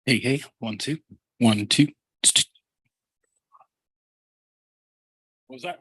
Hey, hey, 1, 2, 1, 2. What was that?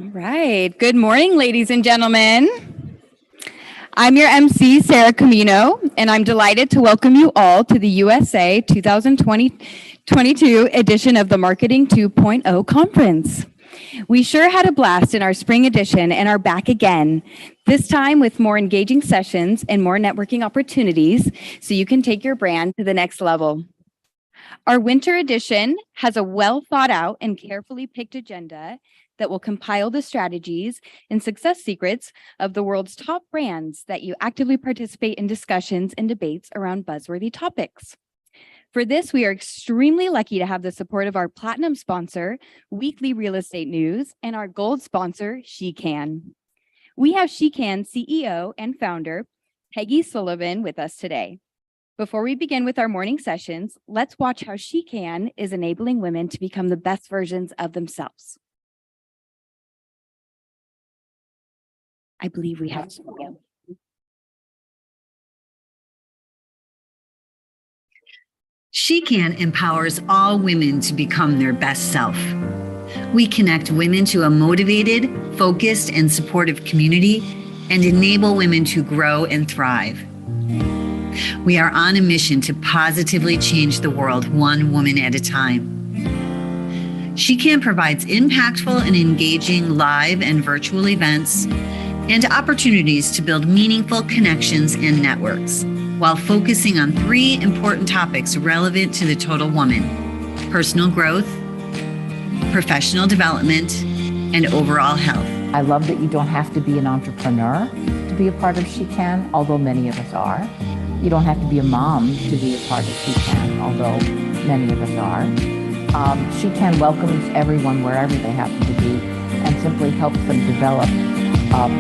All right. Good morning, ladies and gentlemen. I'm your MC, Sarah Camino, and I'm delighted to welcome you all to the USA 2022 edition of the Marketing 2.0 Conference. We sure had a blast in our spring edition and are back again, this time with more engaging sessions and more networking opportunities so you can take your brand to the next level. Our winter edition has a well thought out and carefully picked agenda that will compile the strategies and success secrets of the world's top brands that you actively participate in discussions and debates around buzzworthy topics. For this, we are extremely lucky to have the support of our platinum sponsor, Weekly Real Estate News, and our gold sponsor, SheCan. We have SheCan CEO and founder, Peggy Sullivan, with us today. Before we begin with our morning sessions, let's watch how SheCan is enabling women to become the best versions of themselves. I believe we have SheCan. SheCan empowers all women to become their best self. We connect women to a motivated, focused, and supportive community and enable women to grow and thrive. We are on a mission to positively change the world one woman at a time. SheCan provides impactful and engaging live and virtual events and opportunities to build meaningful connections and networks, while focusing on 3 important topics relevant to the total woman: personal growth, professional development, and overall health. I love that you don't have to be an entrepreneur to be a part of SheCan, although many of us are. You don't have to be a mom to be a part of SheCan, although many of us are. SheCan welcomes everyone wherever they happen to be and simply helps them develop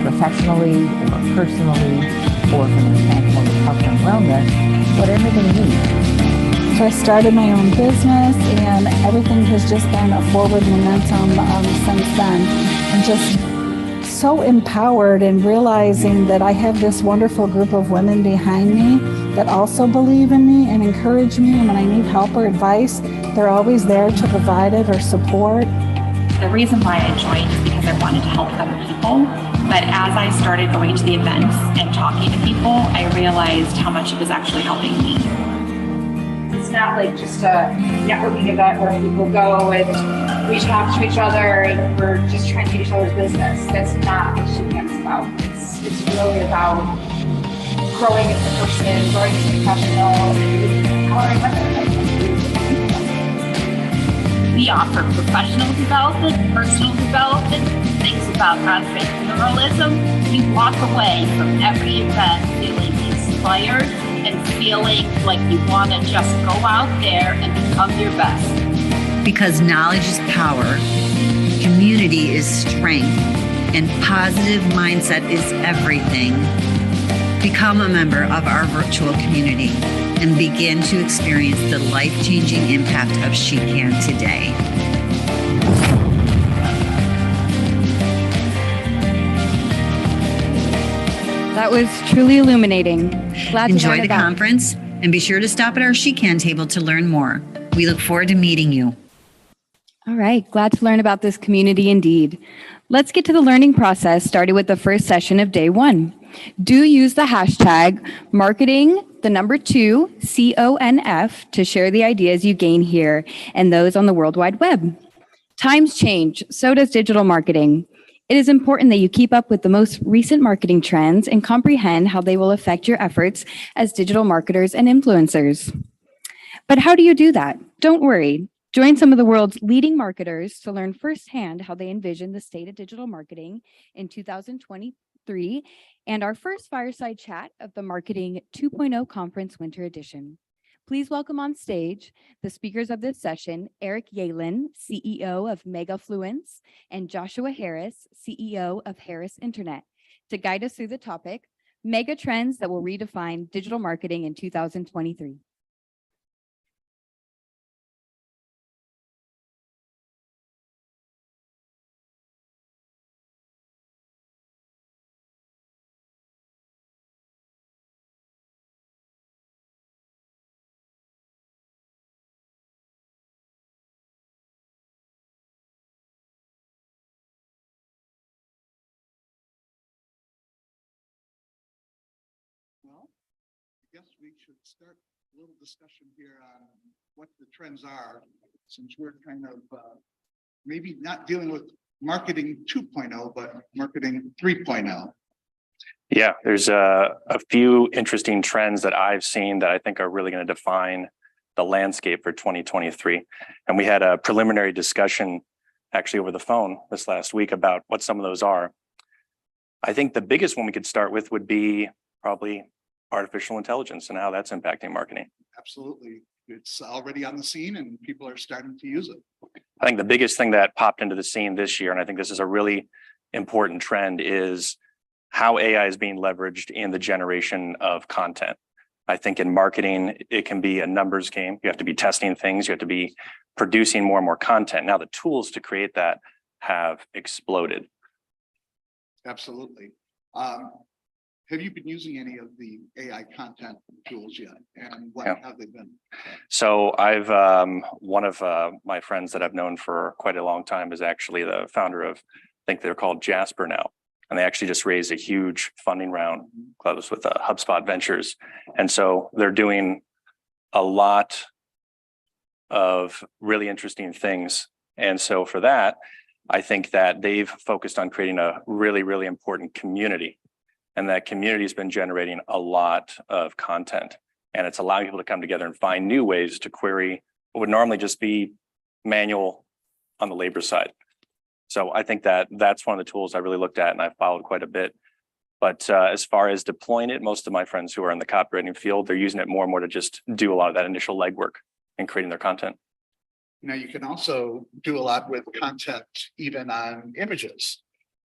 professionally or personally or from the standpoint of health and wellness, whatever they need. So I started my own business and everything has just been a forward momentum since then. And just so empowered and realizing that I have this wonderful group of women behind me that also believe in me and encourage me. And when I need help or advice, they're always there to provide it or support. The reason why I joined is because I wanted to help other people. But as I started going to the events and talking to people, I realized how much it was actually helping me. It's not like just a networking event where people go and we talk to each other and we're just trying to get each other's business. That's not what SheCan is about. It's really about growing as a person, growing as a professional, and empowering women. We offer professional development, personal development, things about entrepreneurialism. You walk away from every event feeling inspired and feeling like you want to just go out there and become your best. Because knowledge is power, community is strength, and positive mindset is everything. Become a member of our virtual community and begin to experience the life-changing impact of SheCan today. That was truly illuminating. Glad to Enjoy learn the about. conference and be sure to stop at our SheCan table to learn more. We look forward to meeting you. All right, glad to learn about this community indeed. Let's get to the learning process, starting with the first session of day 1. Do use the hashtag marketing2CONF to share the ideas you gain here and those on the World Wide Web. Times change, so does digital marketing. It is important that you keep up with the most recent marketing trends and comprehend how they will affect your efforts as digital marketers and influencers. But how do you do that? Don't worry. Join some of the world's leading marketers to learn firsthand how they envision the state of digital marketing in 2023 and our first fireside chat of the Marketing 2.0 Conference Winter Edition. Please welcome on stage the speakers of this session, Eric Yalen, CEO of Megafluence, and Joshua Harris, CEO of Harris Internet, to guide us through the topic, Mega Trends that will redefine digital marketing in 2023. guess we should start a little discussion here on what the trends are, since we're kind of maybe not dealing with marketing 2.0, but marketing 3.0. Yeah, there's a few interesting trends that I've seen that I think are really going to define the landscape for 2023. And we had a preliminary discussion actually over the phone this last week about what some of those are. I think the biggest one we could start with would be probably artificial intelligence and how that's impacting marketing. Absolutely. It's already on the scene and people are starting to use it. I think the biggest thing that popped into the scene this year, and I think this is a really important trend, is how AI is being leveraged in the generation of content. I think in marketing, it can be a numbers game. You have to be testing things. You have to be producing more and more content. Now the tools to create that have exploded. Absolutely. Have you been using any of the AI content tools yet? And what have they been? So I've one of my friends that I've known for quite a long time is actually the founder of, I think they're called Jasper now. And they actually just raised a huge funding round, close with HubSpot Ventures. And so they're doing a lot of really interesting things. And so for that, I think that they've focused on creating a really, really important community. And that community has been generating a lot of content. And it's allowing people to come together and find new ways to query what would normally just be manual on the labor side. So I think that that's one of the tools I really looked at and I followed quite a bit. But as far as deploying it, most of my friends who are in the copywriting field, they're using it more and more to just do a lot of that initial legwork in creating their content. Now you can also do a lot with content, even on images.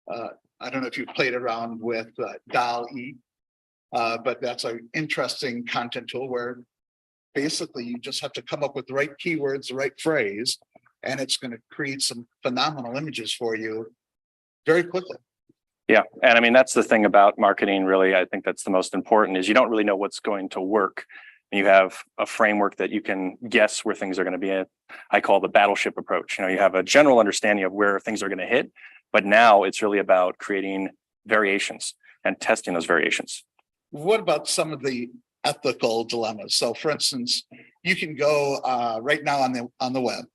I don't know if you've played around with DALL-E, but that's an interesting content tool where basically you just have to come up with the right keywords, the right phrase, and it's going to create some phenomenal images for you very quickly. Yeah. And I mean, that's the thing about marketing, really. I think that's the most important is you don't really know what's going to work. You have a framework that you can guess where things are going to be. I call the battleship approach. You have a general understanding of where things are going to hit, but now it's really about creating variations and testing those variations. What about some of the ethical dilemmas? So for instance, you can go right now on the web.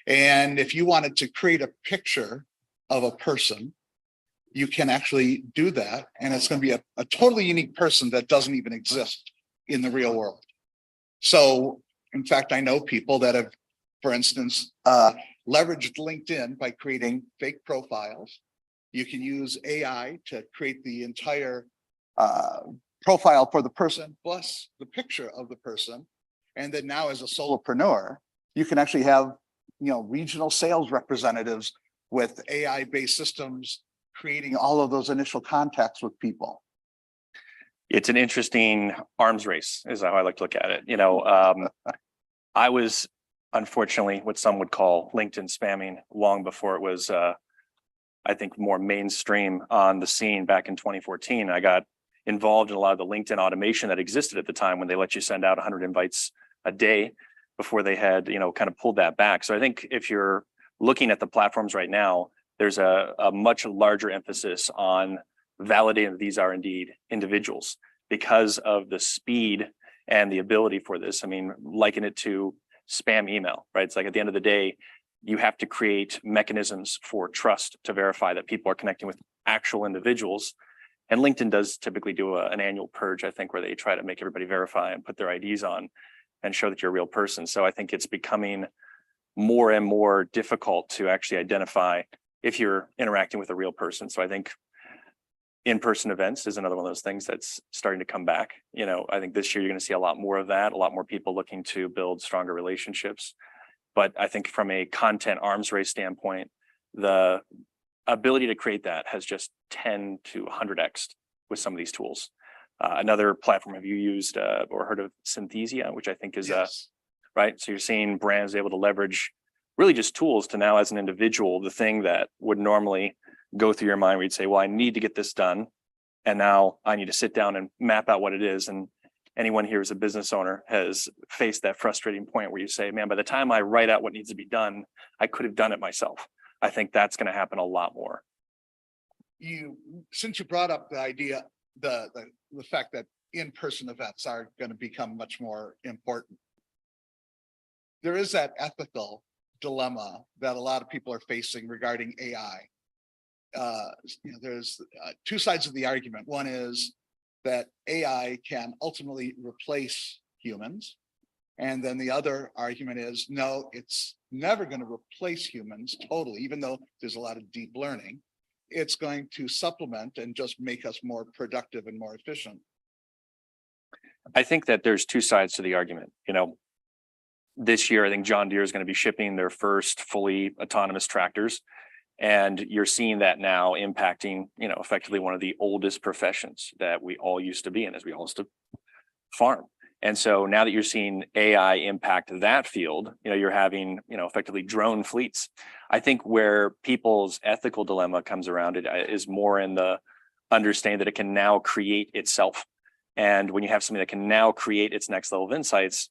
And if you wanted to create a picture of a person, you can actually do that. And it's going to be a totally unique person that doesn't even exist in the real world. So, in fact, I know people that have, for instance, leveraged LinkedIn by creating fake profiles. You can use AI to create the entire profile for the person, plus the picture of the person. And then now as a solopreneur, you can actually have regional sales representatives with AI-based systems creating all of those initial contacts with people. It's an interesting arms race, is how I like to look at it. I was unfortunately what some would call LinkedIn spamming long before it was, I think, more mainstream on the scene back in 2014. I got involved in a lot of the LinkedIn automation that existed at the time when they let you send out 100 invites a day before they had, kind of pulled that back. So I think if you're looking at the platforms right now, there's a much larger emphasis on validating that these are indeed individuals because of the speed and the ability for this. I mean, liken it to spam email, right? It's like at the end of the day, you have to create mechanisms for trust to verify that people are connecting with actual individuals. And LinkedIn does typically do an annual purge, I think, where they try to make everybody verify and put their IDs on and show that you're a real person. So I think it's becoming more and more difficult to actually identify if you're interacting with a real person. So I think in-person events is another one of those things that's starting to come back. I think this year you're going to see a lot more of that, a lot more people looking to build stronger relationships. But I think from a content arms race standpoint, the ability to create that has just 10 to 100x with some of these tools. Another platform, have you used or heard of Synthesia, which I think is Yes. right? So you're seeing brands able to leverage really just tools to now, as an individual, the thing that would normally go through your mind where you'd say, well, I need to get this done. And now I need to sit down and map out what it is. And anyone here as a business owner has faced that frustrating point where you say, man, by the time I write out what needs to be done, I could have done it myself. I think that's going to happen a lot more. Since you brought up the idea, the fact that in-person events are going to become much more important. There is that ethical dilemma that a lot of people are facing regarding AI. There's two sides of the argument. One is that AI can ultimately replace humans. And then the other argument is, no, it's never going to replace humans totally, even though there's a lot of deep learning. It's going to supplement and just make us more productive and more efficient. I think that there's two sides to the argument. This year, I think John Deere is going to be shipping their first fully autonomous tractors. And you're seeing that now impacting, effectively one of the oldest professions that we all used to be in, as we all used to farm. And so now that you're seeing AI impact that field, you're having, effectively drone fleets. I think where people's ethical dilemma comes around it is more in the understanding that it can now create itself. And when you have something that can now create its next level of insights,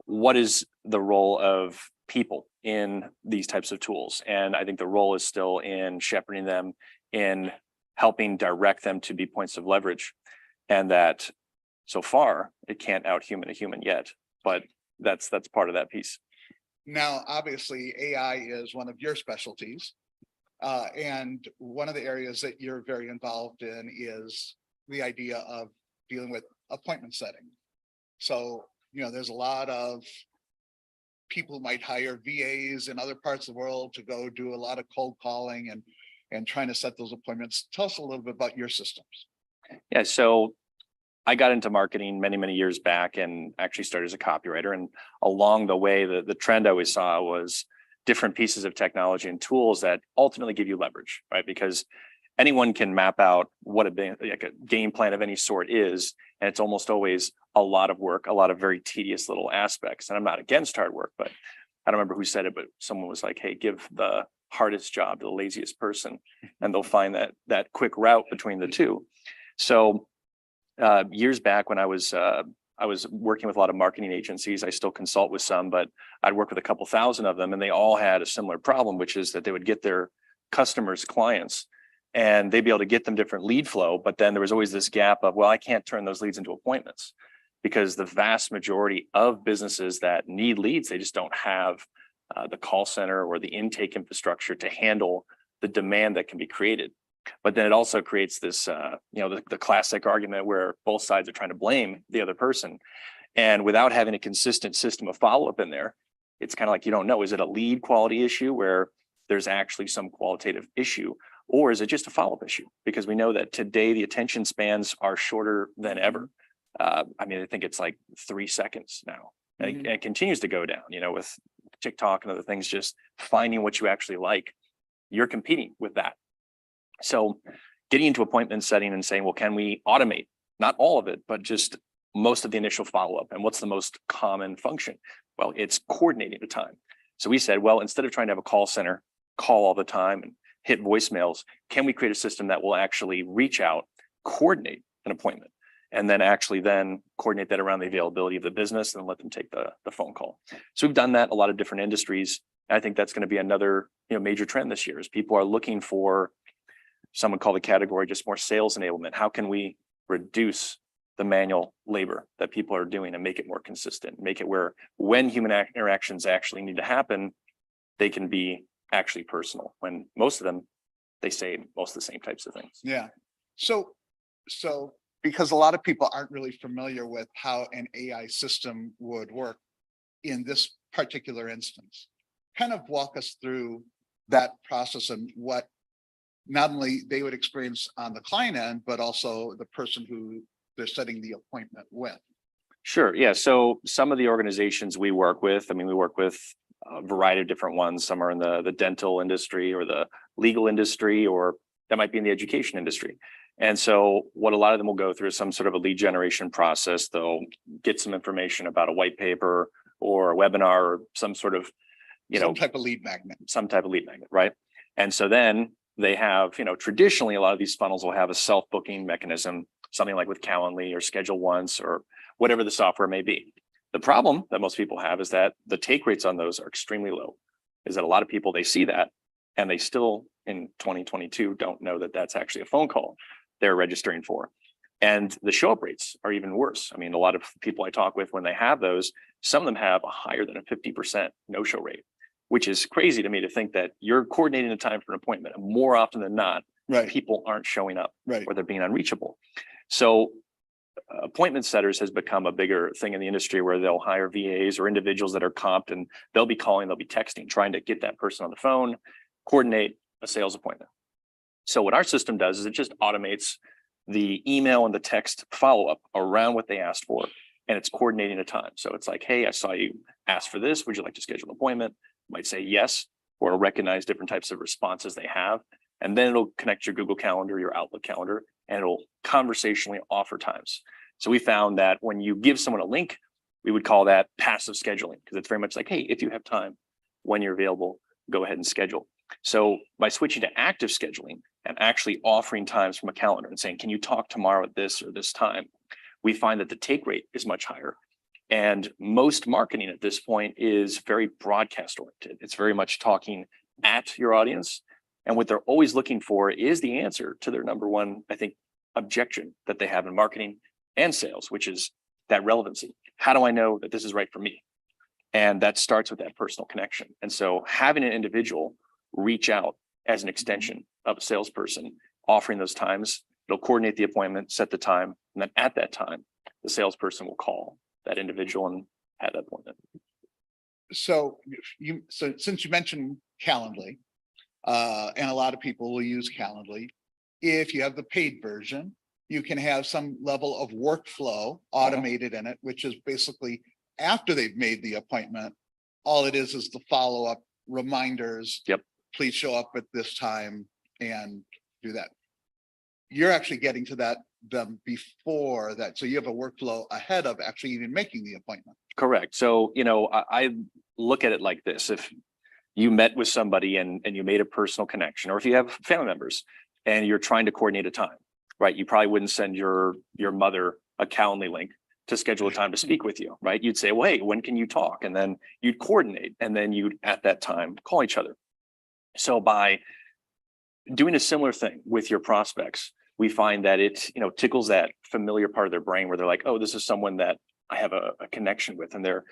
what is the role of people in these types of tools? And I think the role is still in shepherding them, in helping direct them to be points of leverage. And that so far it can't out-human a human yet, but that's part of that piece. Now, obviously, AI is one of your specialties. And one of the areas that you're very involved in is the idea of dealing with appointment setting. So, there's a lot of people who might hire VAs in other parts of the world to go do a lot of cold calling and trying to set those appointments. Tell us a little bit about your systems. Yeah, so I got into marketing many, many years back and actually started as a copywriter. And along the way, the trend I always saw was different pieces of technology and tools that ultimately give you leverage, right? Because anyone can map out what a game plan of any sort is. And it's almost always a lot of work, a lot of very tedious little aspects. And I'm not against hard work, but I don't remember who said it, but someone was like, hey, give the hardest job to the laziest person, and they'll find that quick route between the two. So years back when I was working with a lot of marketing agencies, I still consult with some, but I'd work with a couple thousand of them, and they all had a similar problem, which is that they would get their customers, clients, and they'd be able to get them different lead flow. But then there was always this gap of, well, I can't turn those leads into appointments, because the vast majority of businesses that need leads, they just don't have the call center or the intake infrastructure to handle the demand that can be created. But then it also creates this, the classic argument where both sides are trying to blame the other person. And without having a consistent system of follow-up in there, it's kind of like, you don't know, is it a lead quality issue where there's actually some qualitative issue, or is it just a follow-up issue? Because we know that today the attention spans are shorter than ever. I think it's like 3 seconds now, and it continues to go down, with TikTok and other things, just finding what you actually like. You're competing with that. So getting into appointment setting and saying, well, can we automate, not all of it, but just most of the initial follow-up? And what's the most common function? Well, it's coordinating the time. So we said, well, instead of trying to have a call center call all the time and hit voicemails, can we create a system that will actually reach out, coordinate an appointment, and then actually then coordinate that around the availability of the business and let them take the phone call? So we've done that in a lot of different industries. I think that's going to be another major trend this year, is people are looking for, someone called the category just more sales enablement. How can we reduce the manual labor that people are doing and make it more consistent, make it where when human interactions actually need to happen, they can be actually personal, when most of them, they say most of the same types of things. Yeah. So because a lot of people aren't really familiar with how an AI system would work in this particular instance, kind of walk us through that process and what not only they would experience on the client end, but also the person who they're setting the appointment with. Sure. Yeah. So some of the organizations we work with, we work with a variety of different ones. Some are in the dental industry or the legal industry, or that might be in the education industry. And so what a lot of them will go through is some sort of a lead generation process. They'll get some information about a white paper or a webinar or some sort of, some type of lead magnet. Right. And so then they have, traditionally a lot of these funnels will have a self-booking mechanism, something like with Calendly or Schedule Once or whatever the software may be. The problem that most people have is that the take rates on those are extremely low. Is that a lot of people, they see that and they still in 2022 don't know that that's actually a phone call they're registering for. And the show up rates are even worse. I mean, a lot of people I talk with when they have those, some of them have a higher than a 50% no show rate, which is crazy to me to think that you're coordinating a time for an appointment. And more often than not, Right. people aren't showing up Right. or they're being unreachable. So appointment setters has become a bigger thing in the industry where they'll hire VAs or individuals that are comped, and they'll be calling, they'll be texting, trying to get that person on the phone, coordinate a sales appointment. So what our system does is it just automates the email and the text follow-up around what they asked for, and it's coordinating a time. So it's like, hey, I saw you ask for this. Would you like to schedule an appointment? Might say yes, or it'll recognize different types of responses they have. And then it'll connect your Google Calendar, your Outlook calendar, and it'll conversationally offer times. So we found that when you give someone a link, we would call that passive scheduling, because it's very much like, hey, if you have time, when you're available, go ahead and schedule. So by switching to active scheduling and actually offering times from a calendar and saying, can you talk tomorrow at this or this time? We find that the take rate is much higher. And most marketing at this point is very broadcast oriented. It's very much talking at your audience. And what they're always looking for is the answer to their number one, I think, objection that they have in marketing and sales, which is that relevancy. How do I know that this is right for me? And that starts with that personal connection. And so having an individual reach out as an extension of a salesperson, offering those times, it'll coordinate the appointment, set the time, and then at that time, the salesperson will call that individual and have that appointment. So since you mentioned Calendly, and a lot of people will use Calendly, if you have the paid version, you can have some level of workflow automated in it, which is basically after they've made the appointment, all it is the follow-up reminders. Yep. Please show up at this time and do that. You're actually getting to them before that. So you have a workflow ahead of actually even making the appointment. Correct. So, I look at it like this. If you met with somebody and you made a personal connection, or if you have family members and you're trying to coordinate a time, right? You probably wouldn't send your mother a Calendly link to schedule a time to speak with you, right? You'd say, well, hey, when can you talk? And then you'd coordinate, and then you'd at that time call each other. So by doing a similar thing with your prospects, we find that it, tickles that familiar part of their brain where they're like, oh, this is someone that I have a connection with, and they're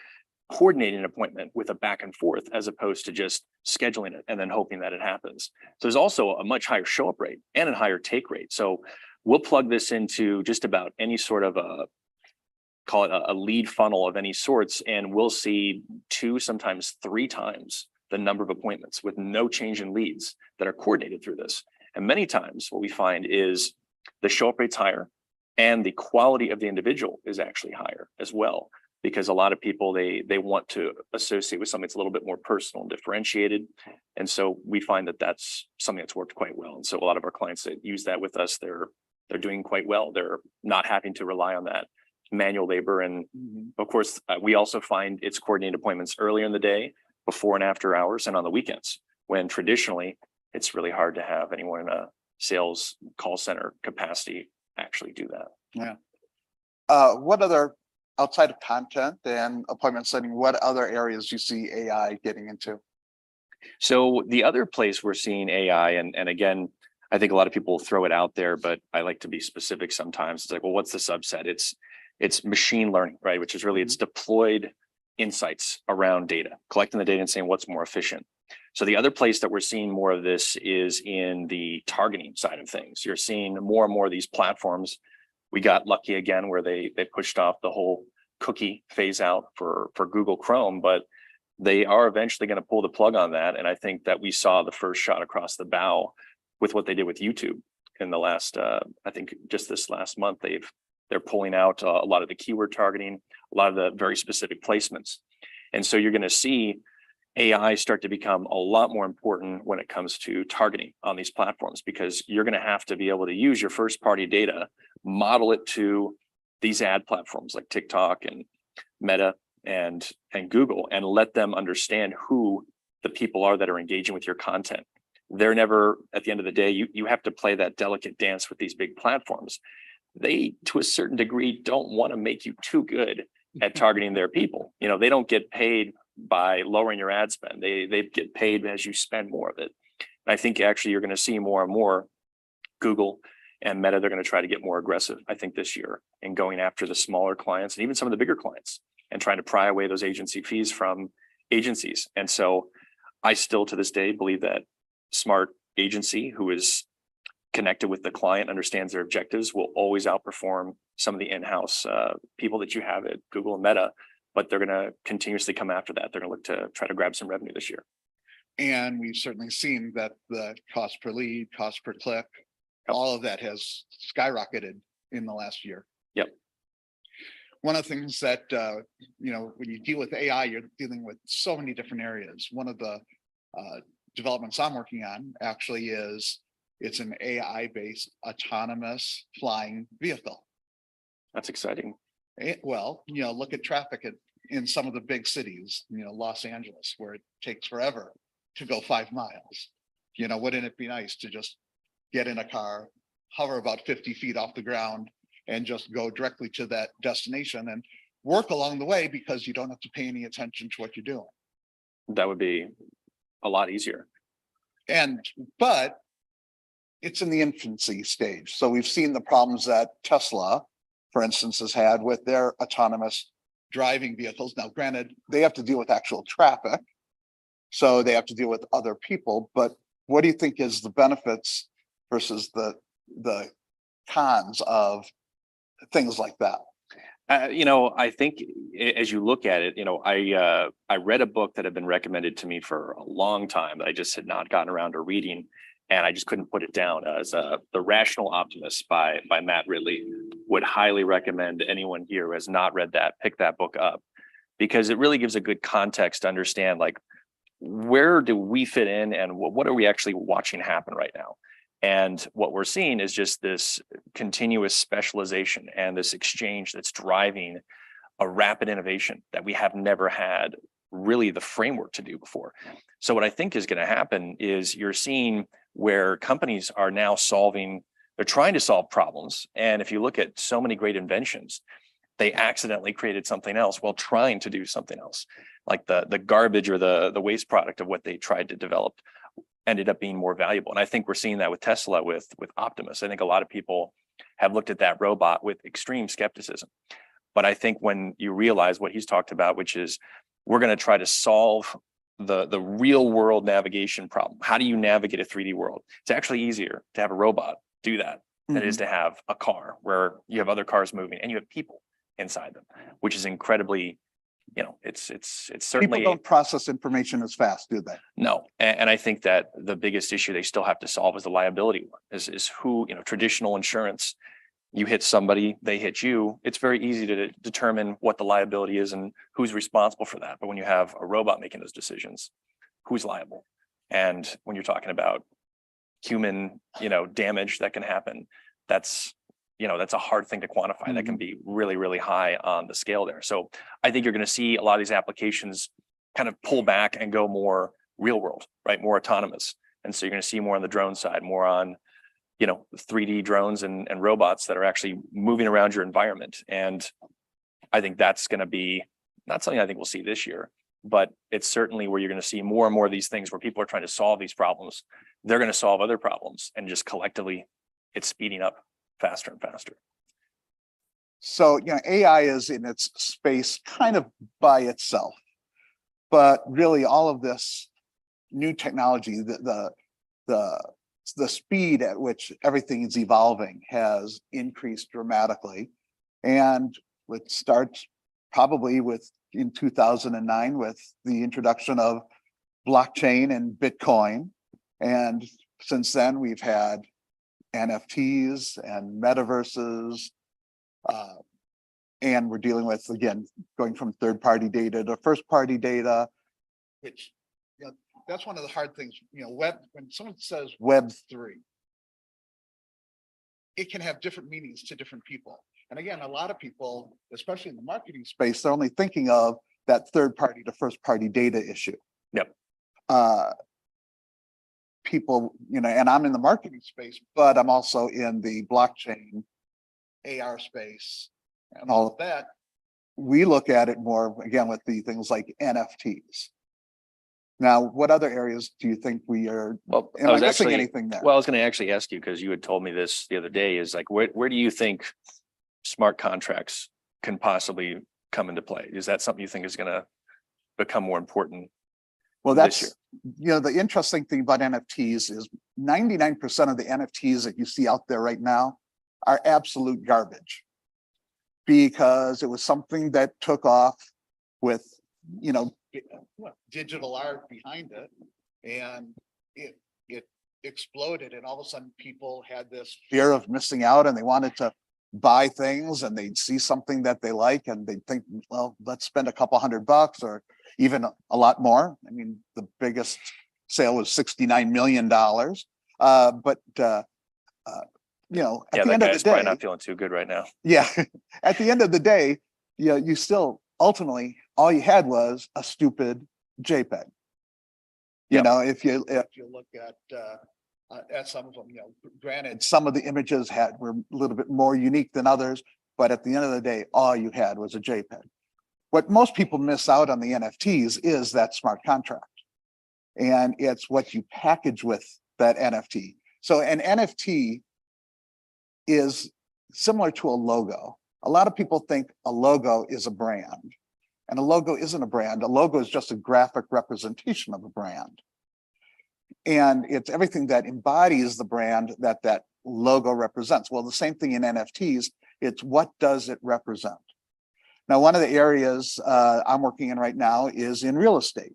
coordinating an appointment with a back and forth as opposed to just scheduling it and then hoping that it happens. So there's also a much higher show up rate and a higher take rate. So we'll plug this into just about any sort of call it a lead funnel of any sorts, and we'll see 2, sometimes 3 times the number of appointments with no change in leads that are coordinated through this. And many times what we find is the show up rate's higher and the quality of the individual is actually higher as well, because a lot of people, they want to associate with something that's a little bit more personal and differentiated. And so we find that that's something that's worked quite well. And so a lot of our clients that use that with us, they're doing quite well. They're not having to rely on that manual labor. And of course, we also find it's coordinated appointments earlier in the day, before and after hours, and on the weekends, when traditionally it's really hard to have anyone in a sales call center capacity actually do that. Yeah. What other, outside of content and appointment setting, what other areas do you see AI getting into? So the other place we're seeing AI, and again, I think a lot of people throw it out there, but I like to be specific sometimes. It's like, well, what's the subset? It's machine learning, right? Which is really, it's deployed insights around data, collecting the data and saying what's more efficient. So the other place that we're seeing more of this is in the targeting side of things. You're seeing more and more of these platforms. We got lucky again where they pushed off the whole cookie phase out for Google Chrome, but they are eventually going to pull the plug on that. And I think that we saw the first shot across the bow with what they did with YouTube in the last, I think just this last month, they're pulling out a lot of the keyword targeting, a lot of the very specific placements. And so you're going to see AI start to become a lot more important when it comes to targeting on these platforms, because you're going to have to be able to use your first party data, model it to these ad platforms like TikTok and Meta and Google, and let them understand who the people are that are engaging with your content. They're never, at the end of the day, you have to play that delicate dance with these big platforms. They, to a certain degree, don't want to make you too good at targeting their people. They don't get paid by lowering your ad spend. They get paid as you spend more of it. And I think actually you're going to see more and more Google And Meta, they're going to try to get more aggressive, I think, this year in going after the smaller clients and even some of the bigger clients and trying to pry away those agency fees from agencies. And so I still to this day believe that smart agency who is connected with the client, understands their objectives, will always outperform some of the in-house people that you have at Google and Meta, but they're going to continuously come after that. They're going to look to try to grab some revenue this year. And we've certainly seen that the cost per lead, cost per click, all of that has skyrocketed in the last year. Yep. One of the things that, when you deal with AI, you're dealing with so many different areas. One of the developments I'm working on actually is it's an AI-based autonomous flying vehicle. That's exciting. Well, look at traffic in some of the big cities, Los Angeles, where it takes forever to go 5 miles. Wouldn't it be nice to just get in a car, hover about 50 feet off the ground, and just go directly to that destination and work along the way because you don't have to pay any attention to what you're doing. That would be a lot easier. But it's in the infancy stage. So we've seen the problems that Tesla, for instance, has had with their autonomous driving vehicles. Now, granted, they have to deal with actual traffic, so they have to deal with other people. But what do you think is the benefits versus the cons of things like that? I think as you look at it, I read a book that had been recommended to me for a long time that I just had not gotten around to reading, and I just couldn't put it down. As The Rational Optimist by Matt Ridley. Would highly recommend anyone here who has not read that, pick that book up, because it really gives a good context to understand, like, where do we fit in and what are we actually watching happen right now? And what we're seeing is just this continuous specialization and this exchange that's driving a rapid innovation that we have never had really the framework to do before. So what I think is going to happen is you're seeing where companies are now they're trying to solve problems. And if you look at so many great inventions, they accidentally created something else while trying to do something else. Like the garbage or the waste product of what they tried to develop ended up being more valuable. And I think we're seeing that with Tesla, with Optimus. I think a lot of people have looked at that robot with extreme skepticism. But I think when you realize what he's talked about, which is we're going to try to solve the real world navigation problem. How do you navigate a 3D world? It's actually easier to have a robot do that than it is to have a car where you have other cars moving and you have people inside them, which is incredibly, it's certainly. People don't process information as fast, do they? No. And I think that the biggest issue they still have to solve is the liability one, is who, traditional insurance, you hit somebody, they hit you. It's very easy to determine what the liability is and who's responsible for that. But when you have a robot making those decisions, who's liable? And when you're talking about human, damage that can happen, that's a hard thing to quantify. That can be really, really high on the scale there. So I think you're going to see a lot of these applications kind of pull back and go more real world, right? More autonomous. And so you're going to see more on the drone side, more on, 3D drones and robots that are actually moving around your environment. And I think that's going to be not something I think we'll see this year, but it's certainly where you're going to see more and more of these things where people are trying to solve these problems. They're going to solve other problems, and just collectively it's speeding up faster and faster. So, AI is in its space kind of by itself, but really all of this new technology, the speed at which everything is evolving has increased dramatically. And it starts probably in 2009 with the introduction of blockchain and Bitcoin. And since then, we've had NFTs and metaverses. And we're dealing with, again, going from third-party data to first-party data, which that's one of the hard things. When someone says Web3, it can have different meanings to different people. And again, a lot of people, especially in the marketing space, they're only thinking of that third-party to first-party data issue. Yep. People, and I'm in the marketing space, but I'm also in the blockchain, AR space, and all of that. We look at it more, again, with the things like NFTs. Now, what other areas do you think we are, Well, am I missing anything there? well, I was going to actually ask you, because you had told me this the other day, is like, where do you think smart contracts can possibly come into play? Is that something you think is going to become more important? Well, this that's, the interesting thing about NFTs is 99% of the NFTs that you see out there right now are absolute garbage, because it was something that took off with, digital art behind it, and it exploded, and all of a sudden people had this fear of missing out, and they wanted to buy things, and they'd see something that they like, and they'd think, well, let's spend a couple $100 or even a lot more. I mean, the biggest sale was $69 million. At Yeah, the that end of guy's the probably day, not feeling too good right now. yeah, at the end of the day, you still ultimately all you had was a stupid JPEG. If you look at some of them, granted, some of the images were a little bit more unique than others, but at the end of the day, all you had was a JPEG. What most people miss out on the NFTs is that smart contract, and it's what you package with that NFT. So an NFT is similar to a logo. A lot of people think a logo is a brand, and a logo isn't a brand. A logo is just a graphic representation of a brand. And it's everything that embodies the brand that logo represents. Well, the same thing in NFTs, it's what does it represent? Now, one of the areas I'm working in right now is in real estate.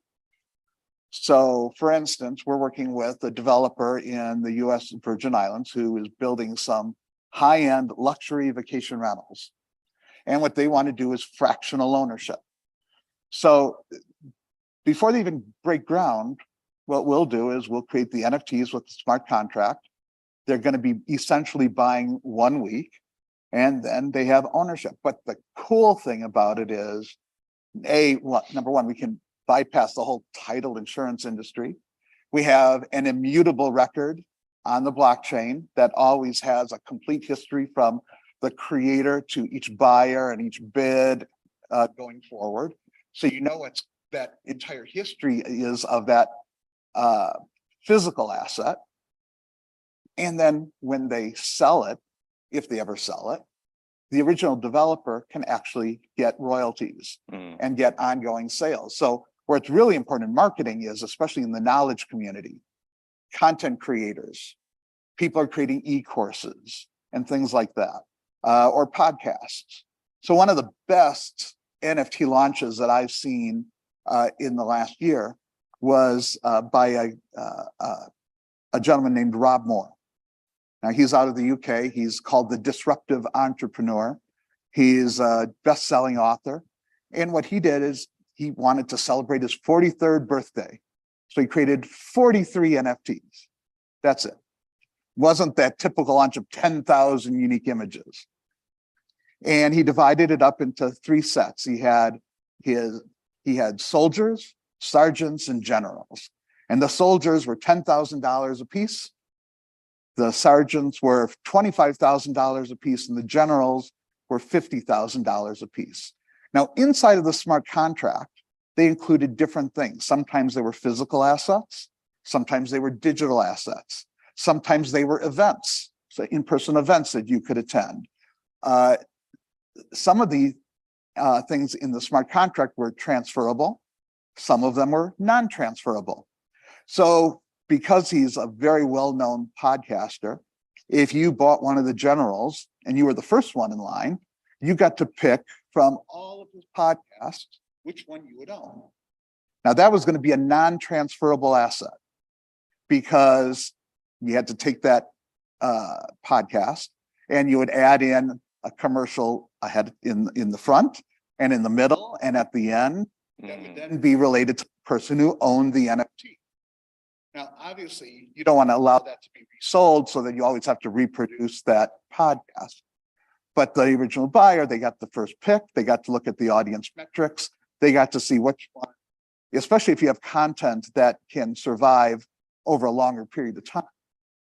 So for instance, we're working with a developer in the US Virgin Islands who is building some high-end luxury vacation rentals. And what they want to do is fractional ownership. So before they even break ground, what we'll do is we'll create the NFTs with the smart contract. They're going to be essentially buying 1 week, and then they have ownership. But the cool thing about it is, number one, we can bypass the whole title insurance industry. We have an immutable record on the blockchain that always has a complete history from the creator to each buyer and each bid going forward. So it's that entire history is of that physical asset. And then when they sell it, if they ever sell it, the original developer can actually get royalties and get ongoing sales. So where it's really important in marketing is, especially in the knowledge community, content creators, people are creating e-courses and things like that, or podcasts. So one of the best NFT launches that I've seen in the last year was by a gentleman named Rob Moore. Now, he's out of the UK. He's called the Disruptive Entrepreneur. He's a best-selling author. And what he did is he wanted to celebrate his 43rd birthday. So he created 43 NFTs. That's it. Wasn't that typical launch of 10,000 unique images. And he divided it up into 3 sets. He had soldiers, sergeants, and generals. And the soldiers were $10,000 a piece. The sergeants were $25,000 a piece, and the generals were $50,000 a piece. Now, inside of the smart contract, they included different things. Sometimes they were physical assets. Sometimes they were digital assets. Sometimes they were events, so in-person events that you could attend. Some of the things in the smart contract were transferable. Some of them were non-transferable. So because he's a very well-known podcaster, if you bought one of the generals and you were the first one in line, you got to pick from all of his podcasts which one you would own. Now, that was going to be a non-transferable asset because you had to take that podcast and you would add in a commercial ahead in the front and in the middle and at the end that would then be related to the person who owned the NFT. Now, obviously, you don't want to allow that to be resold so that you always have to reproduce that podcast. But the original buyer, they got the first pick. They got to look at the audience metrics. They got to see which one, especially if you have content that can survive over a longer period of time.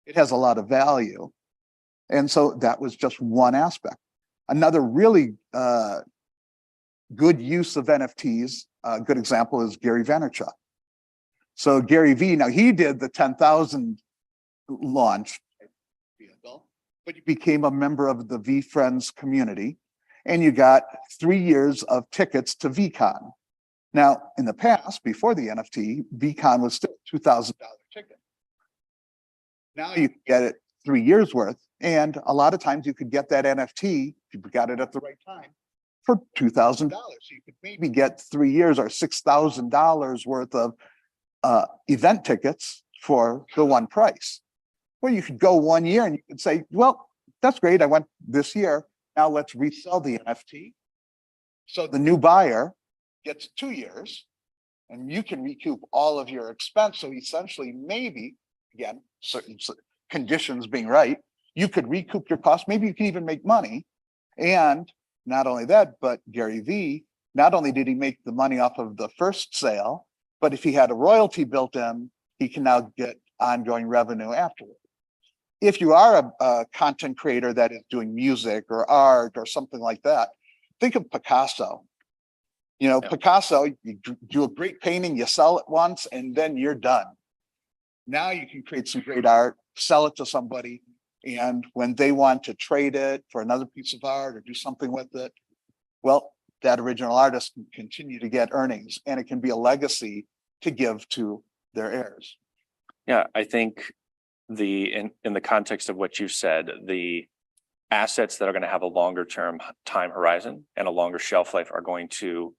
It has a lot of value. And so that was just one aspect. Another really good use of NFTs, a good example is Gary Vaynerchuk. So Gary Vee, now he did the 10,000 launch vehicle, but you became a member of the V Friends community and you got 3 years of tickets to VCon. Now, in the past, before the NFT, VCon was still a $2,000 ticket. Now you can get it 3 years worth. And a lot of times you could get that NFT, if you got it at the right time, for $2,000. So you could maybe get 3 years or $6,000 worth of event tickets for the one price. Well, you could go 1 year and you could say, well, that's great. I went this year. Now let's resell the NFT. So the new buyer gets 2 years and you can recoup all of your expense. So essentially, maybe, again, certain conditions being right, you could recoup your costs. Maybe you can even make money. And not only that, but Gary Vee, not only did he make the money off of the first sale, but if he had a royalty built in, he can now get ongoing revenue afterward. If you are a content creator that is doing music or art or something like that, think of Picasso. You know, Picasso, you do a great painting, you sell it once, and then you're done. Now you can create some great art, sell it to somebody, and when they want to trade it for another piece of art or do something with it, well, that original artist can continue to get earnings, and it can be a legacy to give to their heirs. Yeah, I think in the context of what you said, the assets that are going to have a longer term time horizon and a longer shelf life are going to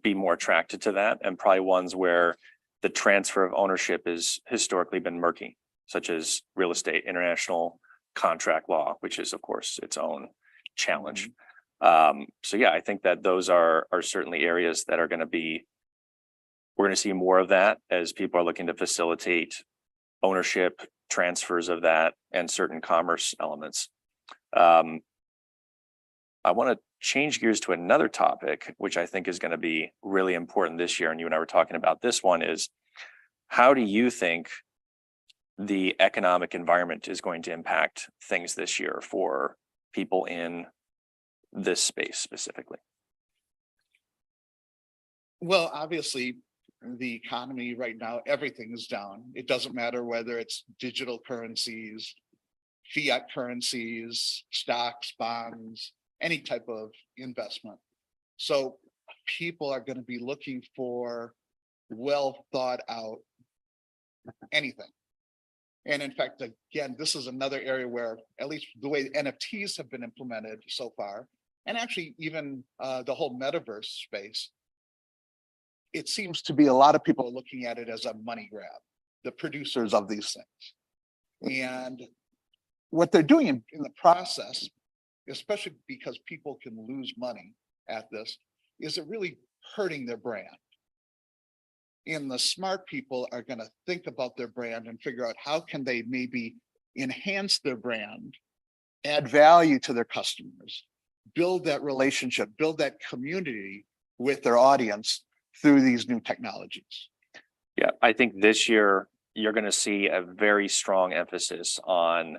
be more attracted to that, and probably ones where the transfer of ownership has historically been murky, such as real estate, international contract law, which is of course its own challenge. So yeah, I think that those are certainly areas that are going to be, we're going to see more of that as people are looking to facilitate ownership, transfers of that, and certain commerce elements. I want to change gears to another topic, which I think is going to be really important this year. And you and I were talking about this one is, how do you think the economic environment is going to impact things this year for people in this space specifically? Well, obviously, the economy right now, everything is down. It doesn't matter whether it's digital currencies, fiat currencies, stocks, bonds, any type of investment. So people are going to be looking for well thought out anything. And in fact, again, this is another area where, at least the way NFTs have been implemented so far, and actually even the whole metaverse space, it seems to be a lot of people are looking at it as a money grab, the producers of these things. And what they're doing in the process, especially because people can lose money at this, is it really hurting their brand. And the smart people are going to think about their brand and figure out how can they maybe enhance their brand, add value to their customers, build that relationship, build that community with their audience through these new technologies. Yeah, I think this year you're going to see a very strong emphasis on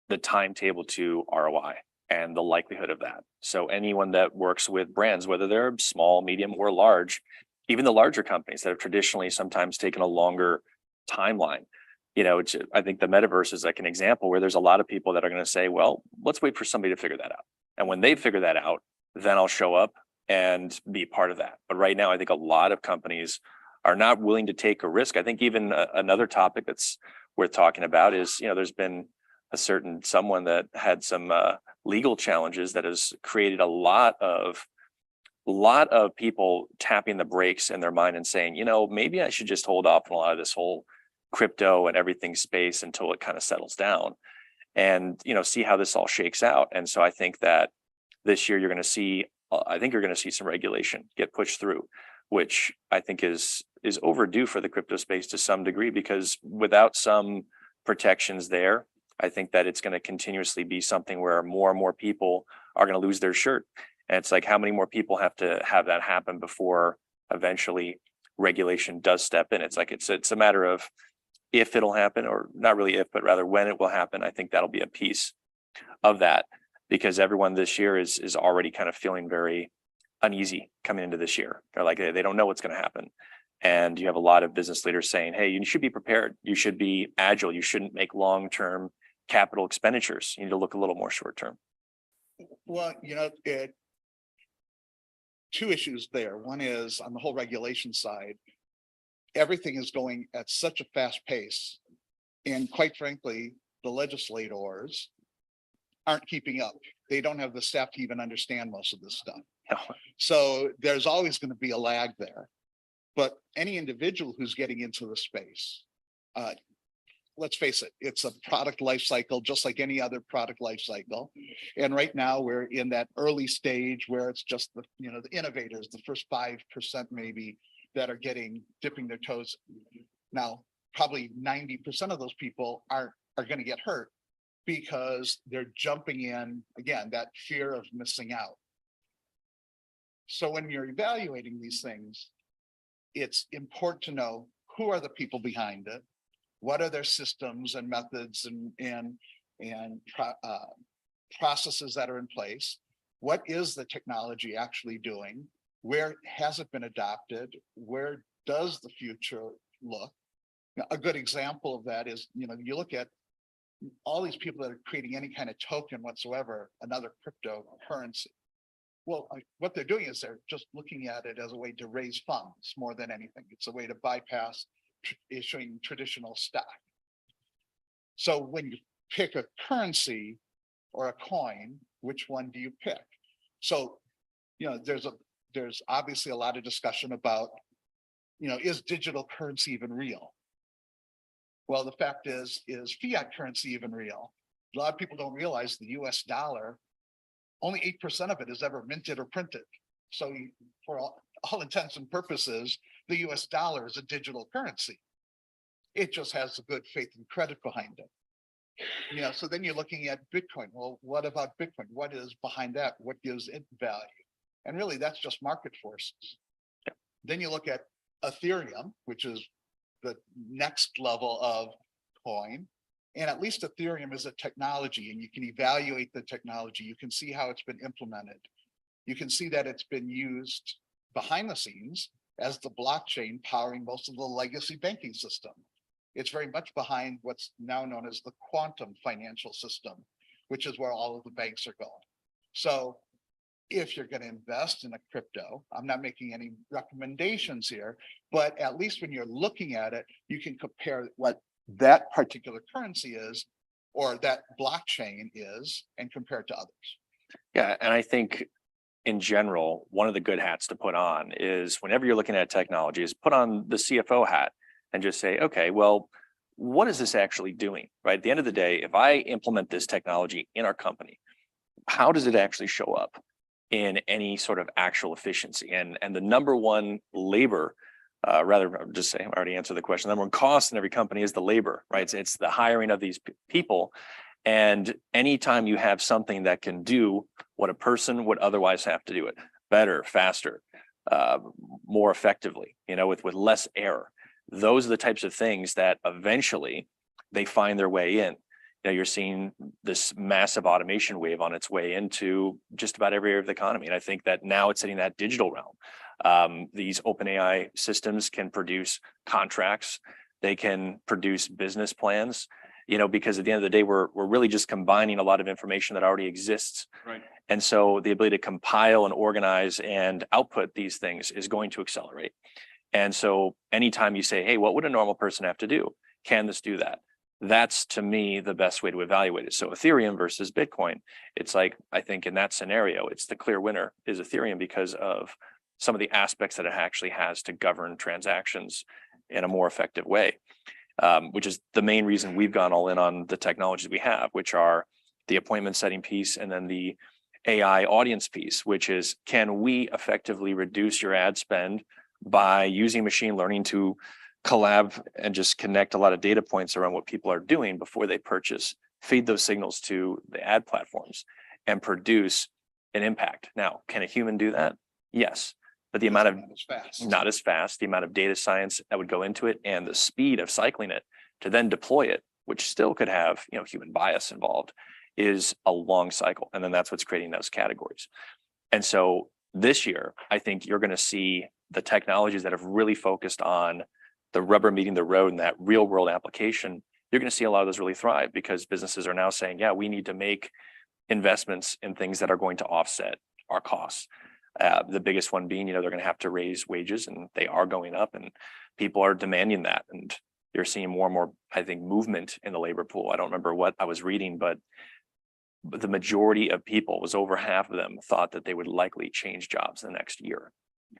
the timetable to ROI and the likelihood of that. So anyone that works with brands, whether they're small, medium, or large, even the larger companies that have traditionally sometimes taken a longer timeline, you know, I think the metaverse is like an example where there's a lot of people that are going to say, well, let's wait for somebody to figure that out. And when they figure that out, then I'll show up and be part of that. But right now, I think a lot of companies are not willing to take a risk. I think even another topic that's worth talking about is, you know, there's been a certain someone that had some legal challenges that has created a lot of people tapping the brakes in their mind and saying, you know, maybe I should just hold off on a lot of this whole crypto and everything space until it kind of settles down and, you know, see how this all shakes out. And so I think that this year you're going to see some regulation get pushed through, which I think is overdue for the crypto space to some degree, because without some protections there, I think that it's going to continuously be something where more and more people are going to lose their shirt. And it's like, how many more people have to have that happen before eventually regulation does step in? It's like, it's a matter of if it'll happen, or not really if, but rather when it will happen. I think that'll be a piece of that, because everyone this year is already kind of feeling very uneasy coming into this year. They're like, they don't know what's going to happen. And you have a lot of business leaders saying, hey, you should be prepared. You should be agile. You shouldn't make long-term capital expenditures. You need to look a little more short-term. Well, two issues there. One is on the whole regulation side, everything is going at such a fast pace. And quite frankly, the legislators aren't keeping up. They don't have the staff to even understand most of this stuff. No. So there's always going to be a lag there. But any individual who's getting into the space, let's face it, it's a product life cycle, just like any other product life cycle. And right now we're in that early stage where it's just the innovators, the first 5% maybe that are dipping their toes. Now, probably 90% of those people are going to get hurt because they're jumping in, again, that fear of missing out. So when you're evaluating these things, it's important to know who are the people behind it, what are their systems and methods and processes that are in place, what is the technology actually doing, where has it been adopted, where does the future look. A good example of that is, you look at all these people that are creating any kind of token whatsoever, another cryptocurrency. Well, what they're doing is they're just looking at it as a way to raise funds more than anything. It's a way to bypass issuing traditional stock. So when you pick a currency or a coin, which one do you pick? So, there's obviously a lot of discussion about, is digital currency even real? Well, the fact is fiat currency even real? A lot of people don't realize the US dollar, only 8% of it is ever minted or printed. So for all intents and purposes, the US dollar is a digital currency. It just has the good faith and credit behind it. So then you're looking at Bitcoin. Well, what about Bitcoin? What is behind that? What gives it value? And really, that's just market forces. Then you look at Ethereum, which is the next level of coin. And at least Ethereum is a technology, and you can evaluate the technology. You can see how it's been implemented. You can see that it's been used behind the scenes as the blockchain powering most of the legacy banking system. It's very much behind what's now known as the quantum financial system, which is where all of the banks are going. So if you're going to invest in a crypto, I'm not making any recommendations here, but at least when you're looking at it, you can compare what that particular currency is or that blockchain is and compare it to others. Yeah, and I think in general, one of the good hats to put on is whenever you're looking at technology is put on the CFO hat and just say, okay, well, what is this actually doing, right? At the end of the day, if I implement this technology in our company, how does it actually show up in any sort of actual efficiency? And the number one labor, rather just say, I already answered the question, the number one cost in every company is the labor, right? It's the hiring of these people. And anytime you have something that can do what a person would otherwise have to do it better, faster, more effectively, with less error, those are the types of things that eventually they find their way in. You're seeing this massive automation wave on its way into just about every area of the economy. And I think that now it's hitting that digital realm. These open AI systems can produce contracts. They can produce business plans, because at the end of the day, we're really just combining a lot of information that already exists. Right. And so the ability to compile and organize and output these things is going to accelerate. And so anytime you say, hey, what would a normal person have to do? Can this do that? That's, to me, the best way to evaluate it. So Ethereum versus Bitcoin, it's like, I think in that scenario, it's the clear winner is Ethereum because of some of the aspects that it actually has to govern transactions in a more effective way, which is the main reason we've gone all in on the technologies we have, which are the appointment setting piece and then the AI audience piece, which is, can we effectively reduce your ad spend by using machine learning to collab and just connect a lot of data points around what people are doing before they purchase, feed those signals to the ad platforms and produce an impact. Now, can a human do that? Yes, but the amount of not as fast, the amount of data science that would go into it and the speed of cycling it to then deploy it, which still could have, human bias involved, is a long cycle. And then that's what's creating those categories. And so this year, I think you're going to see the technologies that have really focused on the rubber meeting the road and that real world application, you're going to see a lot of those really thrive because businesses are now saying, yeah, we need to make investments in things that are going to offset our costs. The biggest one being, they're going to have to raise wages, and they are going up, and people are demanding that. And you're seeing more and more, I think, movement in the labor pool. I don't remember what I was reading, but the majority of people, was over half of them, thought that they would likely change jobs in the next year,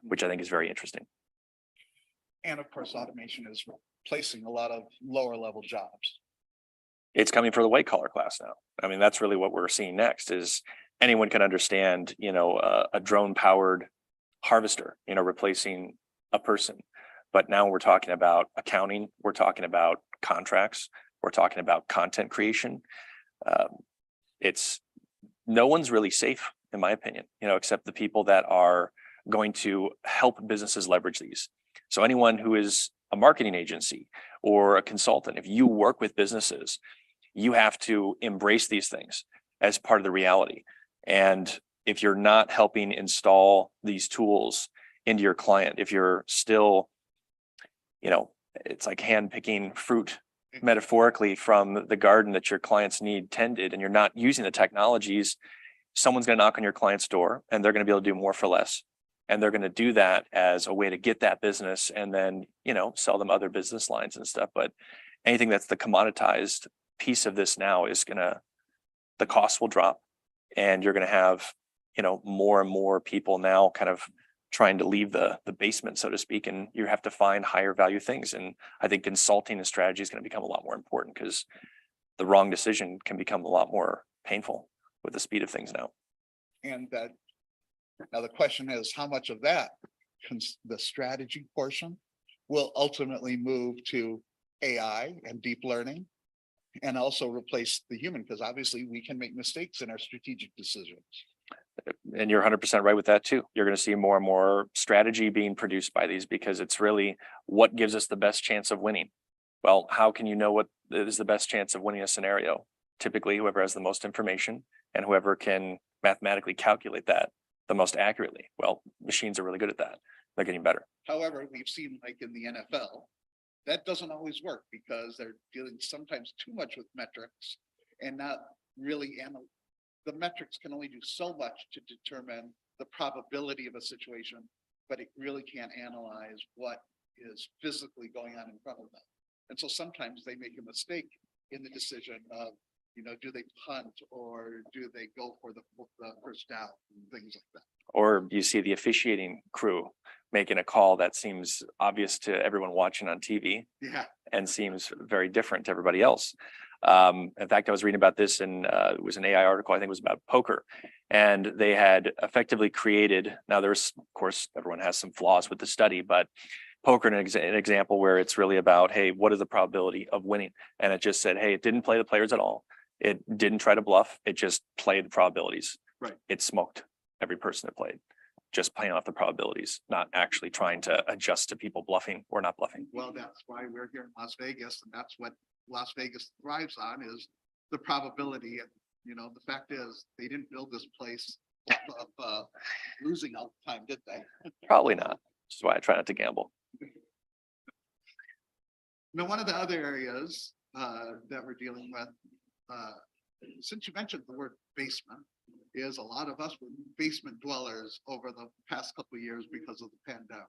which I think is very interesting. And of course, automation is replacing a lot of lower level jobs. It's coming for the white collar class now. I mean, that's really what we're seeing next is anyone can understand, a drone powered harvester, replacing a person. But now we're talking about accounting, we're talking about contracts, we're talking about content creation. No one's really safe, in my opinion, except the people that are going to help businesses leverage these. So anyone who is a marketing agency or a consultant, if you work with businesses, you have to embrace these things as part of the reality. And if you're not helping install these tools into your client, if you're still, it's like hand picking fruit metaphorically from the garden that your clients need tended, and you're not using the technologies, someone's going to knock on your client's door and they're going to be able to do more for less. And they're going to do that as a way to get that business and then, sell them other business lines and stuff. But anything that's the commoditized piece of this now is the cost will drop, and you're going to have, more and more people now kind of trying to leave the basement, so to speak, and you have to find higher value things. And I think consulting and strategy is going to become a lot more important because the wrong decision can become a lot more painful with the speed of things now. And that now the question is, how much of that, the strategy portion, will ultimately move to AI and deep learning and also replace the human? Because obviously we can make mistakes in our strategic decisions. And you're 100% right with that too. You're going to see more and more strategy being produced by these because it's really what gives us the best chance of winning. Well, how can you know what is the best chance of winning a scenario? Typically, whoever has the most information and whoever can mathematically calculate that the most accurately. Well, machines are really good at that. They're getting better. However, we've seen like in the NFL, that doesn't always work because they're dealing sometimes too much with metrics and not really the metrics can only do so much to determine the probability of a situation, but it really can't analyze what is physically going on in front of them. And so sometimes they make a mistake in the decision of, do they punt or do they go for the first down and things like that. Or you see the officiating crew making a call that seems obvious to everyone watching on TV, and seems very different to everybody else. In fact, I was reading about this in it was an AI article, I think it was about poker, and they had effectively created, now there's, of course, everyone has some flaws with the study, but poker an example where it's really about, hey, what is the probability of winning? And it just said, hey, it didn't play the players at all. It didn't try to bluff. It just played the probabilities. Right. It smoked every person that played, just playing off the probabilities, not actually trying to adjust to people bluffing or not bluffing. Well, that's why we're here in Las Vegas, and that's what Las Vegas thrives on, is the probability. And the fact is, they didn't build this place of losing all the time, did they? Probably not. Which is why I try not to gamble. Now, one of the other areas that we're dealing with, since you mentioned the word basement, is a lot of us were basement dwellers over the past couple of years because of the pandemic.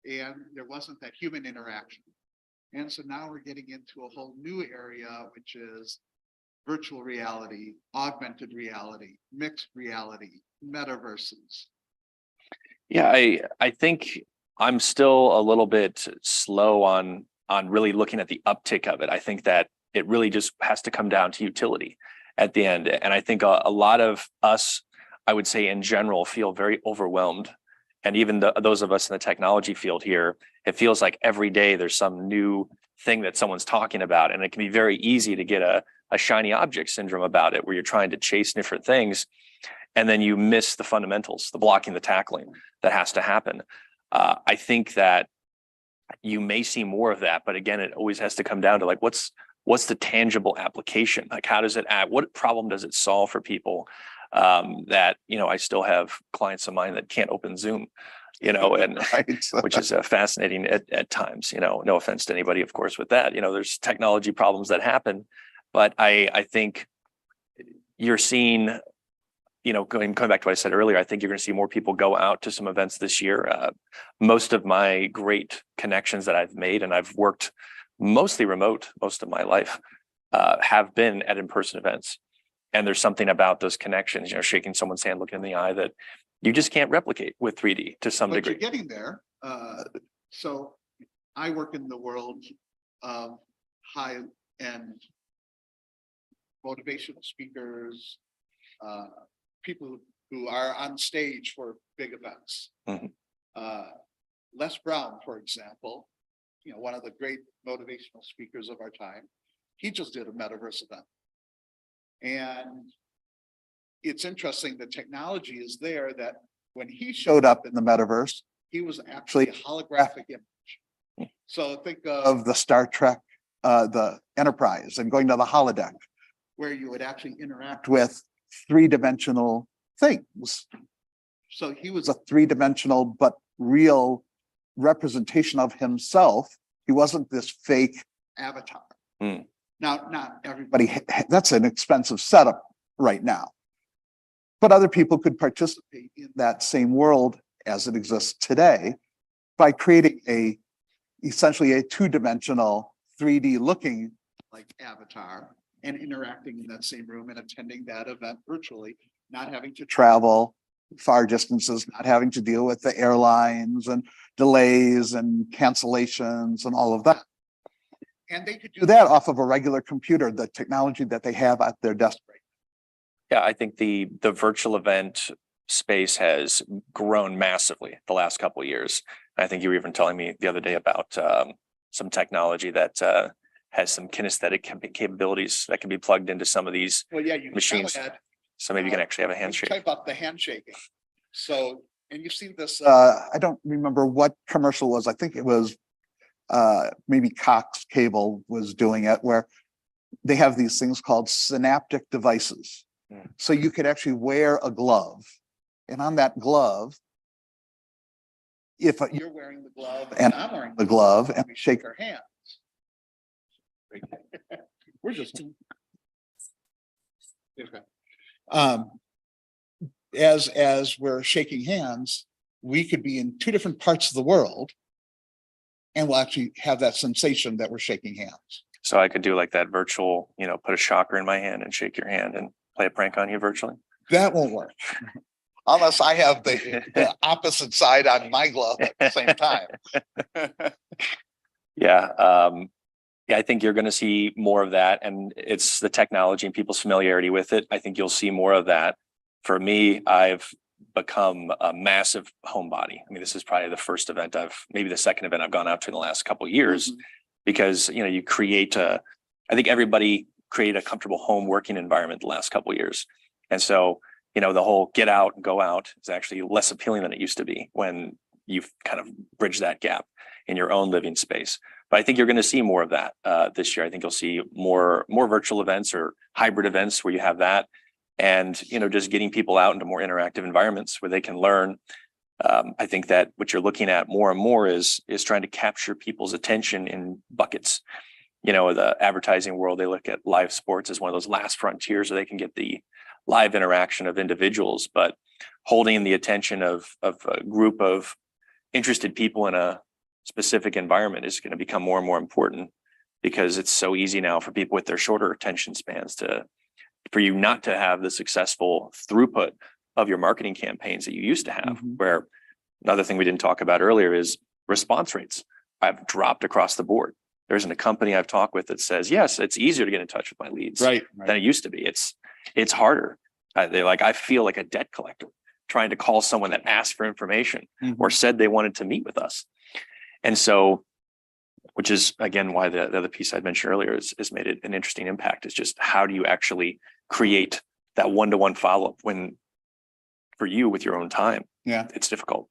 And there wasn't that human interaction. And so now we're getting into a whole new area, which is virtual reality, augmented reality, mixed reality, metaverses. Yeah, I think I'm still a little bit slow on really looking at the uptick of it. I think that it really just has to come down to utility at the end. And I think a lot of us, I would say in general, feel very overwhelmed. And even those of us in the technology field here, it feels like every day there's some new thing that someone's talking about. And it can be very easy to get a shiny object syndrome about it, where you're trying to chase different things. And then you miss the fundamentals, the blocking, the tackling that has to happen. I think that you may see more of that, but again, it always has to come down to like, what's the tangible application? Like, how does it add? What problem does it solve for people? That, I still have clients of mine that can't open Zoom. and Right. which is fascinating at times, no offense to anybody, of course, with that, there's technology problems that happen, but I think you're seeing, going back to what I said earlier, I think you're going to see more people go out to some events this year. Most of my great connections that I've made, and I've worked mostly remote most of my life, have been at in-person events. And there's something about those connections, shaking someone's hand, looking in the eye, that you just can't replicate with 3D to some But degree. you're getting there. So I work in the world of high-end motivational speakers, people who are on stage for big events. Mhm. Les Brown, for example, one of the great motivational speakers of our time, he just did a metaverse event. And it's interesting, the technology is there that when he showed up in the metaverse, he was actually a holographic image. So think of the Star Trek, the Enterprise, and going to the holodeck, where you would actually interact with three-dimensional things. So he was a three-dimensional but real representation of himself. He wasn't this fake avatar. Now, not everybody, that's an expensive setup right now. But other people could participate in that same world as it exists today by creating essentially a two-dimensional 3D looking like avatar and interacting in that same room and attending that event virtually, not having to travel far distances, not having to deal with the airlines and delays and cancellations and all of that. And they could do that off of a regular computer, the technology that they have at their desk right Yeah, I think the virtual event space has grown massively the last couple of years. I think you were even telling me the other day about some technology that has some kinesthetic capabilities that can be plugged into some of these machines. So maybe you can actually have a handshake. Type up the handshaking. So, and you've seen this, I don't remember what commercial it was. I think it was maybe Cox Cable was doing it, where they have these things called synaptic devices. So you could actually wear a glove, and on that glove, if you're wearing the glove and I'm wearing the glove and we shake our hands, we're just as we're shaking hands, we could be in two different parts of the world and we'll actually have that sensation that we're shaking hands. So I could do like that virtual, put a shocker in my hand and shake your hand and play a prank on you virtually. That won't work unless I have the opposite side on my glove at the same time. Yeah. I think you're going to see more of that, and it's the technology and people's familiarity with it. I think you'll see more of that. For me, I've become a massive homebody. I mean, this is probably the first event maybe the second event I've gone out to in the last couple of years, because, you create I think everybody created a comfortable home working environment the last couple of years. And so, the whole get out and go out is actually less appealing than it used to be when you've kind of bridged that gap in your own living space. But I think you're going to see more of that this year. I think you'll see more virtual events or hybrid events where you have that, and just getting people out into more interactive environments where they can learn. I think that what you're looking at more and more is trying to capture people's attention in buckets. The advertising world, they look at live sports as one of those last frontiers where they can get the live interaction of individuals, but holding the attention of a group of interested people in a specific environment is going to become more and more important, because it's so easy now for people with their shorter attention spans for you not to have the successful throughput of your marketing campaigns that you used to have. Where another thing we didn't talk about earlier is response rates. I've dropped across the board. There isn't a company I've talked with that says, yes, it's easier to get in touch with my leads than it used to be. It's harder. I feel like a debt collector trying to call someone that asked for information or said they wanted to meet with us. And so, which is again why the other piece I mentioned earlier has made it an interesting impact, is just how do you actually create that one-to-one follow-up when, for you, with your own time, it's difficult.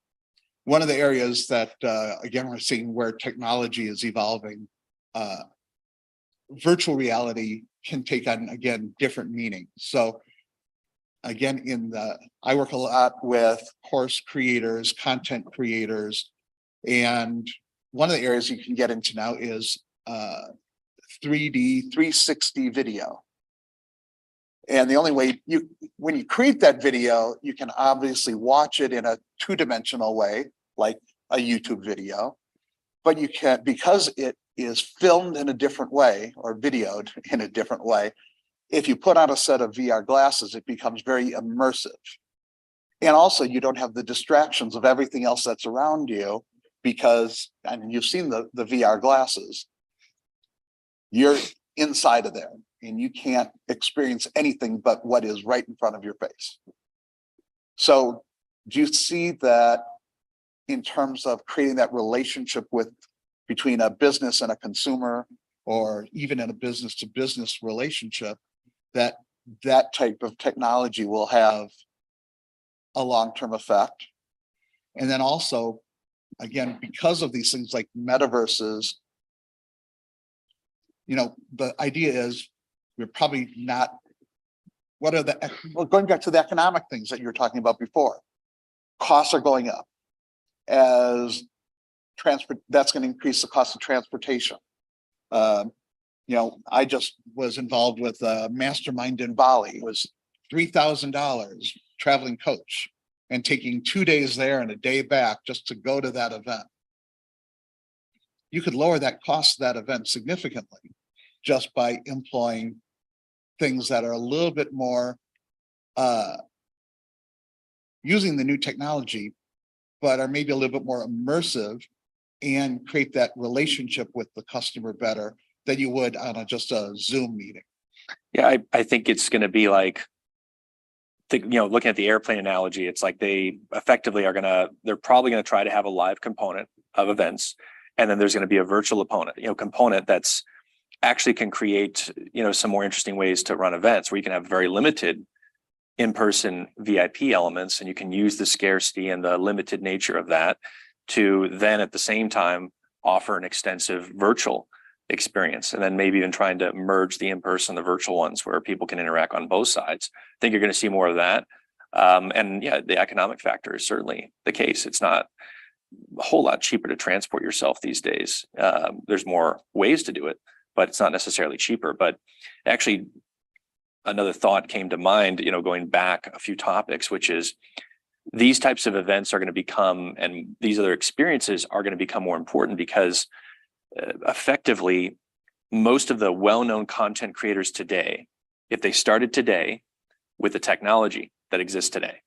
One of the areas that, again, we're seeing where technology is evolving, virtual reality can take on, again, different meanings. So again, I work a lot with course creators, content creators, and one of the areas you can get into now is 3D 360 video. And the only way when you create that video, you can obviously watch it in a two-dimensional way, like a YouTube video, but you can, because it is filmed in a different way or videoed in a different way, if you put on a set of VR glasses, it becomes very immersive. And also you don't have the distractions of everything else that's around you because, and you've seen the VR glasses, you're inside of there and you can't experience anything but what is right in front of your face. So do you see that in terms of creating that relationship between a business and a consumer, or even in a business to business relationship, that type of technology will have a long-term effect? And then also, again, because of these things like metaverses, the idea is we're probably not, going back to the economic things that you were talking about before, costs are going up as that's going to increase the cost of transportation. I just was involved with a mastermind in Bali. It was $3,000 traveling coach and taking 2 days there and a day back just to go to that event. You could lower that cost of that event significantly just by employing things that are a little bit more using the new technology, but are maybe a little bit more immersive and create that relationship with the customer better than you would on just a Zoom meeting. Yeah, I think it's going to be like, looking at the airplane analogy, it's like they effectively they're probably going to try to have a live component of events. And then there's going to be a virtual component that's actually can create, some more interesting ways to run events where you can have very limited in-person VIP elements, and you can use the scarcity and the limited nature of that to then at the same time offer an extensive virtual experience, and then maybe even trying to merge the in-person and the virtual ones where people can interact on both sides. I think you're going to see more of that. And yeah, the economic factor is certainly the case. It's not a whole lot cheaper to transport yourself these days. There's more ways to do it, but it's not necessarily cheaper. But actually, another thought came to mind, going back a few topics, which is these types of events are going to become, and these other experiences are going to become more important because effectively, most of the well-known content creators today, if they started today with the technology that exists today,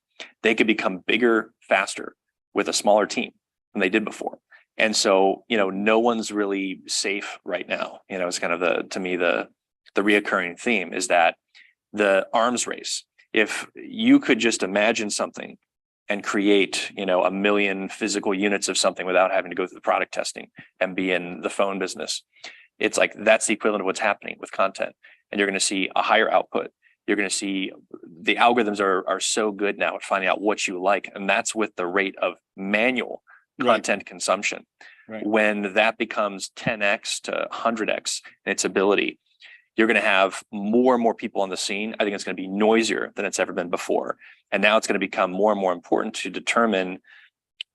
they could become bigger faster with a smaller team than they did before. And so, no one's really safe right now. It's kind of to me, the reoccurring theme is that the arms race. If you could just imagine something and create, 1 million physical units of something without having to go through the product testing and be in the phone business, it's like that's the equivalent of what's happening with content. And you're going to see a higher output. You're going to see the algorithms are so good now at finding out what you like, and that's with the rate of manual content consumption. Right. When that becomes 10x to 100x in its ability, you're going to have more and more people on the scene. I think it's going to be noisier than it's ever been before. And now it's going to become more and more important to determine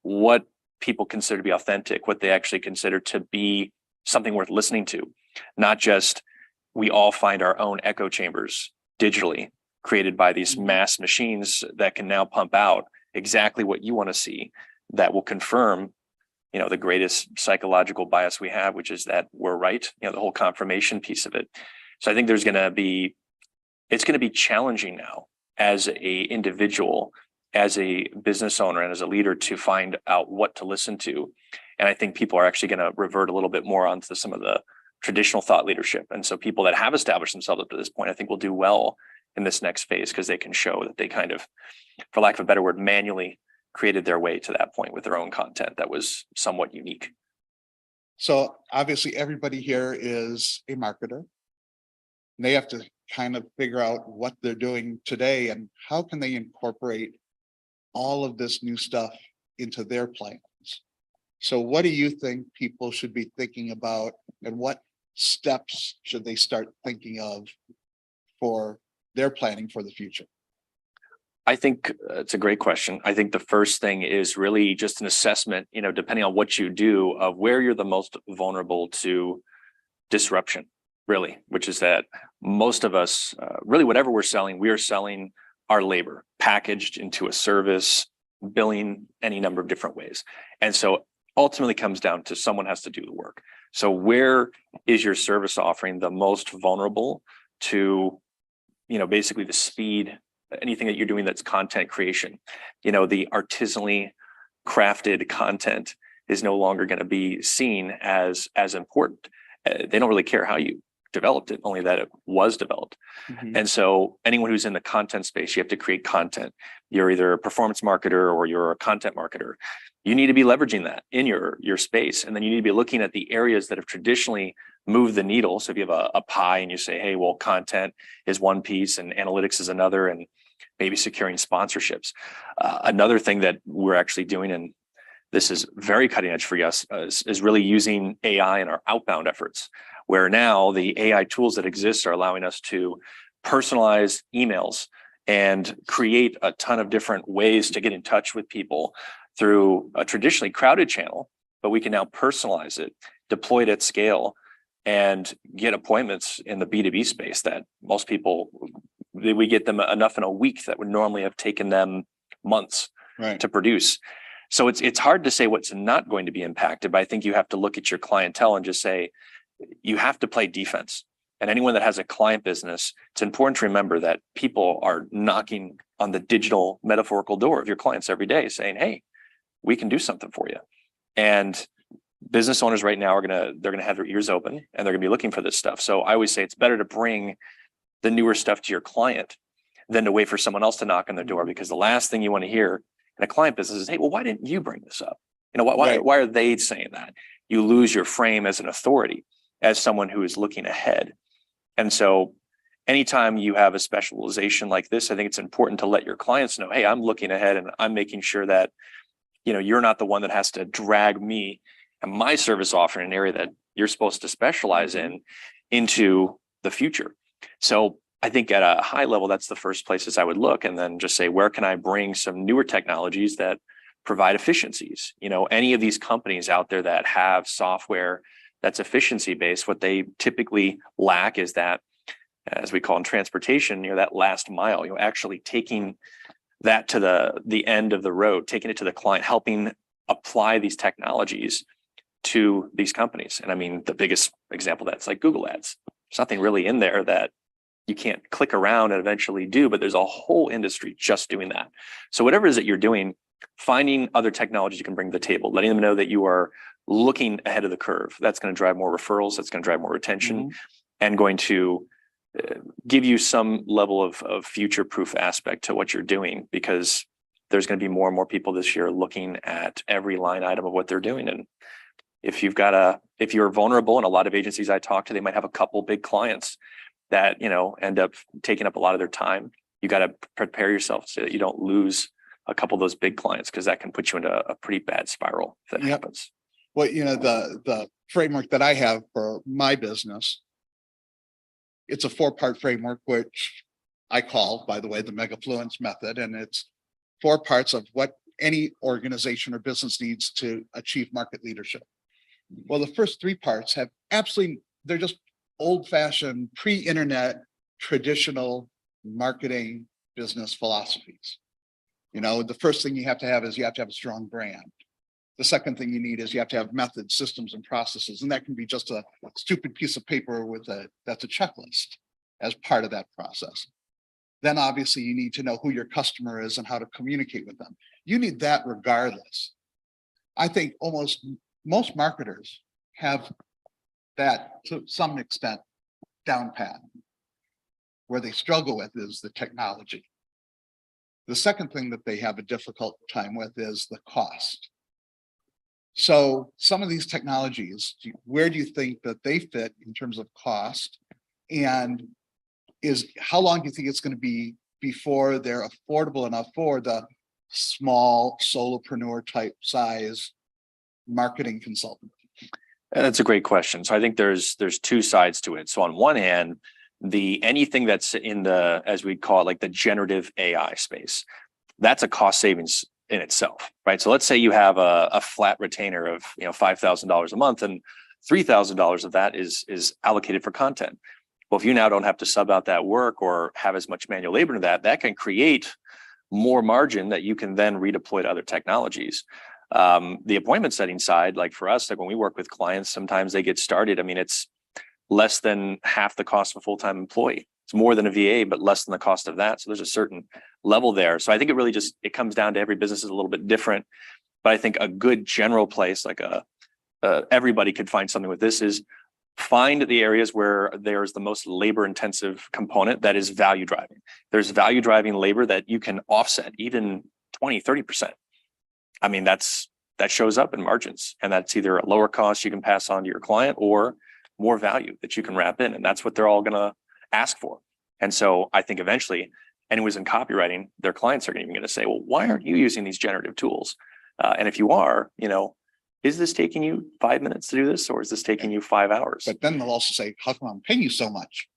what people consider to be authentic, what they actually consider to be something worth listening to. Not just we all find our own echo chambers digitally created by these mass machines that can now pump out exactly what you want to see, that will confirm the greatest psychological bias we have, which is that we're right, the whole confirmation piece of it. So I think it's going to be challenging now as a individual, as a business owner, and as a leader to find out what to listen to. And I think people are actually going to revert a little bit more onto some of the traditional thought leadership. And so people that have established themselves up to this point, I think will do well in this next phase because they can show that they kind of, for lack of a better word, manually created their way to that point with their own content that was somewhat unique. So obviously everybody here is a marketer. They have to kind of figure out what they're doing today and how can they incorporate all of this new stuff into their plans. So what do you think people should be thinking about, and what steps should they start thinking of for their planning for the future? I think it's a great question. I think the first thing is really just an assessment, depending on what you do, of where you're the most vulnerable to disruption, really, which is that most of us, really whatever we're selling, we are selling our labor packaged into a service, billing any number of different ways. And so ultimately comes down to someone has to do the work. So where is your service offering the most vulnerable to, basically the speed, anything that you're doing that's content creation, the artisanally crafted content is no longer going to be seen as important. They don't really care how you developed it, only that it was developed. Mhm. And so anyone who's in the content space, you have to create content. You're either a performance marketer or you're a content marketer. You need to be leveraging that in your space. And then you need to be looking at the areas that have traditionally moved the needle. So if you have a pie and you say, hey, well, content is one piece and analytics is another, and maybe securing sponsorships. Another thing that we're actually doing, and this is very cutting edge for us, is really using AI in our outbound efforts, where now the AI tools that exist are allowing us to personalize emails and create a ton of different ways to get in touch with people through a traditionally crowded channel, but we can now personalize it, deploy it at scale, and get appointments in the B2B space that most people, we get them enough in a week that would normally have taken them months to produce. So it's hard to say what's not going to be impacted, but I think you have to look at your clientele and just say, you have to play defense. And anyone that has a client business, it's important to remember that people are knocking on the digital metaphorical door of your clients every day saying, hey, we can do something for you. And business owners right now they're gonna have their ears open and they're gonna be looking for this stuff. So I always say it's better to bring the newer stuff to your client than to wait for someone else to knock on their door, because the last thing you want to hear in a client business is, hey, well, why didn't you bring this up? Why are they saying that? You lose your frame as an authority, as someone who is looking ahead. And so anytime you have a specialization like this, I think it's important to let your clients know, hey, I'm looking ahead and I'm making sure that, you're not the one that has to drag me and my service offering, an area that you're supposed to specialize in, into the future. So I think at a high level, that's the first places I would look, and then just say, where can I bring some newer technologies that provide efficiencies? Any of these companies out there that have software that's efficiency based, what they typically lack is that, as we call in transportation, that last mile, actually taking that to the end of the road, taking it to the client, helping apply these technologies to these companies. And I mean, the biggest example that's like Google Ads. There's nothing really in there that you can't click around and eventually do, but there's a whole industry just doing that. So whatever it is that you're doing, finding other technologies you can bring to the table, letting them know that you are looking ahead of the curve. That's going to drive more referrals. That's going to drive more retention, and going to give you some level of future-proof aspect to what you're doing, because there's going to be more and more people this year looking at every line item of what they're doing. And if you're vulnerable, and a lot of agencies I talk to, they might have a couple big clients that, end up taking up a lot of their time. You got to prepare yourself so that you don't lose a couple of those big clients, because that can put you into a pretty bad spiral if that happens. Well, the framework that I have for my business, it's a 4-part framework, which I call, by the way, the Megafluence method. And it's 4 parts of what any organization or business needs to achieve market leadership. Well, the first 3 parts have they're just old-fashioned, pre-internet, traditional marketing business philosophies. The first thing you have to have is you have to have a strong brand. The second thing you need is you have to have methods, systems, and processes. And that can be just a stupid piece of paper that's a checklist as part of that process. Then obviously you need to know who your customer is and how to communicate with them. You need that regardless. I think most marketers have that to some extent down pat. Where they struggle with is the technology. The second thing that they have a difficult time with is the cost. So some of these technologies, where do you think that they fit in terms of cost? And how long do you think it's going to be before they're affordable enough for the small solopreneur type size marketing consultant? That's a great question. So I think there's 2 sides to it. So on one hand, anything that's in the, as we call it, like the generative AI space, that's a cost savings in itself, right? So let's say you have a flat retainer of, $5,000 a month, and $3,000 of that is allocated for content. Well, if you now don't have to sub out that work or have as much manual labor to that can create more margin that you can then redeploy to other technologies. The appointment setting side, like for us, like when we work with clients, sometimes they get started. I mean, it's less than half the cost of a full-time employee. It's more than a VA, but less than the cost of that. So there's a certain level there. So I think it really it comes down to every business is a little bit different. But I think a good general place, like everybody could find something with this, is find the areas where there's the most labor intensive component that is value driving. There's value driving labor that you can offset even 20, 30%. I mean, that shows up in margins, and that's either a lower cost you can pass on to your client or more value that you can wrap in. And that's what they're all going to ask for. And so I think eventually anyone who's in copywriting, their clients are even going to say, well, why aren't you using these generative tools? And if you are, is this taking you 5 minutes to do this, or is this taking you 5 hours? But then they'll also say, how come I'm paying you so much?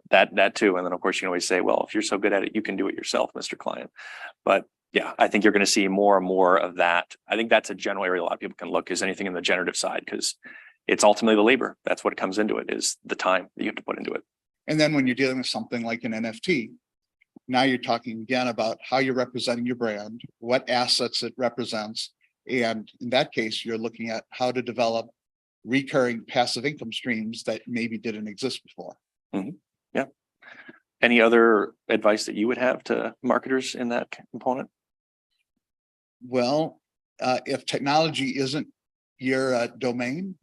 That too. And then of course you can always say, well, if you're so good at it, you can do it yourself, Mr. Client. But yeah, I think you're going to see more and more of that. I think that's a general area a lot of people can look, is anything in the generative side, because it's ultimately the labor. That's what comes into it, is the time that you have to put into it. And then when you're dealing with something like an NFT, now you're talking again about how you're representing your brand, what assets it represents. And in that case, you're looking at how to develop recurring passive income streams that maybe didn't exist before. Mm-hmm. Yeah. Any other advice that you would have to marketers in that component? Well, if technology isn't your domain,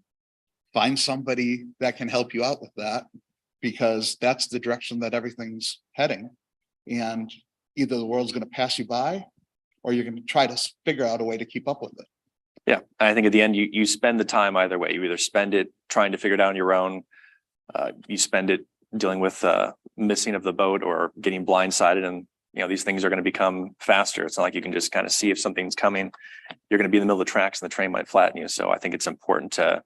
find somebody that can help you out with that, because that's the direction that everything's heading. And either the world's going to pass you by, or you're going to try to figure out a way to keep up with it. Yeah, I think at the end, you spend the time either way. You either spend it trying to figure it out on your own, you spend it dealing with missing of the boat or getting blindsided, and these things are going to become faster. It's not like you can just kind of see if something's coming. You're going to be in the middle of the tracks and the train might flatten you. So I think it's important to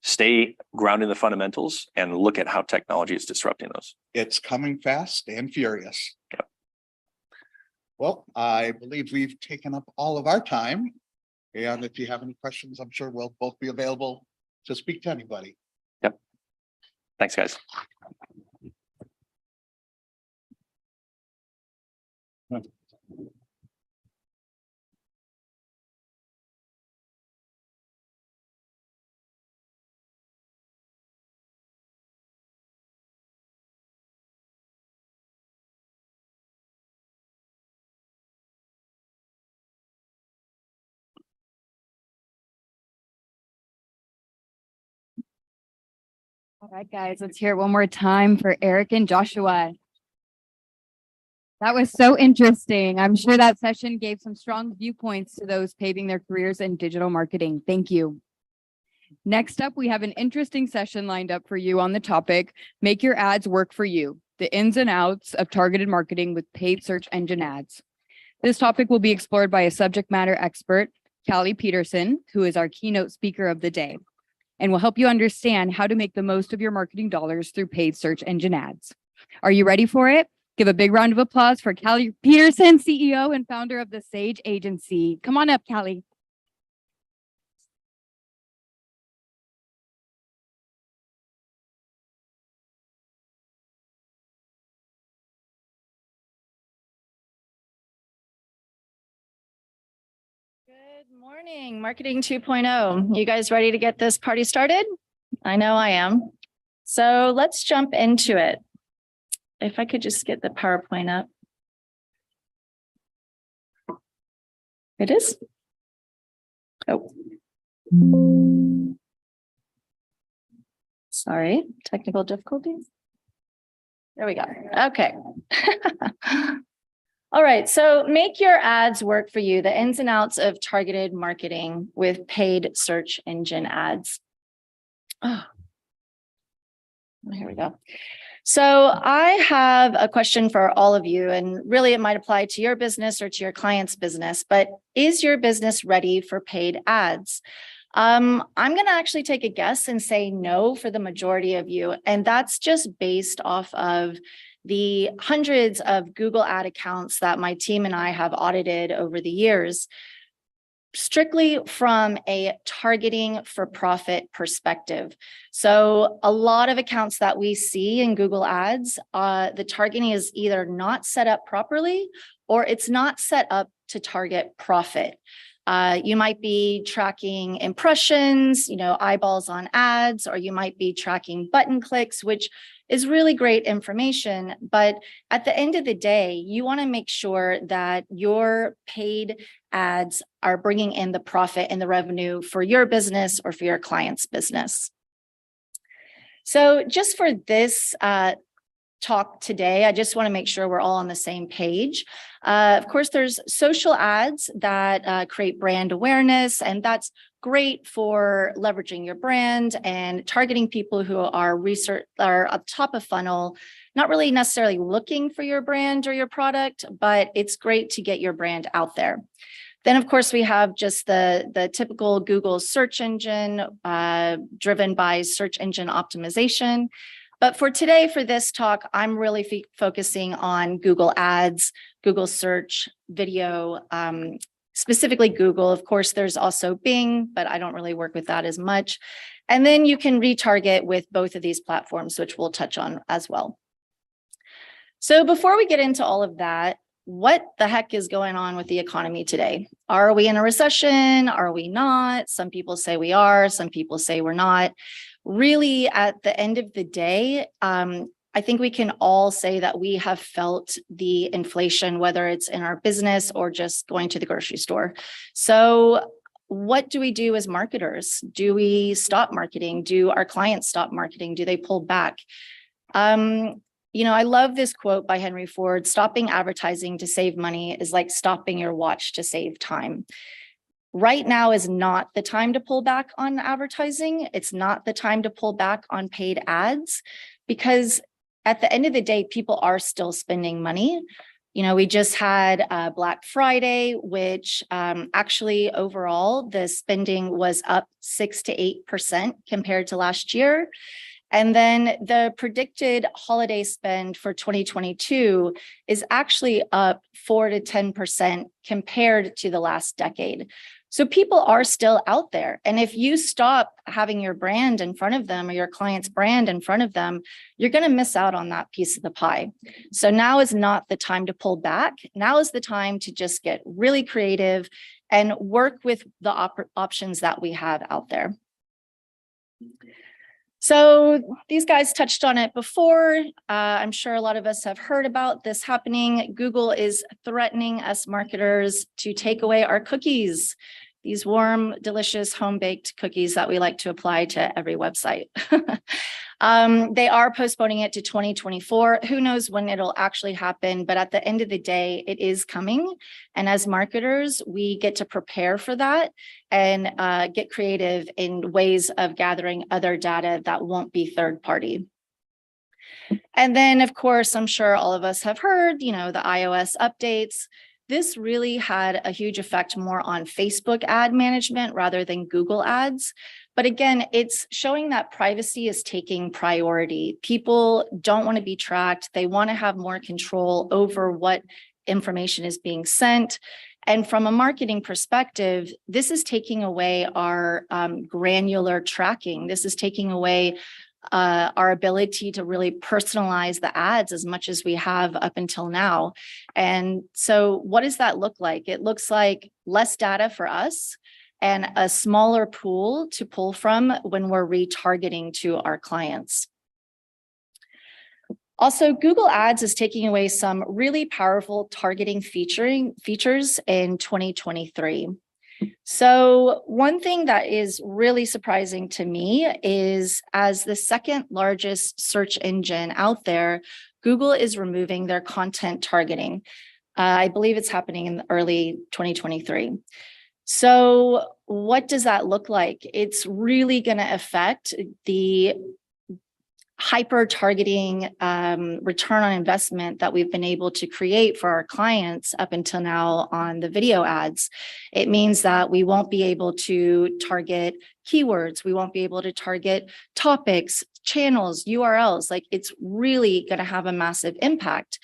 stay grounded in the fundamentals and look at how technology is disrupting those. It's coming fast and furious. Yep. Well, I believe we've taken up all of our time. And if you have any questions, I'm sure we'll both be available to speak to anybody. Yep. Thanks, guys. All right, guys, let's hear it one more time for Eric and Joshua. That was so interesting. I'm sure that session gave some strong viewpoints to those paving their careers in digital marketing. Thank you. Next up, we have an interesting session lined up for you on the topic, Make Your Ads Work for You, the ins and outs of targeted marketing with paid search engine ads. This topic will be explored by a subject matter expert, Callie Peterson, who is our keynote speaker of the day, and will help you understand how to make the most of your marketing dollars through paid search engine ads. Are you ready for it? Give a big round of applause for Callie Peterson, CEO and founder of the Sage Agency. Come on up, Callie. Good morning, Marketing 2.0. You guys ready to get this party started? I know I am. So let's jump into it. If I could just get the PowerPoint up. It is? Oh. Sorry, technical difficulties. There we go. Okay. All right, so make your ads work for you, the ins and outs of targeted marketing with paid search engine ads. Oh, here we go. So I have a question for all of you, and really it might apply to your business or to your client's business, but is your business ready for paid ads? I'm going to actually take a guess and say no for the majority of you. And that's just based off of the hundreds of Google ad accounts that my team and I have audited over the years, strictly from a targeting for profit perspective. So a lot of accounts that we see in Google ads, the targeting is either not set up properly or it's not set up to target profit. You might be tracking impressions, eyeballs on ads, or you might be tracking button clicks, which is really great information. But at the end of the day, you want to make sure that your paid ads are bringing in the profit and the revenue for your business or for your client's business. So just for this talk today, I just want to make sure we're all on the same page. Of course, there's social ads that create brand awareness, and that's great for leveraging your brand and targeting people who are up top of funnel, not really necessarily looking for your brand or your product, but it's great to get your brand out there. Then, of course, we have just the typical Google search engine driven by search engine optimization. But for today, for this talk, I'm really focusing on Google Ads, Google Search, video, specifically Google. Of course, there's also Bing, but I don't really work with that as much. And then you can retarget with both of these platforms, which we'll touch on as well. So before we get into all of that, what the heck is going on with the economy today? Are we in a recession? Are we not? Some people say we are, some people say we're not. Really, at the end of the day, I think we can all say that we have felt the inflation, whether it's in our business or just going to the grocery store. So what do we do as marketers? Do we stop marketing? Do our clients stop marketing? Do they pull back? I love this quote by Henry Ford: stopping advertising to save money is like stopping your watch to save time. Right now is not the time to pull back on advertising. It's not the time to pull back on paid ads, because at the end of the day, people are still spending money. We just had Black Friday, which actually overall the spending was up 6 to 8% compared to last year. And then the predicted holiday spend for 2022 is actually up 4 to 10% compared to the last decade. So people are still out there. And if you stop having your brand in front of them or your client's brand in front of them, you're going to miss out on that piece of the pie. So now is not the time to pull back. Now is the time to just get really creative and work with the options that we have out there. So these guys touched on it before. I'm sure a lot of us have heard about this happening. Google is threatening us marketers to take away our cookies, these warm, delicious, home-baked cookies that we like to apply to every website. They are postponing it to 2024. Who knows when it'll actually happen, but at the end of the day, it is coming. And as marketers, we get to prepare for that and get creative in ways of gathering other data that won't be third party. And then, of course, I'm sure all of us have heard, the iOS updates. This really had a huge effect more on Facebook ad management rather than Google ads. But again, it's showing that privacy is taking priority. People don't want to be tracked. They want to have more control over what information is being sent. And from a marketing perspective, this is taking away our granular tracking. This is taking away our ability to really personalize the ads as much as we have up until now. And so what does that look like? It looks like less data for us and a smaller pool to pull from when we're retargeting to our clients. Also, Google Ads is taking away some really powerful targeting features in 2023. So one thing that is really surprising to me is, as the second largest search engine out there, Google is removing their content targeting. I believe it's happening in early 2023. So what does that look like? It's really going to affect the hyper targeting return on investment that we've been able to create for our clients up until now on the video ads. It means that we won't be able to target keywords. We won't be able to target topics, channels, URLs. Like, it's really going to have a massive impact.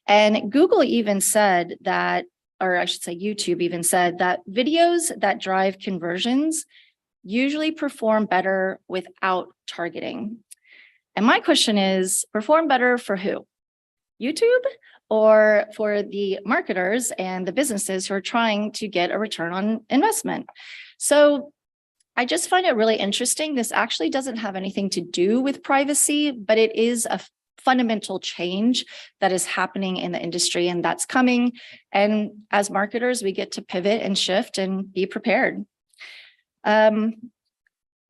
And Google even said that, or I should say YouTube even said that videos that drive conversions usually perform better without targeting. And my question is, perform better for who? YouTube, or for the marketers and the businesses who are trying to get a return on investment? So I just find it really interesting. This actually doesn't have anything to do with privacy, but it is a fundamental change that is happening in the industry, and that's coming. And as marketers, we get to pivot and shift and be prepared.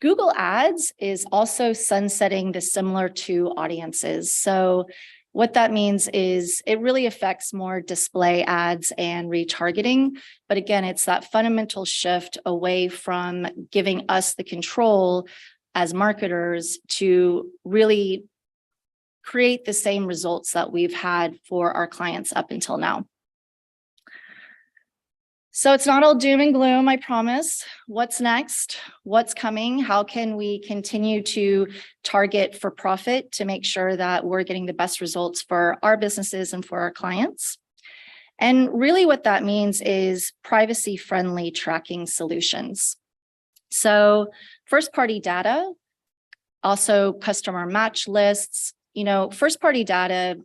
Google Ads is also sunsetting the similar to audiences. So what that means is it really affects more display ads and retargeting. But again, it's that fundamental shift away from giving us the control as marketers to really create the same results that we've had for our clients up until now. So it's not all doom and gloom, I promise. What's next? What's coming? How can we continue to target for profit to make sure that we're getting the best results for our businesses and for our clients? And really what that means is privacy-friendly tracking solutions. So first-party data, also customer match lists, first-party data,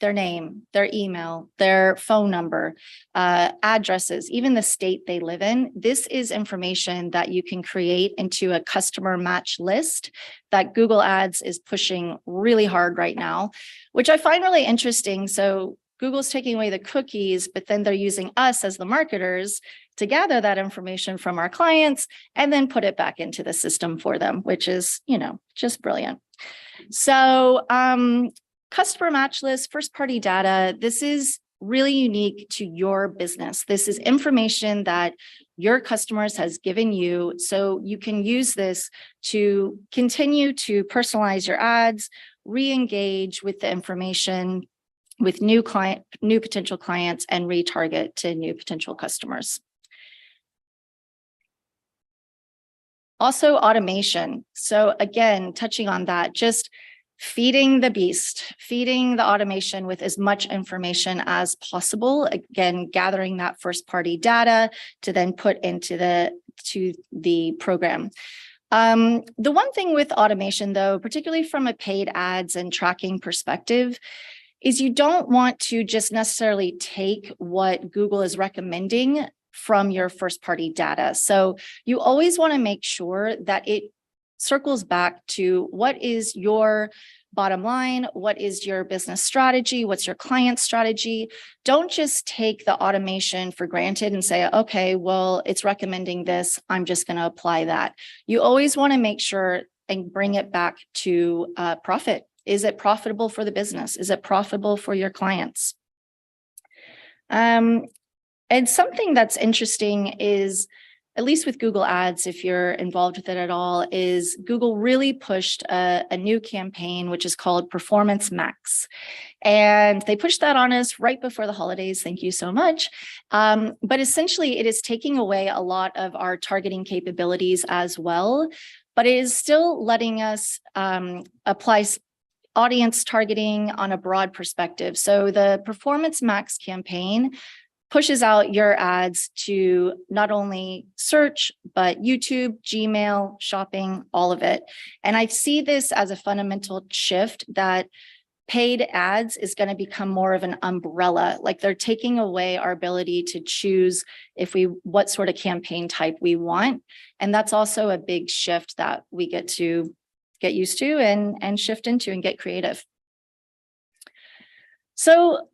their name, their email, their phone number, addresses, even the state they live in. This is information that you can create into a customer match list that Google Ads is pushing really hard right now, which I find really interesting. So Google's taking away the cookies, but then they're using us as the marketers to gather that information from our clients and then put it back into the system for them, which is, just brilliant. So, customer match list, first-party data, this is really unique to your business. This is information that your customers has given you, so you can use this to continue to personalize your ads, re-engage with the information with new potential clients, and retarget to new potential customers. Also, automation. So again, touching on that, just feeding the beast, feeding the automation with as much information as possible. Again, gathering that first-party data to then put into the program. The one thing with automation, though, particularly from a paid ads and tracking perspective, is you don't want to just necessarily take what Google is recommending from your first-party data. So you always want to make sure that it circles back to what is your bottom line, what is your business strategy, what's your client strategy. Don't just take the automation for granted and say, okay, well, it's recommending this, I'm just going to apply that. You always want to make sure and bring it back to profit. Is it profitable for the business? Is it profitable for your clients? And something that's interesting is, at least with Google Ads, if you're involved with it at all, is Google really pushed a new campaign, which is called Performance Max. And they pushed that on us right before the holidays. Thank you so much. But essentially, it is taking away a lot of our targeting capabilities as well, but it is still letting us apply audience targeting on a broad perspective. So the Performance Max campaign pushes out your ads to not only search, but YouTube, Gmail, shopping, all of it. And I see this as a fundamental shift that paid ads is going to become more of an umbrella. Like, they're taking away our ability to choose what sort of campaign type we want. And that's also a big shift that we get to get used to and shift into and get creative. So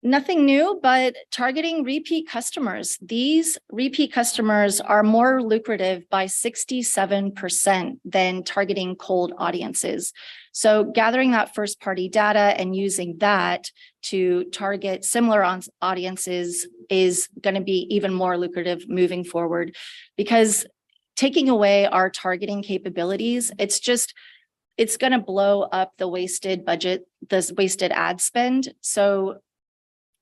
nothing new, but targeting repeat customers. These repeat customers are more lucrative by 67% than targeting cold audiences. So gathering that first-party data and using that to target similar audiences is going to be even more lucrative moving forward, because taking away our targeting capabilities, it's just it's going to blow up the wasted budget, this wasted ad spend. So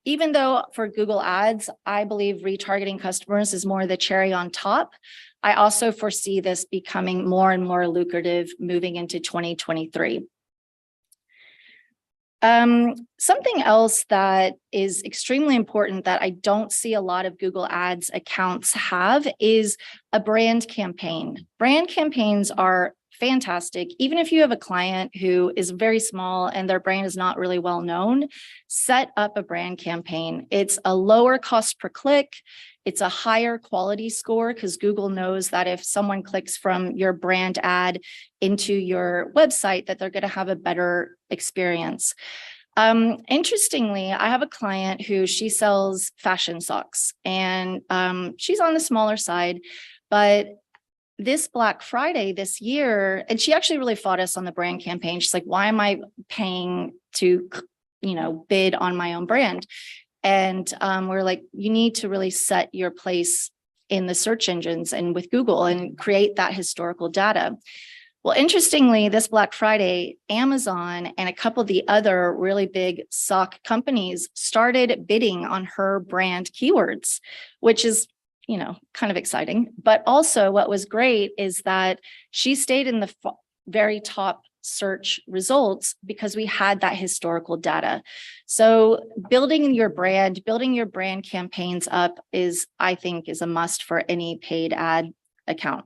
even though for Google Ads, I believe retargeting customers is more the cherry on top, I also foresee this becoming more and more lucrative moving into 2023. Something else that is extremely important that I don't see a lot of Google Ads accounts have is a brand campaign. Brand campaigns are fantastic. Even if you have a client who is very small and their brand is not really well known, set up a brand campaign. It's a lower cost per click. It's a higher quality score because Google knows that if someone clicks from your brand ad into your website, that they're going to have a better experience. Interestingly, I have a client who she sells fashion socks, and she's on the smaller side, but this Black Friday this year, and she actually really fought us on the brand campaign. She's like, why am I paying to, bid on my own brand? And we're like, you need to really set your place in the search engines and with Google and create that historical data. Well, interestingly, this Black Friday, Amazon and a couple of the other really big sock companies started bidding on her brand keywords, which is, kind of exciting. But also what was great is that she stayed in the very top search results because we had that historical data. So building your brand campaigns up is, I think, is a must for any paid ad account.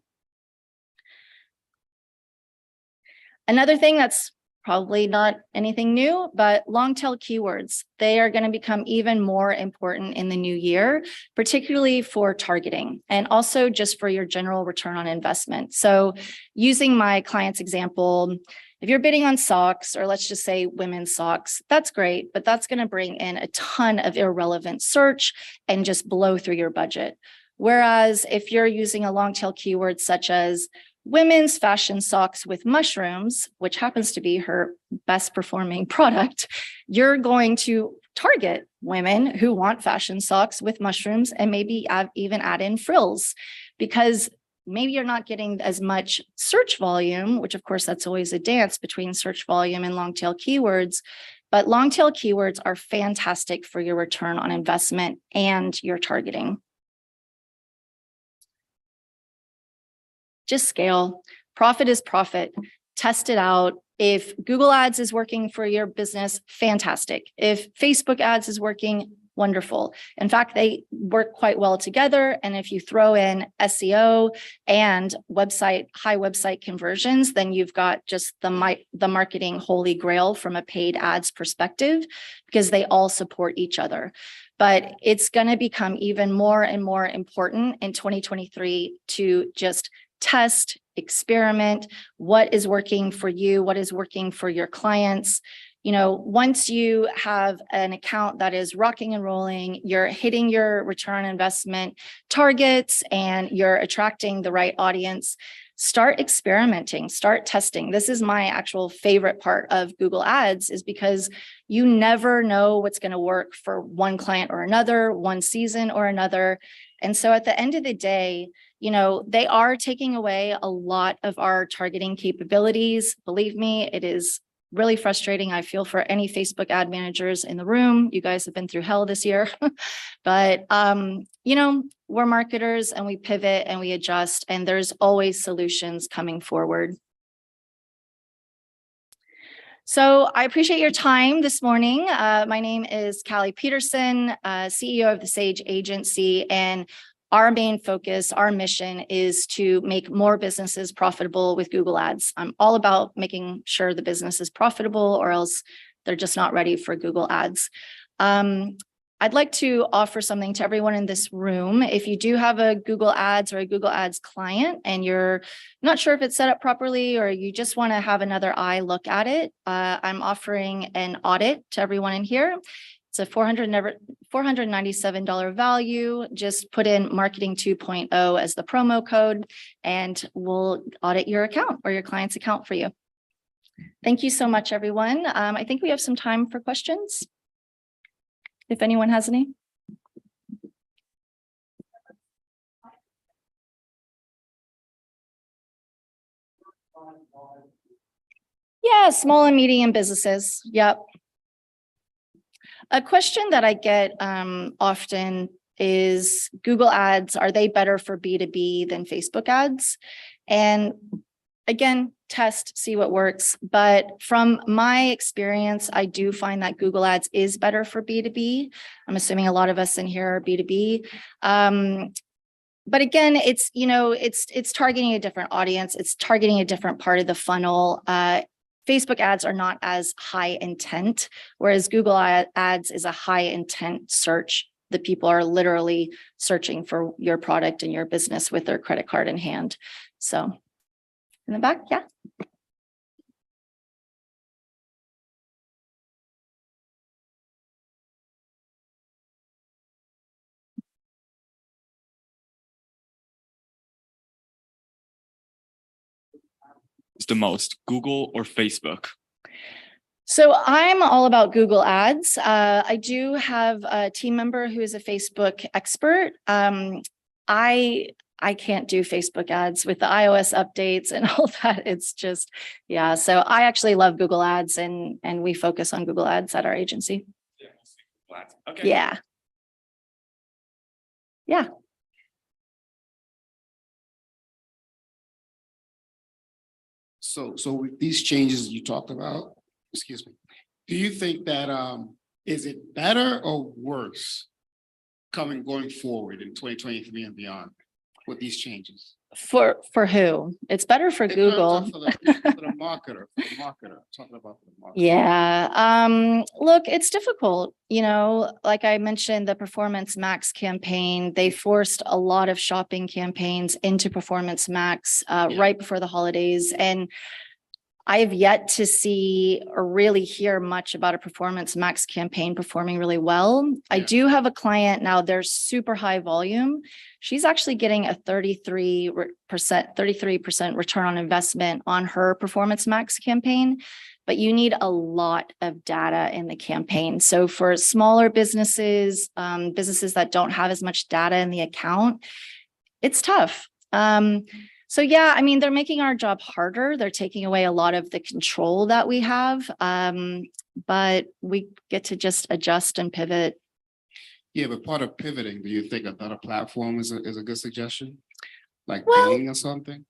Another thing that's probably not anything new, but long tail keywords, they are going to become even more important in the new year, particularly for targeting and also just for your general return on investment. So using my client's example, if you're bidding on socks, or let's just say women's socks, that's great, but that's going to bring in a ton of irrelevant search and just blow through your budget. Whereas if you're using a long tail keyword such as women's fashion socks with mushrooms, which happens to be her best performing product, you're going to target women who want fashion socks with mushrooms and maybe even add in frills, because maybe you're not getting as much search volume, which of course that's always a dance between search volume and long tail keywords. But long tail keywords are fantastic for your return on investment and your targeting. Just scale. Profit is profit. Test it out. If Google Ads is working for your business, fantastic. If Facebook ads is working, wonderful. In fact, they work quite well together. And if you throw in SEO and high website conversions, then you've got just the marketing holy grail from a paid ads perspective, because they all support each other. But it's going to become even more and more important in 2023 to just test, experiment, what is working for you, what is working for your clients. Once you have an account that is rocking and rolling, you're hitting your return on investment targets and you're attracting the right audience, start experimenting, start testing. This is my actual favorite part of Google Ads, is because you never know what's going to work for one client or another, one season or another. And so at the end of the day, they are taking away a lot of our targeting capabilities. Believe me, it is really frustrating. I feel for any Facebook ad managers in the room. You guys have been through hell this year. But, we're marketers and we pivot and we adjust, and there's always solutions coming forward. So I appreciate your time this morning. My name is Callie Peterson, CEO of the Sage Agency, and our main focus, our mission is to make more businesses profitable with Google Ads. I'm all about making sure the business is profitable, or else they're just not ready for Google Ads. I'd like to offer something to everyone in this room. If you do have a Google Ads or a Google Ads client and you're not sure if it's set up properly, or you just want to have another eye look at it, I'm offering an audit to everyone in here. It's a $497 value. Just put in marketing 2.0 as the promo code, and we'll audit your account or your client's account for you. Thank you so much, everyone. I think we have some time for questions, if anyone has any. Yeah, small and medium businesses. Yep. A question that I get often is Google ads, are they better for B2B than Facebook ads? And again, test, see what works. But from my experience, I do find that Google ads is better for B2B. I'm assuming a lot of us in here are B2B. But again, it's, you know, it's targeting a different audience. It's targeting a different part of the funnel. Facebook ads are not as high intent, whereas Google ads is a high intent search. The people are literally searching for your product and your business with their credit card in hand. So in the back, yeah. The most, Google or Facebook? So I'm all about Google ads. I do have a team member who is a Facebook expert. I can't do Facebook ads with the iOS updates and all that. It's just, yeah. So I actually love Google ads and we focus on Google ads at our agency. Okay. Yeah. Yeah. So with these changes you talked about, excuse me, do you think that is it better or worse going forward in 2023 and beyond with these changes? For who? It's better for Google. For the marketer, talking about the marketer. Yeah. Look, it's difficult. You know, like I mentioned, the Performance Max campaign, they forced a lot of shopping campaigns into Performance Max right before the holidays. And I have yet to see or really hear much about a Performance Max campaign performing really well. Yeah. I do have a client now, they're super high volume. She's actually getting a 33% return on investment on her Performance Max campaign, but you need a lot of data in the campaign. So for smaller businesses, businesses that don't have as much data in the account, it's tough. So yeah, I mean, they're making our job harder. They're taking away a lot of the control that we have, but we get to just adjust and pivot. Yeah, but part of pivoting, do you think another platform is a good suggestion? Like Bing or something?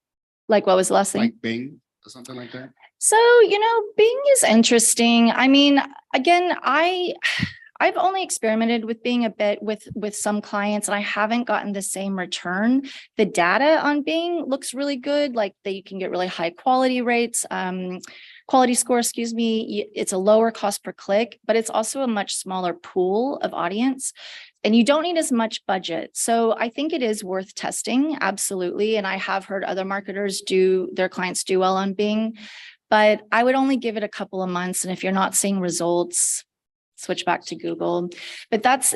Like what was the last thing? Like Bing or something like that? So, you know, Bing is interesting. I mean, again, I've only experimented with Bing a bit with some clients and I haven't gotten the same return. The data on Bing looks really good, like that you can get really high quality rates, quality score, excuse me. It's a lower cost per click, but it's also a much smaller pool of audience and you don't need as much budget. So I think it is worth testing, absolutely. And I have heard other marketers their clients do well on Bing, but I would only give it a couple of months. And if you're not seeing results, switch back to Google. But that's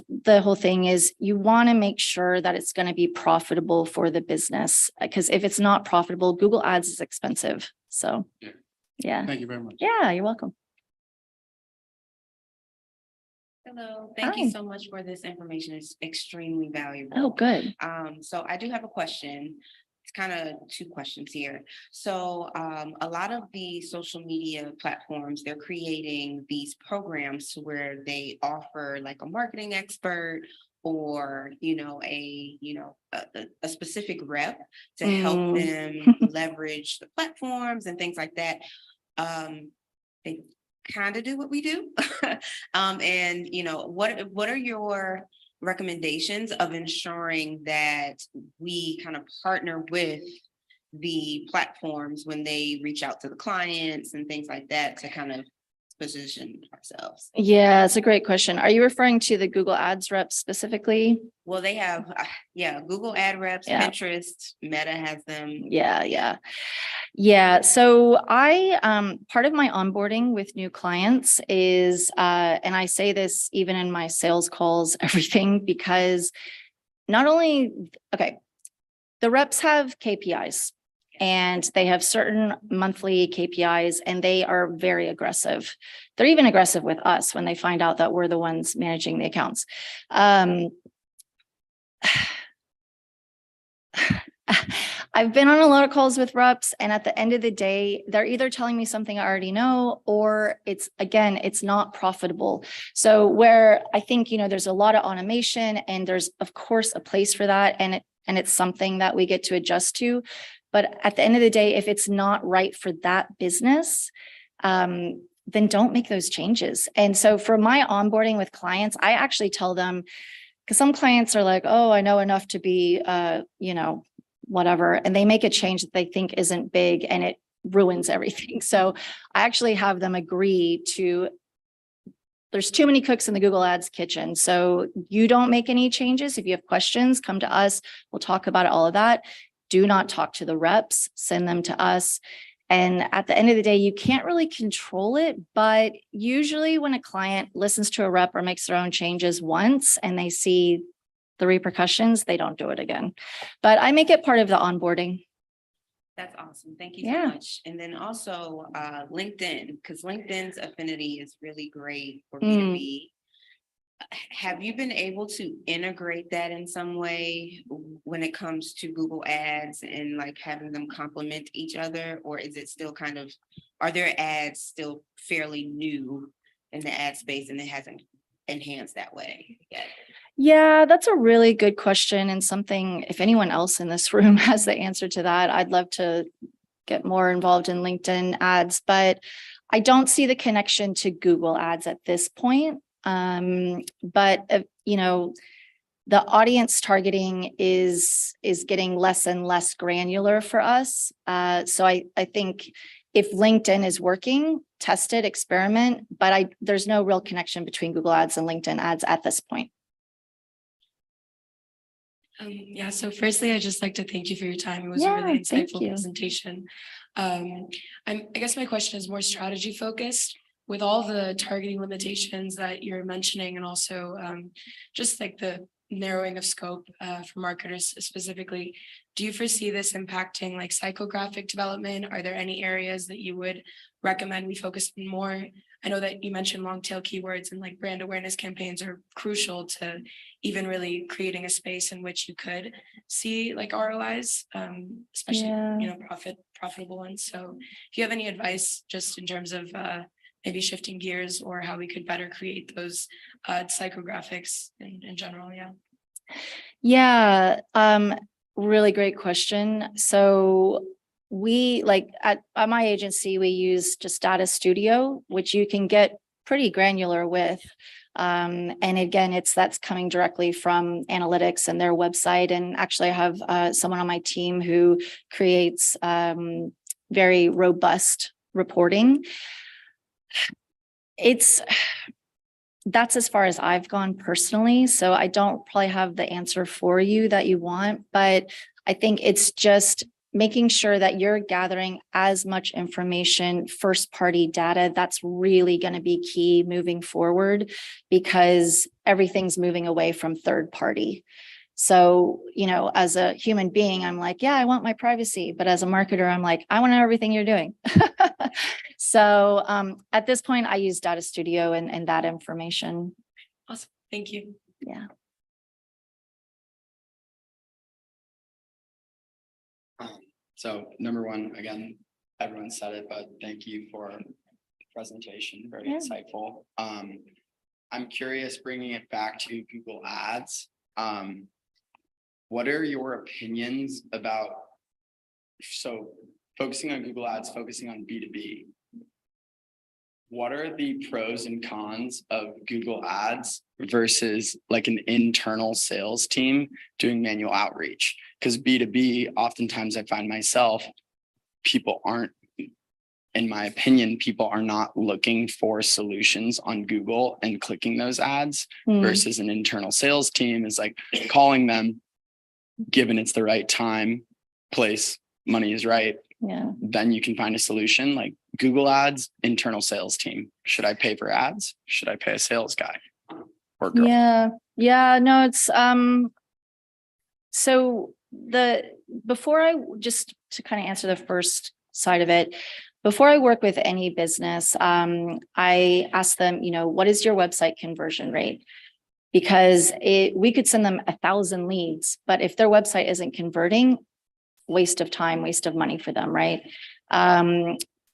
the whole thing is you want to make sure that it's going to be profitable for the business, because if it's not profitable, Google ads is expensive. So yeah. Thank you very much. Yeah, you're welcome. Hello, thank you so much for this information. It's extremely valuable. Oh, good. So I do have a question. It's kind of two questions here. So a lot of the social media platforms, they're creating these programs where they offer like a marketing expert or, a specific rep to help them leverage the platforms and things like that. They kind of do what we do. And, what are your recommendations of ensuring that we kind of partner with the platforms when they reach out to the clients and things like that to kind of position ourselves? Yeah, it's a great question. Are you referring to the Google Ads reps specifically? Well, they have, Google ad reps, Pinterest, Meta has them. Yeah. So I, part of my onboarding with new clients is, and I say this even in my sales calls, everything, because not only, the reps have KPIs and they have certain monthly KPIs and they are very aggressive. They're even aggressive with us when they find out that we're the ones managing the accounts. I've been on a lot of calls with reps, and at the end of the day, they're either telling me something I already know, or it's not profitable. So where I think, there's a lot of automation, and there's of course a place for that. And it's something that we get to adjust to. But at the end of the day, if it's not right for that business, then don't make those changes. And so for my onboarding with clients, I actually tell them, because some clients are like, oh, I know enough to be, whatever, and they make a change that they think isn't big and it ruins everything. So I actually have them agree to, there's too many cooks in the Google Ads kitchen. So you don't make any changes. If you have questions, come to us. We'll talk about all of that. Do not talk to the reps, send them to us. And at the end of the day, you can't really control it, but usually when a client listens to a rep or makes their own changes once and they see the repercussions, they don't do it again. But I make it part of the onboarding. That's awesome. Thank you so much. And then also LinkedIn, because LinkedIn's affinity is really great for B2B. Have you been able to integrate that in some way when it comes to Google Ads and like having them complement each other? Or is it still are their ads still fairly new in the ad space and it hasn't enhanced that way yet? Yeah, that's a really good question, and something, if anyone else in this room has the answer to that, I'd love to get more involved in LinkedIn ads, but I don't see the connection to Google ads at this point. But the audience targeting is getting less and less granular for us. So I think if LinkedIn is working, test it, experiment, but there's no real connection between Google ads and LinkedIn ads at this point. Yeah, so firstly, I'd just like to thank you for your time. It was a really insightful presentation. I guess my question is more strategy focused. With all the targeting limitations that you're mentioning, and also just like the narrowing of scope for marketers specifically, do you foresee this impacting like psychographic development? Are there any areas that you would recommend we focus on more? I know that you mentioned long tail keywords, and like brand awareness campaigns are crucial to even really creating a space in which you could see like ROIs, especially profitable ones. So if you have any advice just in terms of maybe shifting gears, or how we could better create those psychographics in general. Really great question. So we at my agency, we use just Data Studio, which you can get pretty granular with. And again, that's coming directly from analytics and their website. And actually I have someone on my team who creates very robust reporting. That's as far as I've gone personally. So I don't probably have the answer for you that you want, but I think it's just making sure that you're gathering as much information, first party data. That's really going to be key moving forward, because everything's moving away from third party. So, as a human being, I'm like, yeah, I want my privacy. But as a marketer, I'm like, I want to know everything you're doing. So at this point, I use Data Studio and that information. Awesome. Thank you. Yeah. So number one, again, everyone said it, but thank you for the presentation. Very insightful. I'm curious, bringing it back to Google Ads. What are your opinions about, so focusing on Google Ads, focusing on B2B, what are the pros and cons of Google Ads versus like an internal sales team doing manual outreach? Because B2B, oftentimes I find myself, people aren't, in my opinion, people are not looking for solutions on Google and clicking those ads versus an internal sales team is like calling them, given it's the right time, place, money is right. Yeah. Then you can find a solution like Google Ads, internal sales team. Should I pay for ads? Should I pay a sales guy or girl? Yeah. No, it's so just to kind of answer the first side of it, before I work with any business, I ask them, what is your website conversion rate? Because we could send them 1,000 leads, but if their website isn't converting, waste of time, waste of money for them, right?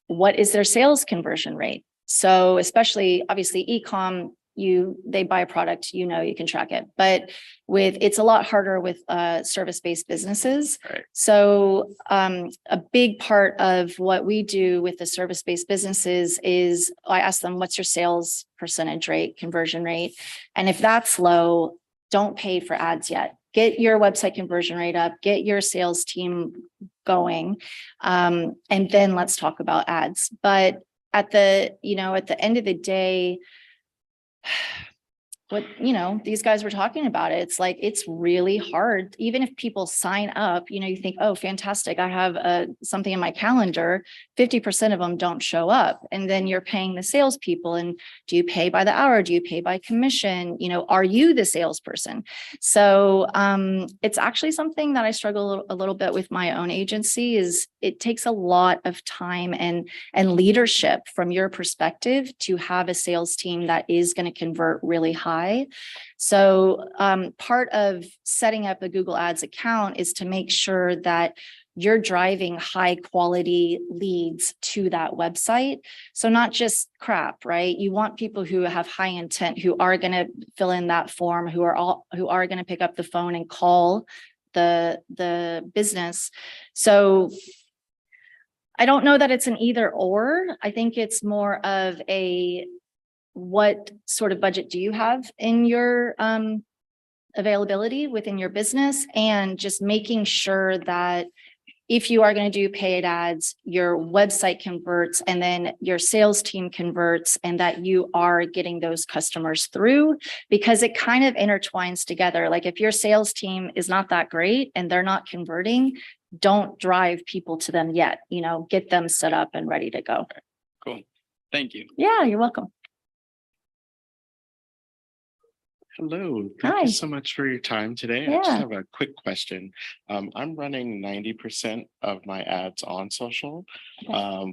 What is their sales conversion rate? So especially obviously e-com, they buy a product, you can track it, but it's a lot harder with service-based businesses. Right. So a big part of what we do with the service-based businesses is I ask them, what's your sales percentage rate, conversion rate? And if that's low, don't pay for ads yet. Get your website conversion rate up, get your sales team going, and then let's talk about ads. But at the end of the day, what these guys were talking about it's like it's really hard. Even if people sign up, you think, oh, fantastic, I have something in my calendar, 50% of them don't show up, and then you're paying the salespeople. And do you pay by the hour? Do you pay by commission? Are you the salesperson? So it's actually something that I struggle a little bit with my own agency. Is it takes a lot of time and leadership from your perspective to have a sales team that is going to convert really high. So part of setting up a Google Ads account is to make sure that you're driving high quality leads to that website. So not just crap, right? You want people who have high intent, who are going to fill in that form, who are going to pick up the phone and call the business. So I don't know that it's an either or. I think it's more of what sort of budget do you have in your availability within your business, and just making sure that if you are going to do paid ads, your website converts and then your sales team converts, and that you are getting those customers through, because it kind of intertwines together. Like if your sales team is not that great and they're not converting, don't drive people to them yet, get them set up and ready to go. Cool. Thank you. Yeah, you're welcome. Hello, thank Hi. you so much for your time today. I just Yeah. have a quick question. I'm running 90% of my ads on social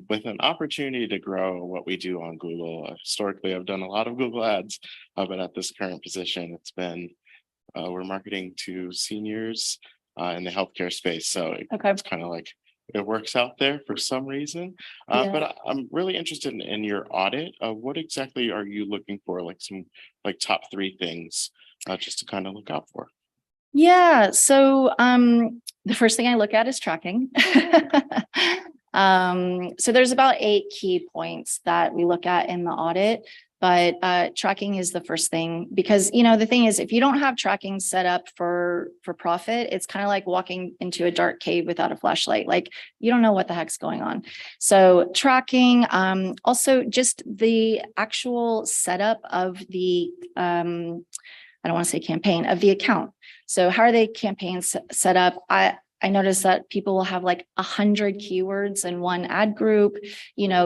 with an opportunity to grow what we do on Google. Historically, I've done a lot of Google ads, but at this current position, it's been, we're marketing to seniors in the healthcare space. So it's kind of like it works out there for some reason. But I'm really interested in your audit. What exactly are you looking for? Like some top 3 things just to kind of look out for. Yeah. So the first thing I look at is tracking. So there's about 8 key points that we look at in the audit, but tracking is the first thing, because the thing is, if you don't have tracking set up for profit, it's kind of like walking into a dark cave without a flashlight. Like you don't know what the heck's going on. So tracking, also just the actual setup of the I don't want to say campaign, of the account. So how are they campaigns set up? I noticed that people will have like 100 keywords in one ad group,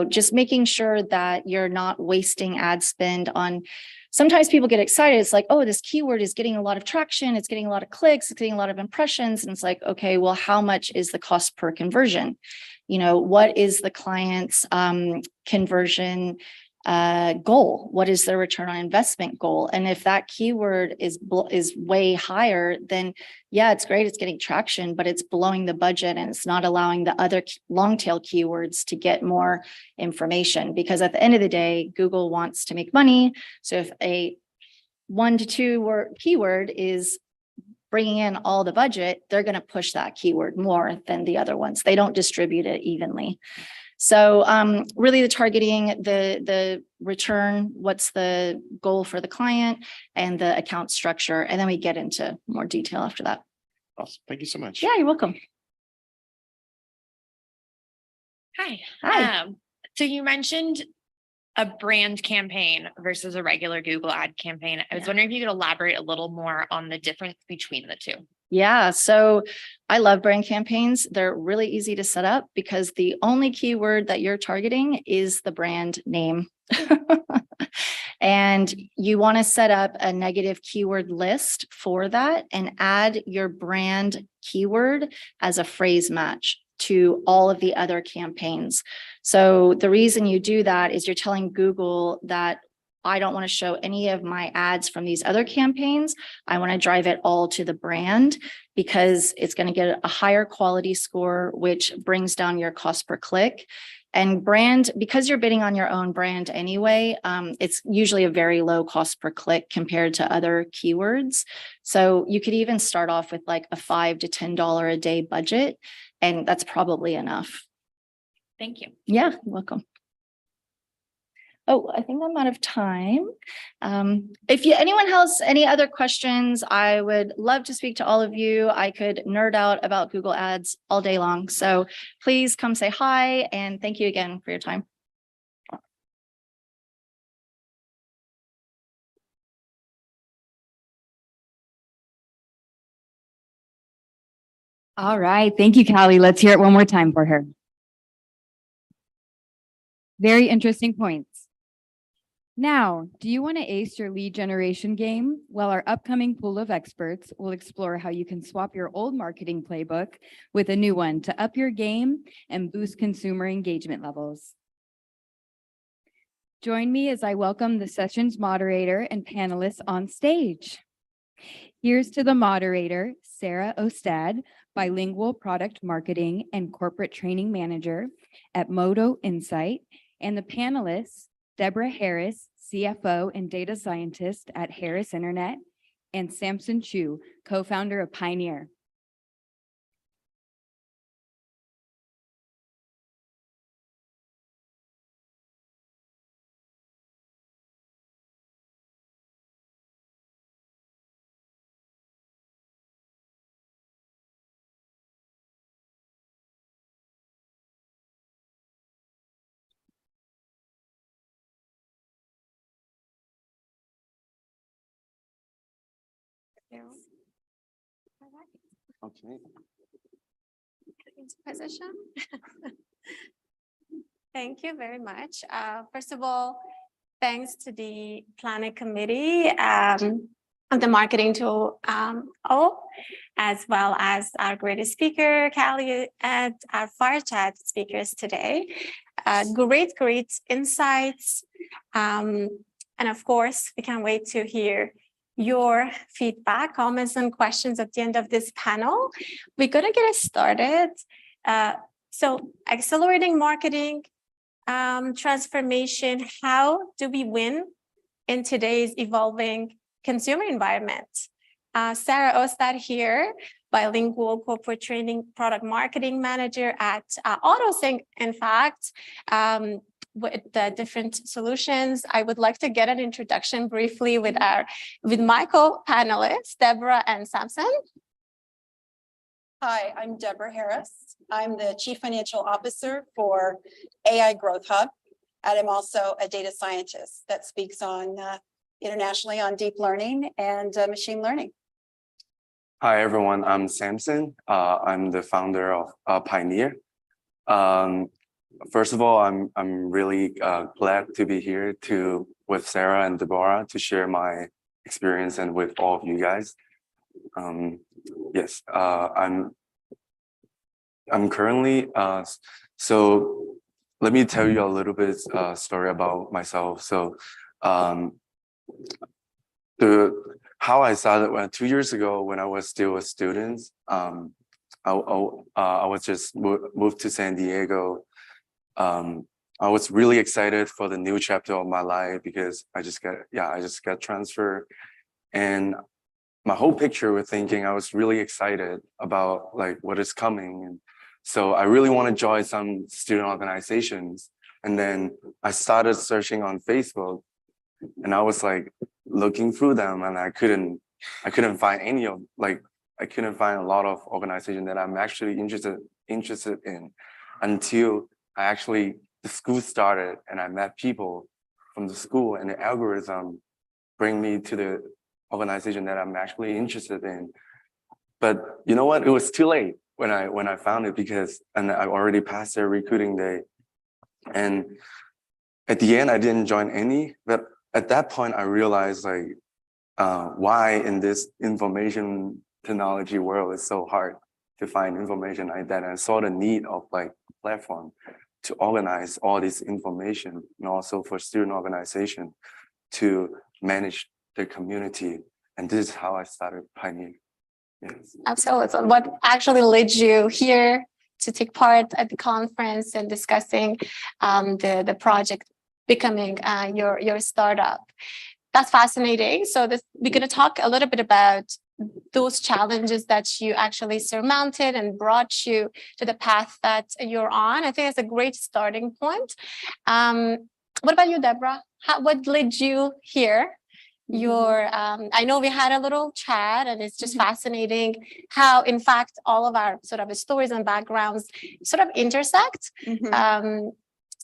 just making sure that you're not wasting ad spend on. Sometimes people get excited. It's like, oh, this keyword is getting a lot of traction. It's getting a lot of clicks. It's getting a lot of impressions. And it's like, okay, well, how much is the cost per conversion? What is the client's conversion goal? What is their return on investment goal? And if that keyword is way higher, then yeah, it's great, it's getting traction, but it's blowing the budget and it's not allowing the other long tail keywords to get more information. Because at the end of the day, Google wants to make money. So if a 1 to 2 word keyword is bringing in all the budget, they're going to push that keyword more than the other ones. They don't distribute it evenly. So really the targeting, the return, what's the goal for the client, and the account structure. And then we get into more detail after that. Awesome. Thank you so much. Yeah, you're welcome. Hi. Hi. So you mentioned a brand campaign versus a regular Google ad campaign. I was wondering if you could elaborate a little more on the difference between the two. Yeah, so I love brand campaigns. They're really easy to set up because the only keyword that you're targeting is the brand name. And you want to set up a negative keyword list for that and add your brand keyword as a phrase match to all of the other campaigns. So the reason you do that is you're telling Google that I don't want to show any of my ads from these other campaigns. I want to drive it all to the brand because it's going to get a higher quality score, which brings down your cost per click. And brand, because you're bidding on your own brand anyway, it's usually a very low cost per click compared to other keywords. So you could even start off with like a $5 to $10 a day budget, and that's probably enough. Thank you. Yeah, you're welcome. Oh, I think I'm out of time. If anyone has any other questions, I would love to speak to all of you. I could nerd out about Google Ads all day long. So please come say hi, and thank you again for your time. All right. Thank you, Callie. Let's hear it one more time for her. Very interesting points. Now, do you want to ace your lead generation game? Well, our upcoming pool of experts will explore how you can swap your old marketing playbook with a new one to up your game and boost consumer engagement levels. Join me as I welcome the session's moderator and panelists on stage. Here's to the moderator, Sarah Ostad, bilingual product marketing and corporate training manager at Modo Insight, and the panelists, Deborah Harris, CFO and data scientist at Harris Internet, and Samson Chu, co-founder of Pioneer. Okay. Into position. Thank you very much. First of all, thanks to the planning committee of the marketing tool, as well as our great speaker, Callie, and our fireside speakers today. Great insights. And of course, we can't wait to hear your feedback, comments, and questions at the end of this panel. We're going to get it started. So accelerating marketing transformation, how do we win in today's evolving consumer environment? Sarah Ostad here, bilingual corporate training product marketing manager at AutoSync, in fact, with the different solutions. I would like to get an introduction briefly with my co-panelists, Deborah and Samson. Hi, I'm Deborah Harris. I'm the Chief Financial Officer for AI Growth Hub, and I'm also a data scientist that speaks on internationally on deep learning and machine learning. Hi, everyone. I'm Samson. I'm the founder of Pioneer. First of all, I'm really glad to be here with Sarah and Deborah to share my experience and with all of you guys. Yes, I'm currently so let me tell you a little bit story about myself. So how I started 2 years ago when I was still a student. I was just moved to San Diego. I was really excited for the new chapter of my life because I just got transferred, and my whole picture was thinking I was really excited about like what is coming. And so I really want to join some student organizations. And then I started searching on Facebook, and I was like looking through them, and I couldn't find any of I couldn't find a lot of organizations that I'm actually interested in until the school started and I met people from the school, and the algorithm bring me to the organization that I'm actually interested in. But you know what? It was too late when I found it and I already passed their recruiting day. And at the end, I didn't join any. But at that point, I realized why in this information technology world it's so hard to find information like that. And I saw the need of platform to organize all this information, and also for student organization. to manage their community. And this is how I started Pioneer. Yes. Absolutely. So what actually led you here to take part at the conference and discussing the project becoming your startup? That's fascinating. So we're going to talk a little bit about those challenges that you actually surmounted and brought you to the path that you're on. I think it's a great starting point. What about you, Deborah? What led you here? I know we had a little chat, and it's just fascinating how, in fact, all of our sort of stories and backgrounds sort of intersect.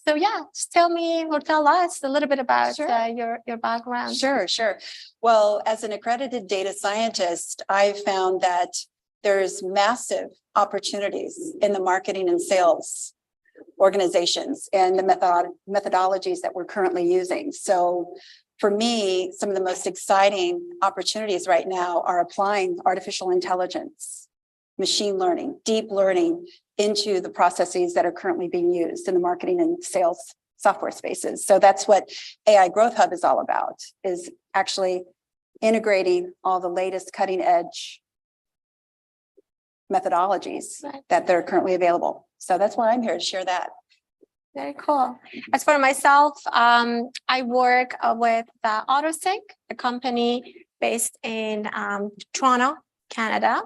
So yeah, just tell me or tell us a little bit about your background. Sure. Well, as an accredited data scientist, I found that there's massive opportunities in the marketing and sales organizations and the methodologies that we're currently using. So for me, some of the most exciting opportunities right now are applying artificial intelligence, machine learning, deep learning into the processes that are currently being used in the marketing and sales software spaces. So that's what AI Growth Hub is all about, is actually integrating all the latest cutting edge methodologies that are currently available. So that's why I'm here to share that. Very cool. As for myself, I work with AutoSync, a company based in Toronto, Canada.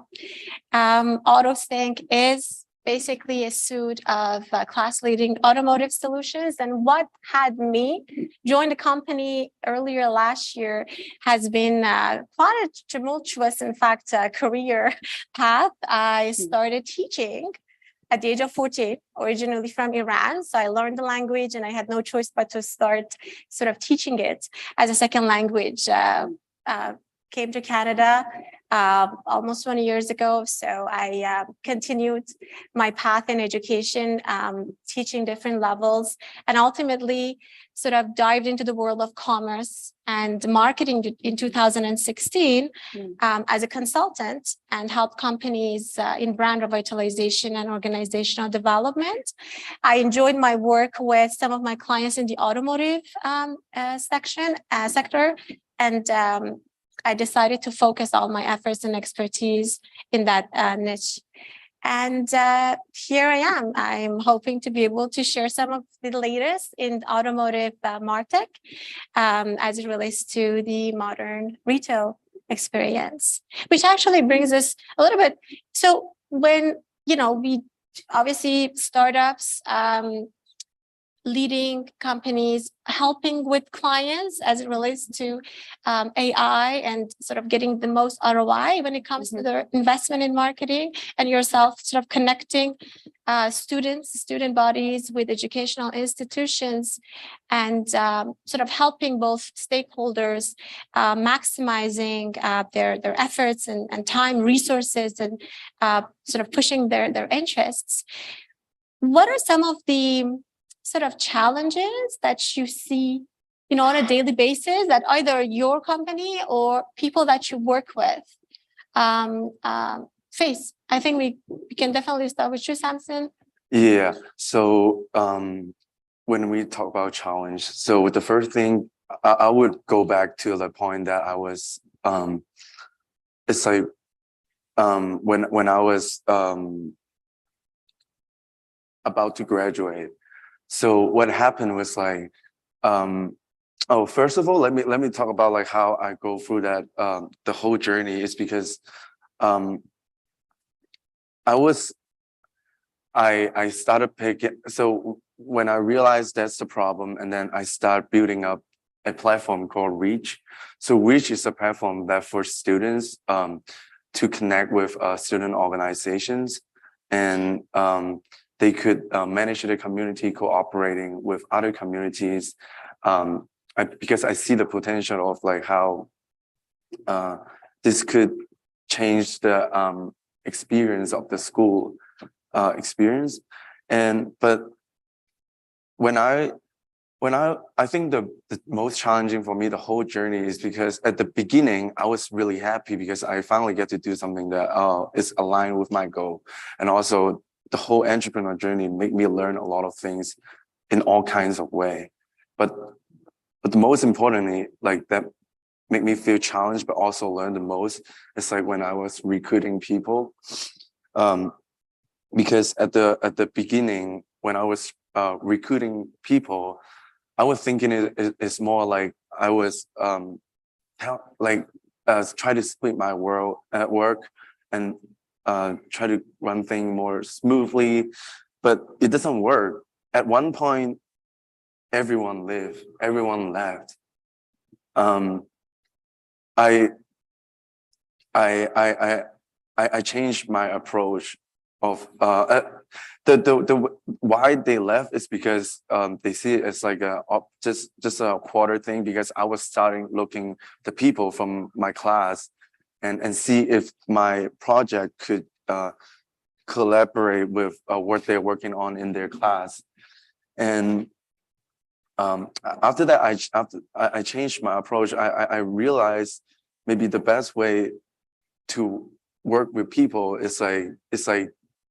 AutoSync is basically a suite of class-leading automotive solutions. And what had me join the company earlier last year has been quite a tumultuous, in fact, career path. I started teaching at the age of 14, originally from Iran. So I learned the language and I had no choice but to start sort of teaching it as a second language. Came to Canada almost 20 years ago. So I continued my path in education, teaching different levels, and ultimately sort of dived into the world of commerce and marketing in 2016 as a consultant, and helped companies in brand revitalization and organizational development. I enjoyed my work with some of my clients in the automotive sector, and I decided to focus all my efforts and expertise in that niche. And here I am. I'm hoping to be able to share some of the latest in automotive MarTech as it relates to the modern retail experience, which actually brings us a little bit. So when, we obviously startups, leading companies, helping with clients as it relates to AI and sort of getting the most ROI when it comes to their investment in marketing, and yourself sort of connecting student bodies with educational institutions, and sort of helping both stakeholders maximizing their efforts and time, resources, and sort of pushing their interests. What are some of the sort of challenges that you see, on a daily basis that either your company or people that you work with face? I think we can definitely start with you, Samson. Yeah. So when we talk about challenge, so the first thing I would go back to the point that I was, it's like when I was about to graduate. So what happened was like, first of all, let me talk about like how I go through that the whole journey is because I started picking. So when I realized that's the problem, and then I start building up a platform called Reach. So Reach is a platform that for students to connect with student organizations, and they could manage the community, cooperating with other communities, because I see the potential of like how this could change the experience of the school experience. But when I think the most challenging for me, the whole journey, is because at the beginning I was really happy because I finally get to do something that is aligned with my goal, and also the whole entrepreneur journey made me learn a lot of things in all kinds of ways. But but the most importantly, like that make me feel challenged, but also learn the most. It's like when I was recruiting people, because at the beginning, when I was recruiting people, I was thinking it's more like I was try to split my world at work and try to run things more smoothly, but it doesn't work. At one point, everyone left. I changed my approach of the why they left is because they see it as like just a quarter thing, because I was starting looking the people from my class and see if my project could collaborate with what they're working on in their class. And after that, I changed my approach. I realized maybe the best way to work with people is like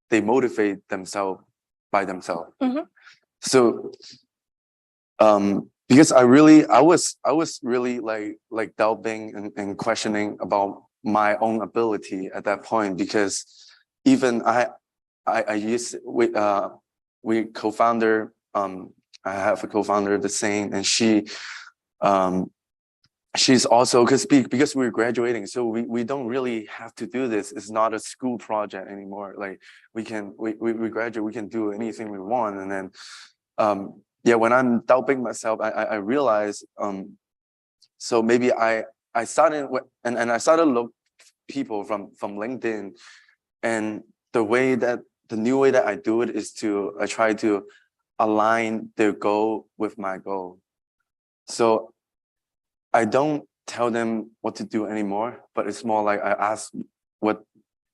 they motivate themselves by themselves. So because I was really like doubting and questioning about my own ability at that point, because even I used we co-founder, I have a co-founder the same, and she's also because we're graduating, so we don't really have to do this. It's not a school project anymore. Like we graduate, we can do anything we want. And then yeah, when I'm doubting myself, I realize so maybe I started and I started look people from LinkedIn, and the new way that I do it is I try to align their goal with my goal. So I don't tell them what to do anymore, but it's more like I ask what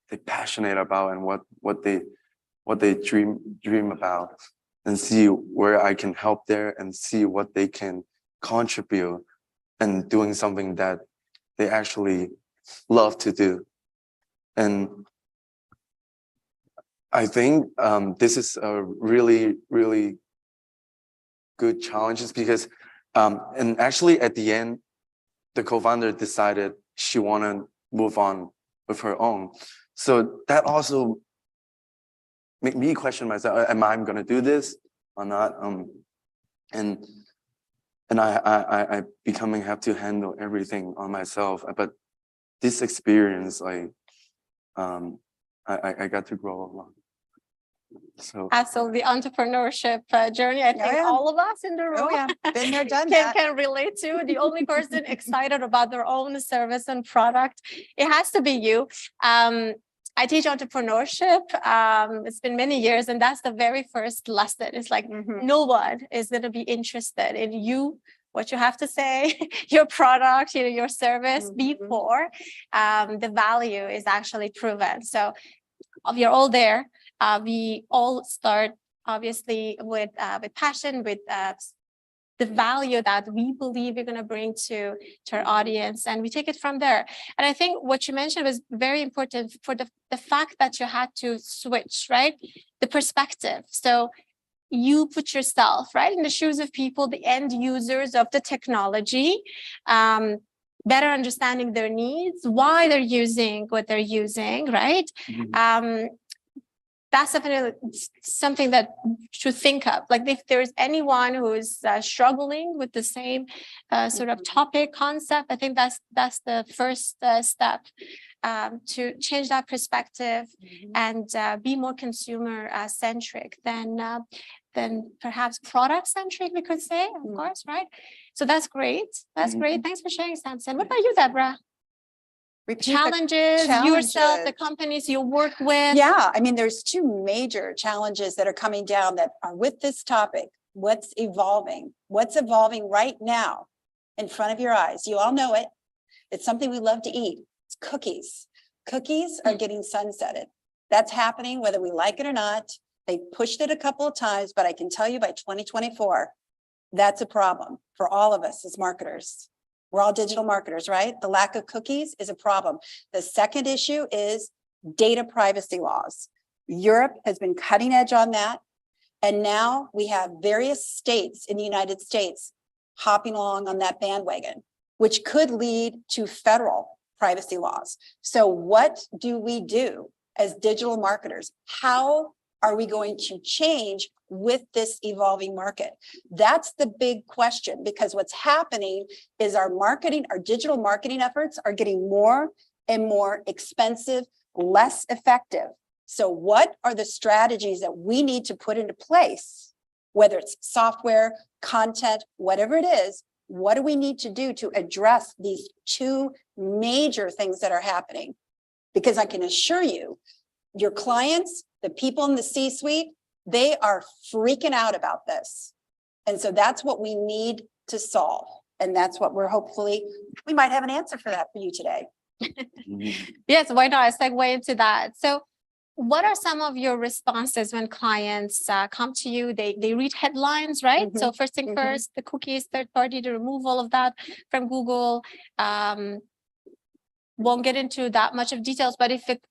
they're passionate about and what they dream about, and see where I can help there and see what they can contribute and doing something that they actually love to do. And I think this is a really, really good challenge, because and actually at the end, the co-founder decided she wanted to move on with her own. So that also made me question myself, am I going to do this or not? And I becoming have to handle everything on myself. But this experience, like, I got to grow a lot. So Absolutely, entrepreneurship journey. I think all of us in the room been there, done can relate to. The only person excited about their own service and product, it has to be you. I teach entrepreneurship. It's been many years, and that's the very first lesson. It's like no one is going to be interested in you, what you have to say, your product, your service before the value is actually proven. So you're all there. We all start obviously with passion, with the value that we believe we're going to bring to our audience, and we take it from there. And I think what you mentioned was very important for the fact that you had to switch, right? The perspective. So you put yourself right in the shoes of people, the end users of the technology, better understanding their needs, why they're using what they're using, right? That's definitely something that should think of. Like if there's anyone who is struggling with the same sort of topic concept, I think that's the first step to change that perspective and be more consumer centric than perhaps product centric, we could say, of course, right? So that's great. That's great. Thanks for sharing, Samson. What about you, Deborah? Challenges, yourself, the companies you work with. Yeah, I mean, there's two major challenges that are coming down that are with this topic. What's evolving right now in front of your eyes? You all know it. It's something we love to eat. It's cookies. Cookies are getting sunsetted. That's happening whether we like it or not. They pushed it a couple of times, but I can tell you by 2024, that's a problem for all of us as marketers. We're all digital marketers, right? The lack of cookies is a problem. The second issue is data privacy laws. Europe has been cutting edge on that. And now we have various states in the United States hopping along on that bandwagon, which could lead to federal privacy laws. So what do we do as digital marketers? How are we going to change with this evolving market? That's the big question, because what's happening is our digital marketing efforts are getting more and more expensive, less effective. So what are the strategies that we need to put into place, whether it's software, content, whatever it is? What do we need to do to address these two major things that are happening? Because I can assure you, your clients, the people in the C-suite, they are freaking out about this. And so that's what we need to solve. And that's what we might have an answer for that for you today. Yes, why not? I segue into that. So what are some of your responses when clients come to you? They read headlines, right? So first thing first, the cookies, third party, to remove all of that from Google. Won't get into that much of details, but if it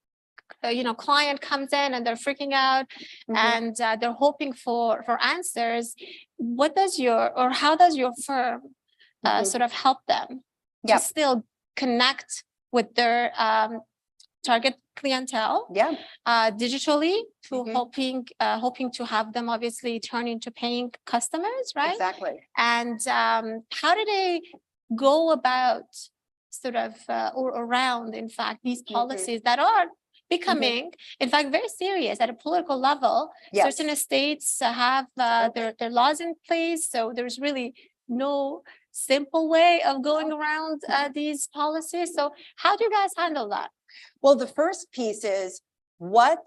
client comes in and they're freaking out and they're hoping for answers, how does your firm sort of help them to still connect with their target clientele digitally, to hoping to have them obviously turn into paying customers, right? Exactly. And how do they go about sort of or around, in fact, these policies that are becoming, in fact, very serious at a political level? Certain states have their laws in place, so there's really no simple way of going around these policies. So how do you guys handle that? Well, the first piece is, what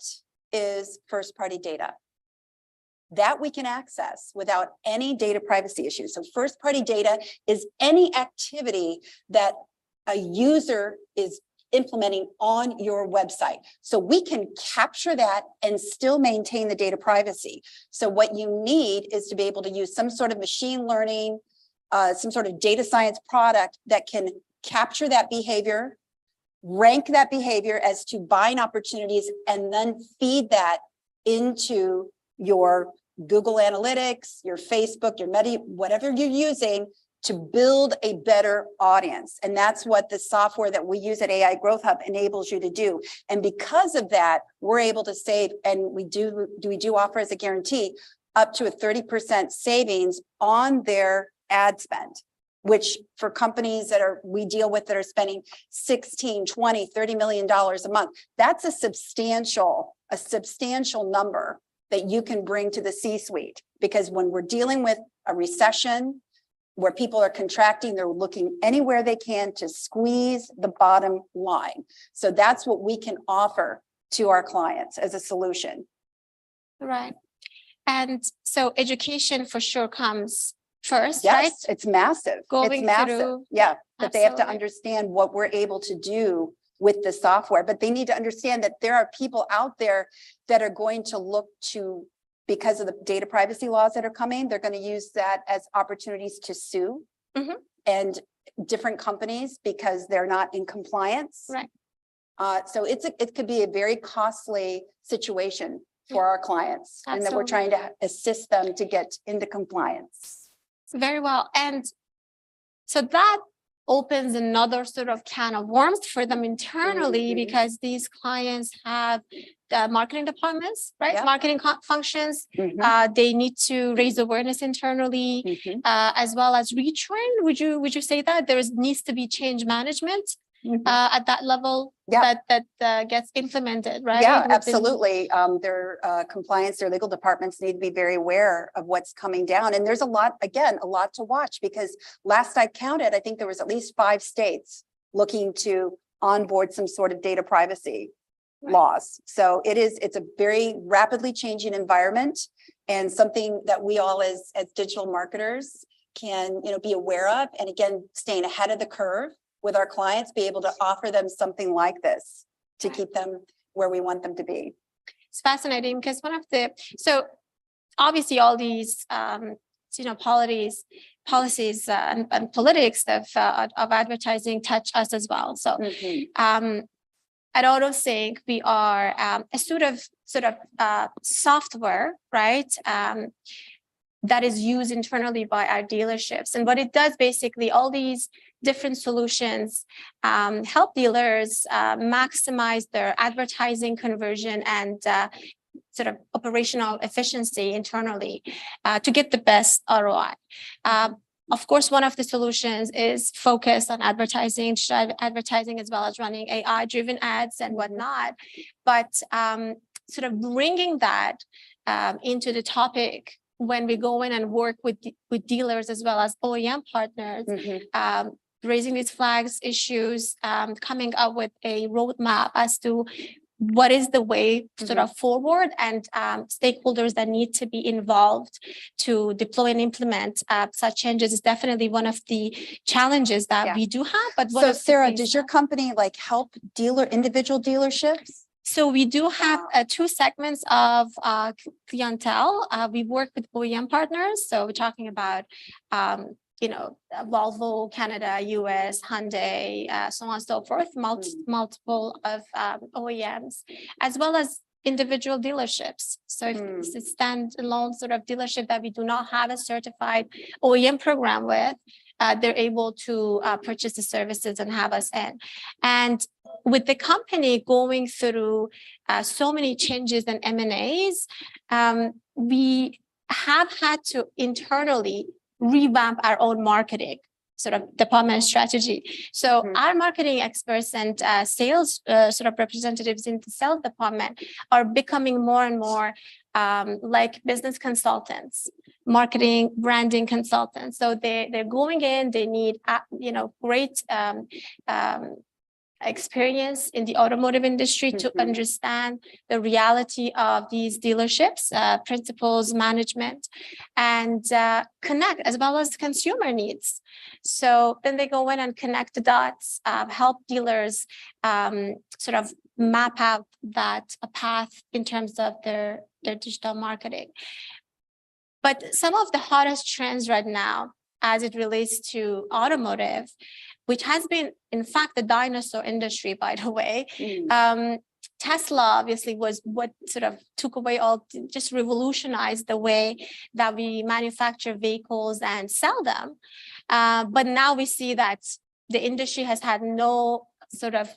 is first-party data? That we can access without any data privacy issues. So first-party data is any activity that a user is implementing on your website. So we can capture that and still maintain the data privacy. So what you need is to be able to use some sort of machine learning, some sort of data science product that can capture that behavior, rank that behavior as to buying opportunities, and then feed that into your Google Analytics, your Facebook, your Meta, whatever you're using, to build a better audience. And that's what the software that we use at AI Growth Hub enables you to do. And because of that, we're able to save, and we do offer as a guarantee, up to a 30% savings on their ad spend, which for companies we deal with that are spending 16, 20, $30 million a month, that's a substantial number that you can bring to the C-suite. Because when we're dealing with a recession where people are contracting, they're looking anywhere they can to squeeze the bottom line. So that's what we can offer to our clients as a solution. Right. And so education for sure comes first, yes, right? It's massive. Going it's massive. through, but they have to understand what we're able to do with the software. But they need to understand that there are people out there that are going to look to, because of the data privacy laws that are coming, they're going to use that as opportunities to sue and different companies because they're not in compliance. Right. So it could be a very costly situation for our clients, and that we're trying to assist them to get into compliance. Very well. And so that opens another sort of can of worms for them internally, because these clients have the marketing departments, right? Marketing functions. They need to raise awareness internally, as well as retrain. Would you say that there needs to be change management at that level that gets implemented, right? Yeah, absolutely. Their compliance, their legal departments need to be very aware of what's coming down. And there's a lot to watch, because last I counted, I think there was at least 5 states looking to onboard some sort of data privacy laws. So it's a very rapidly changing environment, and something that we all as digital marketers can, be aware of. And again, staying ahead of the curve with our clients, be able to offer them something like this to keep them where we want them to be. It's fascinating, because so obviously all these, policies and politics of advertising touch us as well. So at AutoSync, we are a sort of software, right? that is used internally by our dealerships. And what it does basically, all these different solutions help dealers maximize their advertising conversion and sort of operational efficiency internally to get the best ROI. Of course, one of the solutions is focused on advertising as well as running AI-driven ads and whatnot. But sort of bringing that into the topic when we go in and work with dealers as well as OEM partners, raising these flags, issues, coming up with a roadmap as to what is the way sort of forward, and stakeholders that need to be involved to deploy and implement such changes is definitely one of the challenges that we do have. But so Sarah, does your company like help individual dealerships? So we do have 2 segments of clientele. We work with OEM partners. So we're talking about, Volvo, Canada, US, Hyundai, so on and so forth, multiple of OEMs, as well as individual dealerships. So if it's a standalone sort of dealership that we do not have a certified OEM program with, they're able to purchase the services and have us in. And with the company going through so many changes and M&As, we have had to internally revamp our own marketing sort of department strategy. So our marketing experts and sales sort of representatives in the sales department are becoming more and more like business consultants, marketing, branding consultants. So they're going in, they need, great experience in the automotive industry to understand the reality of these dealerships, principles, management, and connect as well as consumer needs. So then they go in and connect the dots, help dealers sort of map out that path in terms of their digital marketing. But some of the hottest trends right now, as it relates to automotive, which has been, in fact, the dinosaur industry, by the way. Tesla obviously was what sort of took away just revolutionized the way that we manufacture vehicles and sell them. But now we see that the industry has had no sort of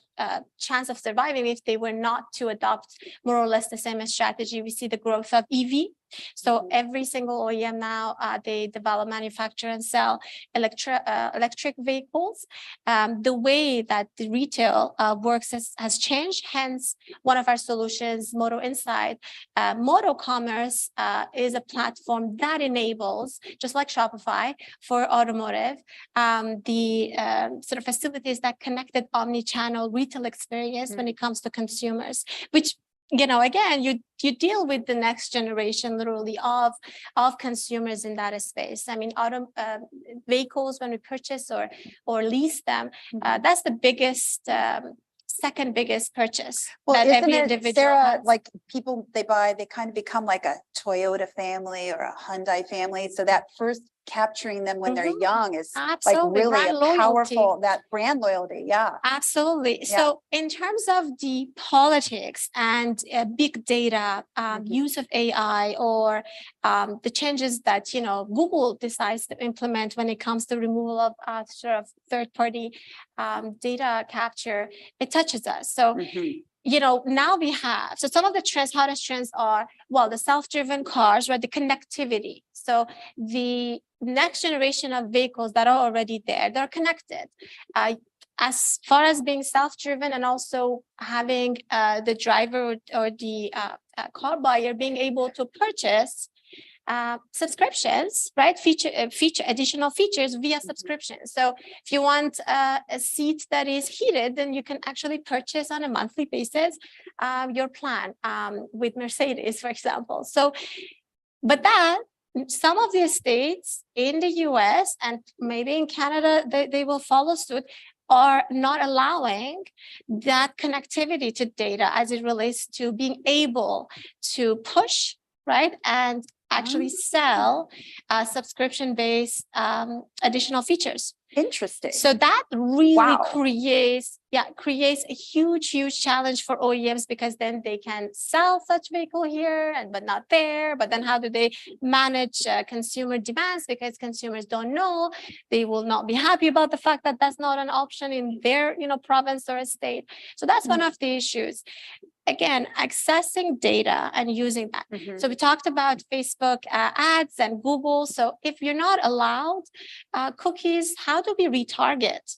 chance of surviving if they were not to adopt more or less the same strategy. We see the growth of EV. So every single OEM now, they develop, manufacture, and sell electric vehicles. The way that the retail works has changed. Hence, one of our solutions, Moto Insight, Moto Commerce is a platform that enables, just like Shopify for automotive, the sort of facilities that connected omni-channel retail experience when it comes to consumers, which again, you deal with the next generation, literally, of consumers in that space. I mean, vehicles, when we purchase or lease them, that's the biggest, second biggest purchase. Well, that isn't every it, individual Sarah, has. like people they kind of become like a Toyota family or a Hyundai family. So that first capturing them when they're young is Absolutely. like really Brand a powerful, loyalty. that brand loyalty. Yeah. Absolutely. Yeah. So in terms of the politics and big data, use of AI, or the changes that, Google decides to implement when it comes to removal of sort of third-party data capture, it touches us. So now we have, so some of the hottest trends are, the self-driven cars, right? The connectivity. So the next generation of vehicles that are already there, they're connected. As far as being self-driven, and also having the driver or the car buyer being able to purchase subscriptions, right? Additional features via subscription. So if you want a seat that is heated, then you can actually purchase on a monthly basis your plan with Mercedes, for example. So, but some of the states in the US and maybe in Canada, they will follow suit, are not allowing that connectivity to data as it relates to being able to push, right? And actually sell subscription-based additional features. Interesting. So that really creates a huge challenge for OEMs, because then they can sell such vehicle here but not there. But then how do they manage consumer demands? Because consumers don't know, they will not be happy about the fact that that's not an option in their province or state. So that's one of the issues. Again, accessing data and using that. So we talked about Facebook ads and Google. So if you're not allowed cookies, how do we retarget?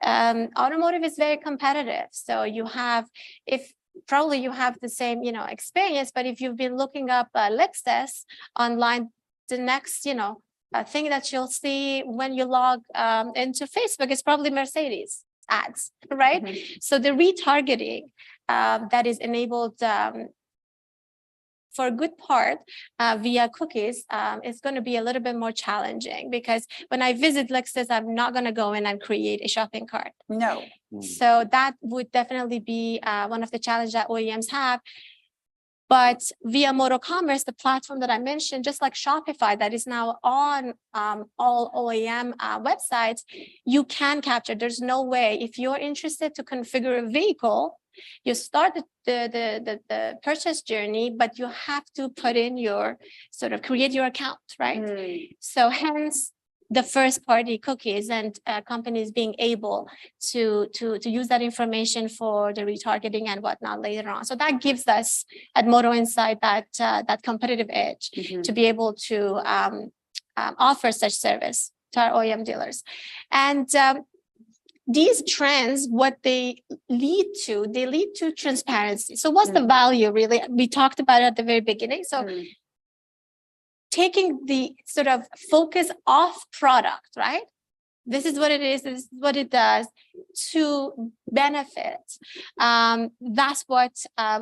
Automotive is very competitive. So you have, probably you have the same, experience, but if you've been looking up Lexus online, the next, thing that you'll see when you log into Facebook is probably Mercedes ads, right? So the retargeting that is enabled for a good part via cookies is going to be a little bit more challenging, because when I visit Lexus, I'm not going to go in and create a shopping cart. No. So that would definitely be one of the challenges that OEMs have. But via Moto Commerce, the platform that I mentioned, just like Shopify, that is now on all OEM websites, you can capture. There's no way, if you're interested to configure a vehicle, you start the purchase journey, but you have to put in your create your account, right? So hence the first party cookies and companies being able to use that information for the retargeting and whatnot later on. So that gives us at Moto Insight that competitive edge to be able to offer such service to our OEM dealers. And these trends, what they lead to transparency. So what's the value really? We talked about it at the very beginning. So taking the focus off product, right? This is what it is, this is what it does to benefit. That's what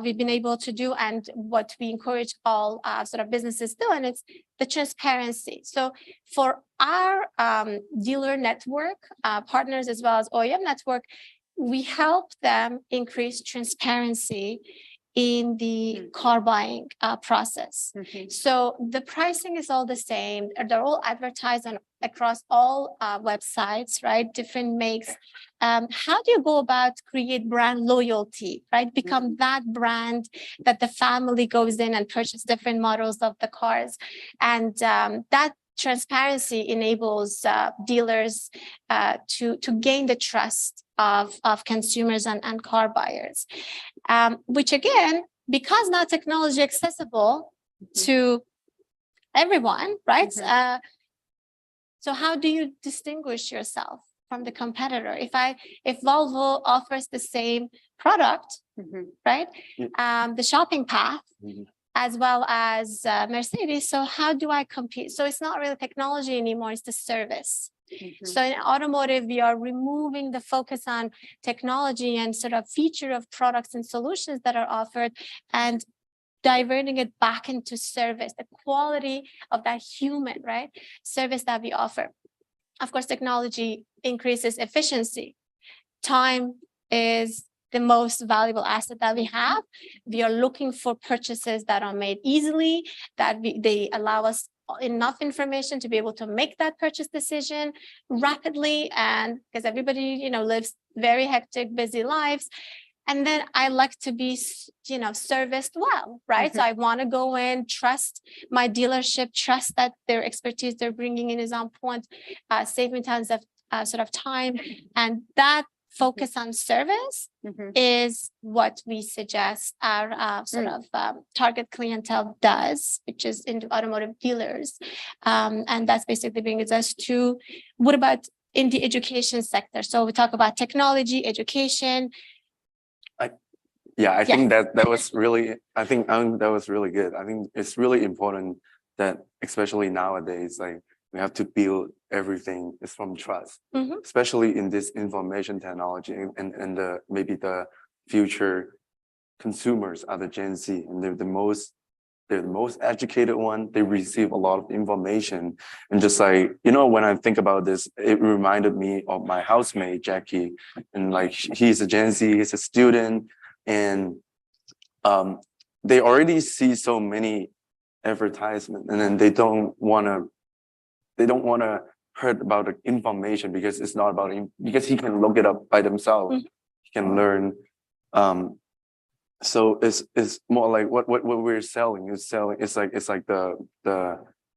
we've been able to do, and what we encourage all businesses do, and it's the transparency. So for our dealer network, partners as well as OEM network, we help them increase transparency in the car buying process. So the pricing is all the same. They're all advertised across all websites, right? Different makes. How do you go about create brand loyalty, right? Become that brand that the family goes in and purchase different models of the cars. And that transparency enables dealers to gain the trust of consumers and car buyers, which again, because now technology accessible to everyone, right? So how do you distinguish yourself from the competitor? If Volvo offers the same product, right? The shopping path, as well as Mercedes. So how do I compete? So it's not really technology anymore, it's the service. So in automotive, we are removing the focus on technology and feature of products and solutions that are offered, and diverting it back into service, the quality of that human, right, service that we offer. Of course, technology increases efficiency. Time is the most valuable asset that we have. We are looking for purchases that are made easily, that they allow us enough information to be able to make that purchase decision rapidly, and because everybody lives very hectic, busy lives. And then I like to be serviced well, right? So I want to go in, trust my dealership, trust that their expertise they're bringing in is on point, saving tons of time. And that focus on service is what we suggest our target clientele does, which is into automotive dealers. And that's basically brings us to, what about in the education sector? So we talk about technology, education. I think that was really, I think that was really good. I think it's really important that, especially nowadays, like we have to build everything is from trust, especially in this information technology, and maybe the future consumers are the Gen Z, and they're the most educated one. They receive a lot of information, and just like, when I think about this, it reminded me of my housemate Jackie, and like he's a Gen Z, he's a student, and they already see so many advertisements, and then they don't want to heard about the information because it's not about him, because he can look it up by themselves. He can learn. So it's more like what we're selling is selling. It's like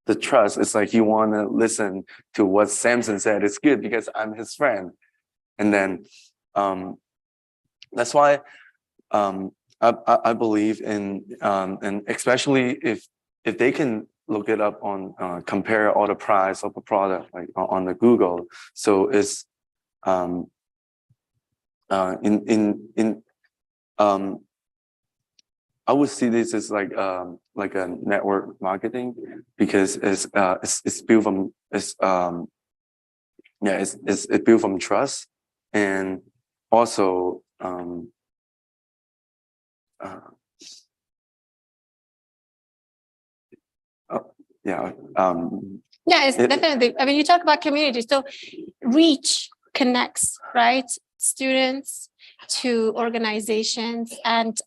the trust. It's like you want to listen to what Samson said. It's good because I'm his friend, and then that's why I believe in and especially if they can look it up on compare all the price of a product like on the Google. So it's I would see this as like a network marketing because it's built from it's built from trust and also Yeah, it's definitely. I mean, you talk about community, so reach connects, right? Students to organizations and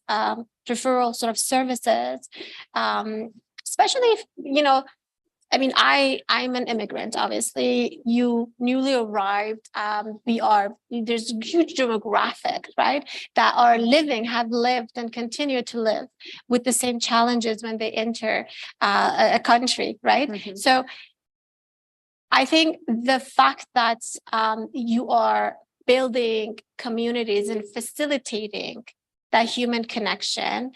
referral sort of services, especially if, you know, I mean, I'm an immigrant, obviously. You newly arrived. There's a huge demographic, right? That are living, have lived, and continue to live with the same challenges when they enter a country, right? So I think the fact that you are building communities and facilitating that human connection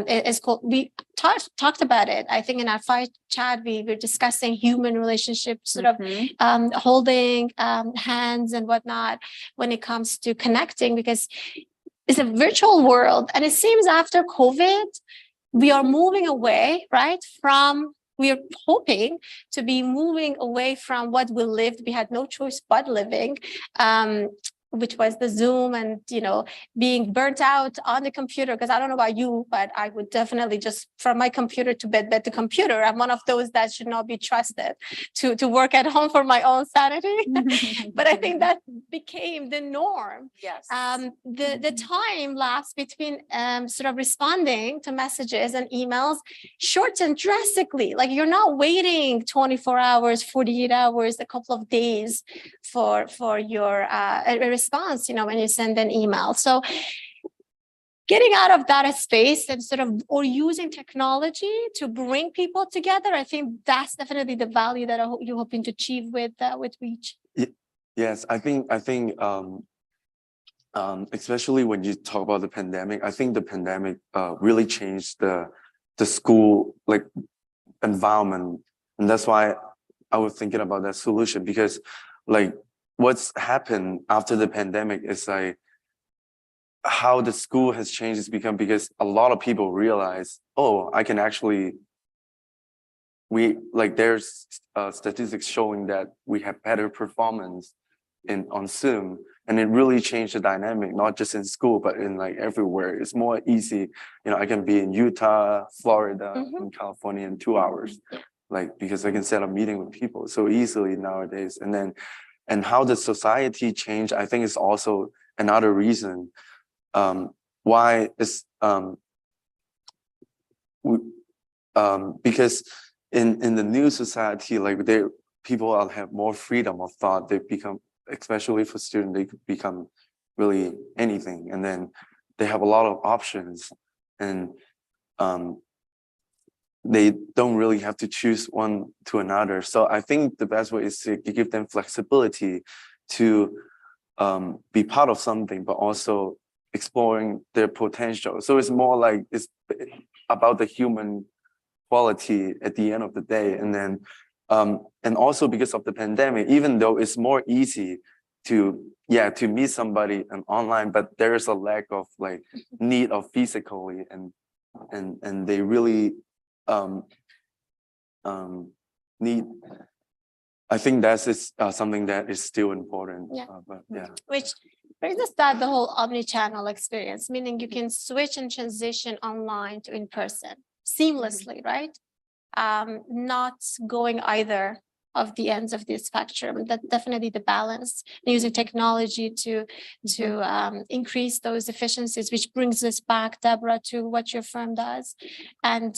is called, we talked about it. I think in our fight chat, we were discussing human relationships, sort of holding hands and whatnot when it comes to connecting, because it's a virtual world. And it seems after COVID, we are moving away, right, from, we are hoping to be moving away from what we lived. We had no choice but living, which was the Zoom and, you know, being burnt out on the computer. Because I don't know about you, but I would definitely just from my computer to bed to computer. I'm one of those that should not be trusted to work at home for my own sanity. But I think that became the norm. Yes. The time lapse between sort of responding to messages and emails shortened drastically. Like you're not waiting 24 hours, 48 hours, a couple of days for your response, you know, when you send an email. So getting out of that space and sort of, or using technology to bring people together, I think that's definitely the value that you're hoping to achieve with Reach. Yes, I think especially when you talk about the pandemic, I think the pandemic really changed the school like environment, and that's why I was thinking about that solution, because like what's happened after the pandemic is like how the school has changed is become, because a lot of people realize, oh, I can actually, there's statistics showing that we have better performance on Zoom, and it really changed the dynamic, not just in school, but in like everywhere. It's more easy. You know, I can be in Utah, Florida, in California in 2 hours, like, because I can set a meeting with people so easily nowadays. And how the society changed, I think is also another reason why it's because in the new society, like people have more freedom of thought. They become, especially for students, they could become really anything, and then they have a lot of options, and they don't really have to choose one to another. So I think the best way is to give them flexibility to be part of something, but also exploring their potential. So it's more like it's about the human quality at the end of the day. And then and also because of the pandemic, even though it's more easy to meet somebody online, but there is a lack of like need of physically, and they really need. I think that's something that is still important. Which brings us to the whole omni-channel experience, meaning you can switch and transition online to in-person seamlessly, right? Not going either of the ends of the spectrum. That's definitely the balance, using technology to increase those efficiencies, which brings us back, Deborah, to what your firm does. And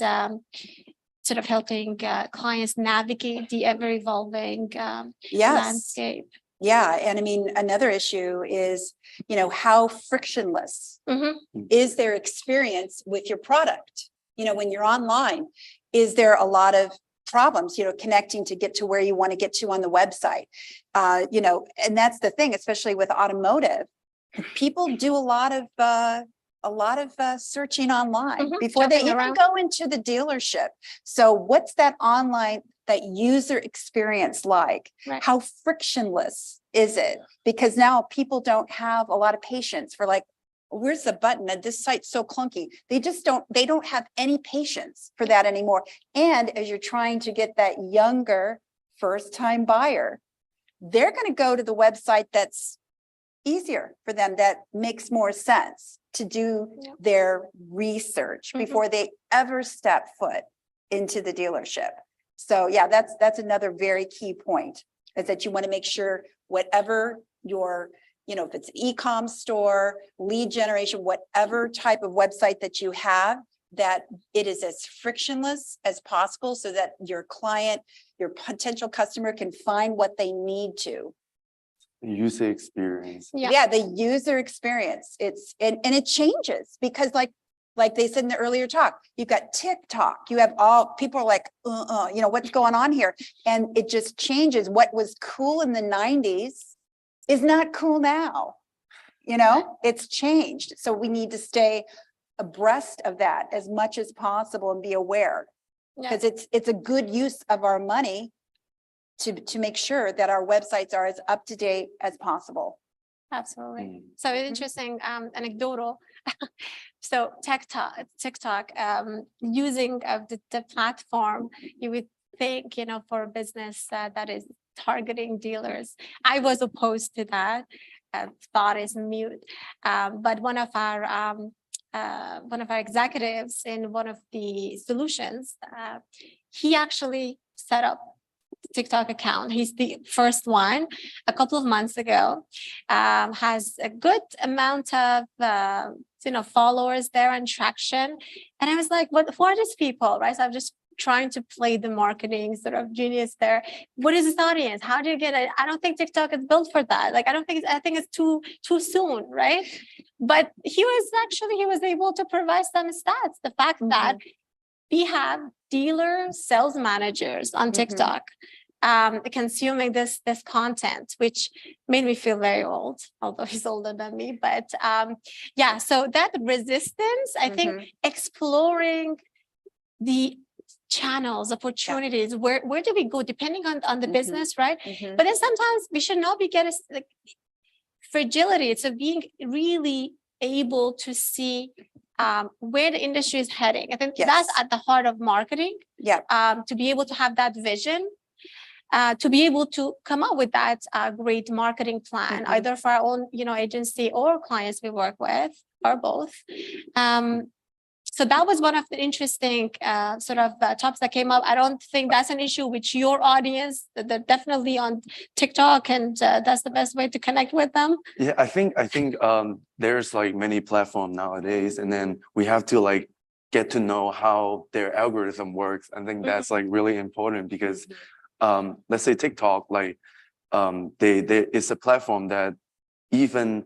sort of helping clients navigate the ever evolving Yes. landscape. Yeah, and I mean, another issue is, how frictionless is their experience with your product? When you're online, is there a lot of problems, connecting to get to where you want to get to on the website? And that's the thing, especially with automotive, people do a lot of searching online before they even go into the dealership. So what's that user experience like? Right. How frictionless is it? Because now people don't have a lot of patience for where's the button? And this site's so clunky. They don't have any patience for that anymore. And as you're trying to get that younger first-time buyer, they're going to go to the website that's easier for them, that makes more sense to do their research before they ever step foot into the dealership. So yeah, that's another very key point, is that you want to make sure whatever your, if it's an e-com store, lead generation, whatever type of website that you have, that it is as frictionless as possible so that your client, your potential customer can find what they need to. User experience. Yeah, the user experience. And it changes because like they said in the earlier talk, you've got TikTok, you have people are like, what's going on here? And it just changes. What was cool in the 90s is not cool now. It's changed. So we need to stay abreast of that as much as possible and be aware, because it's a good use of our money to make sure that our websites are as up to date as possible. Absolutely. So interesting anecdotal. So TikTok, using the platform, you would think, for a business that is targeting dealers. I was opposed to that. Thought is mute. But one of our executives in one of the solutions, he actually set up TikTok account. He's the first one a couple of months ago, has a good amount of followers there and traction. And I was like, who are these people, right? So I'm just trying to play the marketing sort of genius there. What is this audience? How do you get it? I don't think TikTok is built for that. I think it's too soon, right? But he was able to provide some stats. The fact that we have dealer sales managers on TikTok consuming this content, which made me feel very old, although he's older than me. But so that resistance, I think, exploring the channels, opportunities, where do we go depending on the business, right? But then sometimes we should not be getting fragility. It's being really able to see where the industry is heading. I think that's at the heart of marketing. To be able to have that vision, to be able to come up with that great marketing plan, either for our own, agency or clients we work with, or both. So that was one of the interesting topics that came up. I don't think that's an issue with your audience. They're definitely on TikTok, and that's the best way to connect with them. Yeah, I think there's many platforms nowadays, and then we have to get to know how their algorithm works. I think that's really important because let's say TikTok, it's a platform that even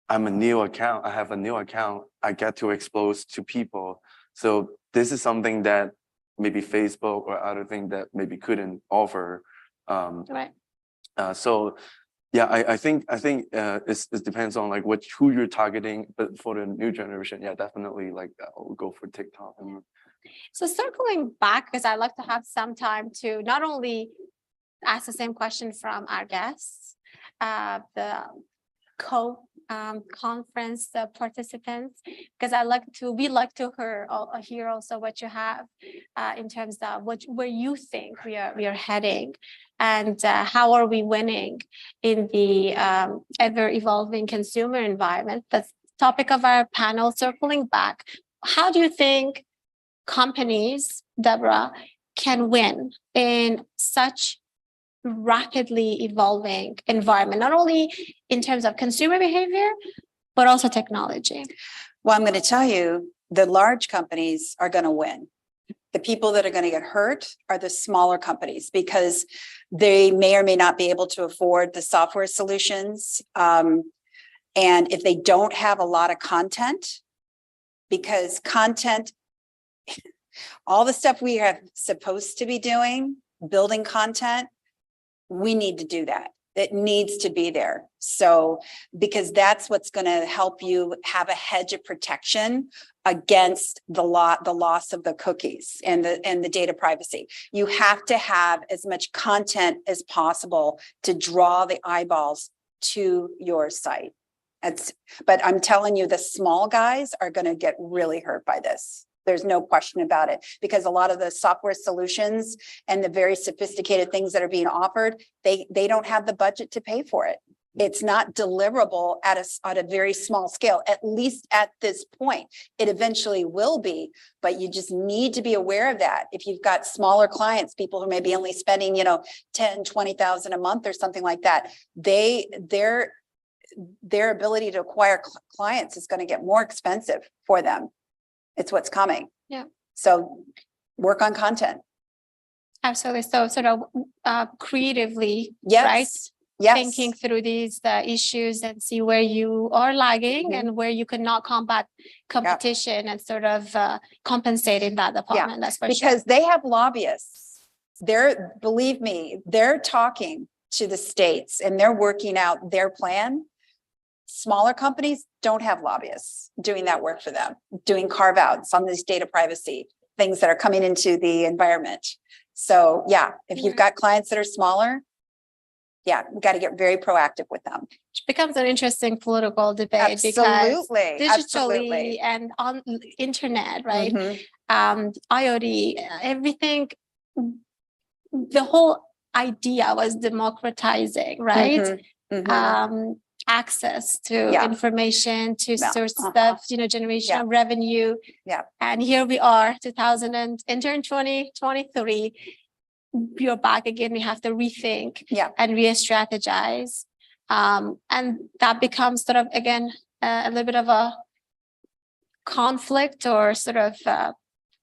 I have a new account, I get to expose to people. So this is something that maybe Facebook or other things that maybe couldn't offer. Right. So yeah, I think it depends on who you're targeting, but for the new generation, yeah, definitely I'll go for TikTok. So circling back, because I like to have some time to not only ask the same question from our guests, the conference participants, because we like to hear also what you have in terms of where you think we are heading, and how are we winning in the ever evolving consumer environment. That's the topic of our panel. Circling back, how do you think companies, Deborah, can win in such rapidly evolving environment, not only in terms of consumer behavior, but also technology? Well, I'm going to tell you, the large companies are going to win. The people that are going to get hurt are the smaller companies because they may or may not be able to afford the software solutions. And if they don't have a lot of content, because content, all the stuff we are supposed to be doing, building content, we need to do that. It needs to be there. So, because that's what's going to help you have a hedge of protection against the loss of the cookies and the data privacy. You have to have as much content as possible to draw the eyeballs to your site. But I'm telling you, the small guys are going to get really hurt by this. There's no question about it, because a lot of the software solutions and the very sophisticated things that are being offered, they don't have the budget to pay for it. It's not deliverable at a very small scale, at least at this point. It eventually will be, but you just need to be aware of that. If you've got smaller clients, people who may be only spending, 10, 20,000 a month or something like that, their ability to acquire clients is going to get more expensive for them. It's what's coming. Yeah. So work on content. Absolutely. So sort of creatively, Yes. right? Yes. Thinking through these issues and see where you are lagging and where you cannot combat competition and sort of compensate in that department. That's for because they have lobbyists. Believe me, they're talking to the states and they're working out their plan. Smaller companies don't have lobbyists doing that work for them, doing carve outs on these data privacy things that are coming into the environment. So yeah, if you've got clients that are smaller, we got to get very proactive with them. Which becomes an interesting political debate Absolutely. because digitally and on internet, right? IoT, everything, the whole idea was democratizing, right? Access to information, to source stuff, generation of revenue. And here we are, 2023. You're back again. We have to rethink and re-strategize. And that becomes sort of, again, a little bit of a conflict or sort of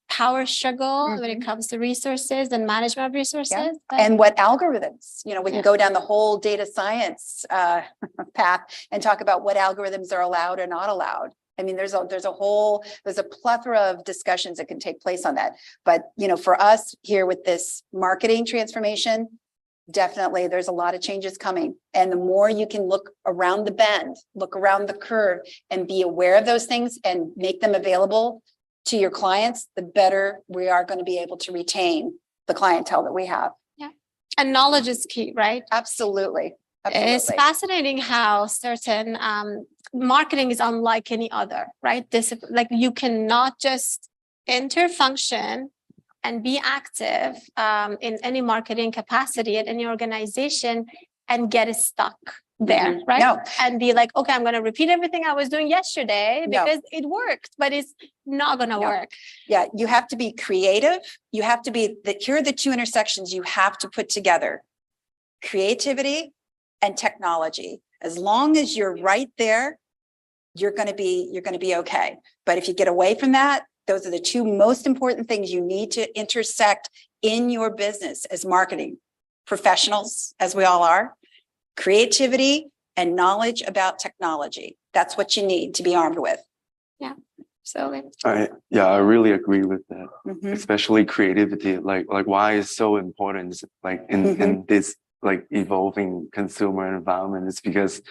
power struggle when it comes to resources and management of resources. And what algorithms, we can go down the whole data science path and talk about what algorithms are allowed or not allowed. I mean, there's a plethora of discussions that can take place on that. But, for us here with this marketing transformation, definitely there's a lot of changes coming. And the more you can look around the bend, look around the curve and be aware of those things and make them available to your clients, the better we are going to be able to retain the clientele that we have. Yeah. And knowledge is key, right? Absolutely. It's fascinating how certain marketing is unlike any other, right? Like you cannot just enter, function, and be active in any marketing capacity at any organization and get stuck there, right? No. And be like, okay, I'm going to repeat everything I was doing yesterday because it worked, but it's not going to work. Yeah, you have to be creative. You have to be here are the two intersections you have to put together: creativity and technology. As long as you're right there, you're going to be okay. But if you get away from that, those are the two most important things you need to intersect in your business as marketing professionals, as we all are. Creativity and knowledge about technology. That's what you need to be armed with. Yeah. So I really agree with that. Especially creativity, like why is so important, like in this like evolving consumer environment. It's because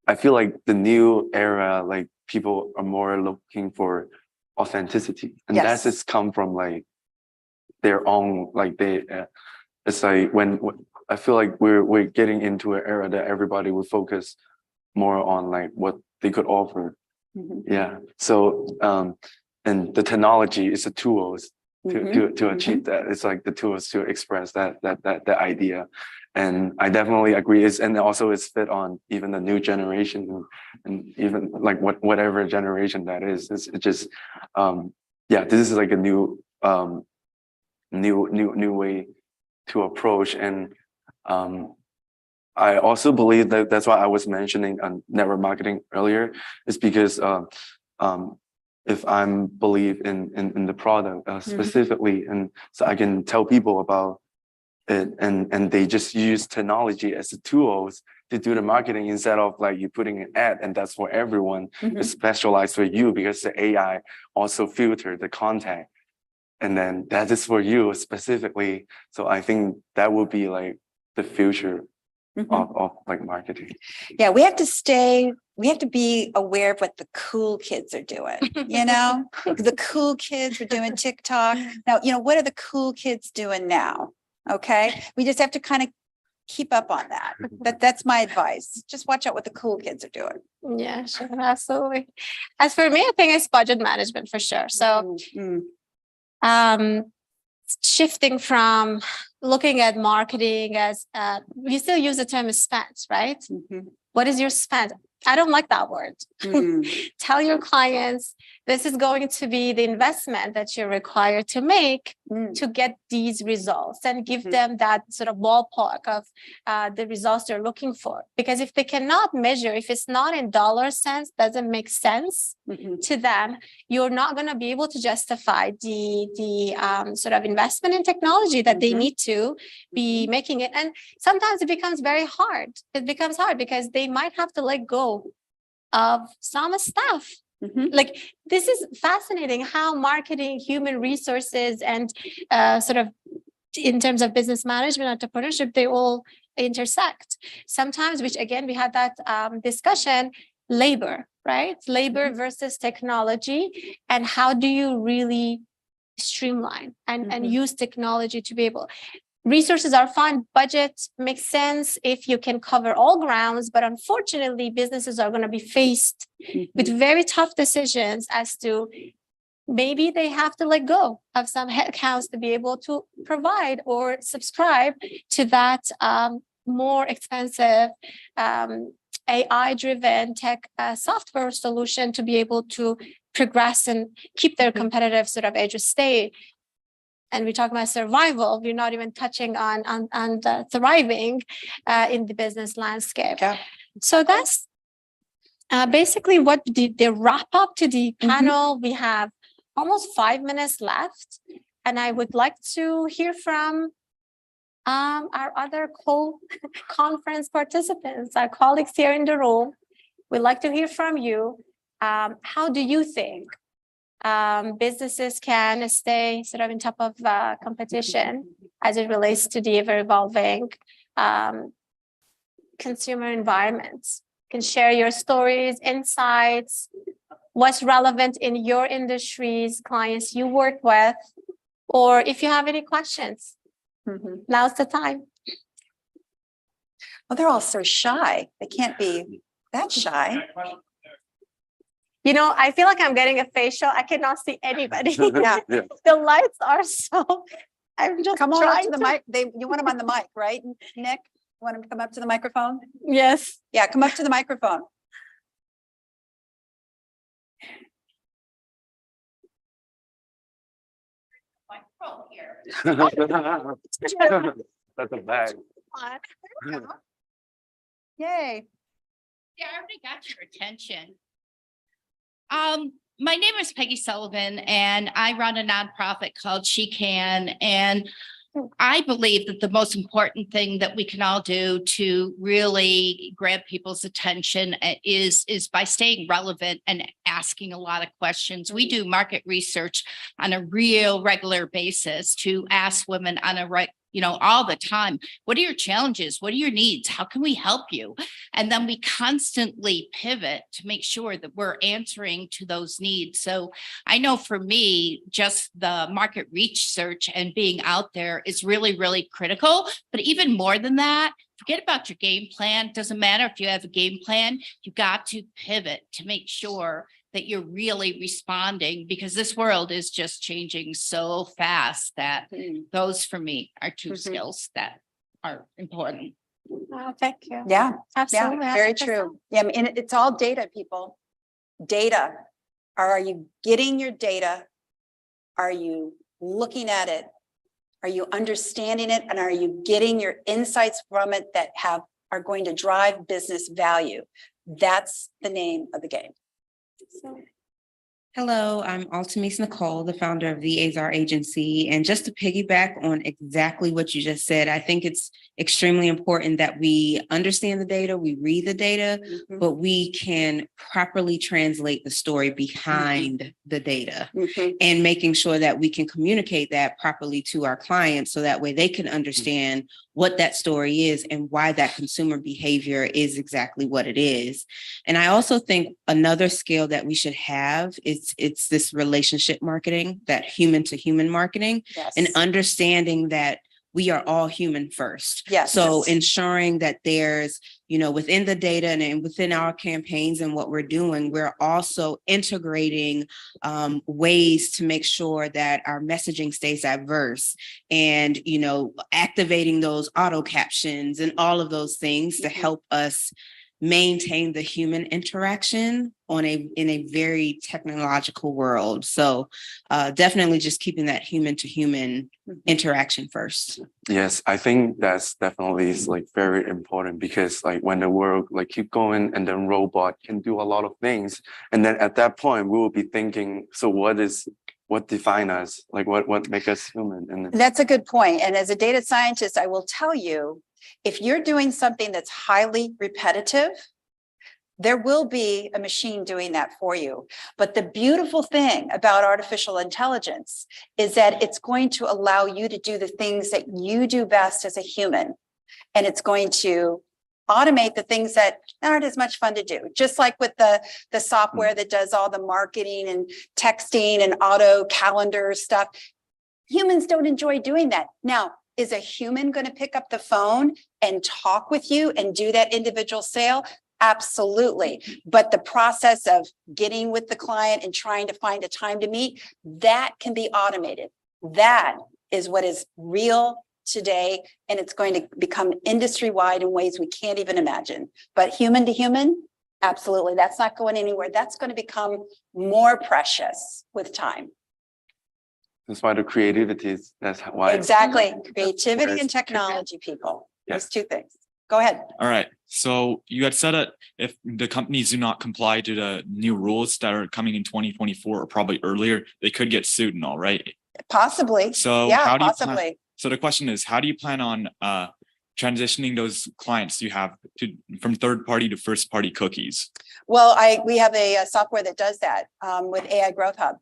I feel like the new era, like people are more looking for authenticity, and that's just come from like their own, like it's like when I feel like we're getting into an era that everybody will focus more on like what they could offer. So and the technology is a tools to achieve that. It's like the tools to express that idea. And I definitely agree. And also it's fit on even the new generation and even like whatever generation that is. It's just this is like a new way to approach. And I also believe that's why I was mentioning network marketing earlier, is because if I'm believe in the product specifically, and so I can tell people about it, and they just use technology as the tools to do the marketing instead of like you putting an ad and that's for everyone. It's specialized for you because the AI also filter the content, and then that is for you specifically. So I think that will be like the future of like marketing. Yeah, we have to be aware of what the cool kids are doing, you know? The cool kids are doing TikTok. Now, you know, what are the cool kids doing now? Okay, we just have to kind of keep up on that. That's my advice. Just watch out what the cool kids are doing. Yeah, sure, absolutely. As for me, I think it's budget management for sure. So, shifting from looking at marketing as we still use the term spend, right? What is your spend? I don't like that word. Tell your clients this is going to be the investment that you're required to make to get these results, and give them that sort of ballpark of the results they're looking for. Because if they cannot measure, if it's not in dollar sense, doesn't make sense to them, you're not going to be able to justify the sort of investment in technology that they need to be making it. And sometimes it becomes very hard. It becomes hard because they might have to let go of some stuff. Like, this is fascinating how marketing, human resources, and sort of in terms of business management, entrepreneurship, they all intersect. Sometimes, which again, we had that discussion, labor, right? Labor versus technology, and how do you really streamline and use technology to be able. Resources are fine, budget makes sense if you can cover all grounds, but unfortunately, businesses are going to be faced with very tough decisions as to maybe they have to let go of some headcounts to be able to provide or subscribe to that more expensive AI-driven tech software solution to be able to progress and keep their competitive sort of edge or stay. And we talk about survival, we're not even touching on the thriving in the business landscape. So that's basically what the wrap up to the panel. We have almost 5 minutes left, and I would like to hear from our other conference participants, our colleagues here in the room. We'd like to hear from you. How do you think businesses can stay sort of on top of competition as it relates to the ever-evolving consumer environments? You can share your stories, insights, what's relevant in your industries, clients you work with, or if you have any questions, now's the time. Well, they're all so shy. They can't be that shy. You know, I feel like I'm getting a facial. I cannot see anybody. The lights are so. I'm just come on up to the mic. You want them on the mic, right, Nick? You want them to come up to the microphone? Yes. Yeah, come up to the microphone. That's a bag. Yay. Yeah, I already got your attention. My name is Peggy Sullivan, and I run a nonprofit called She Can. And I believe that the most important thing that we can all do to really grab people's attention is by staying relevant and asking a lot of questions. We do market research on a real regular basis to ask women on a all the time, what are your challenges? What are your needs? How can we help you? And then we constantly pivot to make sure that we're answering to those needs. So I know for me, just the market research and being out there is really, really critical. But even more than that, forget about your game plan. Doesn't matter if you have a game plan, you got to pivot to make sure that you're really responding, because this world is just changing so fast that those for me are two skills that are important. Oh, thank you. Yeah, absolutely. Yeah, very true. Yeah, and it's all data, people. Data. Are you getting your data? Are you looking at it? Are you understanding it? And are you getting your insights from it that are going to drive business value? That's the name of the game. Hello, I'm Altamise Nicole, the founder of the Azar Agency. And just to piggyback on exactly what you just said, I think it's extremely important that we understand the data, we read the data, but we can properly translate the story behind the data and making sure that we can communicate that properly to our clients so that way they can understand what that story is and why that consumer behavior is exactly what it is. And I also think another skill that we should have is it's this relationship marketing, that human to human marketing, and understanding that we are all human first. Yes. So ensuring that there's, you know, within the data and within our campaigns and what we're doing, we're also integrating ways to make sure that our messaging stays diverse and, you know, activating those auto captions and all of those things to help us maintain the human interaction in a very technological world. So definitely just keeping that human to human interaction first. Yes, I think that's definitely is like very important because like when the world like keep going and then robot can do a lot of things. And then at that point we will be thinking, so what define us? Like what make us human? And That's a good point. And as a data scientist, I will tell you, if you're doing something that's highly repetitive, there will be a machine doing that for you. But the beautiful thing about artificial intelligence is that it's going to allow you to do the things that you do best as a human. And it's going to automate the things that aren't as much fun to do. Just like with the software that does all the marketing and texting and auto calendar stuff. Humans don't enjoy doing that. Now, is a human going to pick up the phone and talk with you and do that individual sale? Absolutely. But the process of getting with the client and trying to find a time to meet, that can be automated. That is what is real today. And it's going to become industry-wide in ways we can't even imagine. But human to human, absolutely. That's not going anywhere. That's going to become more precious with time. that's why the creativity is that's why Exactly. Creativity and technology, people. Those two things. Go ahead. All right. So you had said that if the companies do not comply to the new rules that are coming in 2024 or probably earlier, they could get sued and all, right? Possibly. So yeah, how do you possibly. plan, so the question is, how do you plan on transitioning those clients you have to from third party to first party cookies? Well, we have a software that does that with AI Growth Hub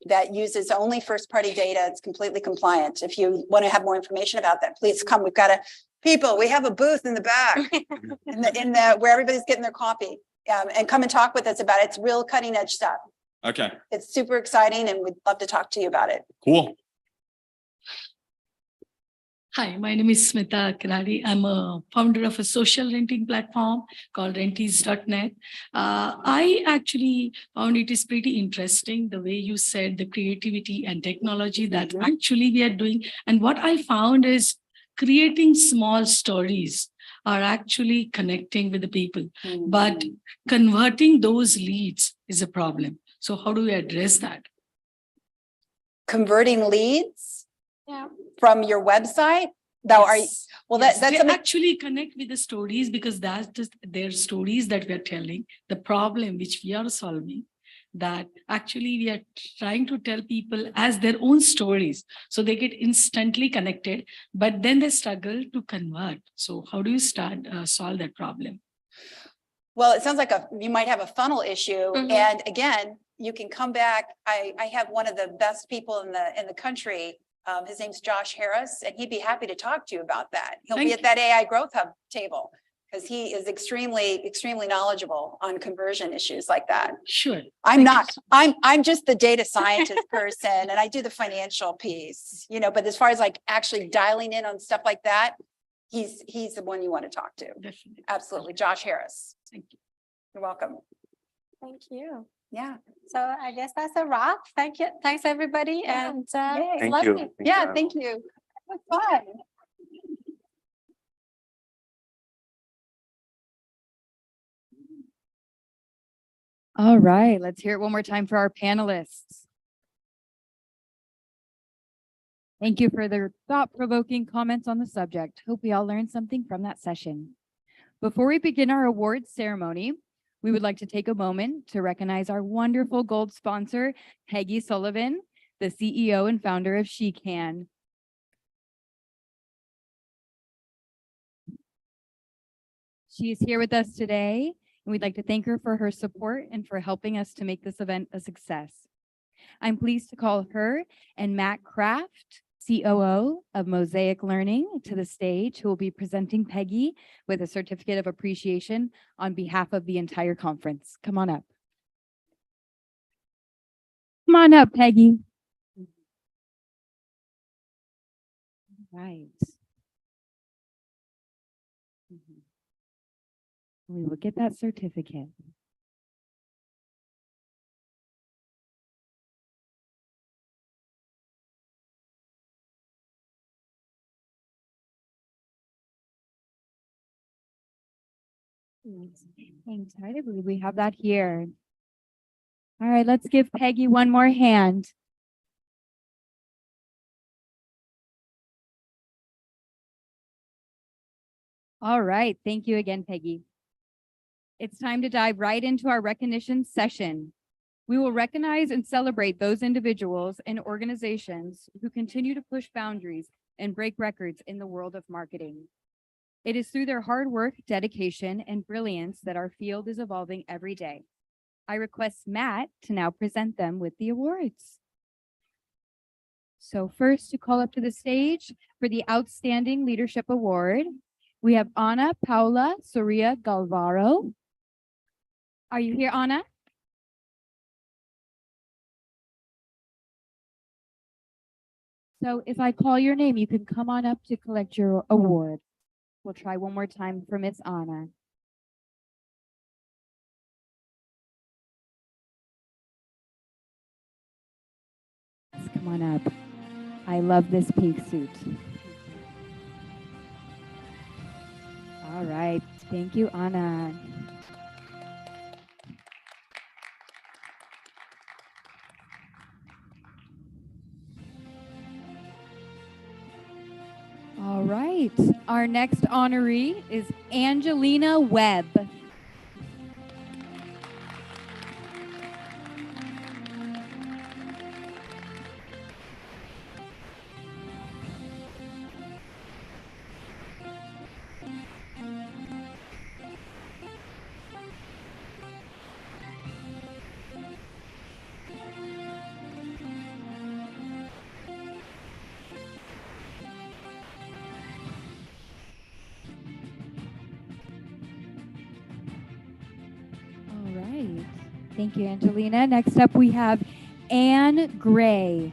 that uses only first party data. It's completely compliant. If you want to have more information about that, please come. We've got we have a booth in the back in the where everybody's getting their coffee and come and talk with us about it. It's real cutting edge stuff. Okay. It's super exciting and we'd love to talk to you about it. Cool. Hi, my name is Smita Kirari. I'm a founder of a social renting platform called renties.net. I actually found it is pretty interesting the way you said the creativity and technology that actually we are doing. And what I found is creating small stories are actually connecting with the people, but converting those leads is a problem. So how do we address that? Converting leads from your website? That's they actually connect with the stories because that's just their stories that we are telling, the problem which we are solving, that actually we are trying to tell people as their own stories. So they get instantly connected, but then they struggle to convert. So how do you solve that problem? Well, it sounds like you might have a funnel issue. And again, you can come back. I have one of the best people in the country. His name's Josh Harris, and he'd be happy to talk to you about that. He'll be at that AI Growth Hub table because he is extremely knowledgeable on conversion issues like that. Sure. I'm just the data scientist person, and I do the financial piece, but as far as like actually dialing in on stuff like that, he's the one you want to talk to. Definitely. Absolutely. Josh Harris. Thank you. You're welcome. Thank you. Yeah. So I guess that's a wrap. Thank you. Thanks everybody. And Thank lovely. you. Yeah, thank you. It was fun. All right, let's hear it one more time for our panelists. Thank you for their thought-provoking comments on the subject. Hope we all learned something from that session. Before we begin our awards ceremony, We would like to take a moment to recognize our wonderful gold sponsor, Peggy Sullivan, the CEO and founder of She Can. She is here with us today, and we'd like to thank her for her support and for helping us to make this event a success. I'm pleased to call her and Matt Kraft, COO of Mosaic Learning, to the stage, who will be presenting Peggy with a certificate of appreciation on behalf of the entire conference. Come on up. Come on up, Peggy. Right. We will get that certificate. Thanks. I believe we have that here. All right, let's give Peggy one more hand. All right, thank you again, Peggy. It's time to dive right into our recognition session. We will recognize and celebrate those individuals and organizations who continue to push boundaries and break records in the world of marketing. It is through their hard work, dedication, and brilliance that our field is evolving every day. I request Matt to now present them with the awards. So first, to call up to the stage for the Outstanding Leadership Award, we have Ana Paula Soria Galvaro. Are you here, Ana? So if I call your name, you can come on up to collect your award. We'll try one more time for Miss Ana. Come on up. I love this pink suit. All right. Thank you, Ana. All right. Our next honoree is Angelina Webb. All right. Thank you, Angelina. Next up, we have Anne Gray.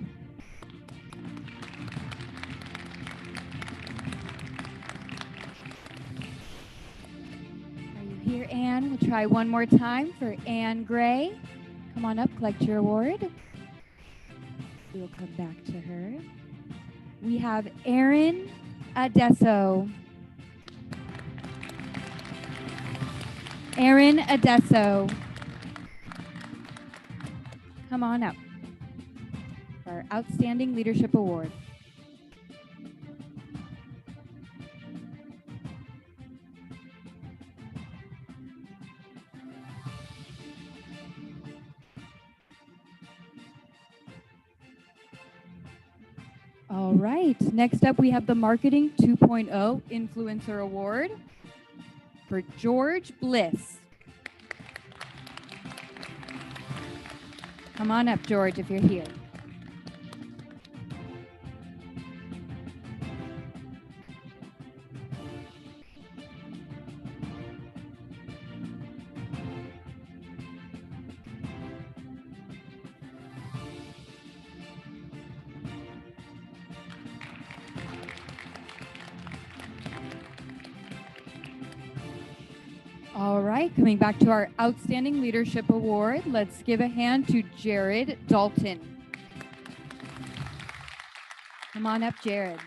Are you here, Anne? We'll try one more time for Anne Gray. Come on up, collect your award. We'll come back to her. We have Erin Adesso. Erin Adesso. Come on up for our Outstanding Leadership Award. All right, next up we have the Marketing 2.0 Influencer Award for George Bliss. Come on up, George, if you're here. All right, coming back to our Outstanding Leadership Award, let's give a hand to Jared Dalton. Come on up, Jared.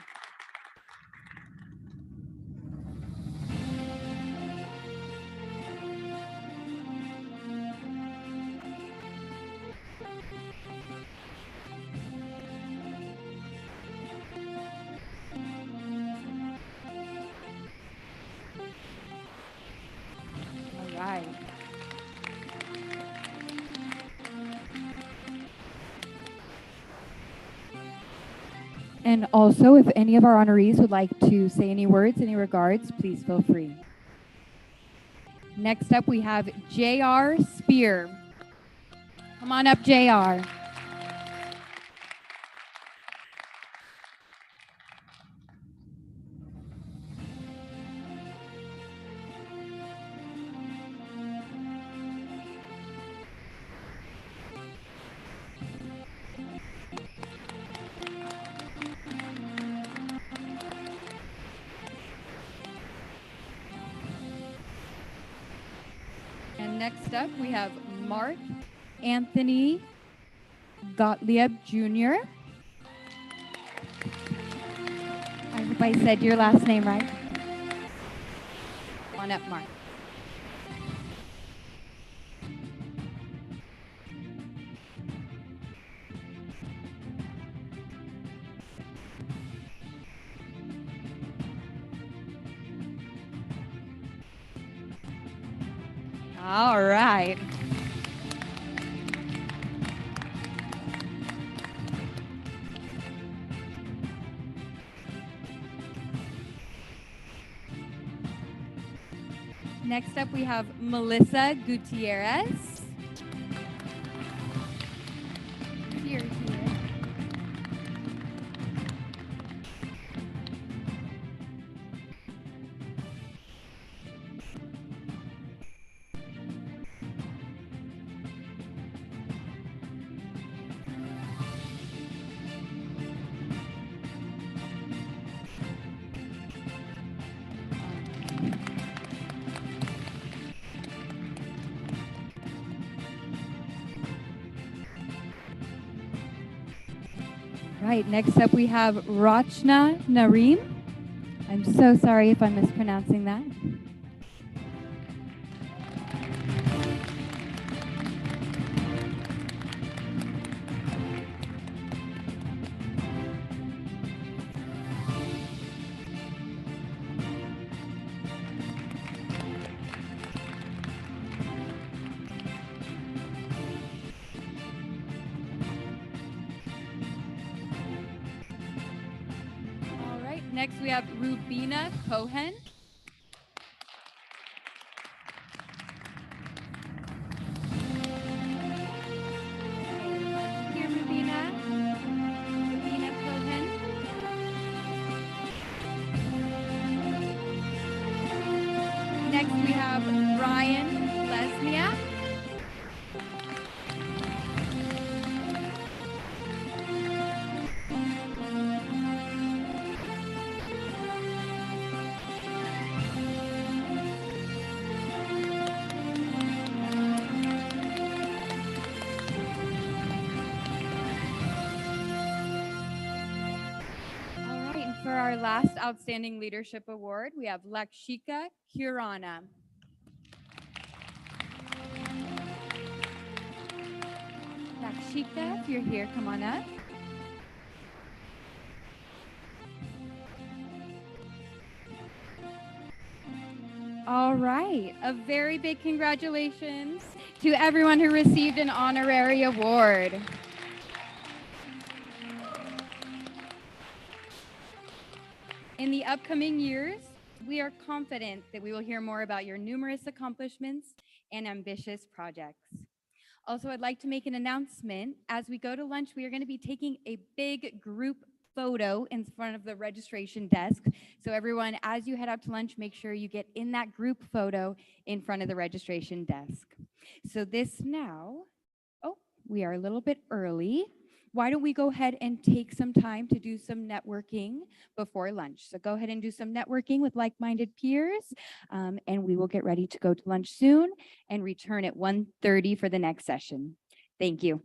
All right. And also, if any of our honorees would like to say any words, any regards, please feel free. Next up, we have J.R. Spear. Come on up, J.R. And next up, we have Mark Anthony Gottlieb Jr. I hope I said your last name right. Come on up, Mark. All right. Next up, we have Melissa Gutierrez. Here. Right, next up we have Rachna Nareem. I'm so sorry if I'm mispronouncing that. All right, next we have Rubina Cohen. Here, Rubina. Rubina Cohen. Next we have Ryan Lesniak. All right, and for our last Outstanding Leadership Award, we have Lakshika Kurana. Lakshika, if you're here, come on up. All right, a very big congratulations to everyone who received an honorary award. In the upcoming years, we are confident that we will hear more about your numerous accomplishments and ambitious projects. Also, I'd like to make an announcement. As we go to lunch, we are going to be taking a big group photo in front of the registration desk. So everyone, as you head out to lunch, make sure you get in that group photo in front of the registration desk. So this now, we are a little bit early. Why don't we go ahead and take some time to do some networking before lunch? So go ahead and do some networking with like-minded peers, and we will get ready to go to lunch soon and return at 1:30 for the next session. Thank you.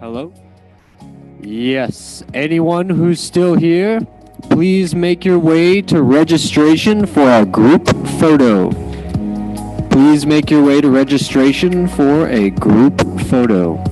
Hello? Yes, anyone who's still here, please make your way to registration for a group photo. Please make your way to registration for a group photo.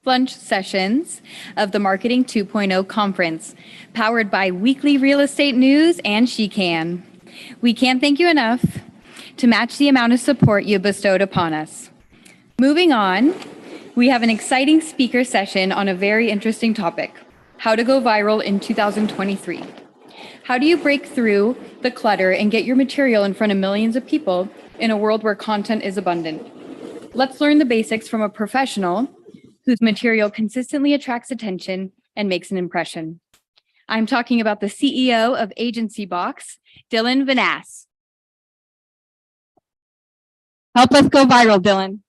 lunch sessions of the Marketing 2.0 conference, powered by Weekly Real Estate News and She Can. We can't thank you enough to match the amount of support you bestowed upon us. Moving on, we have an exciting speaker session on a very interesting topic, how to go viral in 2023. How do you break through the clutter and get your material in front of millions of people in a world where content is abundant? Let's learn the basics from a professional whose material consistently attracts attention and makes an impression. I'm talking about the CEO of Agency Box, Dylan Vanass. Help us go viral, Dylan.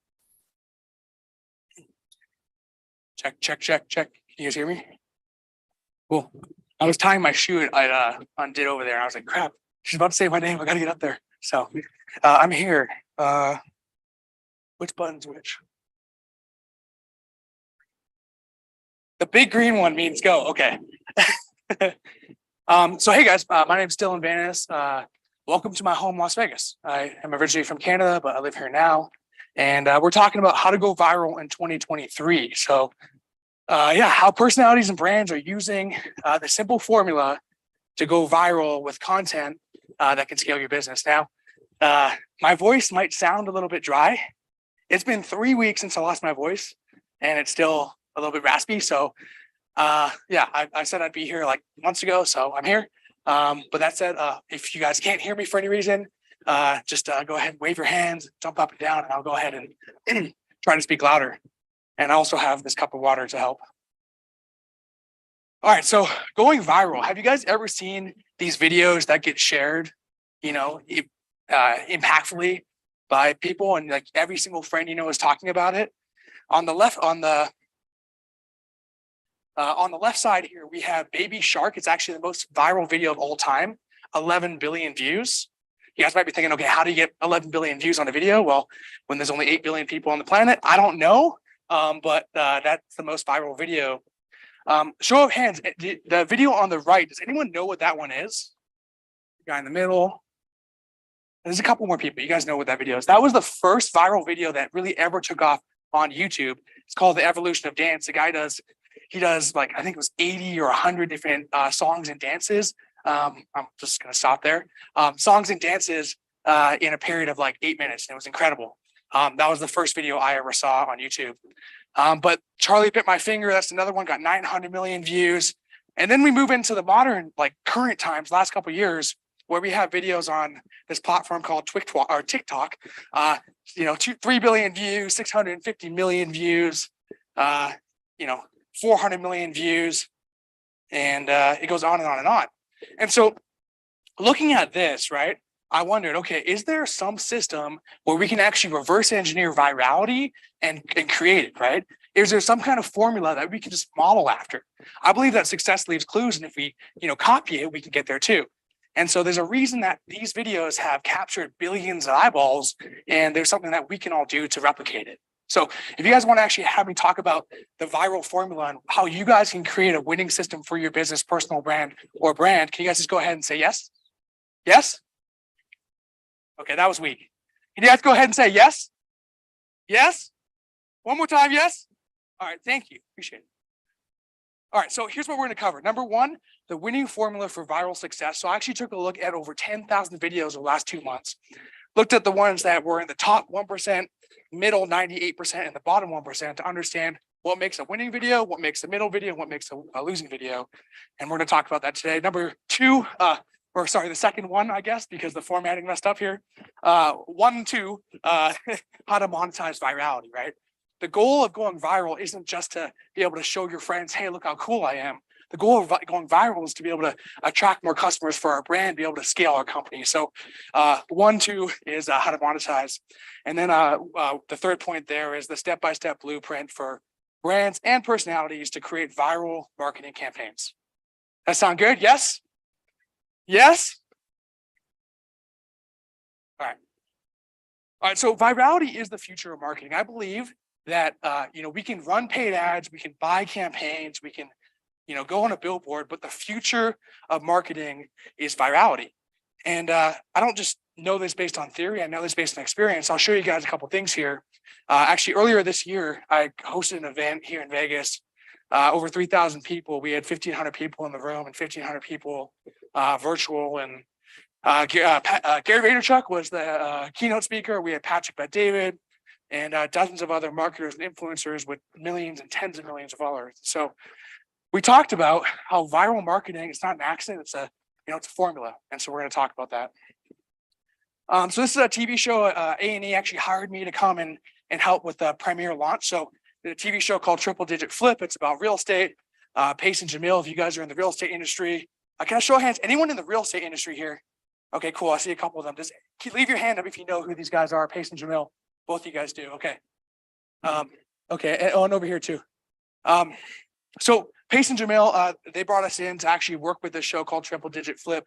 Check, check, check, check. Can you guys hear me? Cool. I was tying my shoe I undid over there. I was like, crap, she's about to say my name. I gotta get up there. So I'm here. Which button's which? The big green one means go. Okay. So hey guys, my name is Dylan Vanass. Welcome to my home, Las Vegas. I am originally from Canada, but I live here now. And we're talking about how to go viral in 2023. So yeah, how personalities and brands are using the simple formula to go viral with content that can scale your business. Now, my voice might sound a little bit dry. It's been 3 weeks since I lost my voice, and it's still a little bit raspy. So yeah, I said I'd be here like months ago, so I'm here. But that said, if you guys can't hear me for any reason, just go ahead and wave your hands, jump up and down, and I'll go ahead and try to speak louder. And I also have this cup of water to help. All right, so going viral. Have you guys ever seen these videos that get shared, you know, impactfully by people, and like every single friend you know is talking about it? On the left side here, we have Baby Shark. It's actually the most viral video of all time, 11 billion views. You guys might be thinking, okay, how do you get 11 billion views on a video? Well, when there's only 8 billion people on the planet, I don't know. But that's the most viral video. Show of hands, the video on the right, does anyone know what that one is? The guy in the middle. There's a couple more people. You guys know what that video is. That was the first viral video that really ever took off on YouTube. It's called The Evolution of Dance. The guy does like, I think it was 80 or 100 different songs and dances. I'm just gonna stop there. Songs and dances in a period of like 8 minutes. And it was incredible. That was the first video I ever saw on YouTube. But Charlie Bit My Finger, that's another one, got 900 million views. And then we move into the modern, like current times, last couple of years, where we have videos on this platform called TikTok. You know, 3 billion views, 650 million views, you know, 400 million views, and it goes on and on and on. And so looking at this, right, I wondered, okay, is there some system where we can actually reverse engineer virality and create it, right? Is there some kind of formula that we can just model after? I believe that success leaves clues, and if we, you know, copy it, we can get there too. And so there's a reason that these videos have captured billions of eyeballs, and there's something that we can all do to replicate it. So if you guys want to actually have me talk about the viral formula and how you guys can create a winning system for your business, personal brand, or brand, can you guys just go ahead and say yes? Yes? Okay, that was weak. Can you guys go ahead and say yes? Yes? One more time, yes? All right, thank you, appreciate it. All right, so here's what we're gonna cover. Number one, the winning formula for viral success. So I actually took a look at over 10,000 videos over the last 2 months. Looked at the ones that were in the top 1%, middle 98%, and the bottom 1% to understand what makes a winning video, what makes a middle video, what makes a losing video. And we're gonna talk about that today. Number two, the second one, I guess, because the formatting messed up here. 1 and 2, how to monetize virality, right? The goal of going viral isn't just to be able to show your friends, hey, look how cool I am. The goal of going viral is to be able to attract more customers for our brand, be able to scale our company. So 1, 2 is how to monetize. And then the third point there is the step-by-step blueprint for brands and personalities to create viral marketing campaigns. That sound good? Yes? Yes? All right. All right, so virality is the future of marketing. I believe that we can run paid ads, we can buy campaigns, we can go on a billboard, but the future of marketing is virality. And I don't just know this based on theory, I know this based on experience. I'll show you guys a couple things here. Actually, earlier this year, I hosted an event here in Vegas. Over 3,000 people. We had 1,500 people in the room and 1,500 people virtual. And Gary Vaynerchuk was the keynote speaker. We had Patrick Bet-David and dozens of other marketers and influencers with millions and tens of millions of followers. So we talked about how viral marketing is not an accident. It's it's a formula. And so we're going to talk about that. So this is a TV show. A&E actually hired me to come and help with the premiere launch. So the TV show called Triple Digit Flip. It's about real estate. Pace and Jamil, if you guys are in the real estate industry, can I show of hands? Anyone in the real estate industry here? Okay, cool. I see a couple of them. Just leave your hand up if you know who these guys are. Pace and Jamil. Both of you guys do. Okay. Okay. And over here too. So Pace and Jamil, they brought us in to actually work with this show called Triple Digit Flip.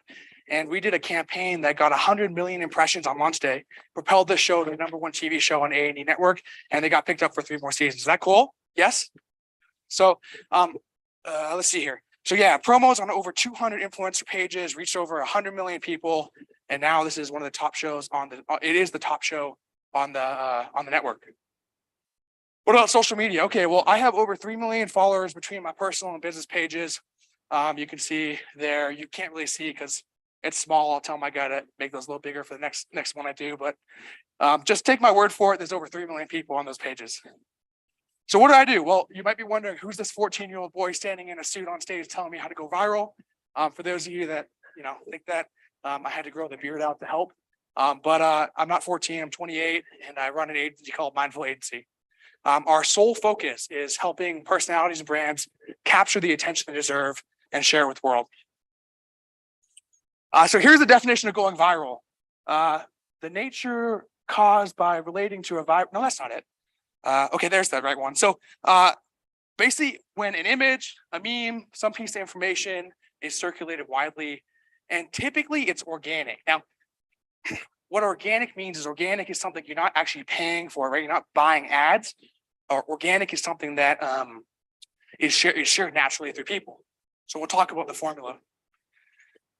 And we did a campaign that got 100 million impressions on launch day, propelled this show to the #1 TV show on A&E Network, and they got picked up for 3 more seasons. Is that cool? Yes? So let's see here. So yeah, promos on over 200 influencer pages, reached over 100 million people. And now this is one of the top shows it is the top show on the network. What about social media? Okay, well, I have over 3 million followers between my personal and business pages. You can see there, you can't really see because it's small. I'll tell my guy to make those a little bigger for the next one I do, but just take my word for it. There's over 3 million people on those pages. So what do? Well, you might be wondering, who's this 14-year-old boy standing in a suit on stage telling me how to go viral? For those of you that think that I had to grow the beard out to help, but I'm not 14, I'm 28, and I run an agency called Mindful Agency. Our sole focus is helping personalities and brands capture the attention they deserve and share it with the world. So here's the definition of going viral. The nature caused by relating to a viral, no, that's not it. Okay, there's that right one. So basically when an image, a meme, some piece of information is circulated widely, and typically it's organic. Now, what organic means is organic is something you're not actually paying for, right? You're not buying ads. Or organic is something that is shared naturally through people. So we'll talk about the formula.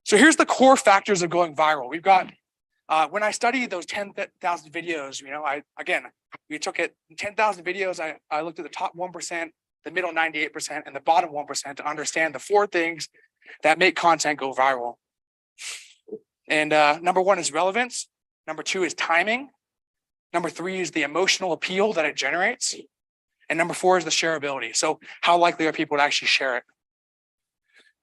So here's the core factors of going viral. We've got, when I studied those 10,000 videos, we took it 10,000 videos. I looked at the top 1%, the middle 98%, and the bottom 1% to understand the 4 things that make content go viral. And number 1 is relevance. Number 2 is timing. Number 3 is the emotional appeal that it generates. And number 4 is the shareability. So how likely are people to actually share it?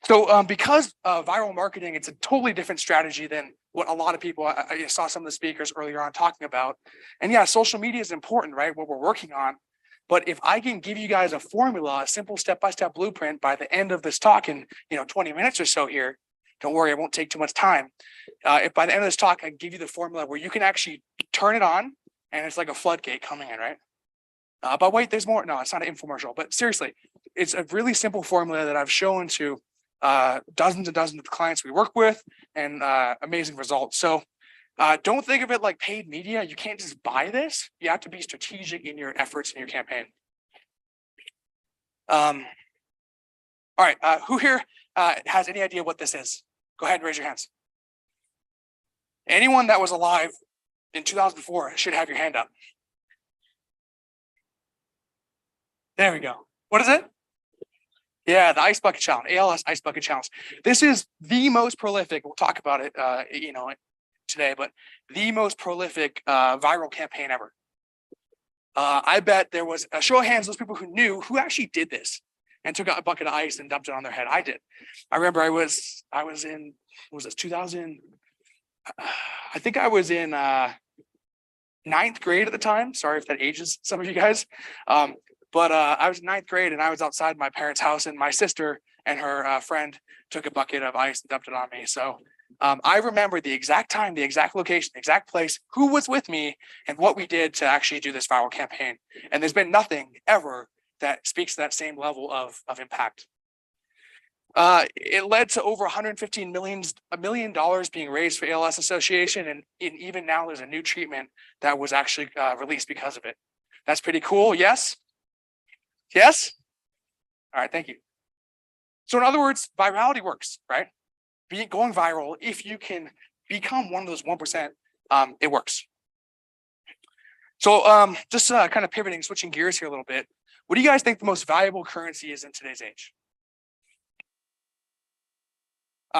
So because viral marketing, it's a totally different strategy than what a lot of people, I saw some of the speakers earlier on talking about. And yeah, social media is important, right? What we're working on. But if I can give you guys a formula, a simple step-by-step blueprint by the end of this talk in 20 minutes or so here, don't worry, it won't take too much time. If by the end of this talk, I give you the formula where you can actually turn it on and it's like a floodgate coming in, right? But wait, there's more. No, it's not an infomercial, but seriously, it's a really simple formula that I've shown to dozens and dozens of clients we work with, and amazing results. So don't think of it like paid media. You can't just buy this. You have to be strategic in your efforts in your campaign. All right, who here has any idea what this is? Go ahead and raise your hands. Anyone that was alive in 2004 should have your hand up. There we go. What is it? Yeah, the Ice Bucket Challenge, ALS Ice Bucket Challenge. This is the most prolific, we'll talk about it today, but the most prolific viral campaign ever. I bet there was a show of hands, those people who knew who actually did this and took out a bucket of ice and dumped it on their head. I did. I remember I was in, was this 2000? I think I was in 9th grade at the time. Sorry if that ages some of you guys. But I was in 9th grade and I was outside my parents' house, and my sister and her friend took a bucket of ice and dumped it on me. So I remember the exact time, the exact location, the exact place, who was with me, and what we did to actually do this viral campaign. And there's been nothing ever that speaks to that same level of impact. It led to over $115 million being raised for ALS Association, and even now there's a new treatment that was actually released because of it. That's pretty cool. Yes? Yes? All right, thank you. So in other words, virality works, right? Going viral, if you can become one of those 1%, it works. So just kind of pivoting, switching gears here a little bit. What do you guys think the most valuable currency is in today's age?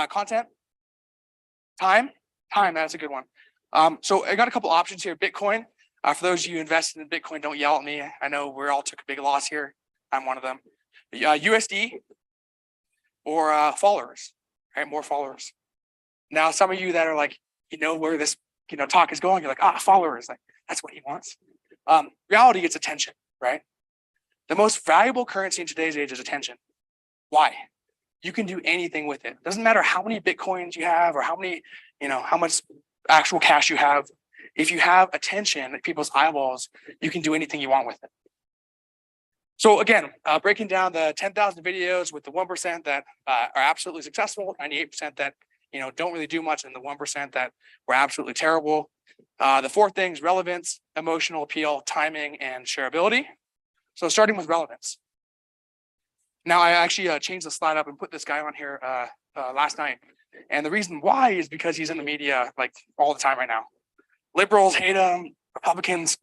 Content? Time? Time, that's a good one. So I got a couple options here. Bitcoin. For those of you who invested in Bitcoin, don't yell at me. I know we all took a big loss here. I'm one of them. USD or followers, right? More followers. Now, some of you that are like, you know where this talk is going, you're like, followers, like that's what he wants. Reality, it's attention, right? The most valuable currency in today's age is attention. Why? You can do anything with it. Doesn't matter how many Bitcoins you have or how many, how much actual cash you have. If you have attention, people's eyeballs, you can do anything you want with it. So again, breaking down the 10,000 videos with the 1% that are absolutely successful, 98% that don't really do much, and the 1% that were absolutely terrible. The four things: relevance, emotional appeal, timing, and shareability. So starting with relevance. Now I actually changed the slide up and put this guy on here last night. And the reason why is because he's in the media like all the time right now. Liberals hate him. Republicans,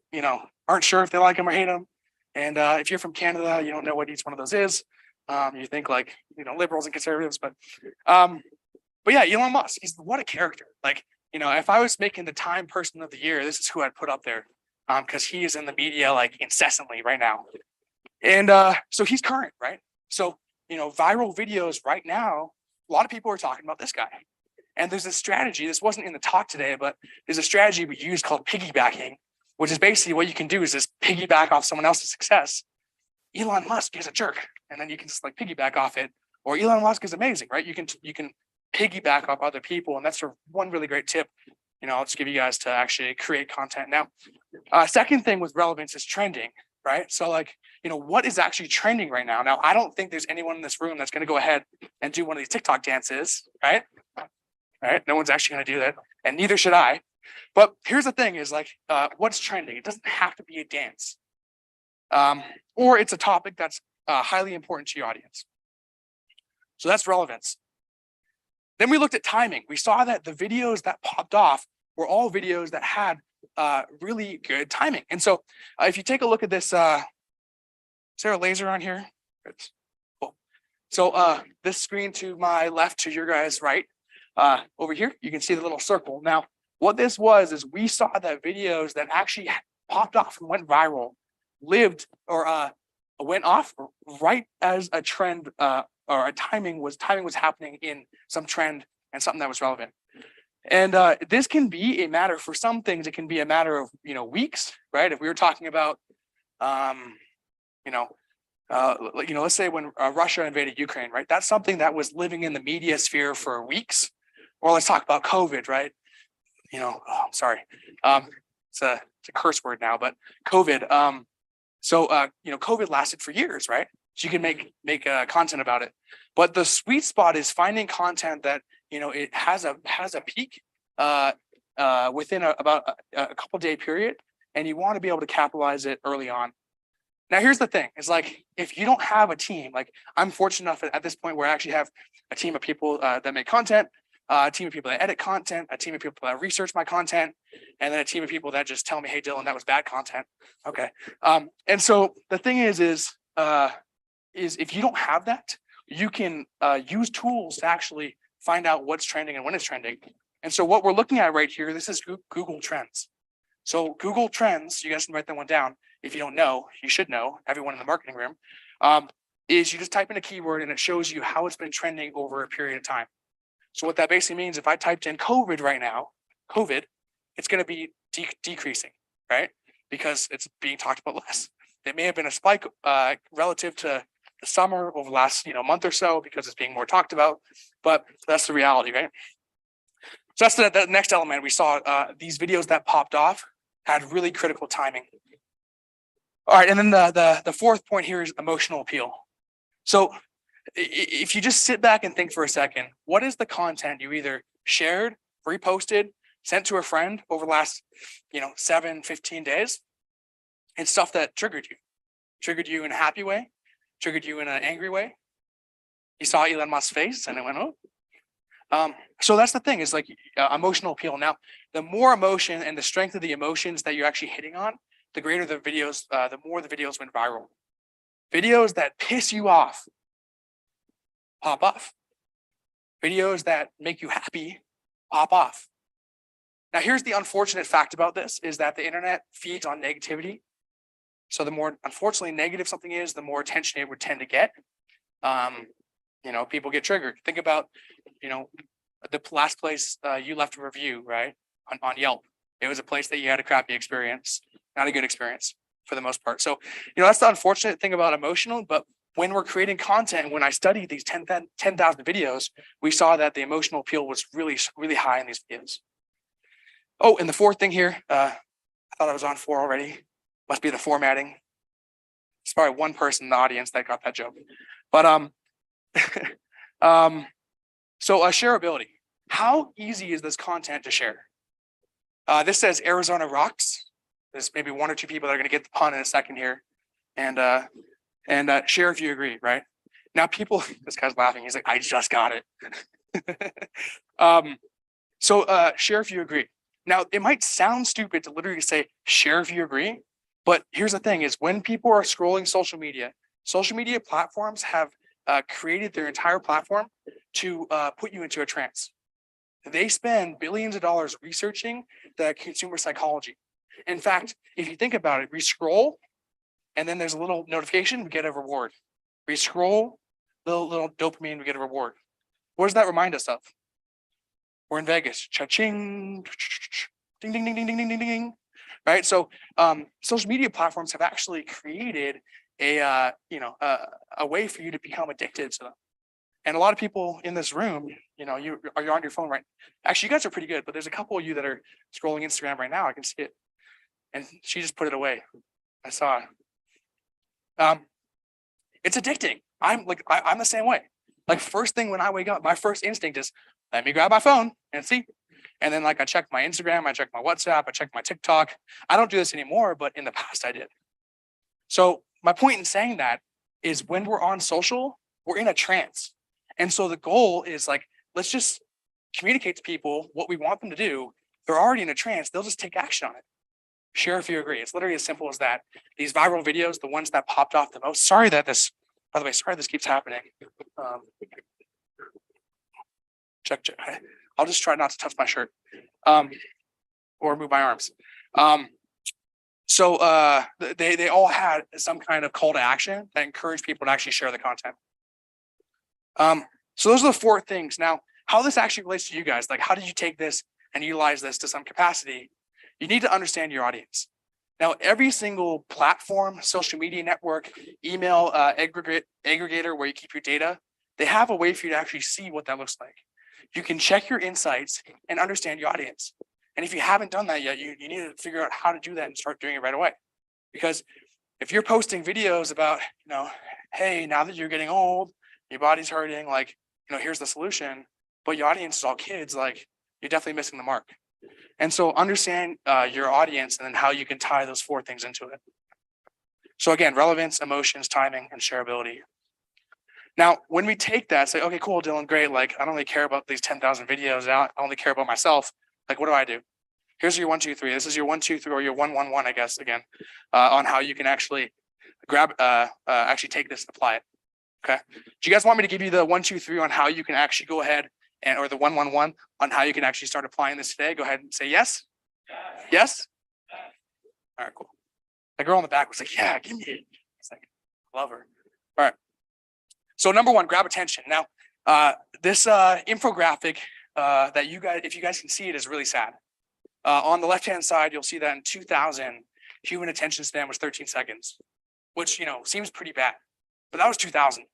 aren't sure if they like him or hate him. And if you're from Canada, you don't know what each one of those is. You think like, liberals and conservatives, but yeah, Elon Musk, what a character. Like, if I was making the Time Person of the Year, this is who I'd put up there. Because he is in the media like incessantly right now. And so he's current, right? So, viral videos right now, a lot of people are talking about this guy. And there's a strategy, this wasn't in the talk today, but there's a strategy we use called piggybacking, which is basically what you can do is just piggyback off someone else's success. Elon Musk is a jerk, and then you can just like piggyback off it. Or Elon Musk is amazing, right? You can piggyback off other people, and that's one really great tip. I'll just give you guys to actually create content. Now, second thing with relevance is trending, right? So like, what is actually trending right now? Now, I don't think there's anyone in this room that's going to go ahead and do one of these TikTok dances, right? Right? No one's actually going to do that, and neither should I. But here's the thing is like, what's trending? It doesn't have to be a dance. Or it's a topic that's highly important to your audience. So that's relevance. Then we looked at timing. We saw that the videos that popped off were all videos that had really good timing. And so if you take a look at this, is there a laser on here? Cool. So this screen to my left, to your guys' right, over here, you can see the little circle. Now, what this was is we saw that videos that actually popped off and went viral lived or went off right as a trend or a timing was happening in some trend and something that was relevant. And this can be a matter, for some things, it can be a matter of, weeks, right? If we were talking about, let's say when Russia invaded Ukraine, right? That's something that was living in the media sphere for weeks. Or let's talk about COVID, right? I'm sorry. It's a curse word now, but COVID. COVID lasted for years, right? So you can make content about it. But the sweet spot is finding content that, it has a peak within about a couple day period, and you want to be able to capitalize it early on. Now, here's the thing: is like if you don't have a team, like I'm fortunate enough at this point where I actually have a team of people that make content, a team of people that edit content, a team of people that research my content, and then a team of people that just tell me, "Hey, Dylan, that was bad content." Okay. And so the thing is if you don't have that, you can use tools to actually find out what's trending and when it's trending. And so what we're looking at right here, this is Google Trends. So Google Trends, you guys can write that one down. If you don't know, you should know, everyone in the marketing room, is you just type in a keyword and it shows you how it's been trending over a period of time. So what that basically means, if I typed in COVID right now, it's going to be decreasing, right? Because it's being talked about less. There may have been a spike relative to the summer over the last month or so because it's being more talked about, but that's the reality, right? So that's the next element. We saw these videos that popped off had really critical timing. All right, and then the fourth point here is emotional appeal. So if you just sit back and think for a second, what is the content you either shared, reposted, sent to a friend over the last 7, 15 days? And stuff that triggered you in a happy way, triggered you in an angry way. You saw Elon Musk's face and it went, oh. So that's the thing, is like emotional appeal. Now, the more emotion and the strength of the emotions that you're actually hitting on, the greater the videos, the more the videos went viral. Videos that piss you off pop off. Videos that make you happy pop off. Now, here's the unfortunate fact about this is that the internet feeds on negativity. So the more, unfortunately, negative something is, the more attention it would tend to get. People get triggered. Think about, the last place you left a review, right? On Yelp. It was a place that you had a crappy experience, not a good experience for the most part. So, that's the unfortunate thing about emotional, but when we're creating content, when I studied these 10,000 videos, we saw that the emotional appeal was really, really high in these videos. Oh, and the fourth thing here, I thought I was on 4 already. Must be the formatting. There's probably one person in the audience that got that joke. But so shareability. How easy is this content to share? This says Arizona rocks. There's maybe 1 or 2 people that are going to get the pun in a second here, and share if you agree. Right now, people. This guy's laughing. He's like, I just got it. So share if you agree. Now, it might sound stupid to literally say share if you agree, but here's the thing: is when people are scrolling social media platforms have created their entire platform to put you into a trance. They spend billions of dollars researching the consumer psychology. In fact, if you think about it, we scroll, and then there's a little notification, we get a reward. We scroll, little dopamine, we get a reward. What does that remind us of? We're in Vegas. Cha-ching, ding, ding, ding, ding, ding, ding, ding, ding. Right? So social media platforms have actually created a way for you to become addicted to them. And a lot of people in this room, you're on your phone right. Actually, you guys are pretty good, but there's a couple of you that are scrolling Instagram right now. I can see it. And she just put it away. I saw it. It's addicting. I'm the same way. Like first thing when I wake up, my first instinct is let me grab my phone and see. And then I check my Instagram, I check my WhatsApp, I check my TikTok. I don't do this anymore, but in the past I did. So my point in saying that is when we're on social, we're in a trance. And so the goal is let's just communicate to people what we want them to do. They're already in a trance. They'll just take action on it. Share if you agree. It's literally as simple as that. These viral videos, the ones that popped off the most. Sorry this keeps happening. Check. I'll just try not to touch my shirt or move my arms. So they all had some kind of call to action that encouraged people to actually share the content. So those are the 4 things. Now, how this actually relates to you guys, how did you take this and utilize this to some capacity? You need to understand your audience. Now, every single platform, social media network, email aggregator where you keep your data, they have a way for you to actually see what that looks like. You can check your insights and understand your audience. And if you haven't done that yet, you need to figure out how to do that and start doing it right away. Because if you're posting videos about, hey, now that you're getting old, your body's hurting, here's the solution, but your audience is all kids, you're definitely missing the mark. And so understand your audience and then how you can tie those 4 things into it. So again, relevance, emotions, timing, and shareability. Now, when we take that, say, okay, cool, Dylan, great. I don't really care about these 10,000 videos out. I only care about myself. What do? Here's your 1, 2, 3. This is your 1, 2, 3, or your 1, 1, 1, I guess, again, on how you can actually actually take this and apply it. Okay. Do you guys want me to give you the 1, 2, 3 on how you can actually go ahead or the 1, 1, 1 on how you can actually start applying this today? Go ahead and say yes. Yes. All right, cool. The girl in the back was like, yeah, give me it. It's love her. All right. So number 1, grab attention. Now, this infographic that if you guys can see it, is really sad. On the left-hand side, you'll see that in 2000, human attention span was 13 seconds, which, seems pretty bad. But that was 2000.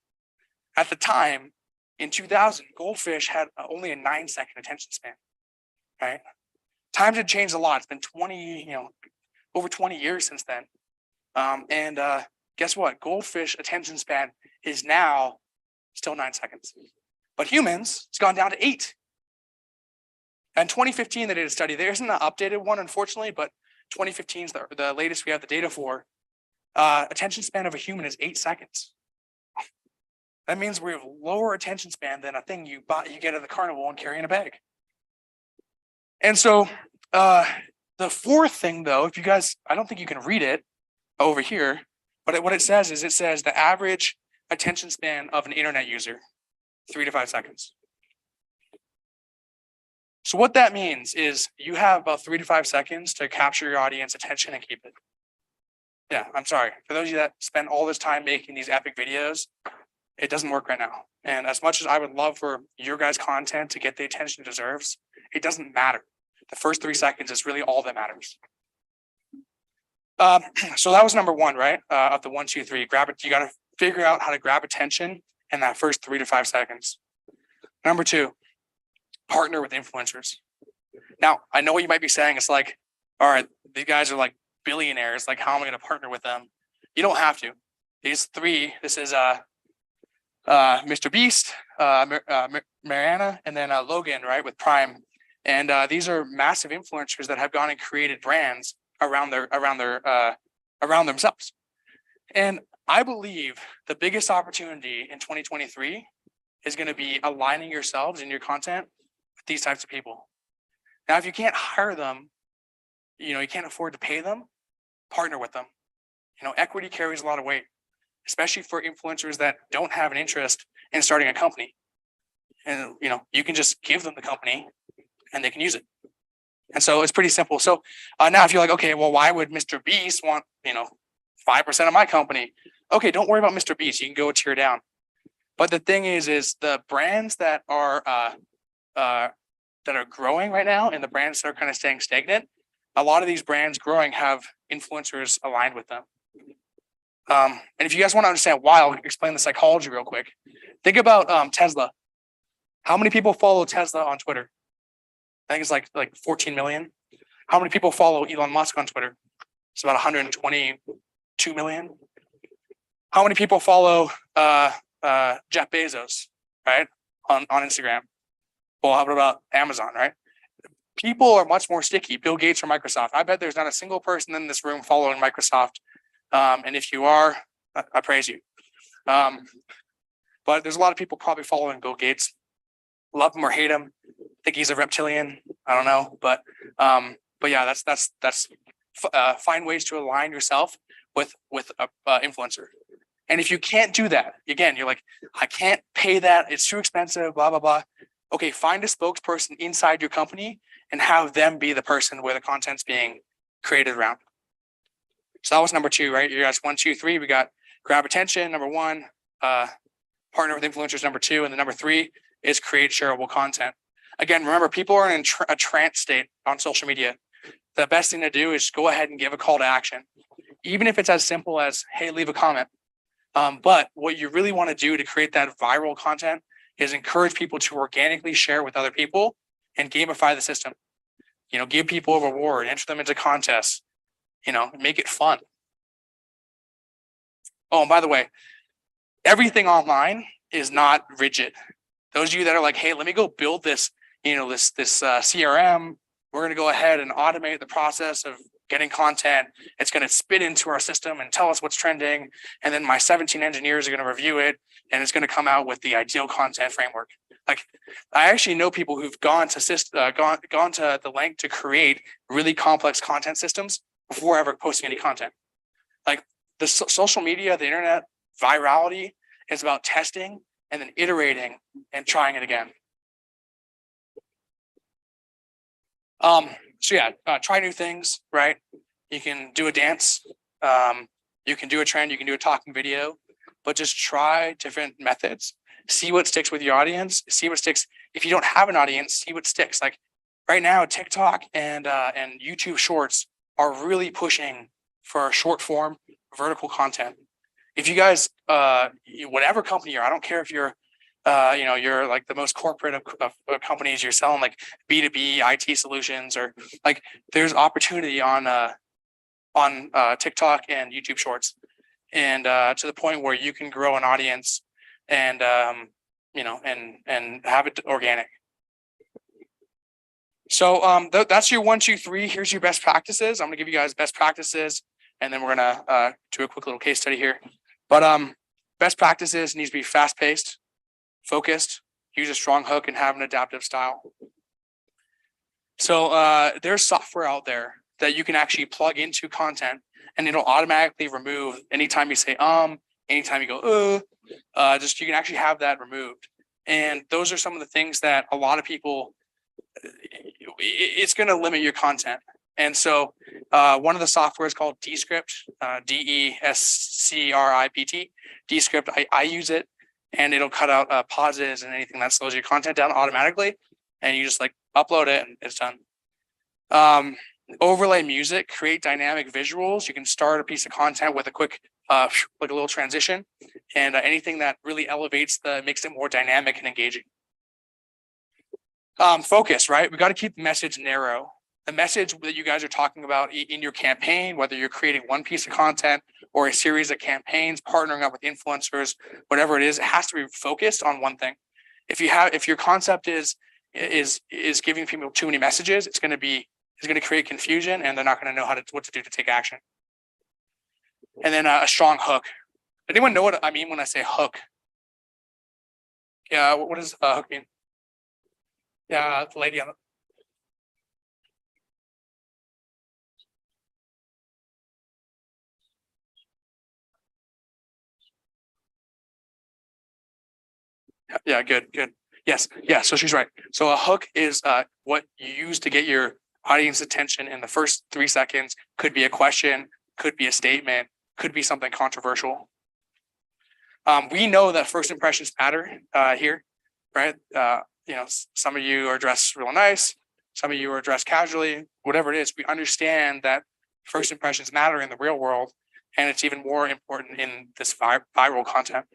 At the time, in 2000, goldfish had only a 9-second attention span, right? Times had changed a lot. It's been over 20 years since then. And guess what? Goldfish attention span is now still 9 seconds. But humans, it's gone down to 8. In 2015, they did a study. There isn't an updated one, unfortunately, but 2015 is the latest we have the data for. Attention span of a human is 8 seconds. That means we have lower attention span than a thing you get at the carnival and carry in a bag. And so The fourth thing though, if you guys, I don't think you can read it over here, but what it says is it says the average attention span of an internet user, 3 to 5 seconds. So what that means is you have about 3 to 5 seconds to capture your audience attention and keep it. Yeah, I'm sorry. For those of you that spend all this time making these epic videos, it doesn't work right now. And as much as I would love for your guys' content to get the attention it deserves, it doesn't matter. The first 3 seconds is really all that matters. So that was number one, right? Of the 1, 2, 3, grab it. You got to figure out how to grab attention in that first 3 to 5 seconds. Number 2, partner with influencers. Now, I know what you might be saying. It's like, all right, these guys are like billionaires. Like, how am I going to partner with them? You don't have to. These 3, this is Mr. Beast, Mariana, and then Logan, right, with Prime. And these are massive influencers that have gone and created brands around themselves. And I believe the biggest opportunity in 2023 is going to be aligning yourselves and your content with these types of people. Now, if you can't hire them, you can't afford to pay them, partner with them. Equity carries a lot of weight, especially for influencers that don't have an interest in starting a company. And, you can just give them the company and they can use it. And so it's pretty simple. So now if you're like, okay, well, why would Mr. Beast want, 5% of my company? Okay, don't worry about Mr. Beast. You can go a tier down. But the thing is the brands that are growing right now and the brands that are kind of staying stagnant, a lot of these brands growing have influencers aligned with them. And if you guys want to understand why, I'll explain the psychology real quick. Think about Tesla. How many people follow Tesla on Twitter? I think it's like 14 million. How many people follow Elon Musk on Twitter? It's about 122 million. How many people follow Jeff Bezos, right, on Instagram? Well, how about Amazon, right? People are much more sticky. Bill Gates or Microsoft. I bet there's not a single person in this room following Microsoft. And if you are, I praise you. But there's a lot of people probably following Bill Gates. Love him or hate him. Think he's a reptilian. I don't know, but yeah, that's find ways to align yourself with a influencer. And if you can't do that, again, you're like, I can't pay that. It's too expensive. Blah blah blah. Okay, find a spokesperson inside your company and have them be the person where the content's being created around. So that was number 2, right? You guys 1, 2, 3. We got grab attention. Number 1, partner with influencers. Number 2, and then number 3 is create shareable content. Again, remember, people are in a trance state on social media. The best thing to do is go ahead and give a call to action, even if it's as simple as, hey, leave a comment. But what you really want to do to create that viral content is encourage people to organically share with other people and gamify the system. Give people a reward, enter them into contests, make it fun. Oh, and by the way, everything online is not rigid. Those of you that are like, hey, let me go build this, this CRM. We're going to go ahead and automate the process of getting content. It's going to spit into our system and tell us what's trending. And then my 17 engineers are going to review it. And it's going to come out with the ideal content framework. Like, I actually know people who've gone to the length to create really complex content systems before ever posting any content. Like, the social media, the internet, virality is about testing and then iterating and trying it again. So yeah, try new things, right? You can do a dance, you can do a trend, you can do a talking video, but just try different methods. See what sticks with your audience. See what sticks. If you don't have an audience, see what sticks. Like right now, TikTok and YouTube Shorts are really pushing for short form vertical content. If you guys, whatever company you're, I don't care if you're, you're like the most corporate of companies, you're selling like B2B IT solutions, or like there's opportunity on TikTok and YouTube Shorts, and to the point where you can grow an audience and and have it organic. So that's your 1, 2, 3. Here's your best practices. I'm gonna give you guys best practices, and then we're gonna do a quick little case study here. But best practices needs to be fast paced, focused, use a strong hook, and have an adaptive style. So there's software out there that you can actually plug into content, and it'll automatically remove anytime you say anytime you go just you can actually have that removed. And those are some of the things that a lot of people, it's going to limit your content. And so one of the software is called Descript, Descript, Descript. I use it, and it'll cut out pauses and anything that slows your content down automatically. And you just like upload it and it's done. Overlay music, create dynamic visuals. You can start a piece of content with a quick, like a little transition, and anything that really elevates makes it more dynamic and engaging. Focus, right? We got to keep the message narrow. The message that you guys are talking about in your campaign, whether you're creating one piece of content or a series of campaigns, partnering up with influencers, whatever it is has to be focused on one thing. If your concept is giving people too many messages, it's going to create confusion, and they're not going to know what to do to take action. And then a strong hook. Anyone know what I mean when I say hook? Yeah, what does hook mean? Yeah, the lady on the. Yeah, good. Yes, yeah, so she's right. So a hook is what you use to get your audience attention in the first 3 seconds. Could be a question, could be a statement, could be something controversial. We know that first impressions matter here, right? Some of you are dressed real nice, some of you are dressed casually, whatever it is. We understand that first impressions matter in the real world, and it's even more important in this viral content.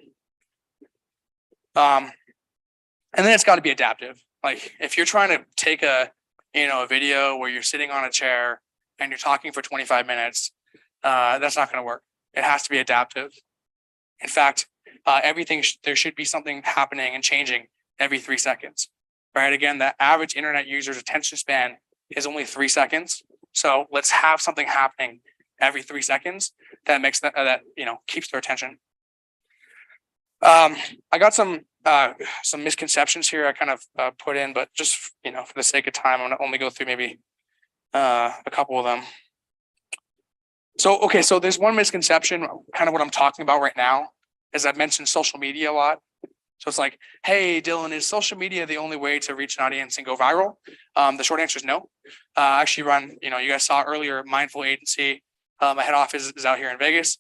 And then it's got to be adaptive. Like if you're trying to take a video where you're sitting on a chair and you're talking for 25 minutes, that's not going to work. It has to be adaptive. In fact, there should be something happening and changing every 3 seconds, right? Again, the average internet user's attention span is only 3 seconds. So let's have something happening every 3 seconds that makes that keeps their attention. I got some misconceptions here I kind of put in, but just for the sake of time, I'm gonna only go through maybe a couple of them. So there's one misconception, kind of what I'm talking about right now, is I've mentioned social media a lot. So it's like, hey, Dylan, is social media the only way to reach an audience and go viral? The short answer is no. I actually run, you guys saw earlier, Mindful Agency. My head office is out here in Vegas,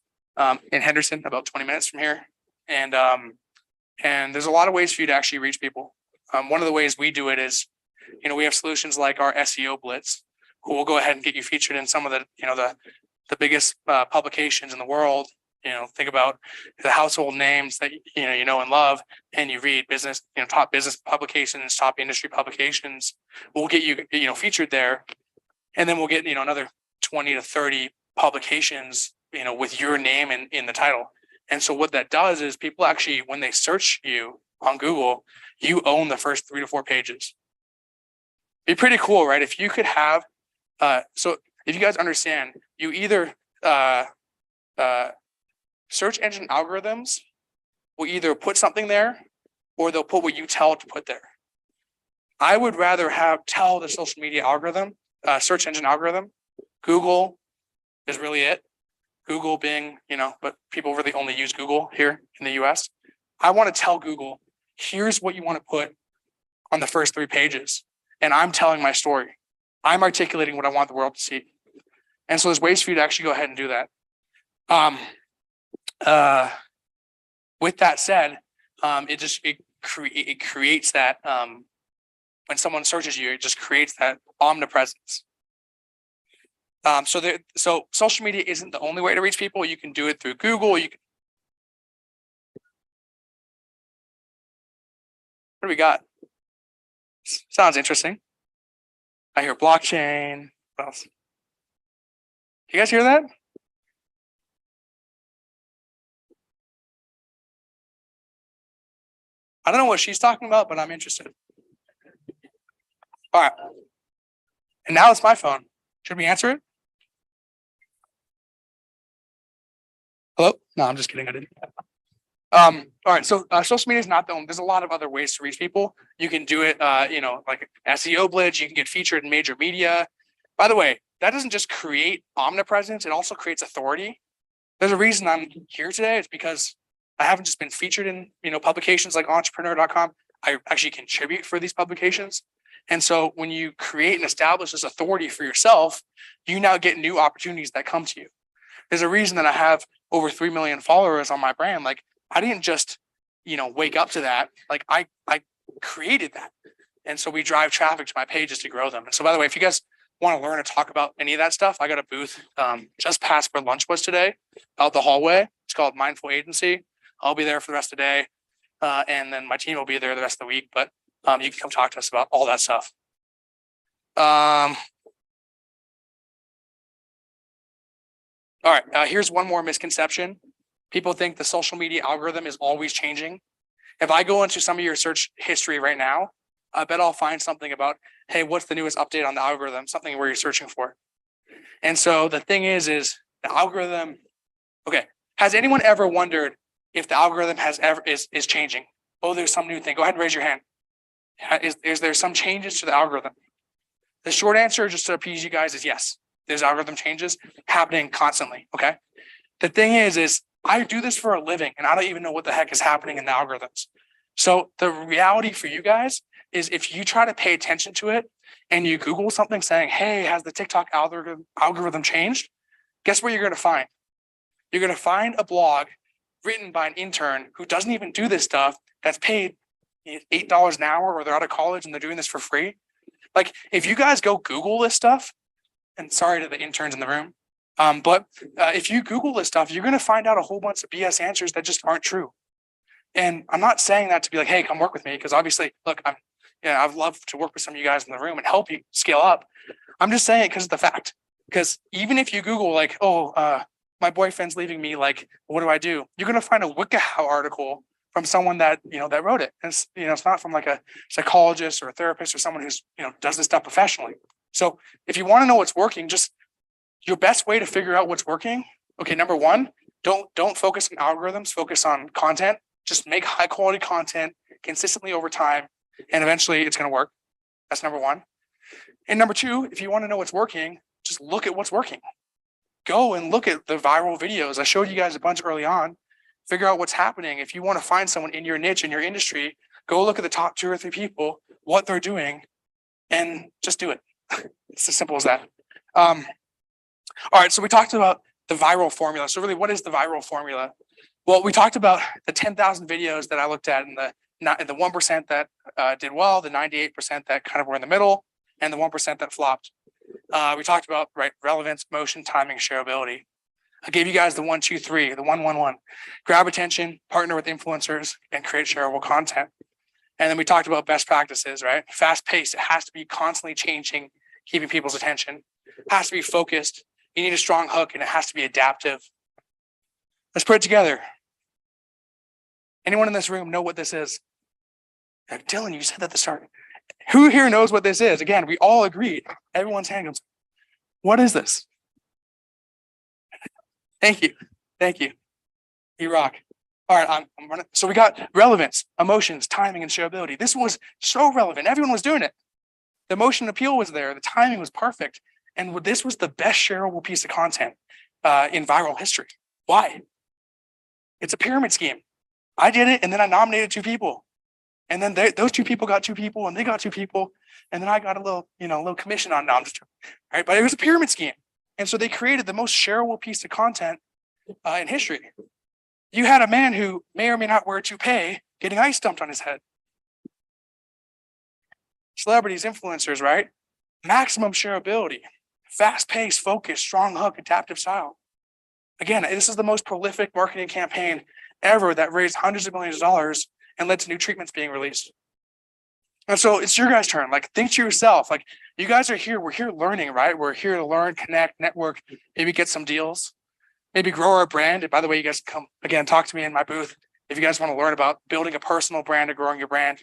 in Henderson, about 20 minutes from here. And there's a lot of ways for you to actually reach people. One of the ways we do it is, we have solutions like our SEO Blitz, who will go ahead and get you featured in some of the biggest publications in the world. Think about the household names that you know and love, and you read business, top business publications, top industry publications. We'll get you, featured there, and then we'll get another 20 to 30 publications, with your name in the title. And so what that does is people actually, when they search you on Google, you own the first 3 to 4 pages. Be pretty cool, right? If you could have, so if you guys understand, you either search engine algorithms will either put something there or they'll put what you tell it to put there. I would rather tell the social media algorithm, search engine algorithm, Google is really it. Google, Bing, but people really only use Google here in the US. I want to tell Google, here's what you want to put on the first 3 pages. And I'm telling my story. I'm articulating what I want the world to see. And so there's ways for you to actually go ahead and do that. With that said, it creates that, when someone searches you, it just creates that omnipresence. So social media isn't the only way to reach people. You can do it through Google. What do we got? Sounds interesting. I hear blockchain. What else? You guys hear that? I don't know what she's talking about, but I'm interested. All right. And now it's my phone. Should we answer it? Hello? No, I'm just kidding. I didn't. All right. So social media is not the only. There's a lot of other ways to reach people. You can do it, like SEO Blitz. You can get featured in major media. By the way, that doesn't just create omnipresence, it also creates authority. There's a reason I'm here today. It's because I haven't just been featured in, publications like entrepreneur.com. I actually contribute for these publications. And so when you create and establish this authority for yourself, you now get new opportunities that come to you. There's a reason that I have over 3 million followers on my brand. Like, I didn't just, wake up to that. Like, I created that. And so we drive traffic to my pages to grow them. And so, by the way, if you guys want to learn and talk about any of that stuff, I got a booth just past where lunch was today, out the hallway. It's called Mindful Agency. I'll be there for the rest of the day. And then my team will be there the rest of the week. But you can come talk to us about all that stuff. All right, here's one more misconception. People think the social media algorithm is always changing. If I go into some of your search history right now, I bet I'll find something about, hey, what's the newest update on the algorithm? Something where you're searching for. And so the thing is the algorithm. Okay, has anyone ever wondered if the algorithm is changing? Oh, there's some new thing. Go ahead and raise your hand. Is there some changes to the algorithm? The short answer, just to appease you guys, is yes. There's algorithm changes happening constantly. Okay. The thing is I do this for a living and I don't even know what the heck is happening in the algorithms. So the reality for you guys is if you try to pay attention to it and you Google something saying, hey, has the TikTok algorithm changed? Guess what you're going to find? You're going to find a blog written by an intern who doesn't even do this stuff, that's paid $8 an hour, or they're out of college and they're doing this for free. Like, if you guys go Google this stuff, and sorry to the interns in the room, but if you Google this stuff, you're going to find out a whole bunch of BS answers that just aren't true. And I'm not saying that to be like, hey, come work with me, because obviously, look, I'd love to work with some of you guys in the room and help you scale up. I'm just saying it because of the fact. Because even if you Google like, my boyfriend's leaving me, like, what do I do? You're going to find a WikiHow article from someone that, that wrote it. And it's not from like a psychologist or a therapist or someone who's, does this stuff professionally. So if you want to know what's working, just your best way to figure out what's working. Okay, number one, don't focus on algorithms, focus on content. Just make high quality content consistently over time, and eventually it's going to work. That's number one. And number two, if you want to know what's working, just look at what's working. Go and look at the viral videos. I showed you guys a bunch early on. Figure out what's happening. If you want to find someone in your niche, in your industry, go look at the top 2 or 3 people, what they're doing, and just do it. It's as simple as that. All right, so we talked about the viral formula. So really, what is the viral formula? Well, we talked about the 10,000 videos that I looked at, and the 1% that did well, the 98% that kind of were in the middle, and the 1% that flopped. We talked about relevance, motion, timing, shareability. I gave you guys the 1, 2, 3, the 1, 1, 1. Grab attention, partner with influencers, and create shareable content. And then we talked about best practices, right? Fast paced. It has to be constantly changing, keeping people's attention. It has to be focused. You need a strong hook, and it has to be adaptive. Let's put it together. Anyone in this room know what this is? Dylan, you said that at the start. Who here knows what this is? Again, we all agreed. Everyone's hand goes, what is this? Thank you. Thank you. You rock. All right, I'm running. So we got relevance, emotions, timing, and shareability. This was so relevant. Everyone was doing it. The emotion appeal was there. The timing was perfect. And this was the best shareable piece of content in viral history. Why? It's a pyramid scheme. I did it, and then I nominated 2 people. And then those 2 people got 2 people, and they got 2 people. And then I got a little commission on them. Right? But it was a pyramid scheme. And so they created the most shareable piece of content in history. You had a man who may or may not wear a toupee getting ice dumped on his head. Celebrities, influencers, right? Maximum shareability, fast pace, focus, strong hook, adaptive style. Again, this is the most prolific marketing campaign ever that raised hundreds of millions of dollars and led to new treatments being released. And so it's your guys' turn. Like, think to yourself, like, you guys are here. We're here learning, right? We're here to learn, connect, network, maybe get some deals, maybe grow our brand. And by the way, you guys come again, talk to me in my booth if you guys want to learn about building a personal brand or growing your brand.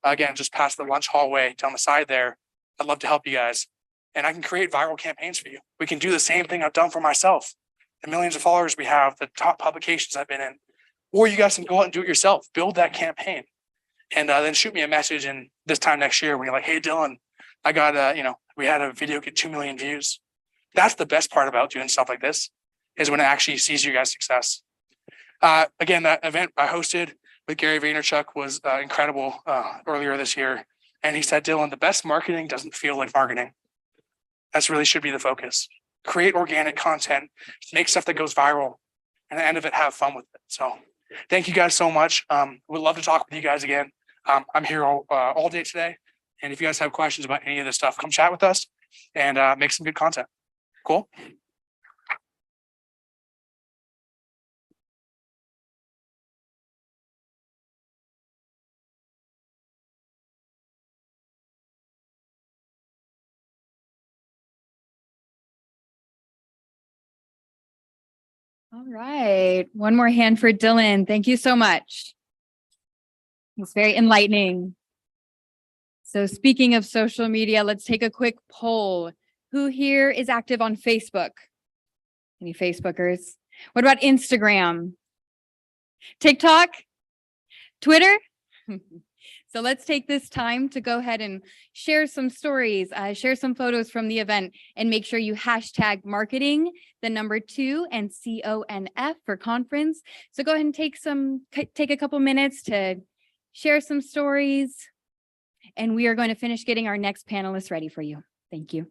Again, just past the lunch hallway down the side there. I'd love to help you guys. And I can create viral campaigns for you. We can do the same thing I've done for myself. The millions of followers we have, the top publications I've been in. Or you guys can go out and do it yourself. Build that campaign. And then shoot me a message in this time next year when you're like, hey, Dylan, I got, we had a video get 2 million views. That's the best part about doing stuff like this, is when it actually sees you guys' success. Again, that event I hosted with Gary Vaynerchuk was incredible earlier this year. And he said, Dylan, the best marketing doesn't feel like marketing. That's really should be the focus. Create organic content, make stuff that goes viral, and at the end of it, have fun with it. So thank you guys so much. Would love to talk with you guys again. I'm here all day today. And if you guys have questions about any of this stuff, come chat with us and make some good content. Cool. All right. One more hand for Dylan. Thank you so much. It's very enlightening. So speaking of social media, let's take a quick poll. Who here is active on Facebook? Any Facebookers? What about Instagram? TikTok? Twitter? So let's take this time to go ahead and share some stories, share some photos from the event, and make sure you hashtag marketing, the number 2 and CONF for conference. So go ahead and take a couple minutes to share some stories, and we are going to finish getting our next panelists ready for you. Thank you.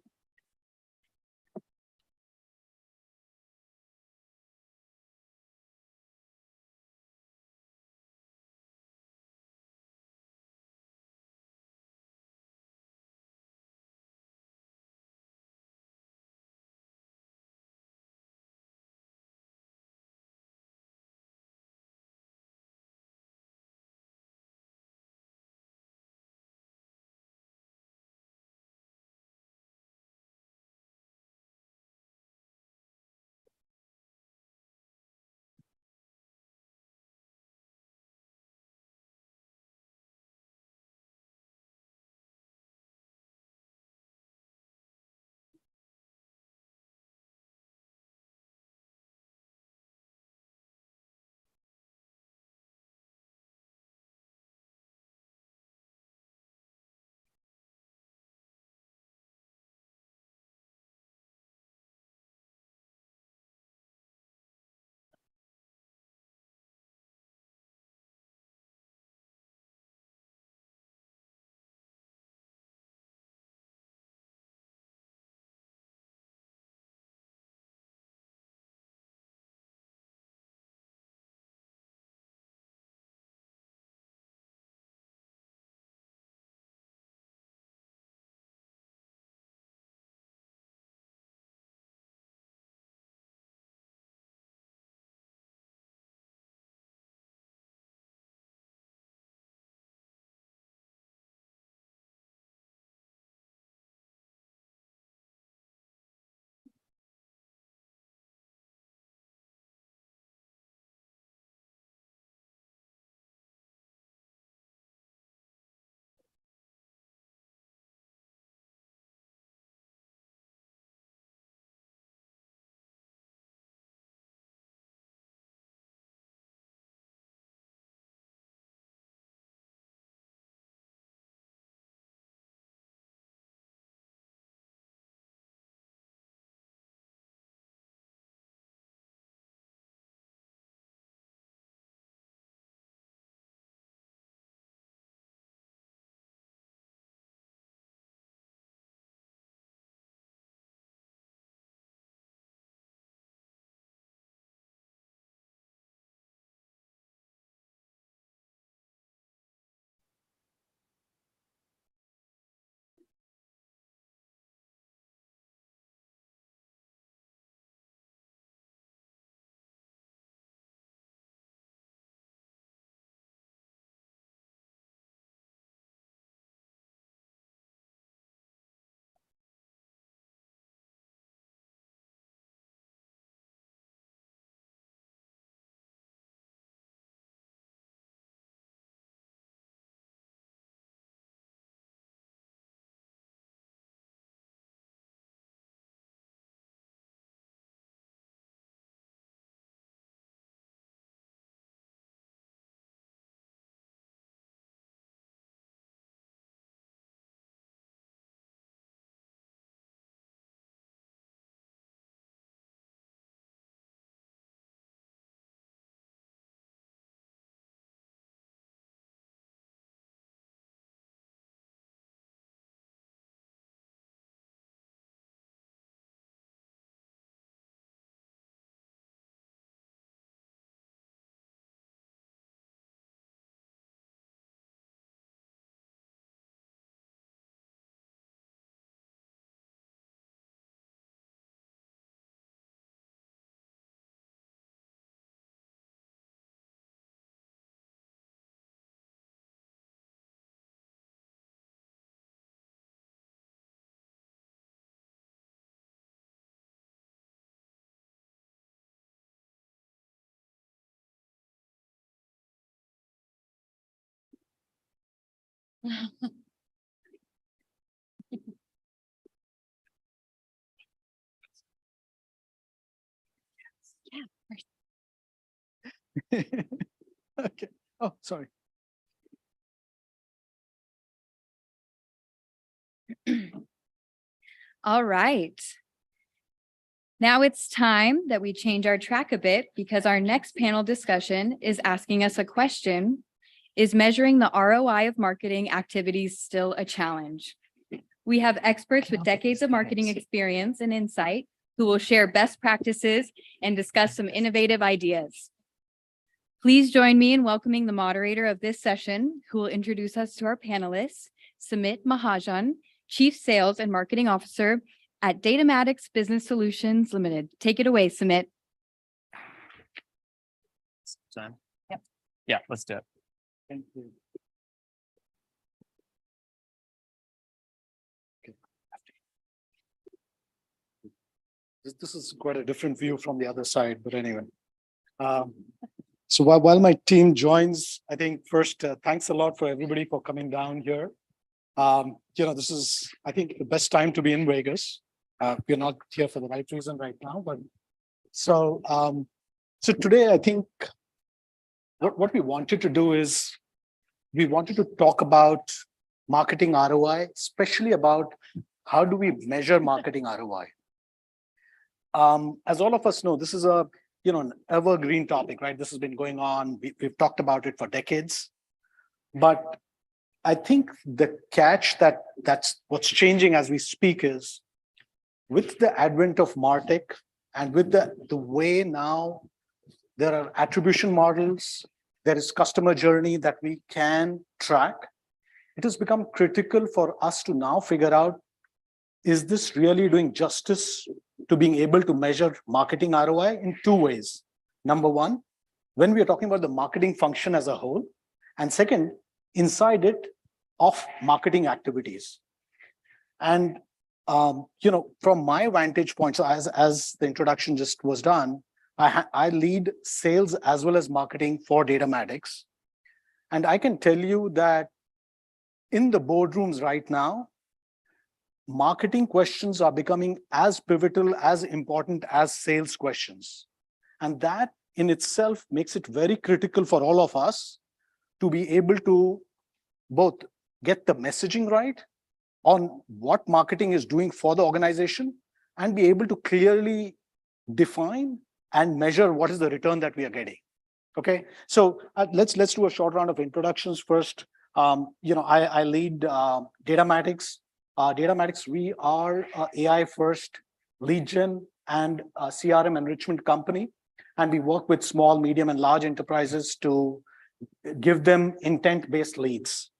Okay. Oh, sorry. All right. Now it's time that we change our track a bit because our next panel discussion is asking us a question. Is measuring the ROI of marketing activities still a challenge? We have experts with decades of marketing experience and insight who will share best practices and discuss some innovative ideas. Please join me in welcoming the moderator of this session, who will introduce us to our panelists, Sumit Mahajan, Chief Sales and Marketing Officer at Datamatics Business Solutions Limited. Take it away, Sumit. Time? Yep. Yeah, let's do it. Thank you. Okay. This is quite a different view from the other side, but anyway. So while my team joins, I think first, thanks a lot for everybody for coming down here. This is, I think, the best time to be in Vegas. We're not here for the right reason right now, but so today I think what we wanted to do is we wanted to talk about marketing ROI, especially about how do we measure marketing ROI. As all of us know, this is an evergreen topic, right? This has been going on. We've talked about it for decades, but I think the catch that's what's changing as we speak is with the advent of MarTech and with the way now there are attribution models, there is customer journey that we can track. It has become critical for us to now figure out, is this really doing justice to being able to measure marketing ROI in two ways? Number one, when we are talking about the marketing function as a whole, and second, inside it of marketing activities. And from my vantage point, so as the introduction just was done, I lead sales as well as marketing for Datamatics. And I can tell you that in the boardrooms right now, marketing questions are becoming as pivotal, as important as sales questions. And that in itself makes it very critical for all of us to be able to both get the messaging right on what marketing is doing for the organization and be able to clearly define and measure what is the return that we are getting. Okay, so let's do a short round of introductions first. I lead Datamatics. Datamatics, we are an AI first lead gen and CRM enrichment company, and we work with small, medium, and large enterprises to give them intent-based leads.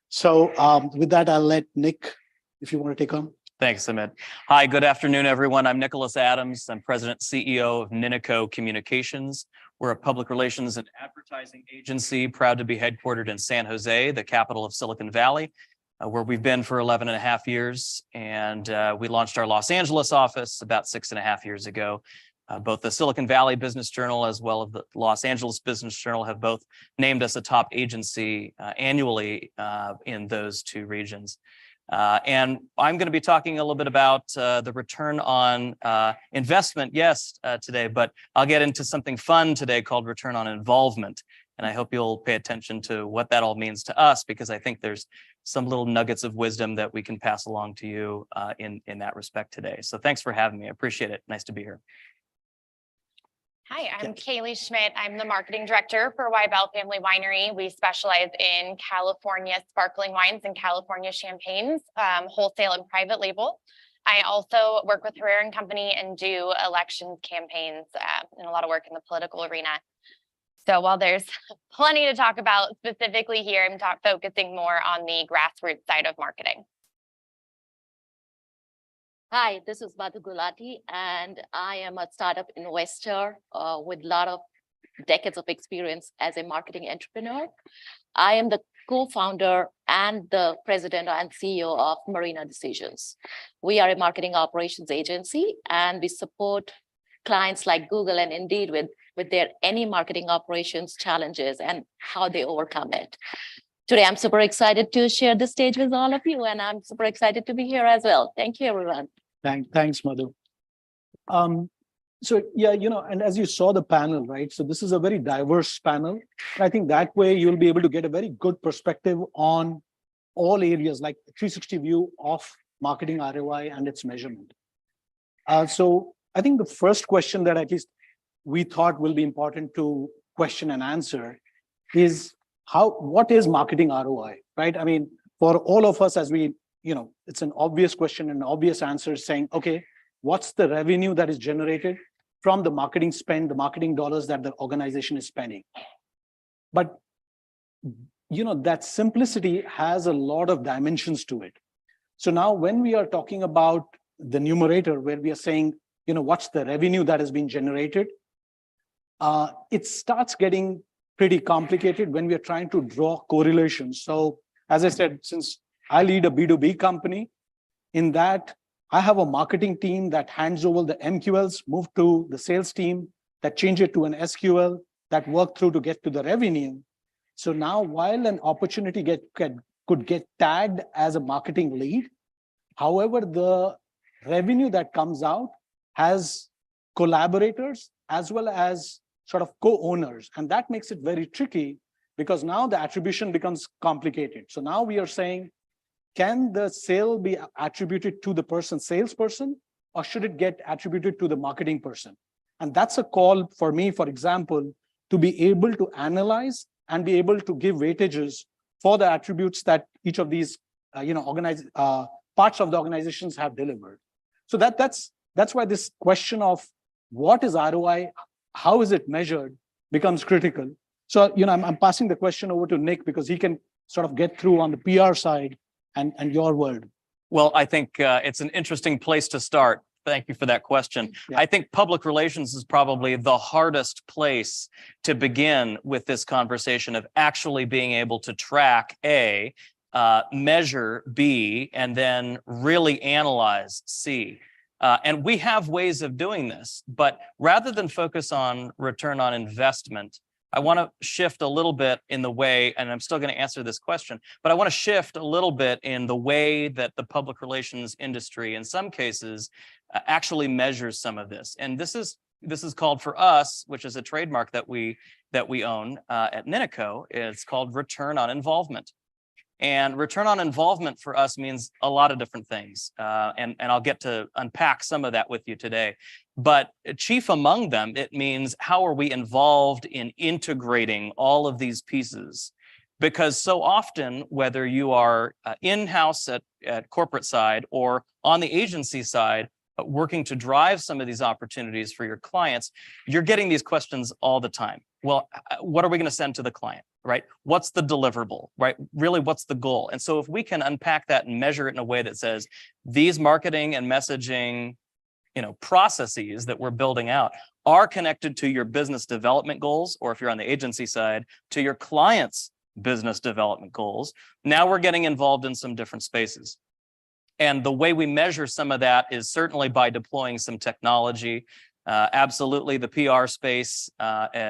So with that, I'll let Nick, if you want to take on. Thanks, Sumit. Hi, good afternoon, everyone. I'm Nicholas Adams. I'm President and CEO of Ninico Communications. We're a public relations and advertising agency, proud to be headquartered in San Jose, the capital of Silicon Valley, where we've been for 11 and a half years. And we launched our Los Angeles office about 6.5 years ago. Both the Silicon Valley Business Journal as well as the Los Angeles Business Journal have both named us a top agency annually in those two regions. And I'm going to be talking a little bit about the return on investment, today, but I'll get into something fun today called return on involvement. And I hope you'll pay attention to what that all means to us, because I think there's some little nuggets of wisdom that we can pass along to you in that respect today. So thanks for having me. I appreciate it. Nice to be here. Hi, I'm Kaylee Schmidt. I'm the marketing director for Weibel Family Winery. We specialize in California sparkling wines and California champagnes, wholesale and private label. I also work with Herrera & Company and do elections campaigns and a lot of work in the political arena. So while there's plenty to talk about specifically here, I'm focusing more on the grassroots side of marketing. Hi, this is Madhu Gulati, and I am a startup investor with a lot of decades of experience as a marketing entrepreneur. I am the co-founder and the president and CEO of Marina Decisions. We are a marketing operations agency, and we support clients like Google and Indeed with their any marketing operations challenges and how they overcome it. today I'm super excited to share the stage with all of you, and I'm super excited to be here as well. Thank you, everyone. Thanks, Madhu. So yeah, and as you saw the panel, right? So this is a very diverse panel. I think that way you'll be able to get a very good perspective on all areas, like 360 view of marketing ROI and its measurement. So I think the first question that at least we thought will be important to question and answer is what is marketing ROI, right? I mean, for all of us, as we, it's an obvious question and obvious answer saying, okay, what's the revenue that is generated from the marketing spend, the marketing dollars that the organization is spending? But, that simplicity has a lot of dimensions to it. So now when we are talking about the numerator, where we are saying, what's the revenue that has been generated, it starts getting pretty complicated when we are trying to draw correlations. So as I said, since I lead a B2B company, in that I have a marketing team that hands over the MQLs, move to the sales team, that change it to an SQL, that work through to get to the revenue. So now while an opportunity could get tagged as a marketing lead, however, the revenue that comes out has collaborators as well as sort of co-owners. And that makes it very tricky because now the attribution becomes complicated. So now we are saying, can the sale be attributed to the salesperson, or should it get attributed to the marketing person? And that's a call for me, for example, to be able to analyze and be able to give weightages for the attributes that each of these parts of the organizations have delivered. So that's why this question of what is ROI, how is it measured, becomes critical. So I'm passing the question over to Nick because he can sort of get through on the PR side and your world. Well, I think it's an interesting place to start. Thank you for that question. Yeah. I think public relations is probably the hardest place to begin with this conversation of actually being able to track A, measure B, and then really analyze C. And we have ways of doing this, but rather than focus on return on investment, I want to shift a little bit in the way, and I'm still going to answer this question, but I want to shift a little bit in the way that the public relations industry, in some cases, actually measures some of this. And this is called for us, which is a trademark that we own at Ninico. It's called return on involvement. And return on involvement for us means a lot of different things. And I'll get to unpack some of that with you today. But chief among them, it means how are we involved in integrating all of these pieces? Because so often, whether you are in-house at corporate side or on the agency side, working to drive some of these opportunities for your clients, you're getting these questions all the time. Well, what are we going to send to the client, right? What's the deliverable, right? Really, what's the goal? And so if we can unpack that and measure it in a way that says these marketing and messaging, processes that we're building out are connected to your business development goals, or if you're on the agency side, to your clients' business development goals, now we're getting involved in some different spaces. And the way we measure some of that is certainly by deploying some technology. Absolutely, the PR space,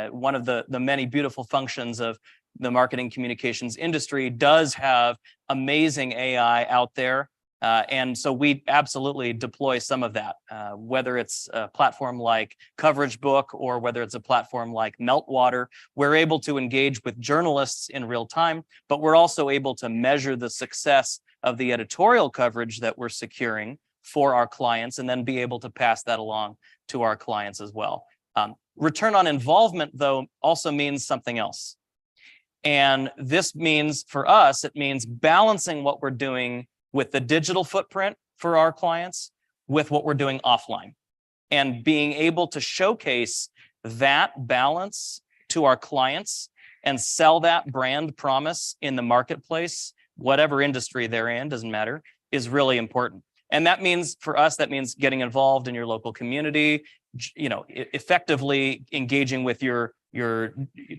one of the many beautiful functions of the marketing communications industry does have amazing AI out there. And so we absolutely deploy some of that, whether it's a platform like Coverage Book or whether it's a platform like Meltwater. We're able to engage with journalists in real time, but we're also able to measure the success of the editorial coverage that we're securing for our clients and then be able to pass that along to our clients as well. Return on involvement, though, also means something else. And this means, for us, it means balancing what we're doing with the digital footprint for our clients with what we're doing offline, and being able to showcase that balance to our clients and sell that brand promise in the marketplace, whatever industry they're in, doesn't matter, is really important. And that means, for us, that means getting involved in your local community, effectively engaging with your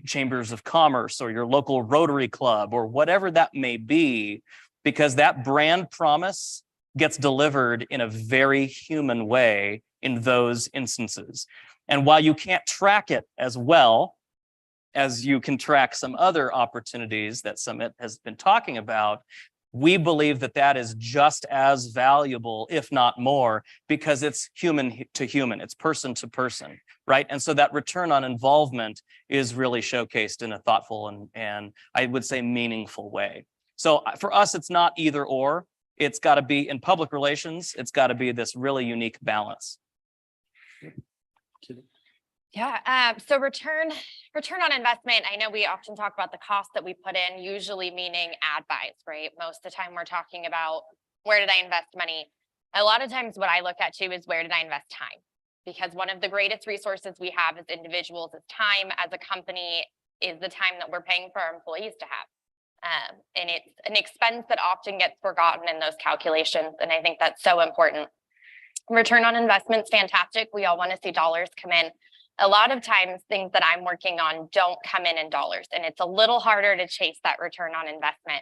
chambers of commerce or your local Rotary Club or whatever that may be, because that brand promise gets delivered in a very human way in those instances. And while you can't track it as well as you can track some other opportunities that Summit has been talking about, we believe that that is just as valuable, if not more, because it's human to human, it's person to person, right? And so that return on involvement is really showcased in a thoughtful and I would say meaningful way. So for us, it's not either or. It's got to be in public relations. It's got to be this really unique balance. Yeah, so return on investment. I know we often talk about the cost that we put in, usually meaning ad buys, right? Most of the time we're talking about where did I invest money? A lot of times what I look at too is where did I invest time? Because one of the greatest resources we have as individuals is time. As a company is the time that we're paying for our employees to have. And it's an expense that often gets forgotten in those calculations. And I think that's so important. Return on investment's fantastic. We all want to see dollars come in. A lot of times things that I'm working on don't come in dollars, and it's a little harder to chase that return on investment.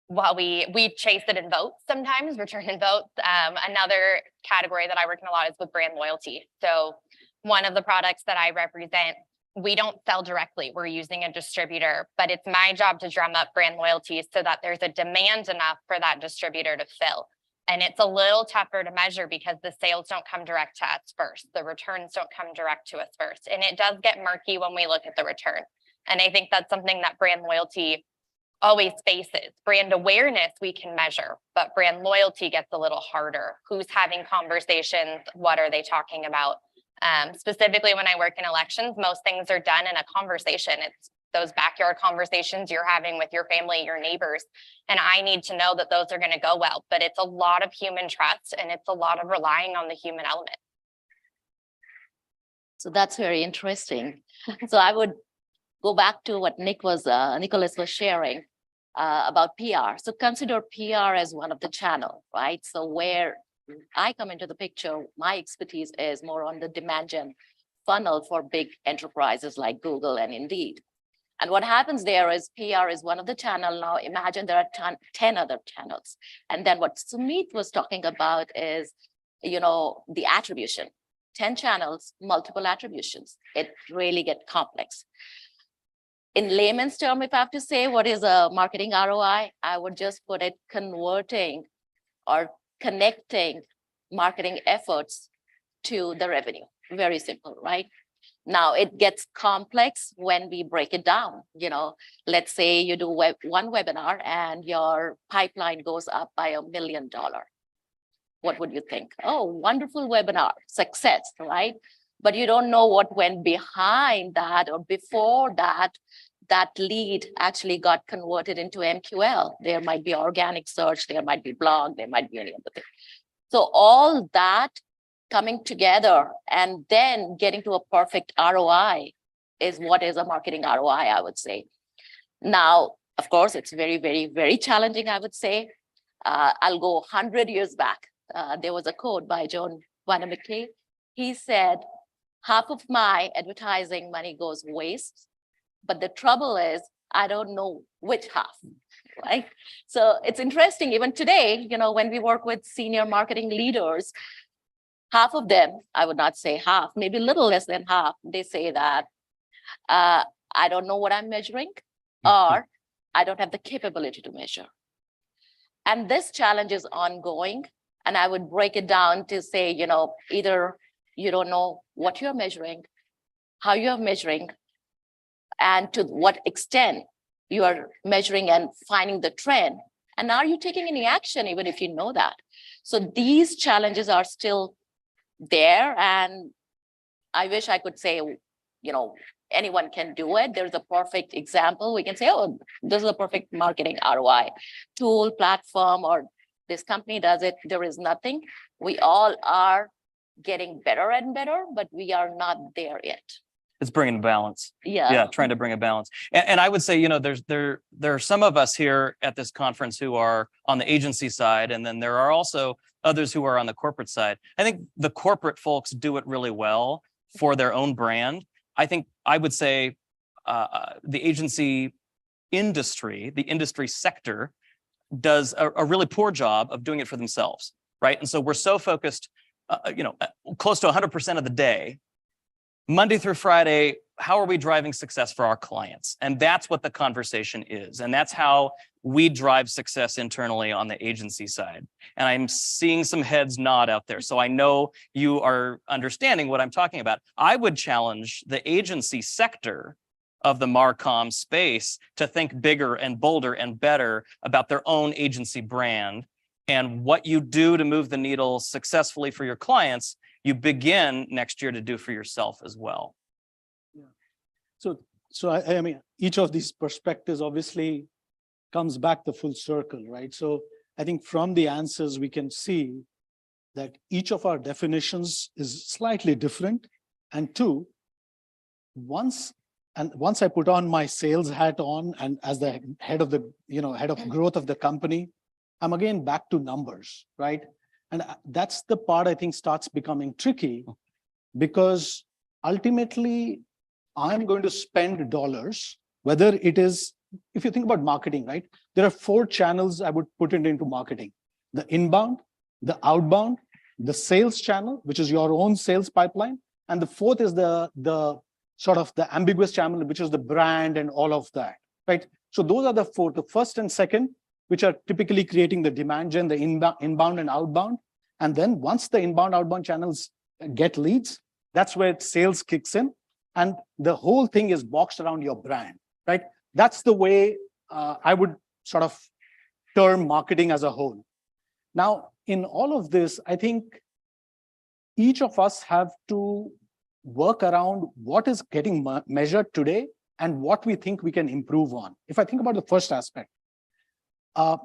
While we chase it in votes sometimes, return in votes. Another category that I work in a lot is with brand loyalty. So one of the products that I represent, we don't sell directly. We're using a distributor, but it's my job to drum up brand loyalty so that there's a demand enough for that distributor to fill. And it's a little tougher to measure because the sales don't come direct to us first. The returns don't come direct to us first. And it does get murky when we look at the return. And I think that's something that brand loyalty always faces. Brand awareness we can measure, but brand loyalty gets a little harder. Who's having conversations? What are they talking about? Specifically when I work in elections, most things are done in a conversation. It's those backyard conversations you're having with your family, your neighbors. And I need to know that those are going to go well, but it's a lot of human trust and it's a lot of relying on the human element. So that's very interesting. So I would go back to what Nicholas was sharing about PR. So consider PR as one of the channels, right? So where I come into the picture, my expertise is more on the demand gen funnel for big enterprises like Google and Indeed. And what happens there is PR is one of the channels. Now imagine there are 10 other channels. And then what Sumit was talking about is, the attribution. 10 channels, multiple attributions. It really gets complex. In layman's term, if I have to say what is a marketing ROI, I would just put it converting or connecting marketing efforts to the revenue. Very simple, right? Now it gets complex when we break it down. Let's say you do one webinar and your pipeline goes up by $1 million. What would you think? Oh, wonderful webinar, success, right? But you don't know what went behind that or before that lead actually got converted into MQL. There might be organic search, there might be blog, there might be any other thing. So all that coming together and then getting to a perfect ROI is what is a marketing ROI, I would say. Now, of course, it's very, very, very challenging, I would say. I'll go 100 years back. There was a quote by John Wanamaker. He said, half of my advertising money goes waste, but the trouble is I don't know which half, right? So it's interesting, even today, when we work with senior marketing leaders, half of them, I would not say half, maybe a little less than half, they say that I don't know what I'm measuring, or I don't have the capability to measure. And this challenge is ongoing. And I would break it down to say, either you don't know what you're measuring, how you're measuring, and to what extent you are measuring and finding the trend. And are you taking any action, even if you know that? So these challenges are still there. And I wish I could say, anyone can do it. There's a perfect example. We can say, oh, this is a perfect marketing ROI tool, platform, or this company does it. There is nothing. We all are getting better and better, but we are not there yet. It's bringing a balance. Yeah, trying to bring a balance. And I would say, there are some of us here at this conference who are on the agency side, and then there are also others who are on the corporate side. I think the corporate folks do it really well for their own brand. I think I would say the agency industry, the industry sector, does a really poor job of doing it for themselves, right? And so we're so focused, close to 100% of the day, Monday through Friday, how are we driving success for our clients? And that's what the conversation is. And that's how we drive success internally on the agency side. And I'm seeing some heads nod out there. So I know you are understanding what I'm talking about. I would challenge the agency sector of the MarCom space to think bigger and bolder and better about their own agency brand, and what you do to move the needle successfully for your clients, you begin next year to do for yourself as well. So I mean, each of these perspectives obviously comes back the full circle, right? So I think from the answers, we can see that each of our definitions is slightly different. And two, once I put on my sales hat on, and as the head of the, head of growth of the company, I'm again back to numbers, right? And that's the part I think starts becoming tricky, because ultimately I'm going to spend dollars, whether it is, if you think about marketing, right? There are 4 channels I would put it into marketing: the inbound, the outbound, the sales channel, which is your own sales pipeline. And the 4th is the sort of the ambiguous channel, which is the brand and all of that, right? So those are the 4, the first and second, which are typically creating the demand gen, the inbound and outbound. And then once the inbound, outbound channels get leads, that's where sales kicks in. And the whole thing is boxed around your brand, right? That's the way I would sort of term marketing as a whole. Now, in all of this, I think each of us have to work around what is getting measured today and what we think we can improve on. If I think about the first aspect,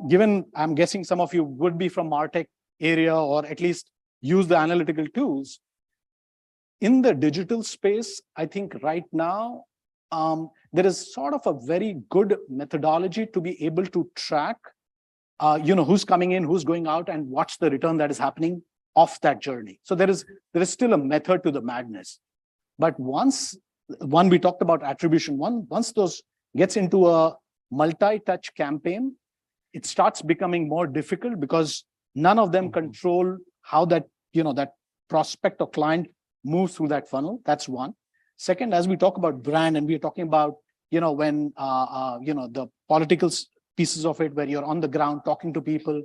given I'm guessing some of you would be from MarTech area, or at least use the analytical tools, in the digital space, I think right now, there is sort of a very good methodology to be able to track, who's coming in, who's going out, and what's the return that is happening off that journey. So there is still a method to the madness. But once we talked about attribution, once those gets into a multi-touch campaign, it starts becoming more difficult, because none of them control how that, that prospect or client moves through that funnel. That's one. Second, as we talk about brand, and we're talking about, when, the political pieces of it, where you're on the ground talking to people,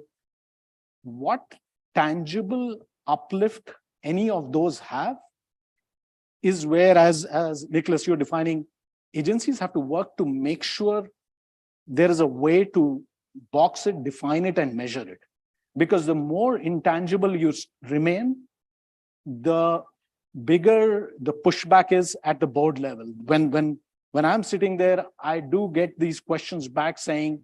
what tangible uplift any of those have is where, as Nicholas, you're defining, agencies have to work to make sure there is a way to box it, define it, and measure it. Because the more intangible you remain, the bigger the pushback is at the board level. When I'm sitting there, I do get these questions back saying,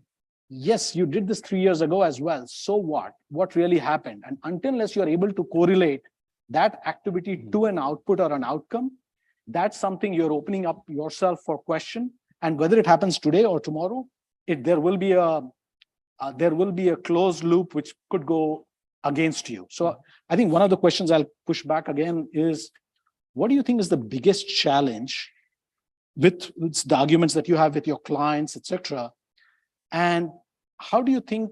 yes, you did this 3 years ago as well. So what? What really happened? And unless you're able to correlate that activity to an output or an outcome, that's something you're opening up yourself for question. And whether it happens today or tomorrow, there will be a closed loop which could go against you. So I think one of the questions I'll push back again is, what do you think is the biggest challenge with the arguments that you have with your clients, etc.? And how do you think,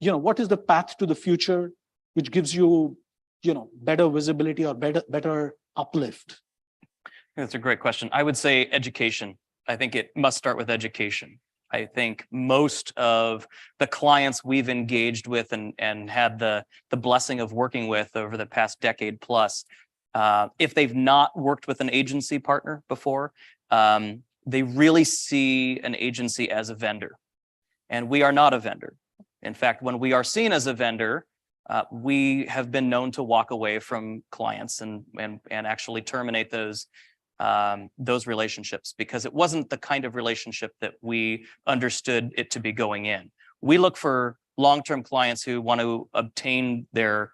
what is the path to the future which gives you, better visibility or better uplift? That's a great question. I would say education. I think it must start with education. I think most of the clients we've engaged with and had the blessing of working with over the past decade plus, if they've not worked with an agency partner before, they really see an agency as a vendor. And we are not a vendor. In fact, when we are seen as a vendor, we have been known to walk away from clients and actually terminate those relationships, because it wasn't the kind of relationship that we understood it to be going in. We look for long-term clients who want to obtain their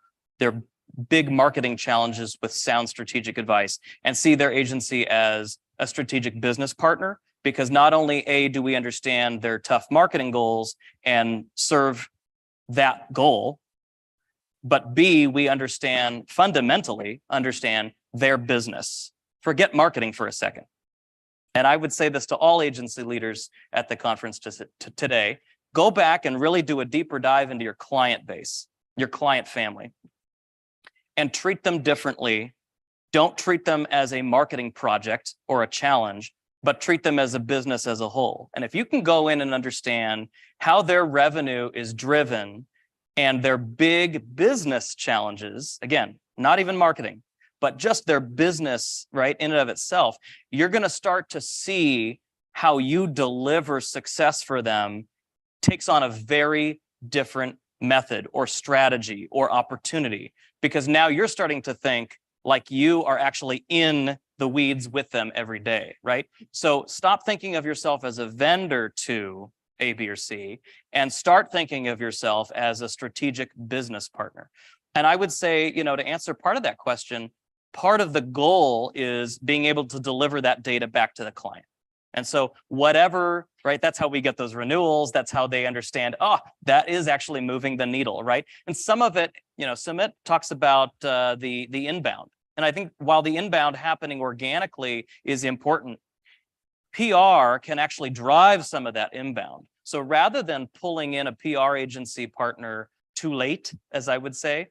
big marketing challenges with sound strategic advice, and see their agency as a strategic business partner, because not only do we understand their tough marketing goals and serve that goal, but B, we fundamentally understand their business. Forget marketing for a second. And I would say this to all agency leaders at the conference today: go back and really do a deeper dive into your client base, your client family, and treat them differently Don't treat them as a marketing project or a challenge, but treat them as a business as a whole. And if you can go in and understand how their revenue is driven and their big business challenges, again, not even marketing, but just their business, right, in and of itself, you're going to start to see how you deliver success for them takes on a very different method or strategy or opportunity, because now you're starting to think like you are actually in the weeds with them every day, right? So stop thinking of yourself as a vendor to A, B, or C, and start thinking of yourself as a strategic business partner. And I would say, you know, to answer part of that question, part of the goal is being able to deliver that data back to the client. And so whatever, right, that's how we get those renewals. That's how they understand, oh, that is actually moving the needle, right? And some of it, you know, Sumit talks about the inbound. And I think while the inbound happening organically is important, PR can actually drive some of that inbound. So rather than pulling in a PR agency partner too late, as I would say,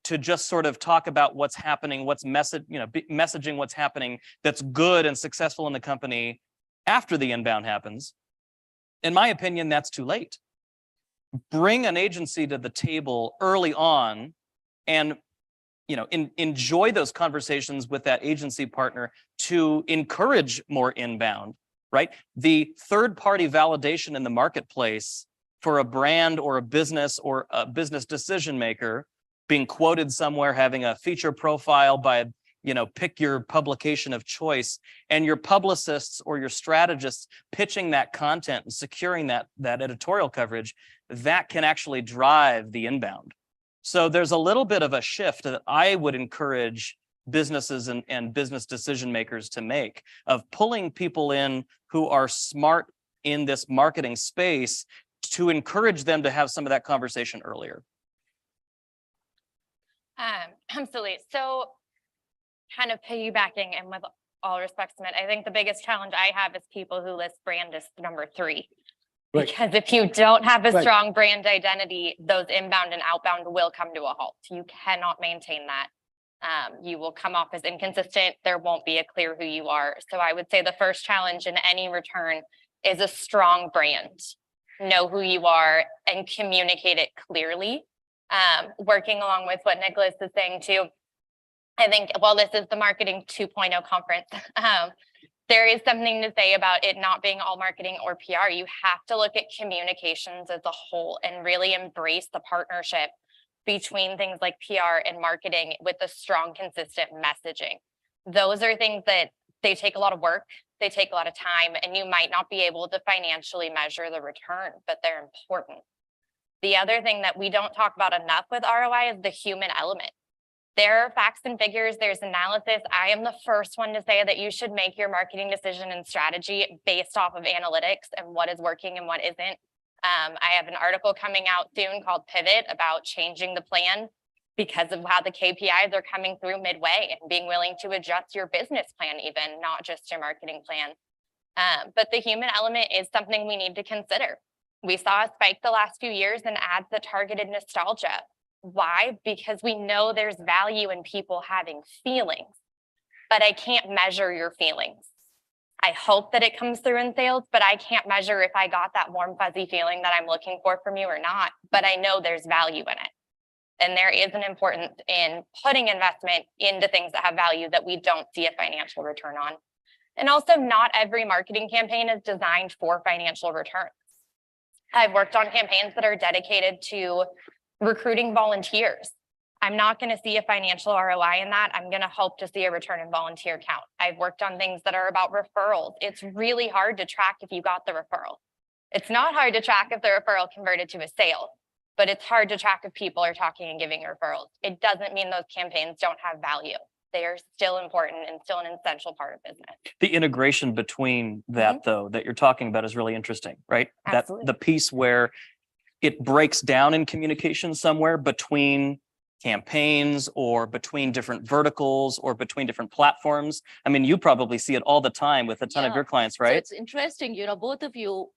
to just sort of talk about what's happening, what's messaging what's happening that's good and successful in the company after the inbound happens, in my opinion, that's too late. Bring an agency to the table early on and enjoy those conversations with that agency partner to encourage more inbound, right? The third-party validation in the marketplace for a brand or a business decision maker being quoted somewhere, having a feature profile by, pick your publication of choice, and your publicists or your strategists pitching that content and securing that editorial coverage, that can actually drive the inbound. So there's a little bit of a shift that I would encourage businesses and business decision makers to make, of pulling people in who are smart in this marketing space to encourage them to have some of that conversation earlier. Absolutely. So kind of piggybacking, and with all respect, Smith, I think the biggest challenge I have is people who list brand as number 3. Right. Because if you don't have a strong brand identity, those inbound and outbound will come to a halt. You cannot maintain that. You will come off as inconsistent. There won't be a clear who you are. So I would say the first challenge in any return is a strong brand. Know who you are and communicate it clearly. Working along with what Nicholas is saying too, I think while this is the Marketing 2.0 conference, there is something to say about it not being all marketing or PR. You have to look at communications as a whole and really embrace the partnership between things like PR and marketing with a strong, consistent messaging. Those are things that they take a lot of work, they take a lot of time, and you might not be able to financially measure the return, but they're important. The other thing that we don't talk about enough with ROI is the human element. There are facts and figures, there's analysis. I am the first one to say that you should make your marketing decision and strategy based off of analytics and what is working and what isn't. I have an article coming out soon called Pivot about changing the plan because of how the KPIs are coming through midway, and being willing to adjust your business plan even, not just your marketing plan. But the human element is something we need to consider. We saw a spike the last few years in ads that targeted nostalgia. Why? Because we know there's value in people having feelings, but I can't measure your feelings. I hope that it comes through in sales, but I can't measure if I got that warm, fuzzy feeling that I'm looking for from you or not, but I know there's value in it. And there is an importance in putting investment into things that have value that we don't see a financial return on. And also, not every marketing campaign is designed for financial returns. I've worked on campaigns that are dedicated to recruiting volunteers. I'm not going to see a financial ROI in that. I'm going to hope to see a return in volunteer count. I've worked on things that are about referrals. It's really hard to track if you got the referral. It's not hard to track if the referral converted to a sale, but it's hard to track if people are talking and giving referrals. It doesn't mean those campaigns don't have value. They are still important and still an essential part of business. The integration between that, though, that you're talking about is really interesting, right? Absolutely. That the piece where it breaks down in communication somewhere between campaigns or between different verticals or between different platforms. I mean, you probably see it all the time with a ton of your clients, right? So it's interesting, both of you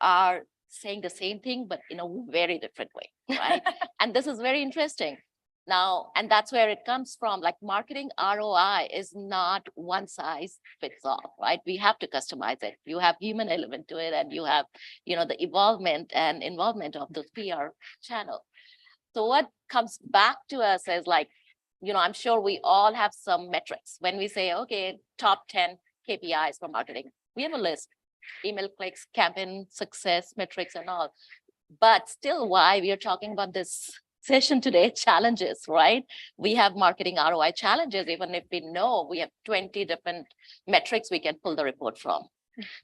are saying the same thing, but in a very different way, right? And this is very interesting. Now, and that's where it comes from. Like marketing ROI is not one size fits all, right? We have to customize it. You have human element to it, and you have, the evolvement and involvement of the PR channel. So what comes back to us is like, I'm sure we all have some metrics. When we say, okay, top 10 KPIs for marketing, we have a list, email clicks, campaign success metrics and all. But still, why we are talking about this session today, challenges, right? We have marketing ROI challenges, even if we know we have 20 different metrics we can pull the report from.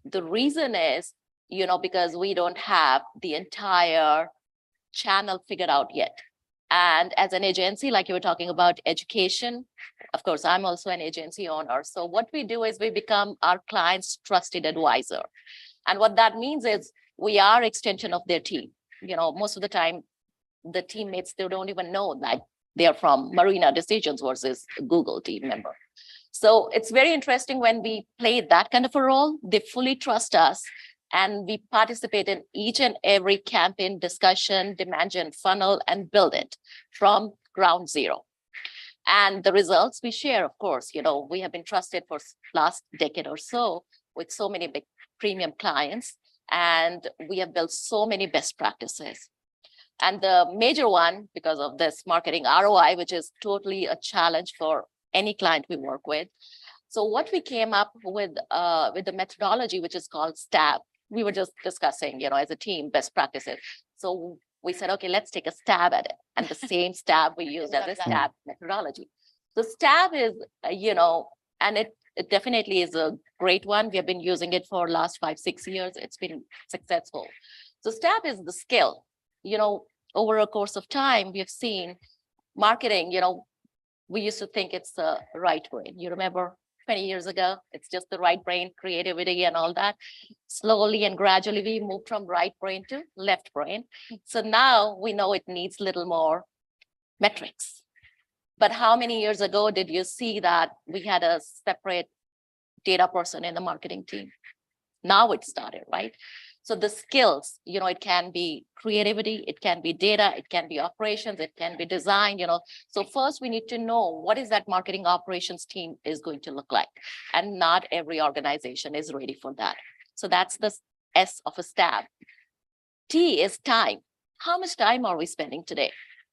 The reason is, because we don't have the entire channel figured out yet. And as an agency, like you were talking about education, of course, I'm also an agency owner. So what we do is we become our client's trusted advisor. And what that means is we are extension of their team. Most of the time, the teammates, they don't even know that they're from Marina Decisions versus Google team member. So it's very interesting when we play that kind of a role. They fully trust us, and we participate in each and every campaign discussion, demand gen funnel, and build it from ground zero. And the results we share, of course, we have been trusted for last decade or so with so many big premium clients, and we have built so many best practices. And the major one, because of this marketing ROI, which is totally a challenge for any client we work with. So what we came up with the methodology, which is called STAB. We were just discussing, as a team, best practices. So we said, okay, let's take a stab at it. And the same STAB we used as a STAB methodology. So STAB is, and it definitely is a great one. We have been using it for last 5-6 years. It's been successful. So STAB is the skill. Over a course of time, we have seen marketing, we used to think it's the right brain. You remember 20 years ago, it's just the right brain, creativity and all that. Slowly and gradually, we moved from right brain to left brain. So now we know it needs little more metrics. But how many years ago did you see that we had a separate data person in the marketing team? Now it started, right? So the skills, it can be creativity, it can be data, it can be operations, it can be design, So first we need to know what is that marketing operations team is going to look like. And not every organization is ready for that. So that's the S of a STAB. T is time. How much time are we spending today?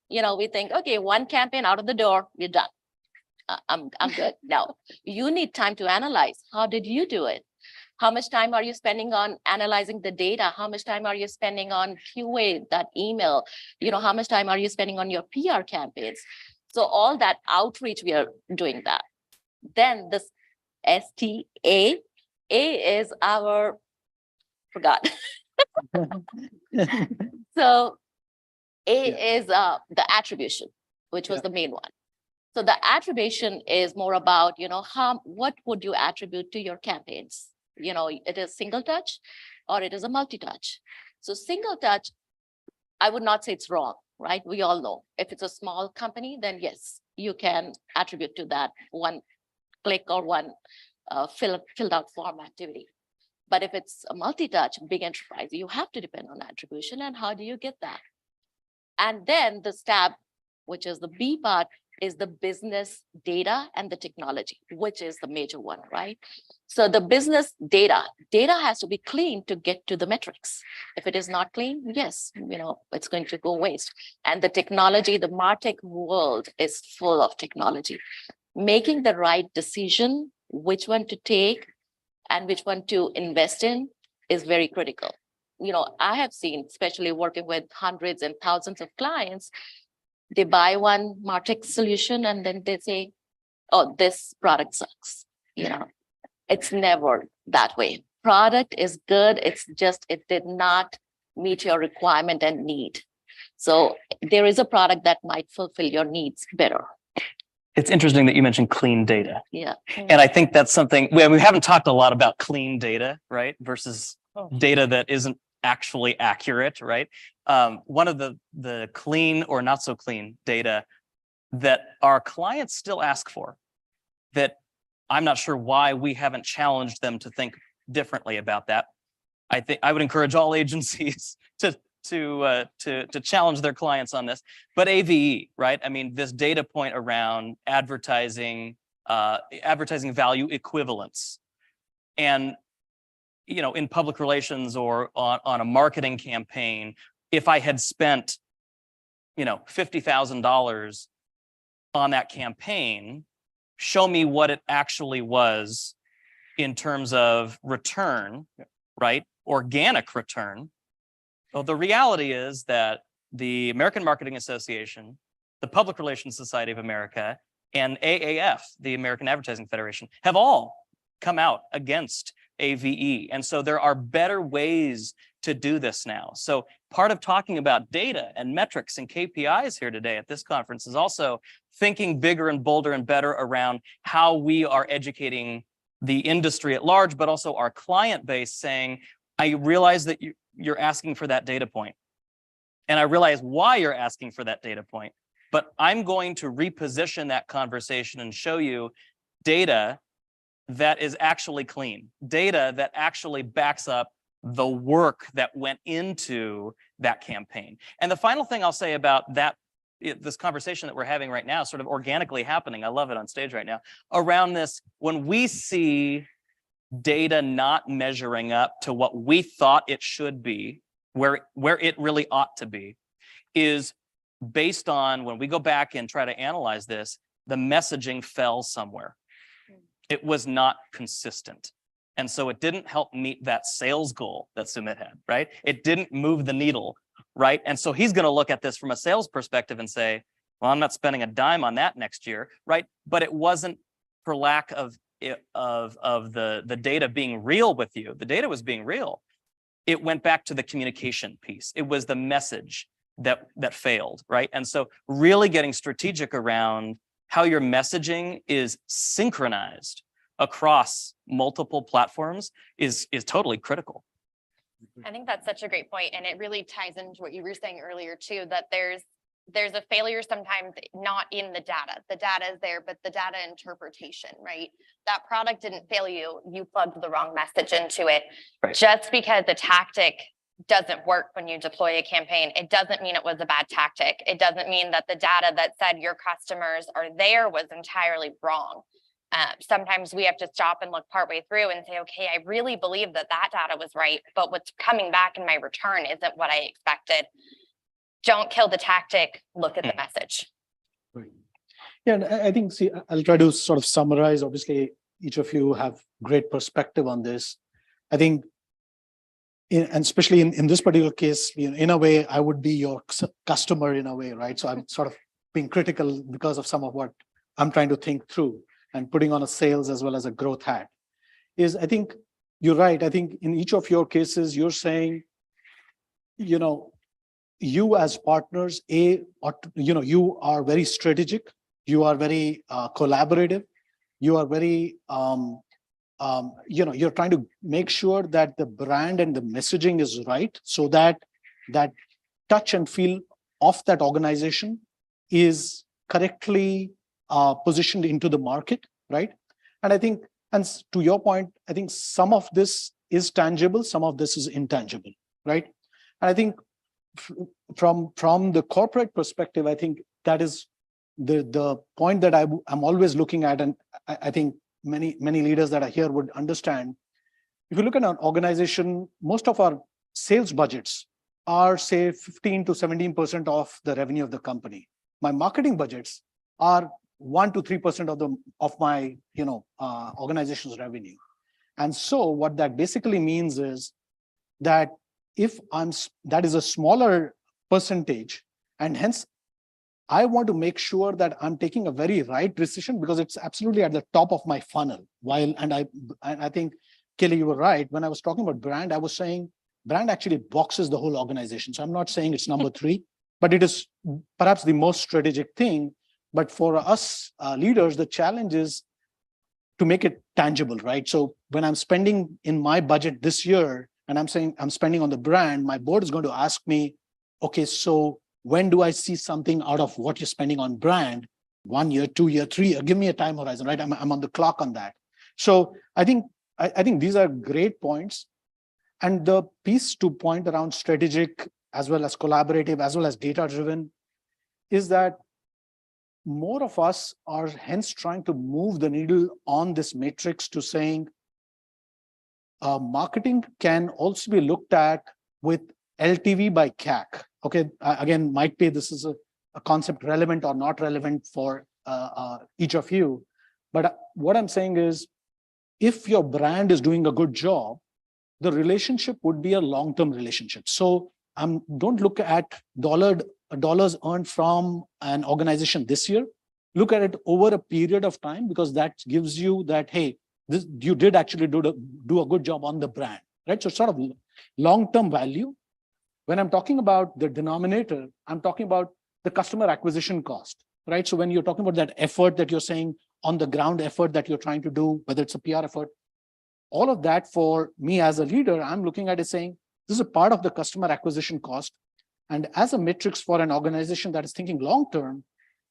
We think, okay, one campaign out of the door, we're done. I'm good. No, you need time to analyze. How did you do it? How much time are you spending on analyzing the data? How much time are you spending on QA, that email? How much time are you spending on your PR campaigns? So all that outreach, we are doing that. Then this STA, A is our, forgot. So A is the attribution, which was the main one. So the attribution is more about, what would you attribute to your campaigns? It is single touch or it is a multi-touch. So single touch, I would not say it's wrong, right? We all know if it's a small company, then yes, you can attribute to that one click or one filled out form activity. But if it's a multi-touch, big enterprise, you have to depend on attribution. And how do you get that? And then the STAB, which is the B part, is the business data and the technology, which is the major one, right? So the business data has to be clean to get to the metrics. If it is not clean, yes, it's going to go waste. And the technology, the MarTech world is full of technology. Making the right decision, which one to take and which one to invest in is very critical. I have seen, especially working with hundreds and thousands of clients, they buy one MarTech solution and then they say, oh, this product sucks. It's never that way. Product is good. It's just, it did not meet your requirement and need. So there is a product that might fulfill your needs better. It's interesting that you mentioned clean data. Yeah. And I think that's something, we haven't talked a lot about clean data, right? Versus data that isn't actually accurate, right? One of the clean or not so clean data that our clients still ask for, that I'm not sure why we haven't challenged them to think differently about that. I think I would encourage all agencies to to challenge their clients on this, but AVE, right? I mean, this data point around advertising value equivalence, and in public relations or on a marketing campaign, if I had spent $50,000 on that campaign, show me what it actually was in terms of return, right? Organic return. Well, the reality is that the American Marketing Association, the Public Relations Society of America, and AAF, the American Advertising Federation, have all come out against AVE. And so there are better ways to do this now. So part of talking about data and metrics and KPIs here today at this conference is also thinking bigger and bolder and better around how we are educating the industry at large, but also our client base, saying, I realize that you're asking for that data point, and I realize why you're asking for that data point, but I'm going to reposition that conversation and show you data that is actually clean, data that actually backs up the work that went into that campaign. And the final thing I'll say about that, this conversation that we're having right now, sort of organically happening, I love it on stage right now, around this, when we see data not measuring up to what we thought it should be, where it really ought to be, is based on, when we go back and try to analyze this, the messaging fell somewhere. It was not consistent. And so it didn't help meet that sales goal that Sumit had, right? It didn't move the needle, right? And so he's going to look at this from a sales perspective and say, well, I'm not spending a dime on that next year, right? But it wasn't for lack of the data being real with you. The data was being real. It went back to the communication piece. It was the message that failed, right? And so really getting strategic around how your messaging is synchronized across multiple platforms is totally critical. I think that's such a great point, and it really ties into what you were saying earlier too, that there's a failure sometimes not in the data. The data is there, but the data interpretation, right? That product didn't fail you. You plugged the wrong message into it. Right. Just because the tactic doesn't work when you deploy a campaign, it doesn't mean it was a bad tactic. It doesn't mean that the data that said your customers are there was entirely wrong. Sometimes we have to stop and look partway through and say, okay, I really believe that data was right, but what's coming back in my return isn't what I expected. Don't kill the tactic, look at the message. Right. Yeah, and I think, see, I'll try to sort of summarize. Obviously, each of you have great perspective on this. I think, and especially in this particular case, in a way, I would be your customer in a way, right? So I'm sort of being critical because of some of what I'm trying to think through and putting on a sales as well as a growth hat. I think you're right. I think in each of your cases, you're saying, you as partners, you are very strategic, you are very collaborative, you are very, you're trying to make sure that the brand and the messaging is right, so that that touch and feel of that organization is correctly positioned into the market, right? And I think, and to your point, I think some of this is tangible, some of this is intangible, right? And I think from the corporate perspective, I think that is the point that I'm always looking at, and I think many leaders that are here would understand. If you look at an organization, most of our sales budgets are, say, 15 to 17% of the revenue of the company. My marketing budgets are 1 to 3% of my organization's revenue. And so what that basically means is that that is a smaller percentage, and hence I want to make sure that I'm taking a very right decision, because it's absolutely at the top of my funnel. I think, Kelly, you were right. When I was talking about brand, I was saying brand actually boxes the whole organization. So I'm not saying it's number 3, but it is perhaps the most strategic thing. But for us leaders, the challenge is to make it tangible, right? So when I'm spending in my budget this year, and I'm saying I'm spending on the brand, my board is going to ask me, okay, so when do I see something out of what you're spending on brand? 1 year, 2 year, 3 year, give me a time horizon, right? I'm on the clock on that. So I think these are great points. And the piece to point around strategic as well as collaborative, as well as data-driven, is that more of us are hence trying to move the needle on this matrix to saying marketing can also be looked at with LTV by CAC. Okay, again, might be this is a concept relevant or not relevant for each of you. But what I'm saying is, if your brand is doing a good job, the relationship would be a long-term relationship. So don't look at dollars earned from an organization this year. Look at it over a period of time, because that gives you that, hey, you did actually do a good job on the brand, right? So sort of long-term value. When I'm talking about the denominator, I'm talking about the customer acquisition cost, right? So when you're talking about that effort that you're saying, on the ground effort that you're trying to do, whether it's a PR effort, all of that for me as a leader, I'm looking at it saying, this is a part of the customer acquisition cost. And as a matrix for an organization that is thinking long-term,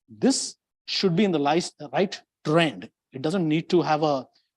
this should be in the right trend. It doesn't need to have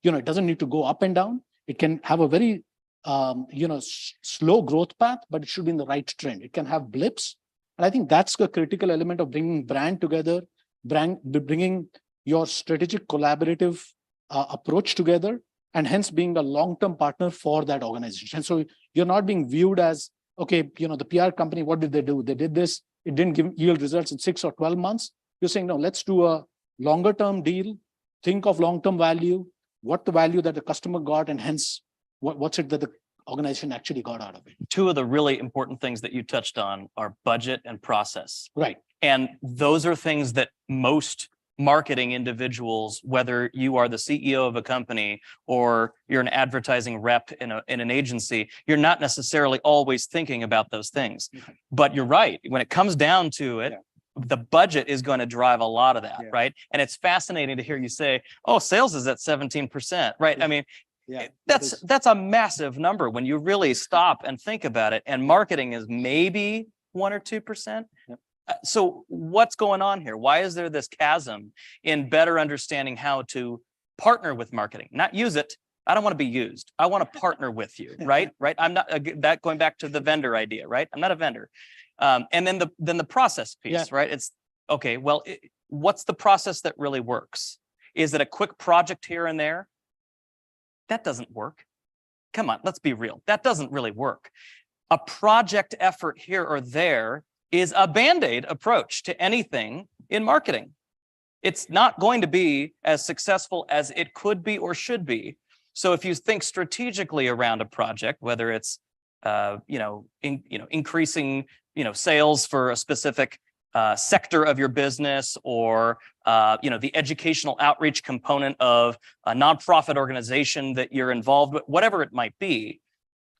it doesn't need to go up and down. It can have a very, slow growth path, but it should be in the right trend. It can have blips. And I think that's the critical element of bringing brand together, bringing your strategic collaborative approach together, and hence being a long-term partner for that organization. And so you're not being viewed as, okay, the PR company, what did they do? They did this, it didn't yield results in 6 or 12 months. You're saying, no, let's do a longer-term deal, think of long-term value, what the value that the customer got, and hence what's it that the organization actually got out of it. Two of the really important things that you touched on are budget and process. Right. And those are things that most marketing individuals, whether you are the CEO of a company or you're an advertising rep in an agency, you're not necessarily always thinking about those things. Okay. But you're right. When it comes down to it, the budget is going to drive a lot of that, right? And it's fascinating to hear you say, oh, sales is at 17%, right? I mean, that's a massive number when you really stop and think about it. And marketing is maybe 1 or 2%. So what's going on here? Why is there this chasm in better understanding how to partner with marketing? Not use it. I don't want to be used. I want to partner with you, right? Right. I'm not that going back to the vendor idea, right? I'm not a vendor. And then the process piece, right? It's okay. Well, what's the process that really works? Is it a quick project here and there? That doesn't work. Come on, let's be real. That doesn't really work. A project effort here or there is a Band-Aid approach to anything in marketing. It's not going to be as successful as it could be or should be. So if you think strategically around a project, whether it's increasing sales for a specific sector of your business, or the educational outreach component of a nonprofit organization that you're involved with, whatever it might be,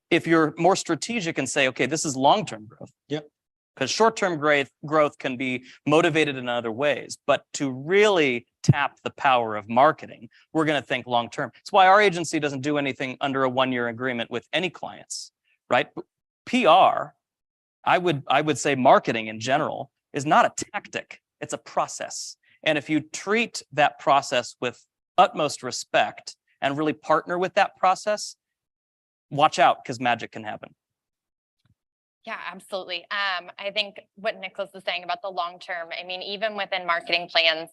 if you're more strategic and say, okay, this is long-term growth. Yep. Because short-term growth can be motivated in other ways, but to really tap the power of marketing, we're going to think long-term. It's why our agency doesn't do anything under a 1-year agreement with any clients, right? PR, I would say marketing in general is not a tactic, it's a process. And if you treat that process with utmost respect and really partner with that process, watch out, because magic can happen. Yeah, absolutely. I think what Nicholas is saying about the long term, I mean, even within marketing plans,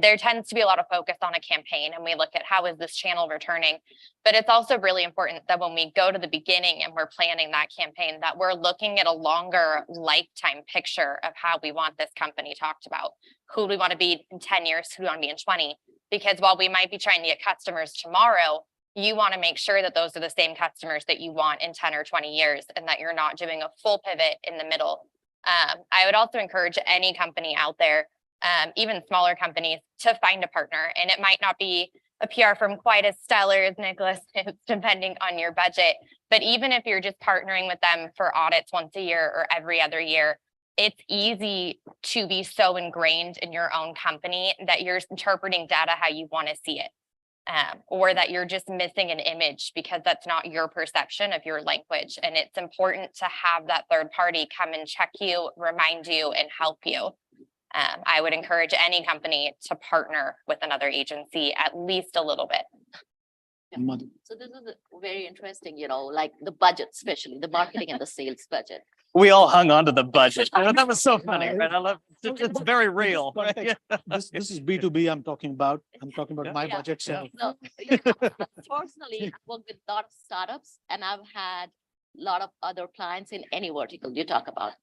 there tends to be a lot of focus on a campaign, and we look at how is this channel returning. But it's also really important that when we go to the beginning and we're planning that campaign, that we're looking at a longer lifetime picture of how we want this company talked about. Who do we want to be in 10 years? Who do we want to be in 20? Because while we might be trying to get customers tomorrow, you want to make sure that those are the same customers that you want in 10 or 20 years, and that you're not doing a full pivot in the middle. I would also encourage any company out there, even smaller companies, to find a partner. And it might not be a PR firm quite as stellar as Nicholas is, depending on your budget. But even if you're just partnering with them for audits once a year or every other year, it's easy to be so ingrained in your own company that you're interpreting data how you want to see it. Or that you're just missing an image because that's not your perception of your language. And it's important to have that third party come and check you, remind you, and help you. I would encourage any company to partner with another agency at least a little bit. So this is very interesting, like the budget, especially the marketing and the sales budget. We all hung on to the budget. That was so funny, right? I love it's very real. Right? This is B2B I'm talking about. I'm talking about my budget. So So, personally, I work with a lot of startups and I've had a lot of other clients in any vertical you talk about.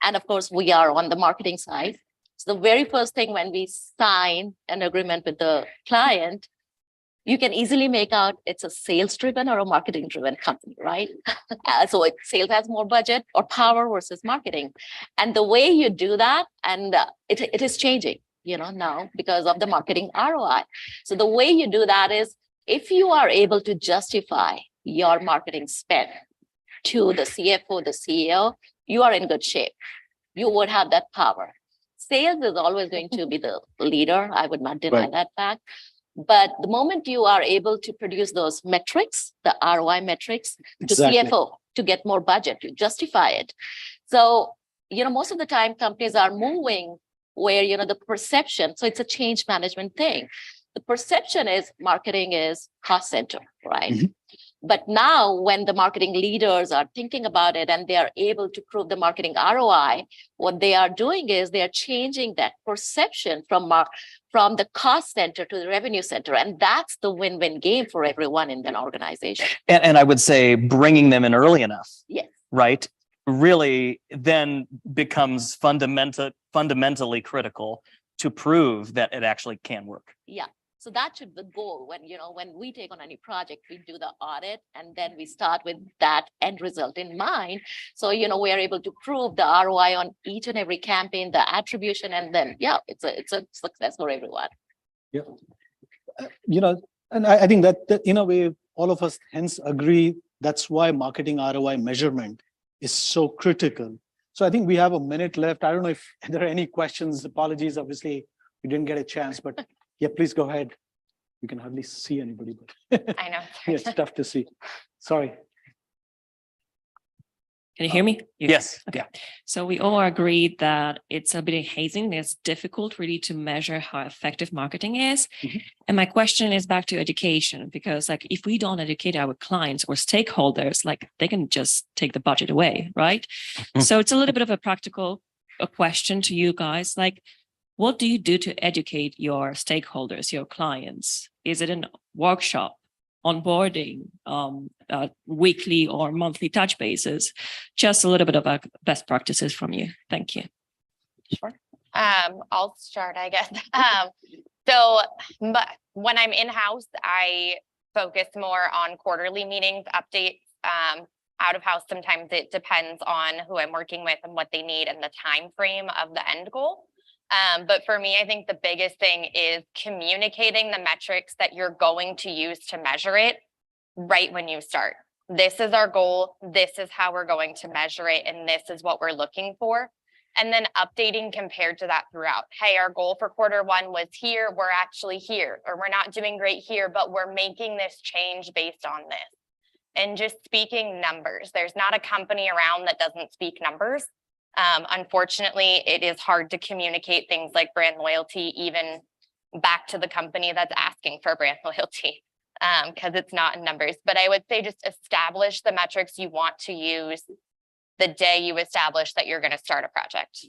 And of course, we are on the marketing side. So the very first thing when we sign an agreement with the client, you can easily make out it's a sales driven or a marketing driven company, right? So sales has more budget or power versus marketing. And the way you do that, and it is changing, now because of the marketing ROI. So the way you do that is if you are able to justify your marketing spend to the CFO, the CEO, you are in good shape. You would have that power. Sales is always going to be the leader. I would not deny that fact. But the moment you are able to produce those metrics, the ROI metrics to CFO to get more budget, to justify it. So, most of the time companies are moving where, the perception, so it's a change management thing. The perception is marketing is cost center, right? Mm-hmm. But now when the marketing leaders are thinking about it and they are able to prove the marketing ROI, what they are doing is they are changing that perception from the cost center to the revenue center. And that's the win-win game for everyone in an organization. And I would say bringing them in early enough. Yes. Right. Really then becomes fundamentally critical to prove that it actually can work. Yeah. So that should be the goal when we take on any project, we do the audit and then we start with that end result in mind. So, we are able to prove the ROI on each and every campaign, the attribution, and then, it's a success for everyone. Yeah. And I think that in a way, all of us hence agree. That's why marketing ROI measurement is so critical. So I think we have a minute left. I don't know if there are any questions. Apologies, obviously, we didn't get a chance, but yeah, please go ahead. You can hardly see anybody, but I know. It's tough to see. Sorry. Can you hear me? Yes. Okay. So we all agree that it's a bit hazing. It's difficult really to measure how effective marketing is. Mm-hmm. And my question is back to education, because if we don't educate our clients or stakeholders, they can just take the budget away, right? Mm-hmm. So it's a little bit of a question to you guys, what do you do to educate your stakeholders, your clients? Is it a workshop, onboarding, weekly or monthly touch bases? Just a little bit of best practices from you. Thank you. Sure. I'll start, I guess. But when I'm in-house, I focus more on quarterly meetings, updates. Out of house, sometimes it depends on who I'm working with and what they need and the time frame of the end goal. But for me, I think the biggest thing is communicating the metrics that you're going to use to measure it right when you start. This is our goal. This is how we're going to measure it. And this is what we're looking for. And then updating compared to that throughout. Hey, our goal for quarter one was here. We're actually here, or we're not doing great here, but we're making this change based on this. And just speaking numbers. There's not a company around that doesn't speak numbers. Unfortunately, it is hard to communicate things like brand loyalty, even back to the company that's asking for brand loyalty, because it's not in numbers. But I would say just establish the metrics you want to use the day you establish that you're going to start a project.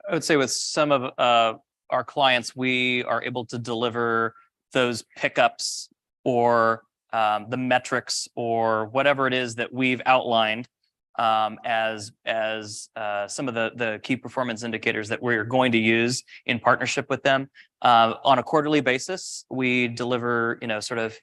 I would say with some of our clients, we are able to deliver those pickups or the metrics or whatever it is that we've outlined as some of the key performance indicators that we're going to use in partnership with them. On a quarterly basis, we deliver, sort of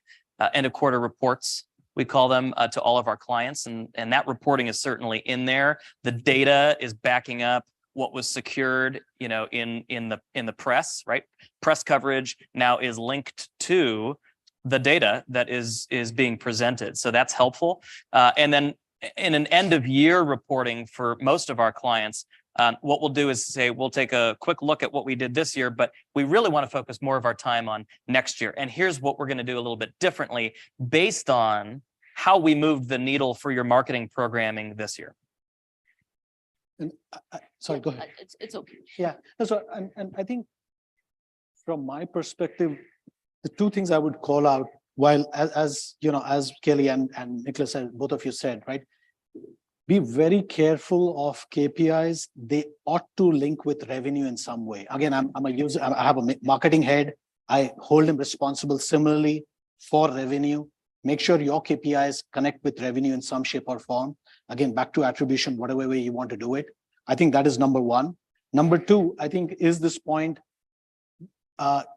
end of quarter reports, we call them, to all of our clients. And that reporting is certainly in there. The data is backing up what was secured, in the press, right? Press coverage now is linked to the data that is being presented. So that's helpful. And then in an end of year reporting for most of our clients, what we'll do is say, we'll take a quick look at what we did this year, but we really want to focus more of our time on next year. And here's what we're going to do a little bit differently based on how we moved the needle for your marketing programming this year. And sorry, go ahead. It's okay. Yeah, so and I think from my perspective, the two things I would call out, while as Kelly and Nicholas, both of you said, right, be very careful of KPIs. They ought to link with revenue in some way. Again, I'm a user, I have a marketing head. I hold him responsible similarly for revenue. Make sure your KPIs connect with revenue in some shape or form. Again, back to attribution, whatever way you want to do it. I think that is number one. Number two, I think is this point,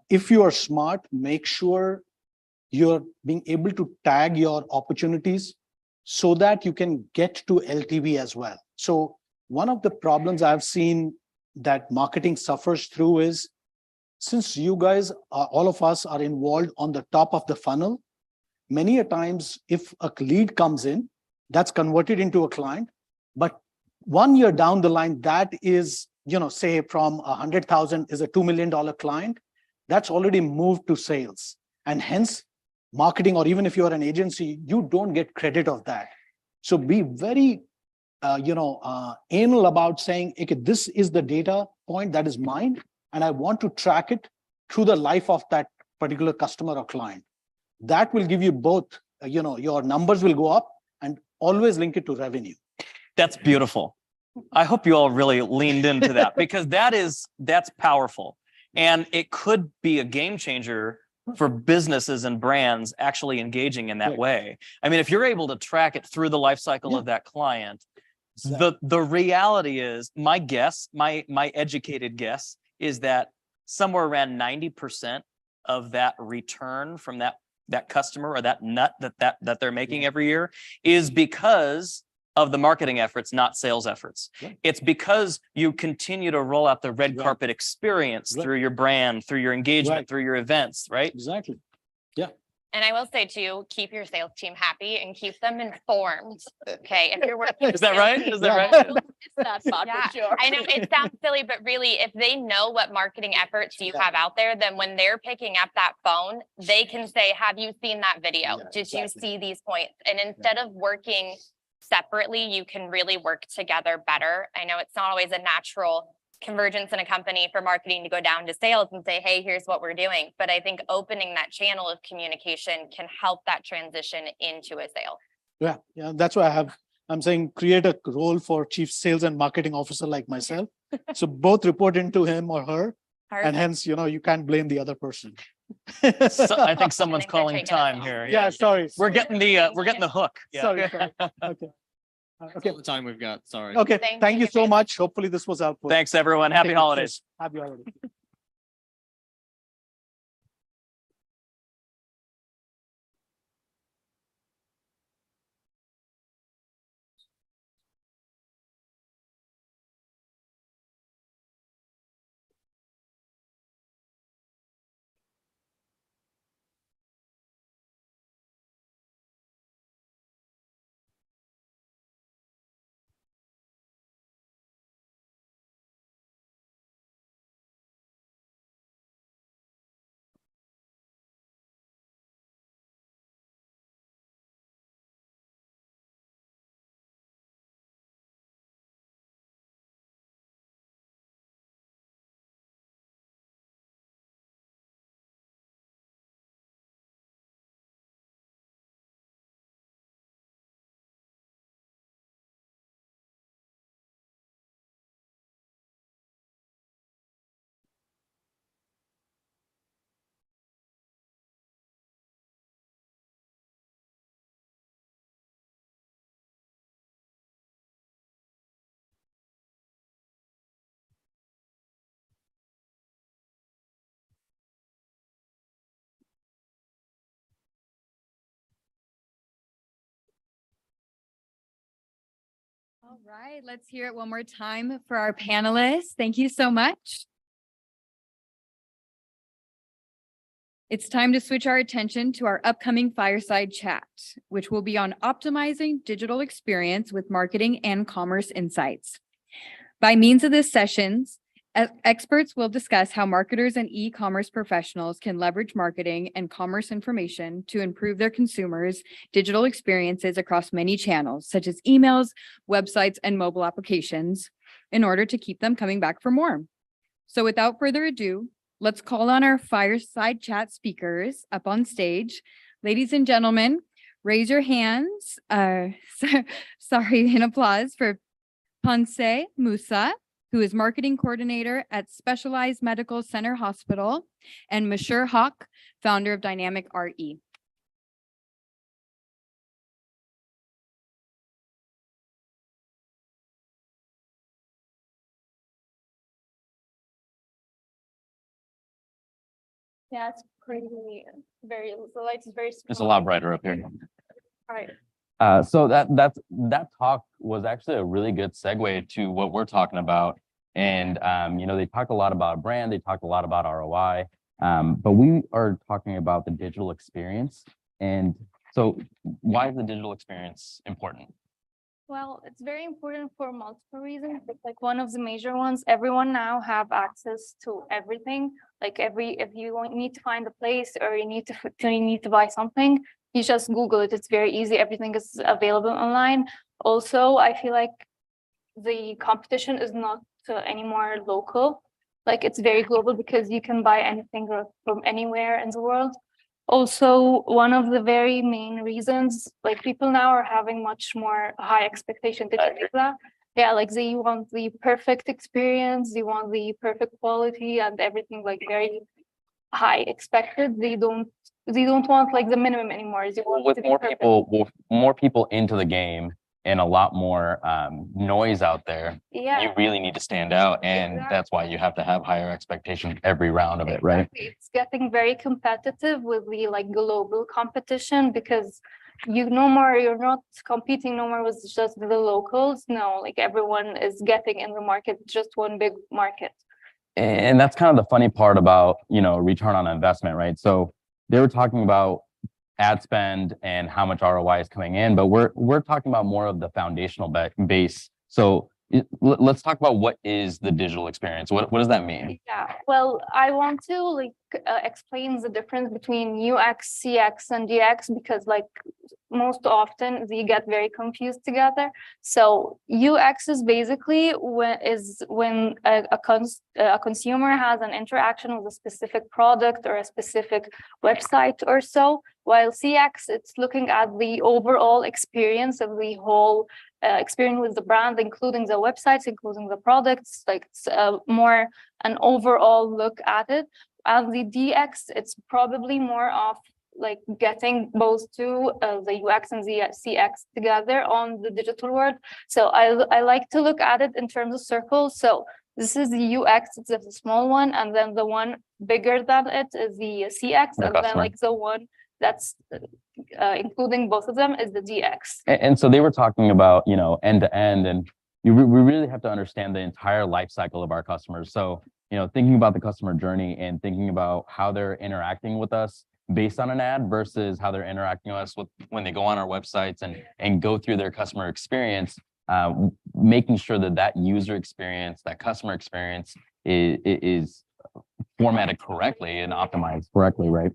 if you are smart, make sure you're being able to tag your opportunities so that you can get to LTV as well. So one of the problems I've seen that marketing suffers through is, since you guys, all of us are involved on the top of the funnel, many a times if a lead comes in, that's converted into a client, but 1 year down the line, that is, say from 100,000 is a $2 million client, that's already moved to sales. And hence marketing, or even if you're an agency, you don't get credit of that. So be very, anal about saying, okay, this is the data point that is mine, and I want to track it through the life of that particular customer or client. That will give you both, your numbers will go up and always link it to revenue. That's beautiful. I hope you all really leaned into that because that's powerful. And it could be a game changer for businesses and brands actually engaging in that way. I mean, if you're able to track it through the life cycle of that client, the reality is, my guess, my educated guess is that somewhere around 90% of that return from that customer or that nut that they're making every year is because of the marketing efforts, not sales efforts. It's because you continue to roll out the red carpet experience through your brand, through your engagement, through your events, right? Exactly. Yeah. And I will say too, keep your sales team happy and keep them informed. Okay, if you're working. Is that right? Is that right? It's that part for sure. I know it sounds silly, but really, if they know what marketing efforts you have out there, then when they're picking up that phone, they can say, "Have you seen that video? Did you see these points?" And instead of working separately, you can really work together better. I know it's not always a natural convergence in a company for marketing to go down to sales and say, hey, here's what we're doing. But I think opening that channel of communication can help that transition into a sale. Yeah, that's why I'm saying create a role for chief sales and marketing officer like myself. So both report into him or her, and hence, you can't blame the other person. So I think someone's calling time here. Yeah, sorry. We're getting the hook. Yeah. Sorry. Okay. Okay. All the time we've got. Sorry. Okay. Thank you so much. Hopefully this was helpful. Thanks, everyone. Happy holidays. Happy holidays. All right, let's hear it one more time for our panelists. Thank you so much. It's time to switch our attention to our upcoming fireside chat, which will be on optimizing digital experience with marketing and commerce insights. By means of this sessions, experts will discuss how marketers and e-commerce professionals can leverage marketing and commerce information to improve their consumers' digital experiences across many channels, such as emails, websites, and mobile applications, in order to keep them coming back for more. So without further ado, let's call on our fireside chat speakers up on stage. Ladies and gentlemen, Raise your hands. Sorry, in applause for Panse Musa, who is marketing coordinator at Specialized Medical Center Hospital, and Mashur Haq, founder of Dynamic RE. Yeah, it's pretty the lights is very small. It's a lot brighter up here. Right. So that talk was actually a really good segue to what we're talking about. And they talked a lot about brand, they talked a lot about ROI, but we are talking about the digital experience. And so why is the digital experience important? Well, it's very important for multiple reasons. But like one of the major ones, everyone now have access to everything. Like if you need to find a place or you need to buy something, you just Google it. It's very easy. Everything is available online. Also, I feel like the competition is not anymore local. Like it's very global because you can buy anything from anywhere in the world. Also, one of the very main reasons, like people now are having much more high expectation. Yeah, like they want the perfect experience, they want the perfect quality and everything like very high expected. They don't want like the minimum anymore. They want With to be more people into the game and a lot more noise out there, Yeah. you really need to stand out. And that's why you have to have higher expectations every round of it, right? It's getting very competitive with the like global competition because you're not competing no more with just the locals. No, like everyone is getting in the market, just one big market. And that's kind of the funny part about, return on investment, right? So they were talking about ad spend and how much ROI is coming in, but we're talking about more of the foundational base. So let's talk about what is the digital experience. What does that mean? Yeah, well, I want to explain the difference between UX, CX, and DX because most often they get very confused together. So UX is basically when a consumer has an interaction with a specific product or a specific website or so, while CX, it's looking at the overall experience of the whole experience with the brand, including the websites, including the products, it's more an overall look at it. And the DX, it's probably more of getting both two, the UX and the CX together on the digital world. So I like to look at it in terms of circles. So this is the UX, it's a small one, and then the one bigger than it is the CX, and then the one that's including both of them is the DX. And so they were talking about, end to end, and we really have to understand the entire life cycle of our customers. So, thinking about the customer journey and thinking about how they're interacting with us based on an ad versus how they're interacting with us when they go on our websites and go through their customer experience, making sure that user experience, that customer experience is formatted correctly and optimized correctly, right?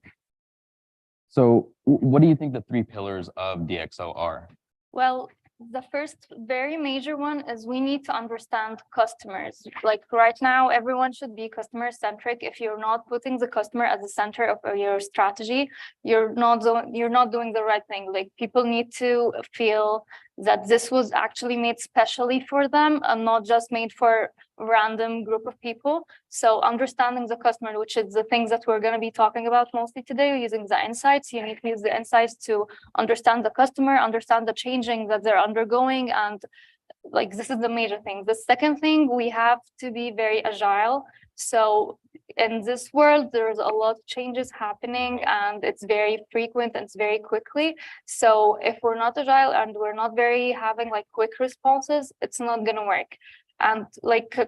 So what do you think the 3 pillars of DXO are? Well, the first very major one is we need to understand customers. Like right now, everyone should be customer centric. If you're not putting the customer at the center of your strategy, you're not doing the right thing. Like people need to feel that this was actually made specially for them and not just made for a random group of people. So understanding the customer, which is the things that we're going to be talking about mostly today, using the insights. You need to use the insights to understand the customer, understand the changing that they're undergoing, and this is the major thing. The second thing, we have to be very agile. So in this world, there's a lot of changes happening and it's very frequent and it's very quickly. So if we're not agile and we're not very having quick responses, it's not going to work. And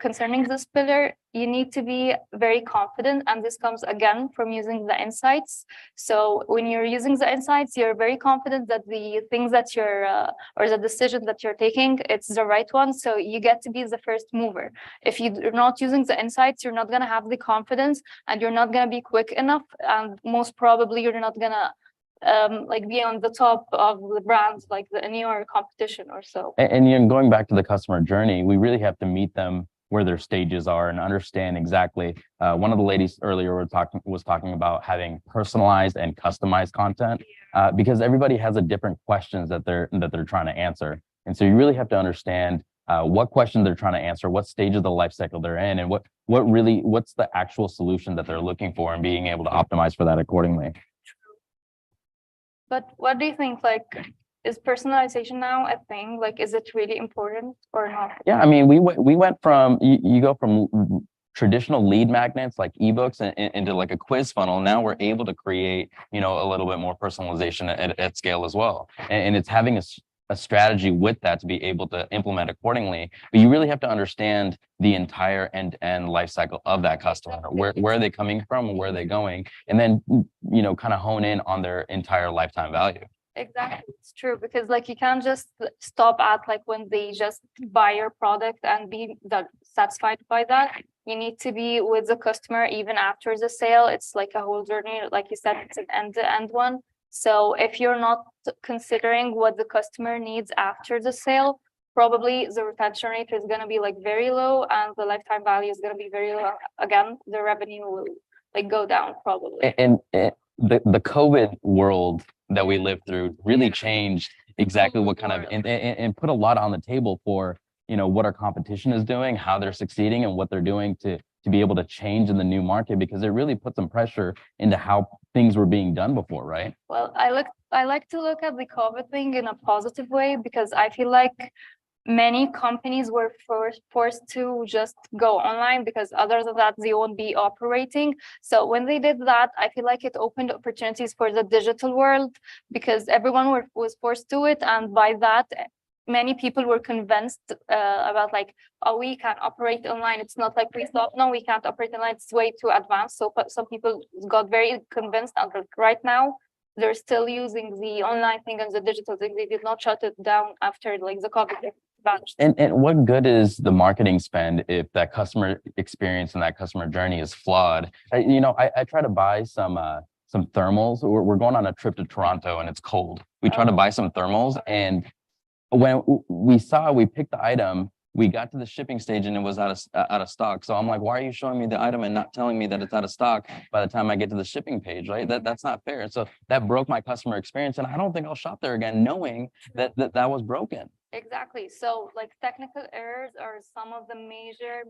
concerning this pillar, you need to be very confident. And this comes again from using the insights. So when you're using the insights, you're very confident that the things that you're, or the decision that you're taking, it's the right one. So you get to be the first mover. If you're not using the insights, you're not going to have the confidence and you're not going to be quick enough. And most probably you're not going to be on the top of the brands in your competition or so. And going back to the customer journey, we really have to meet them where their stages are and understand exactly. One of the ladies earlier was talking about having personalized and customized content because everybody has a different questions that they're trying to answer. And so you really have to understand what question they're trying to answer, what stage of the life cycle they're in, and what's the actual solution that they're looking for, and being able to optimize for that accordingly. But what do you think, like, is personalization now a thing? Like, is it really important or not? Yeah, I mean, we went from, you go from traditional lead magnets like ebooks into like a quiz funnel. Now we're able to create, a little bit more personalization at scale as well. And it's having a strategy with that to be able to implement accordingly. But you really have to understand the entire end-to-end life cycle of that customer. Where are they coming from and where are they going? And then, kind of hone in on their entire lifetime value. Exactly, it's true, because like you can't just stop at like when they just buy your product and be satisfied by that. You need to be with the customer even after the sale. It's like a whole journey. Like you said, it's an end-to-end one. So if you're not considering what the customer needs after the sale, probably the retention rate is going to be like very low, and the lifetime value is going to be very low. Again, the revenue will like go down probably. And the COVID world that we lived through really changed exactly what kind of and put a lot on the table for what our competition is doing, how they're succeeding, and what they're doing to be able to change in the new market, because it really put some pressure into how things were being done before, right? Well, I like to look at the COVID thing in a positive way, because I feel like many companies were forced to just go online, because other than that they won't be operating. So when they did that, I feel like it opened opportunities for the digital world, because everyone was forced to it, and by that many people were convinced about like, oh, we can operate online. It's not like we thought, no, we can't operate online, it's way too advanced. So some people got very convinced, and right now they're still using the online thing and the digital thing. They did not shut it down after like the COVID vanished. And what good is the marketing spend if that customer experience and that customer journey is flawed? I try to buy some thermals. We're going on a trip to Toronto and it's cold. We try to buy some thermals, and when we picked the item, we got to the shipping stage and it was out of stock. So I'm like, why are you showing me the item and not telling me that it's out of stock by the time I get to the shipping page, right? That's not fair. So that broke my customer experience, and I don't think I'll shop there again knowing that was broken. Exactly. So like technical errors are some of the major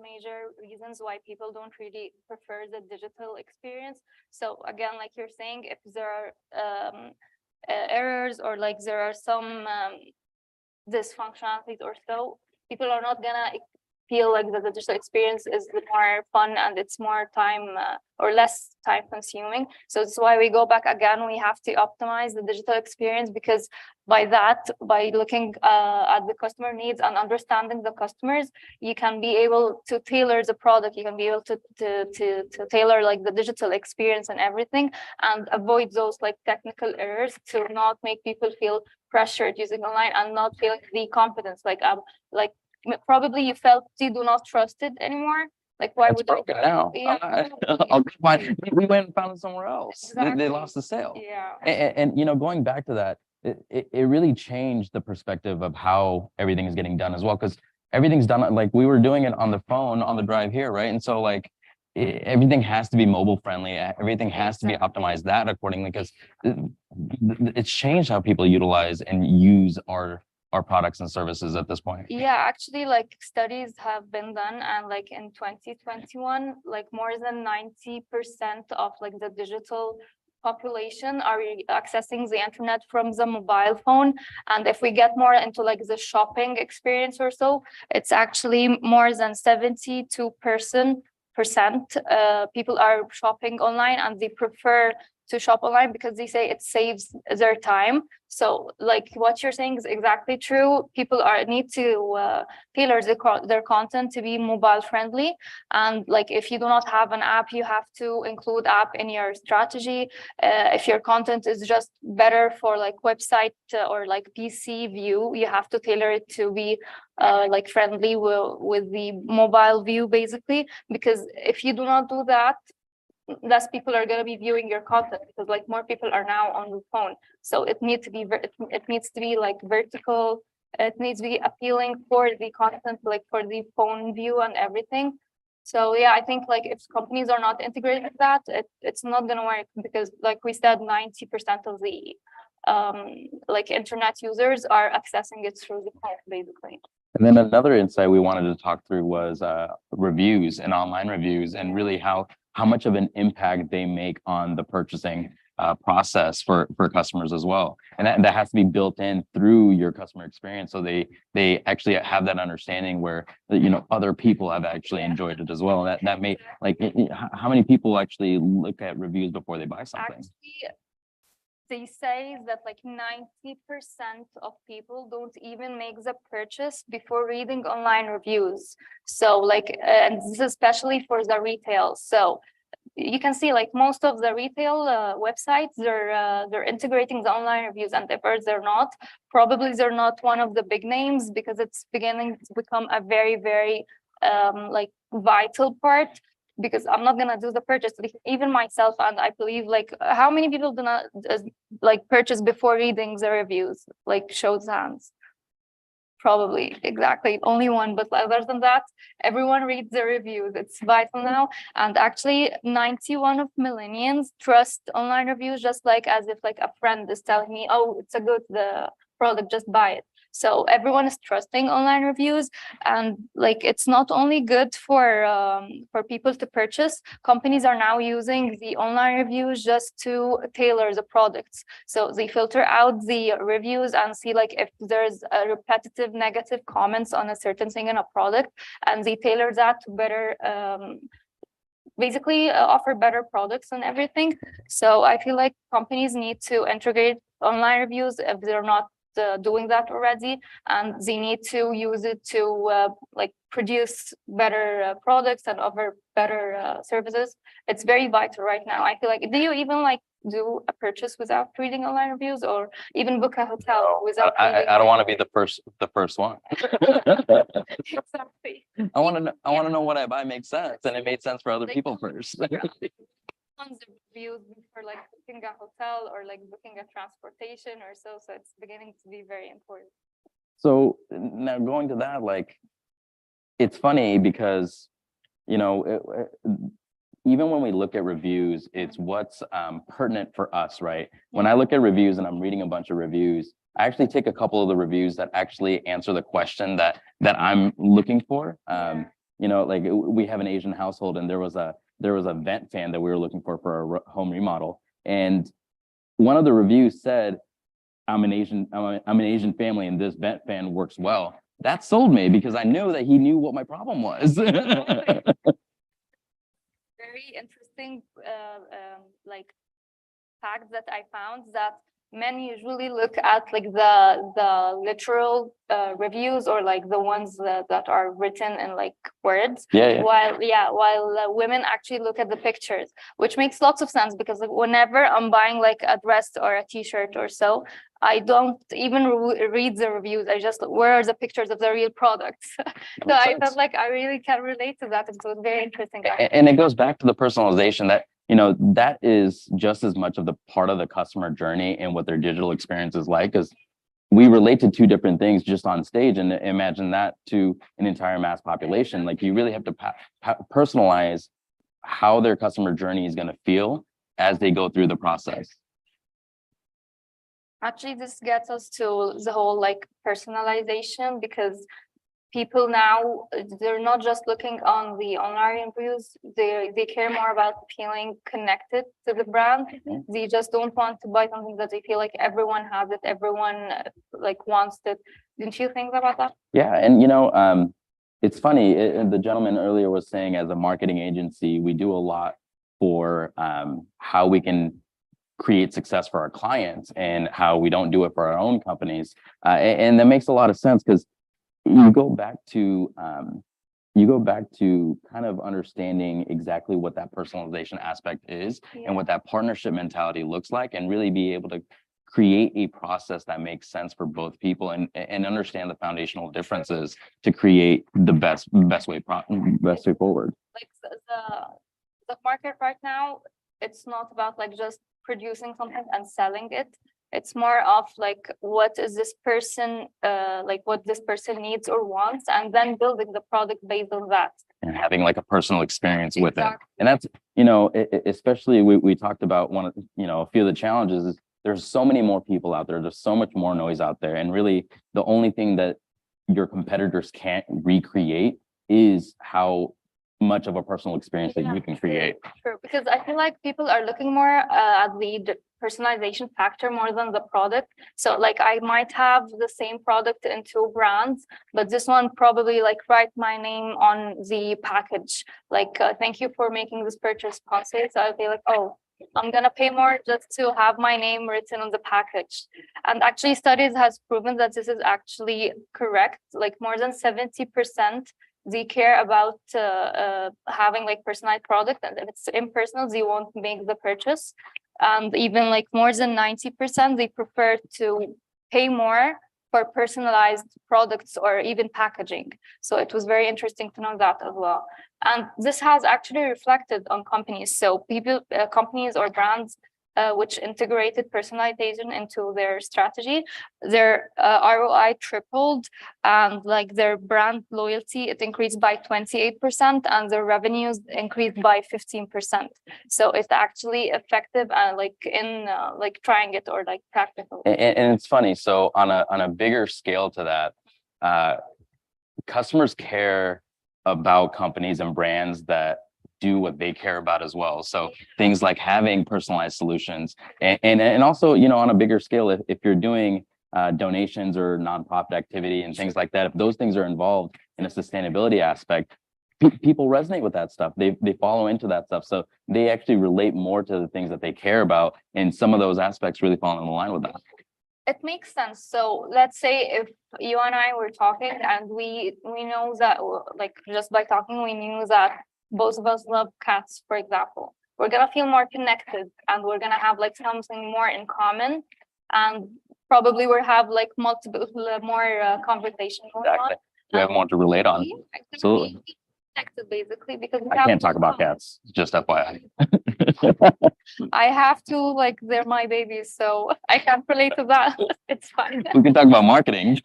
reasons why people don't really prefer the digital experience. So again, like you're saying, if there are errors, or like there are some dysfunctionalities or so, people are not gonna feel like the digital experience is more fun and it's more time or less time consuming. So that's why we go back again. We have to optimize the digital experience, because by looking at the customer needs and understanding the customers, you can be able to tailor the product. You can be able to tailor like the digital experience and everything, and avoid those like technical errors, to not make people feel pressured using online and not feeling the confidence. Like probably you felt you do not trust it anymore. Like, why would broken now? Yeah. We went and found it somewhere else. Exactly. They lost the sale. Yeah. And going back to that, it really changed the perspective of how everything is getting done as well, because everything's done like we were doing it on the phone on the drive here, right? And so like everything has to be mobile friendly. Everything has to be optimized that accordingly, because it's changed how people utilize and use our products and services at this point. Yeah, actually, like studies have been done, and like in 2021, like more than 90% of like the digital population are accessing the internet from the mobile phone. And if we get more into like the shopping experience or so, it's actually more than 72% people are shopping online, and they prefer to shop online because they say it saves their time. So like what you're saying is exactly true. People need to tailor their content to be mobile friendly. And like if you do not have an app, you have to include app in your strategy. If your content is just better for like website or like PC view, you have to tailor it to be like friendly with the mobile view, basically. Because if you do not do that, less people are going to be viewing your content, because like more people are now on the phone. So it needs to be like vertical It needs to be appealing for the content, like for the phone view and everything. So yeah, I think like if companies are not integrating that, it's not gonna work because like we said, 90% of the like internet users are accessing it through the phone, basically. And then another insight we wanted to talk through was reviews and online reviews, and really how much of an impact they make on the purchasing process for customers as well. And that has to be built in through your customer experience, so they actually have that understanding where other people have actually enjoyed it as well. That may, like, how many people actually look at reviews before they buy something? Actually, they say that like 90% of people don't even make the purchase before reading online reviews. So like, and this is especially for the retail. So you can see like most of the retail websites, they're integrating the online reviews, and if they're not, probably they're not one of the big names, because it's beginning to become a very, very like vital part. Because I'm not gonna do the purchase, even myself, and I believe like how many people do not like purchase before reading the reviews? Like shows hands. Probably, exactly, only one. But other than that, everyone reads the reviews. It's vital now. And actually 91 of millennials trust online reviews, just like as if like a friend is telling me, oh, it's a good product, just buy it. So everyone is trusting online reviews, and like it's not only good for people to purchase. Companies are now using the online reviews just to tailor the products. So they filter out the reviews and see like if there's a repetitive negative comments on a certain thing in a product, and they tailor that to better basically offer better products and everything. So I feel like companies need to integrate online reviews if they're not doing that already, and they need to use it to like produce better products and offer better services. It's very vital right now. I feel like, do you even like do a purchase without reading online reviews, or even book a hotel without reading? I don't want to be the first one. Exactly. I want to know what I buy makes sense, and it made sense for other people first. Tons of reviews for like booking a hotel or like booking a transportation or so it's beginning to be very important. So now going to that, like, it's funny because even when we look at reviews, it's what's pertinent for us, right? When I look at reviews and I'm reading a bunch of reviews, I actually take a couple of the reviews that actually answer the question that I'm looking for. Like we have an Asian household, and there was a vent fan that we were looking for a home remodel, and one of the reviews said, I'm an Asian family, and this vent fan works well. That sold me because I knew that he knew what my problem was. Very interesting like fact that I found, that men usually look at like the literal reviews, or like the ones that are written in like words, while women actually look at the pictures, which makes lots of sense, because like, whenever I'm buying like a dress or a t-shirt or so, I don't even read the reviews. I just, where are the pictures of the real products? So I felt like I really can relate to that. It was very interesting. And it goes back to the personalization that that is just as much of the part of the customer journey and what their digital experience is like, because we relate to two different things just on stage, and imagine that to an entire mass population. Like, you really have to personalize how their customer journey is going to feel as they go through the process. Actually, this gets us to the whole like personalization, because people now, they're not just looking on the online reviews, they care more about feeling connected to the brand. They just don't want to buy something that they feel like everyone has it, everyone like wants it. Didn't you think about that? Yeah, and it's funny, the gentleman earlier was saying, as a marketing agency, we do a lot for how we can create success for our clients and how we don't do it for our own companies. And that makes a lot of sense, because you go back to kind of understanding exactly what that personalization aspect is, and what that partnership mentality looks like, and really be able to create a process that makes sense for both people, and understand the foundational differences to create the best way forward. Like the market right now, it's not about like just producing something and selling it. It's more of like what is this person like what this person needs or wants, and then building the product based on that. And having like a personal experience with it. Exactly. And that's, especially we talked about one of, a few of the challenges is there's so many more people out there. There's so much more noise out there. And really the only thing that your competitors can't recreate is how much of a personal experience that you can create. True, because I feel like people are looking more at the personalization factor more than the product. So like I might have the same product in two brands, but this one probably like write my name on the package. Like, thank you for making this purchase possible. So I'll be like, oh, I'm gonna pay more just to have my name written on the package. And actually studies has proven that this is actually correct. Like more than 70% they care about having like personalized product, and if it's impersonal, they won't make the purchase. And even like more than 90%, they prefer to pay more for personalized products or even packaging. So it was very interesting to know that as well. And this has actually reflected on companies. So people, companies or brands which integrated personalization into their strategy, their ROI tripled, and like their brand loyalty, it increased by 28%, and their revenues increased by 15%. So it's actually effective like in like trying it or like practical. And it's funny. So on a bigger scale to that, customers care about companies and brands that do what they care about as well. So things like having personalized solutions and also, on a bigger scale, if you're doing donations or nonprofit activity and things like that, if those things are involved in a sustainability aspect, people resonate with that stuff. They follow into that stuff. So they actually relate more to the things that they care about. And some of those aspects really fall in line with that. It makes sense. So let's say if you and I were talking and we know that like just by talking, we knew that both of us love cats, for example, we're going to feel more connected and we're going to have like something more in common, and probably we'll have like multiple more conversation going on. We have more to relate on. Yeah, Absolutely. Connected basically because I can't talk about cats, just FYI. I have to, like, they're my babies, so I can't relate to that. It's fine. We can talk about marketing.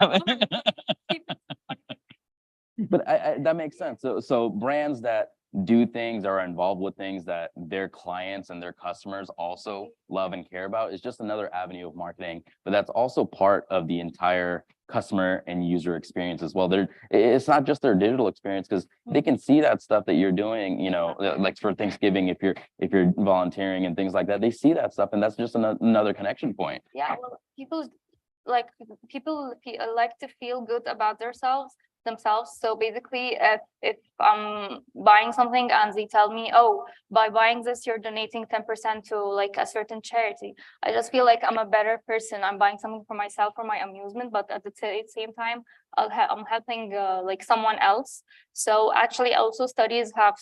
But that makes sense. So brands that do things or are involved with things that their clients and their customers also love and care about is just another avenue of marketing. But that's also part of the entire customer and user experience as well. It's not just their digital experience, because they can see that stuff that you're doing, like for Thanksgiving, if you're volunteering and things like that, they see that stuff, and that's just another connection point. Yeah, well, people like to feel good about themselves. So basically, if I'm buying something and they tell me, oh, by buying this, you're donating 10% to like a certain charity, I just feel like I'm a better person. I'm buying something for myself for my amusement, but at the same time, I'm helping like someone else. So actually, also studies have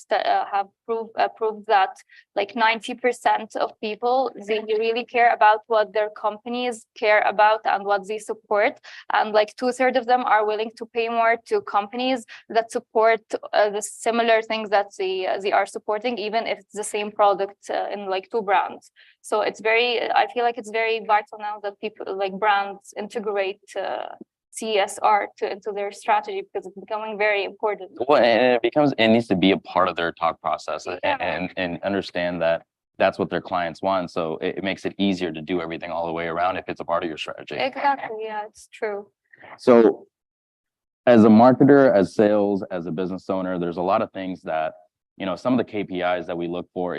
proved that like 90% of people, they really care about what their companies care about and what they support, and like 2/3 of them are willing to pay more to companies that support the similar things that they are supporting, even if it's the same product in like two brands. So it's I feel like it's very vital now that people like brands integrate CSR into their strategy, because it's becoming very important. Well, and it needs to be a part of their talk process, and understand that that's what their clients want. So it makes it easier to do everything all the way around if it's a part of your strategy. Exactly. Yeah, it's true. So as a marketer, as sales, as a business owner, there's a lot of things that, some of the KPIs that we look for,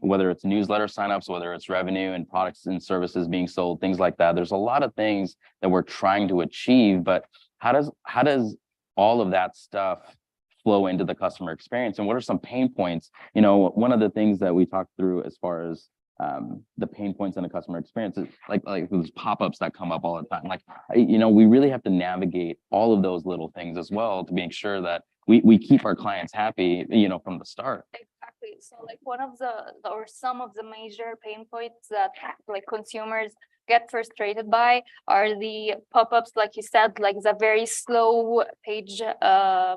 whether it's newsletter signups, whether it's revenue and products and services being sold, things like that. There's a lot of things that we're trying to achieve, but how does all of that stuff flow into the customer experience? And what are some pain points? One of the things that we talked through as far as the pain points in the customer experience is like those pop-ups that come up all the time. Like, we really have to navigate all of those little things as well to make sure that we keep our clients happy, from the start. Exactly. So like one of some of the major pain points that like consumers get frustrated by are the pop-ups, like you said, like the very slow page,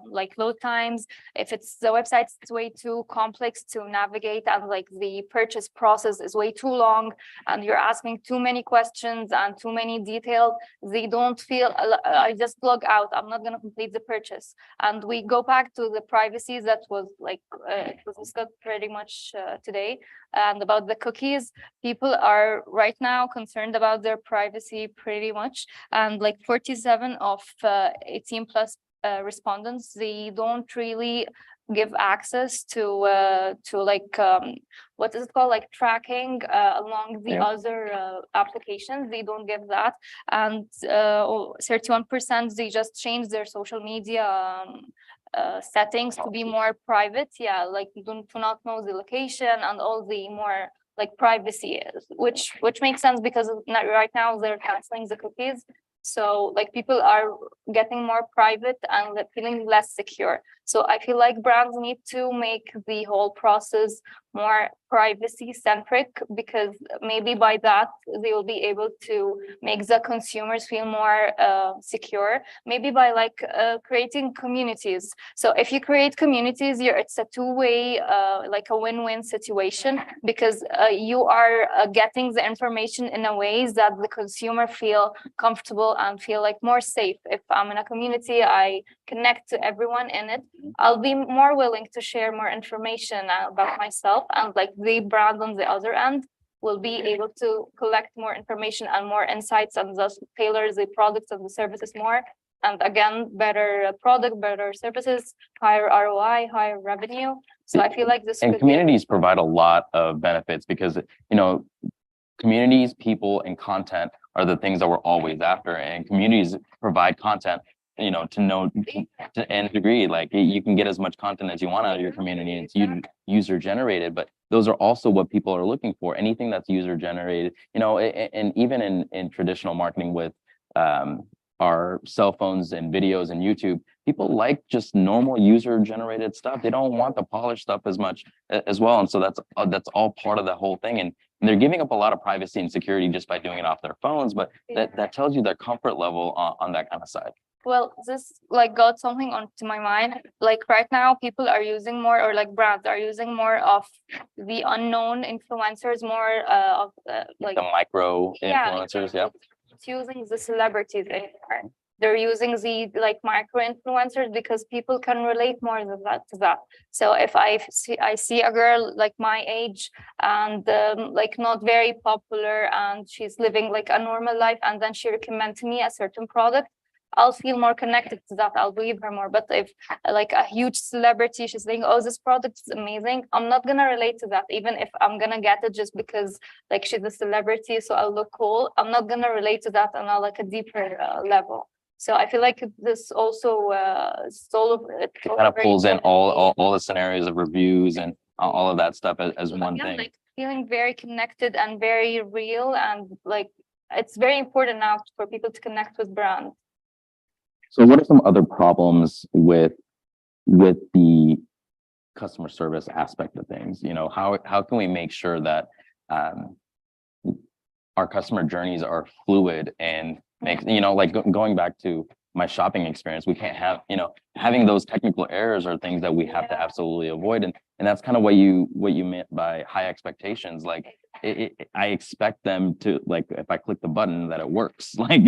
like load times. If it's the website, it's way too complex to navigate, and like the purchase process is way too long, and you're asking too many questions and too many details. They don't feel, I just log out, I'm not going to complete the purchase. And we go back to the privacy that was like, it was discussed pretty much today, and about the cookies. People are right now concerned about their privacy pretty much. And like 47 of 18 plus respondents, they don't really give access to like what is it called, like tracking along the other applications. They don't give that. And 31% they just change their social media settings to be more private, like you do not know the location and all the more like privacy, which makes sense because right now they're canceling the cookies. So like people are getting more private and feeling less secure. So I feel like brands need to make the whole process more privacy centric, because maybe by that they will be able to make the consumers feel more secure, maybe by like creating communities. So if you create communities, it's a two-way, like a win-win situation, because you are getting the information in a way that the consumer feel comfortable and feel like more safe. If I'm in a community, I connect to everyone in it, I'll be more willing to share more information about myself, and like the brand on the other end will be able to collect more information and more insights, and thus tailor the products and the services more. And again, better product, better services, higher ROI, higher revenue. So I feel like this and could communities provide a lot of benefits, because communities, people, and content are the things that we're always after, and communities provide content to any degree. Like you can get as much content as you want out of your community, and it's user generated, but those are also what people are looking for. Anything that's user generated, and even in traditional marketing with our cell phones and videos and YouTube, people like just normal user generated stuff. They don't want the polished stuff as much as well. And so that's all part of the whole thing. And they're giving up a lot of privacy and security just by doing it off their phones, but that tells you their comfort level on that kind of side. Well, this like got something onto my mind. Like right now, people are using more, or like brands are using more of the unknown influencers, more of like the micro influencers. It's using the celebrities anymore. They're using the like micro influencers because people can relate more to that. So if I see a girl like my age and like not very popular, and she's living like a normal life, and then she recommends me a certain product, I'll feel more connected to that. I'll believe her more. But if like a huge celebrity, she's saying, oh, this product is amazing, I'm not going to relate to that. Even if I'm going to get it just because like she's a celebrity, so I'll look cool, I'm not going to relate to that on a like a deeper level. So I feel like this also it kind of pulls in all the scenarios of reviews and all of that stuff as one thing. Like feeling very connected and very real, and like it's very important now for people to connect with brands. So what are some other problems with the customer service aspect of things? How can we make sure that our customer journeys are fluid and make, like going back to my shopping experience, we can't have, having those technical errors are things that we have to absolutely avoid. And that's kind of what you meant by high expectations. Like I expect them to, like, if I click the button, that it works. Like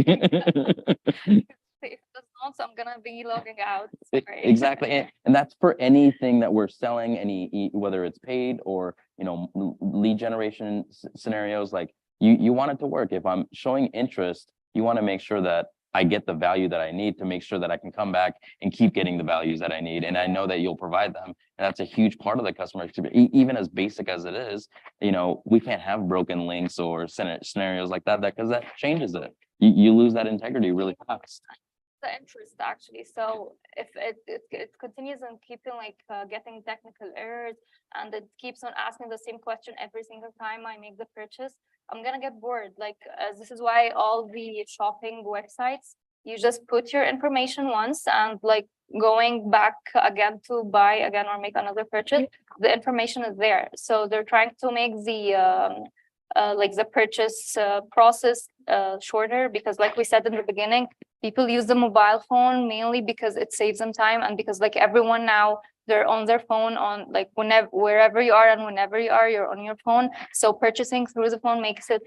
if it does not, so I'm gonna be logging out. Exactly. And that's for anything that we're selling, whether it's paid or lead generation scenarios. Like you want it to work. If I'm showing interest, you want to make sure that I get the value that I need to make sure that I can come back and keep getting the values that I need. And I know that you'll provide them. And that's a huge part of the customer experience. Even as basic as it is, we can't have broken links or scenarios like that because that changes it. You lose that integrity really fast. The interest actually. So if it continues on keeping like getting technical errors, and it keeps on asking the same question every single time I make the purchase, I'm gonna get bored. Like this is why all the shopping websites, you just put your information once, and like going back again to buy again or make another purchase, the information is there. So they're trying to make the like the purchase process shorter, because like we said in the beginning, people use the mobile phone mainly because it saves them time, and because like everyone now, they're on their phone on like wherever you are and whenever you are, you're on your phone. So purchasing through the phone makes it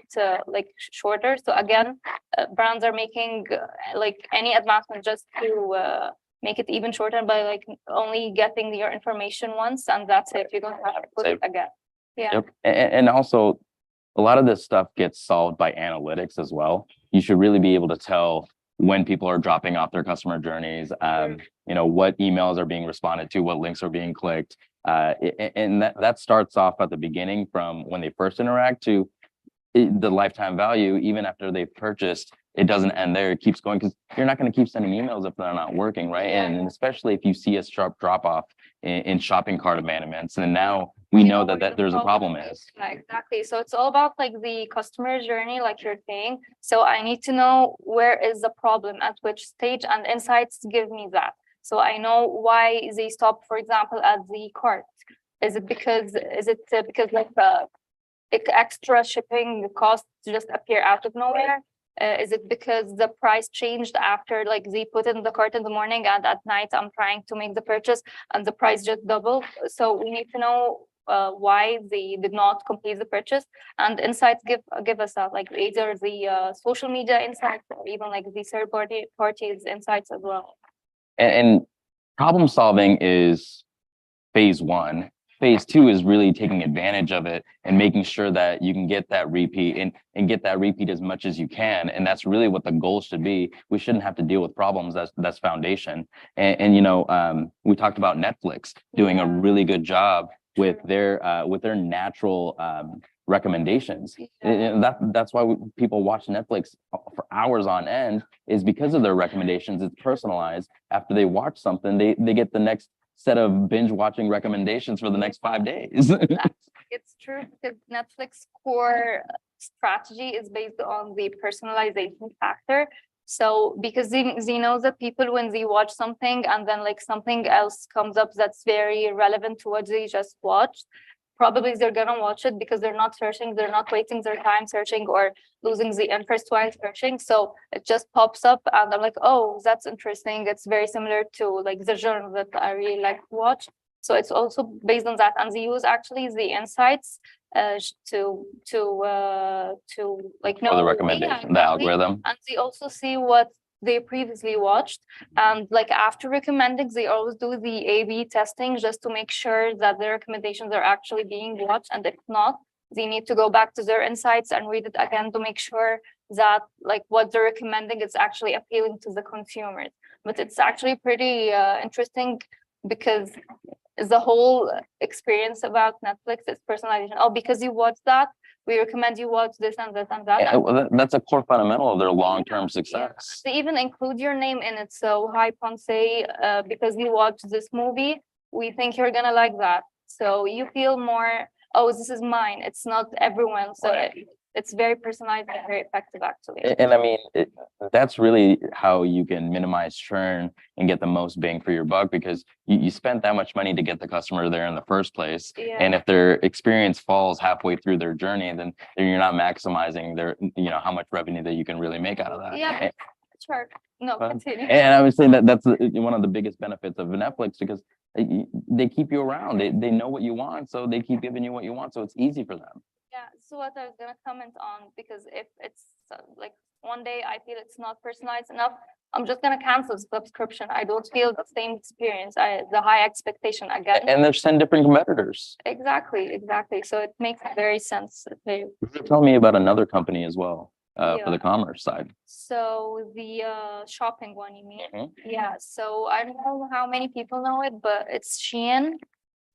like shorter. So again, brands are making like any advancement just to make it even shorter by like only getting your information once, and that's it. You don't have to put it again. Yeah. Yep. And also, a lot of this stuff gets solved by analytics as well. You should really be able to tell when people are dropping off their customer journeys, you know, what emails are being responded to, what links are being clicked. And that starts off at the beginning from when they first interact to the lifetime value. Even after they've purchased, it doesn't end there. It keeps going, because you're not going to keep sending emails if they're not working, right? And especially if you see a sharp drop off in shopping cart abandonments, and now we know that there's a problem is. Exactly. So it's all about like the customer journey, like you're saying. So I need to know where is the problem, at which stage, and insights give me that. So I know why they stop, for example, at the cart. Is it because like extra shipping costs just appear out of nowhere? Is it because the price changed after like they put in the cart in the morning, and at night I'm trying to make the purchase and the price just doubled? So we need to know why they did not complete the purchase, and insights give us that, like either the social media insights or even like the third parties insights as well. And problem solving is phase one. Phase two is really taking advantage of it and making sure that you can get that repeat and get that repeat as much as you can. And that's really what the goal should be. We shouldn't have to deal with problems. That's foundation. And you know, we talked about Netflix doing a really good job with their natural recommendations. And that's why people watch Netflix for hours on end, is because of their recommendations. It's personalized. After they watch something, they get the next set of binge watching recommendations for the next 5 days. It's true, because Netflix core strategy is based on the personalization factor. So because they know that people, when they watch something and then like something else comes up that's very relevant to what they just watched, probably they're gonna watch it because they're not searching, they're not wasting their time searching or losing the interest while searching. So it just pops up and I'm like, oh, that's interesting. It's very similar to like the genre that I really like to watch. So it's also based on that, and they use actually the insights to like know For the recommendation, the algorithm. And they also see what they previously watched, and like after recommending, they always do the A/B testing just to make sure that the recommendations are actually being watched, and if not, they need to go back to their insights and read it again to make sure that like what they're recommending is actually appealing to the consumers. But it's actually pretty interesting, because the whole experience about Netflix is personalization. Oh, because you watched that, we recommend you watch this and this and that. Yeah, well, that's a core fundamental of their long-term success. They even include your name in it. So, hi Ponce, because you watched this movie, we think you're gonna like that. So you feel more, oh, this is mine. It's not everyone. So it's very personalized and very effective, actually. And I mean, that's really how you can minimize churn and get the most bang for your buck, because you spent that much money to get the customer there in the first place. Yeah. And if their experience falls halfway through their journey, then you're not maximizing their, you know, how much revenue that you can really make out of that. Yeah, sure. No, continue. And I would say that's one of the biggest benefits of Netflix, because they keep you around. They know what you want, so they keep giving you what you want. So it's easy for them. Yeah, so what I was gonna comment on, because if it's like one day I feel it's not personalized enough, I'm just gonna cancel the subscription. I don't feel the same experience. The high expectation again. And there's 10 different competitors. Exactly. So it makes very sense. Tell me about another company as well, for the commerce side. So the shopping one, you mean? Yeah. So I don't know how many people know it, but it's Shein.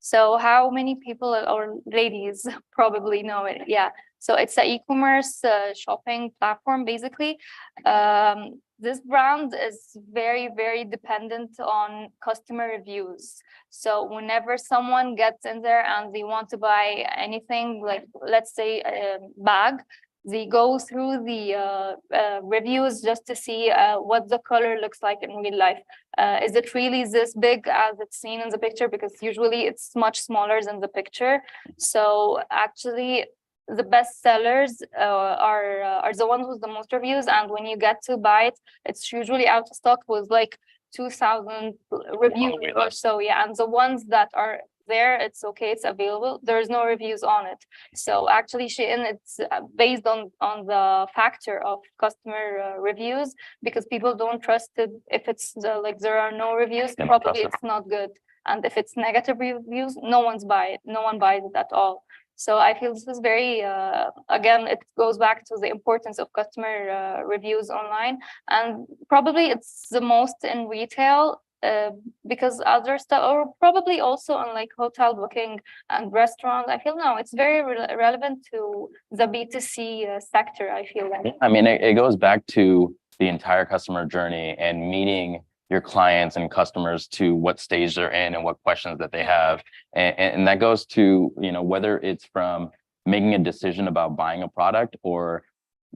So how many people or ladies probably know it? Yeah. So it's an e-commerce shopping platform, basically. This brand is very, very dependent on customer reviews. So whenever someone gets in there and they want to buy anything, like let's say a bag, they go through the reviews just to see what the color looks like in real life. Is it really this big as it's seen in the picture? Because usually it's much smaller than the picture. So actually, the best sellers are the ones with the most reviews, and when you get to buy it, it's usually out of stock with like 2,000 reviews or so. Yeah, and the ones that are there, it's okay, it's available. There's no reviews on it. So actually, Shein, it's based on the factor of customer reviews, because people don't trust it. If it's like there are no reviews, probably it's not good. And if it's negative reviews, no one buys it at all. So I feel this is very, again, it goes back to the importance of customer reviews online. And probably it's the most in retail, because other stuff, or probably also on like hotel booking and restaurants. I feel no, it's very relevant to the B2C sector, I feel like. I mean, it goes back to the entire customer journey and meeting your clients and customers to what stage they're in and what questions that they have. And that goes to, you know, whether it's from making a decision about buying a product or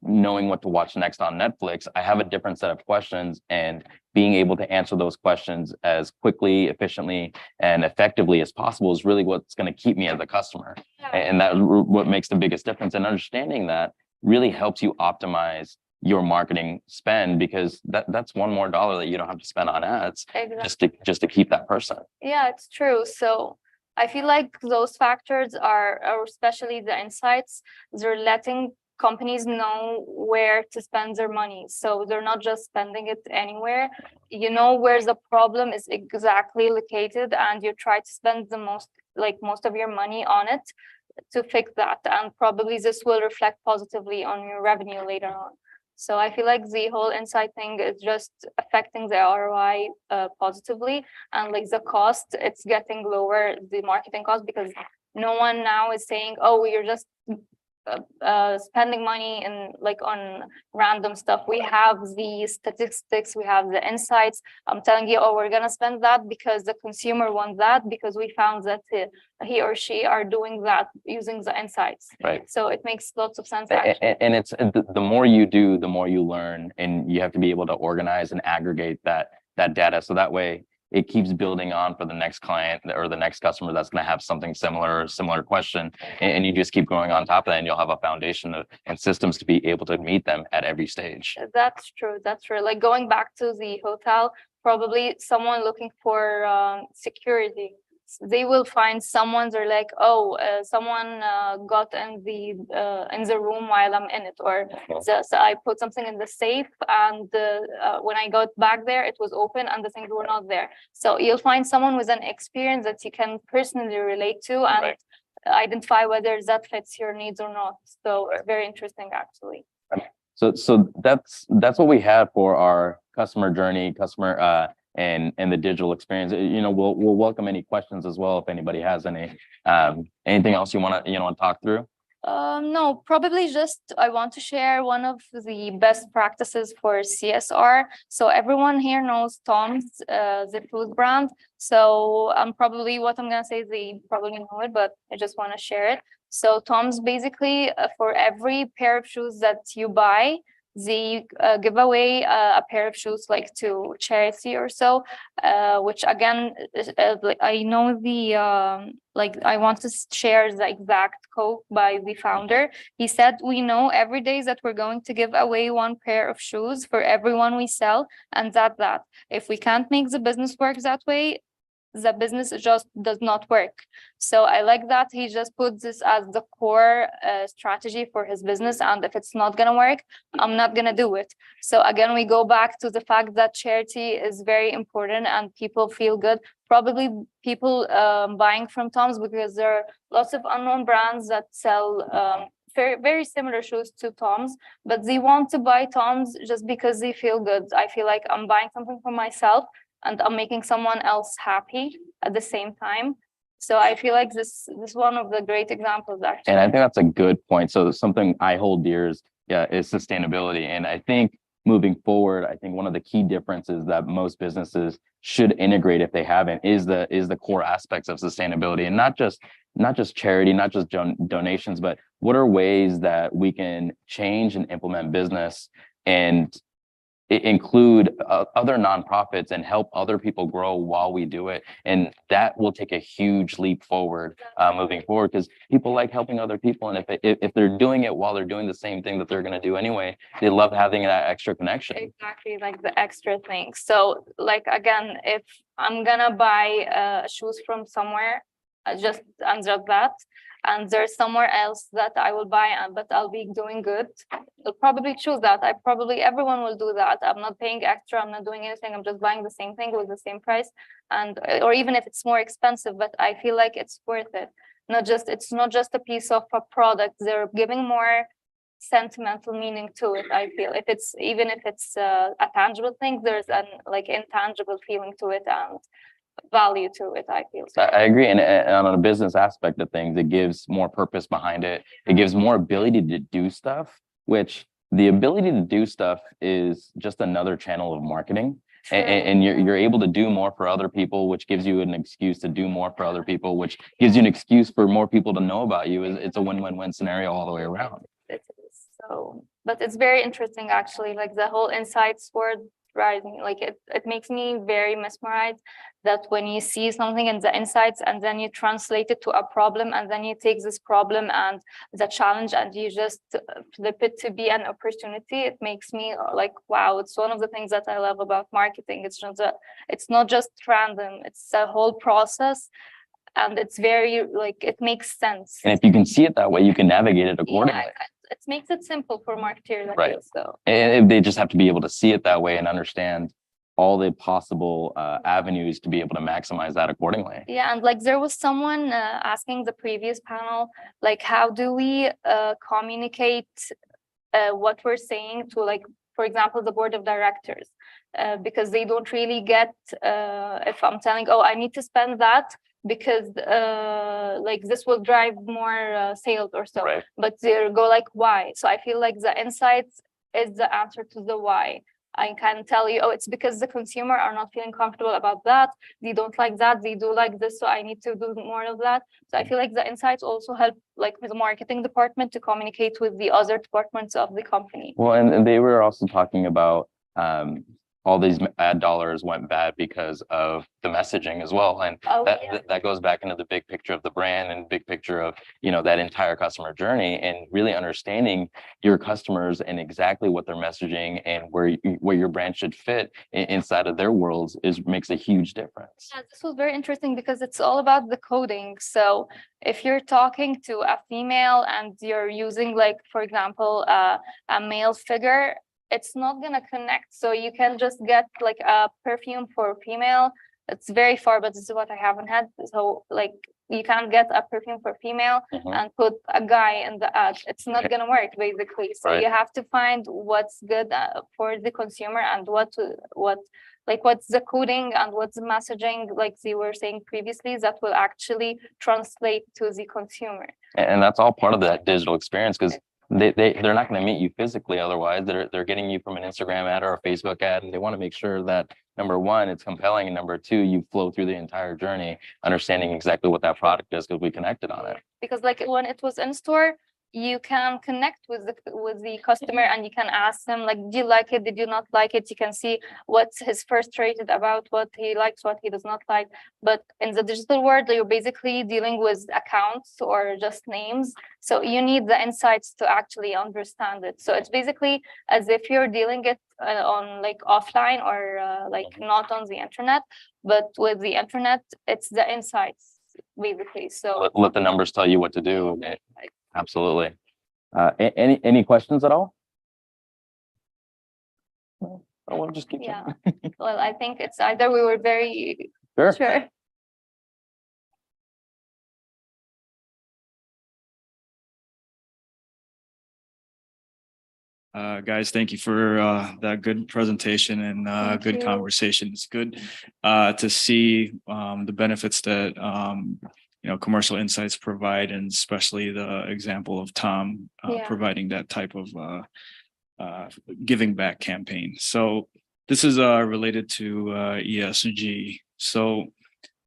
knowing what to watch next on Netflix. I have a different set of questions, and being able to answer those questions as quickly, efficiently, and effectively as possible is really what's going to keep me as a customer. And that's what makes the biggest difference. And understanding that really helps you optimize your marketing spend, because that's one more dollar that you don't have to spend on ads. Exactly. just to keep that person. Yeah, it's true. So I feel like those factors are especially the insights, they're letting companies know where to spend their money. So they're not just spending it anywhere. You know where the problem is exactly located, and you try to spend the most of your money on it to fix that. And probably this will reflect positively on your revenue later on. So I feel like the whole insight thing is just affecting the ROI positively, and like the cost, it's getting lower, the marketing cost, because no one now is saying, oh, you're just spending money in like on random stuff. We have the statistics, we have the insights. I'm telling you, oh, we're gonna spend that because the consumer wants that, because we found that he or she are doing that using the insights. Right. So it makes lots of sense. And it's the more you do, the more you learn, and you have to be able to organize and aggregate that data, so that way it keeps building on for the next client or the next customer that's going to have something similar question, and you just keep going on top of that, and you'll have a foundation and systems to be able to meet them at every stage. That's true. That's true. Like going back to the hotel, probably someone looking for security. They will find someone. They're like, oh, someone got in the room while I'm in it, or so I put something in the safe, and when I got back there, it was open and the things were not there. So you'll find someone with an experience that you can personally relate to and identify whether that fits your needs or not. So it's very interesting, actually. So that's what we have for our customer journey, and the digital experience. You know, we'll welcome any questions as well if anybody has any. Anything else you want to talk through? No, probably just I want to share one of the best practices for CSR. So everyone here knows Tom's, the food brand. So what I'm gonna say, they probably know it, but I just want to share it. So Tom's basically for every pair of shoes that you buy, they give away a pair of shoes like to charity or so, which again, I know the I want to share the exact quote by the founder. He said, "We know every day that we're going to give away one pair of shoes for everyone we sell, and that if we can't make the business work that way, the business just does not work." So I like that he just puts this as the core strategy for his business, and if it's not gonna work, I'm not gonna do it. So again, we go back to the fact that charity is very important and people feel good. Probably people buying from Tom's because there are lots of unknown brands that sell very, very similar shoes to Tom's, but they want to buy Tom's just because they feel good. I feel like I'm buying something for myself and I'm making someone else happy at the same time. So I feel like this is one of the great examples, actually. And I think that's a good point. So something I hold dear is sustainability. And I think moving forward, I think one of the key differences that most businesses should integrate, if they haven't, is the core aspects of sustainability, and not just charity, not just donations, but what are ways that we can change and implement business and include other nonprofits and help other people grow while we do it. And that will take a huge leap forward moving forward, because people like helping other people. And if they're doing it while they're doing the same thing that they're going to do anyway, they love having that extra connection. Exactly, like the extra thing. So like, again, if I'm gonna buy shoes from somewhere, just that, and there's somewhere else that I will buy, but I'll be doing good, I'll probably choose that. Everyone will do that. I'm not paying extra, I'm not doing anything, I'm just buying the same thing with the same price, and or even if it's more expensive, but I feel like it's worth it. It's not just a piece of a product, they're giving more sentimental meaning to it. I feel if it's a tangible thing, there's an like intangible feeling to it and value to it, I feel. I agree. And on a business aspect of things, it gives more purpose behind it. It gives more ability to do stuff, which the ability to do stuff is just another channel of marketing. And you're able to do more for other people, which gives you an excuse to do more for other people, which gives you an excuse for more people to know about you. It's a win-win-win scenario all the way around. It is. So, but it's very interesting, actually, like the whole insights word rising, like it makes me very mesmerized that when you see something in the insights and then you translate it to a problem, and then you take this problem and the challenge and you just flip it to be an opportunity, it makes me like, wow, it's one of the things that I love about marketing. It's not just random, it's a whole process, and it's very like, it makes sense. And if you can see it that way, you can navigate it accordingly. Yeah, it makes it simple for marketers, I Right. feel, so. And they just have to be able to see it that way and understand all the possible avenues to be able to maximize that accordingly. Yeah, and like there was someone asking the previous panel, like, how do we communicate what we're saying to, like, for example, the board of directors, because they don't really get, if I'm telling, oh, I need to spend that because like this will drive more sales or so, right. But they go like, why? So I feel like the insights is the answer to the why. I can tell you, oh, it's because the consumer are not feeling comfortable about that. They don't like that. They do like this. So I need to do more of that. So I feel like the insights also help, like, with the marketing department to communicate with the other departments of the company. Well, and they were also talking about all these ad dollars went bad because of the messaging as well. And that goes back into the big picture of the brand and big picture of, that entire customer journey, and really understanding your customers and exactly what they're messaging and where your brand should fit inside of their worlds makes a huge difference. Yeah, this was very interesting because it's all about the coding. So if you're talking to a female and you're using, like, for example, a male figure, it's not gonna connect. So you can just get like a perfume for female. It's very far, but this is what I haven't had. So like, you can't get a perfume for female and put a guy in the ad. It's not gonna work, basically. So you have to find what's good for the consumer and what's the coding and what's the messaging, like they were saying previously, that will actually translate to the consumer. And that's all part of that digital experience, because they're not going to meet you physically. Otherwise, they're getting you from an Instagram ad or a Facebook ad, and they want to make sure that, number one, it's compelling, and number two, you flow through the entire journey, understanding exactly what that product is, because we connected on it. Because like when it was in store, you can connect with the customer and you can ask them, like, did you like it? Did you not like it? You can see what's his frustrated about, what he likes, what he does not like. But in the digital world, you're basically dealing with accounts or just names. So you need the insights to actually understand it. So it's basically as if you're dealing it on like offline or like not on the internet, but with the internet, it's the insights basically. So let the numbers tell you what to do. Absolutely. Any questions at all? No. Oh, we'll just keep going. Well, I think it's either we were very sure. Guys, thank you for that good presentation and good conversation. It's good to see the benefits that commercial insights provide, and especially the example of Tom providing that type of giving back campaign. So this is related to ESG. So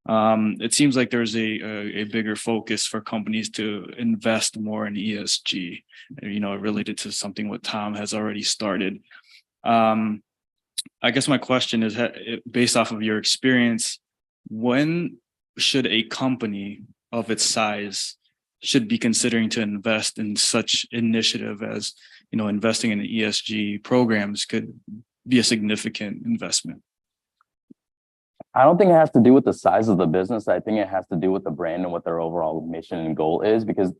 it seems like there's a bigger focus for companies to invest more in ESG, related to something what Tom has already started. I guess my question is, based off of your experience, when should a company of its size should be considering to invest in such initiative as, investing in ESG programs could be a significant investment? I don't think it has to do with the size of the business. I think it has to do with the brand and what their overall mission and goal is, because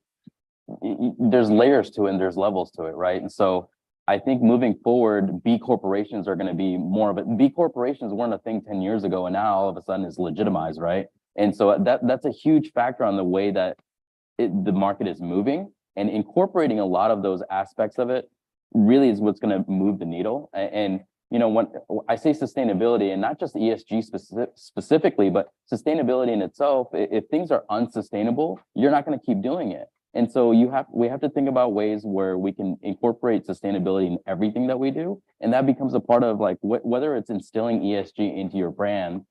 there's layers to it and there's levels to it, right? And so I think moving forward, B corporations are going to be more of it. B corporations weren't a thing 10 years ago, and now all of a sudden it's legitimized, right? And so that's a huge factor on the way that the market is moving, and incorporating a lot of those aspects of it really is what's going to move the needle. And when I say sustainability, and not just ESG specifically, but sustainability in itself, if things are unsustainable, you're not going to keep doing it. And so we have to think about ways where we can incorporate sustainability in everything that we do. And that becomes a part of like whether it's instilling ESG into your brand,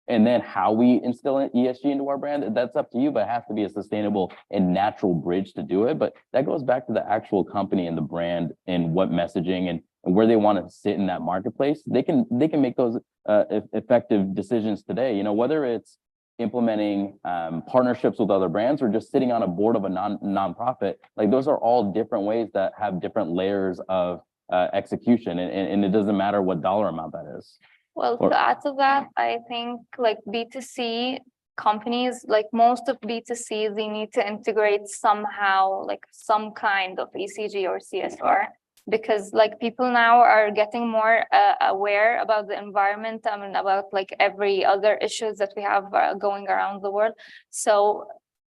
and then how we instill ESG into our brand, that's up to you, but it has to be a sustainable and natural bridge to do it. But that goes back to the actual company and the brand and what messaging and where they want to sit in that marketplace. They can make those effective decisions today, whether it's implementing partnerships with other brands or just sitting on a board of a nonprofit. Like those are all different ways that have different layers of execution, and it doesn't matter what dollar amount that is. Well, to add to that, I think like B2C companies, like most of B2C, they need to integrate somehow like some kind of ECG or CSR, because like people now are getting more aware about the environment and about like every other issues that we have going around the world. So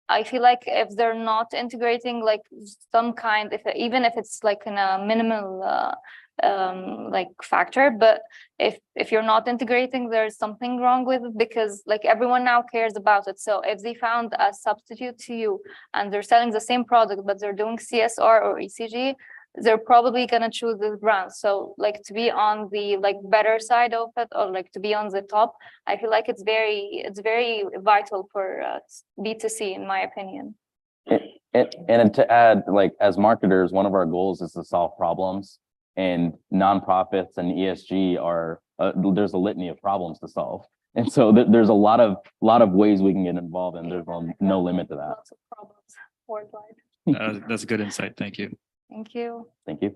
I feel like if they're not integrating like some kind, even if it's like in a minimal like factor, but if you're not integrating, there's something wrong with it, because like everyone now cares about it. So if they found a substitute to you and they're selling the same product but they're doing CSR or ECG, they're probably gonna choose this brand. So like to be on the like better side of it, or like to be on the top, I feel like it's very vital for B2C, in my opinion. And to add, like as marketers, one of our goals is to solve problems. And nonprofits and ESG are there's a litany of problems to solve, and so there's a lot of ways we can get involved, and there's no limit to that. Lots of problems worldwide. That's a good insight. Thank you. Thank you. Thank you.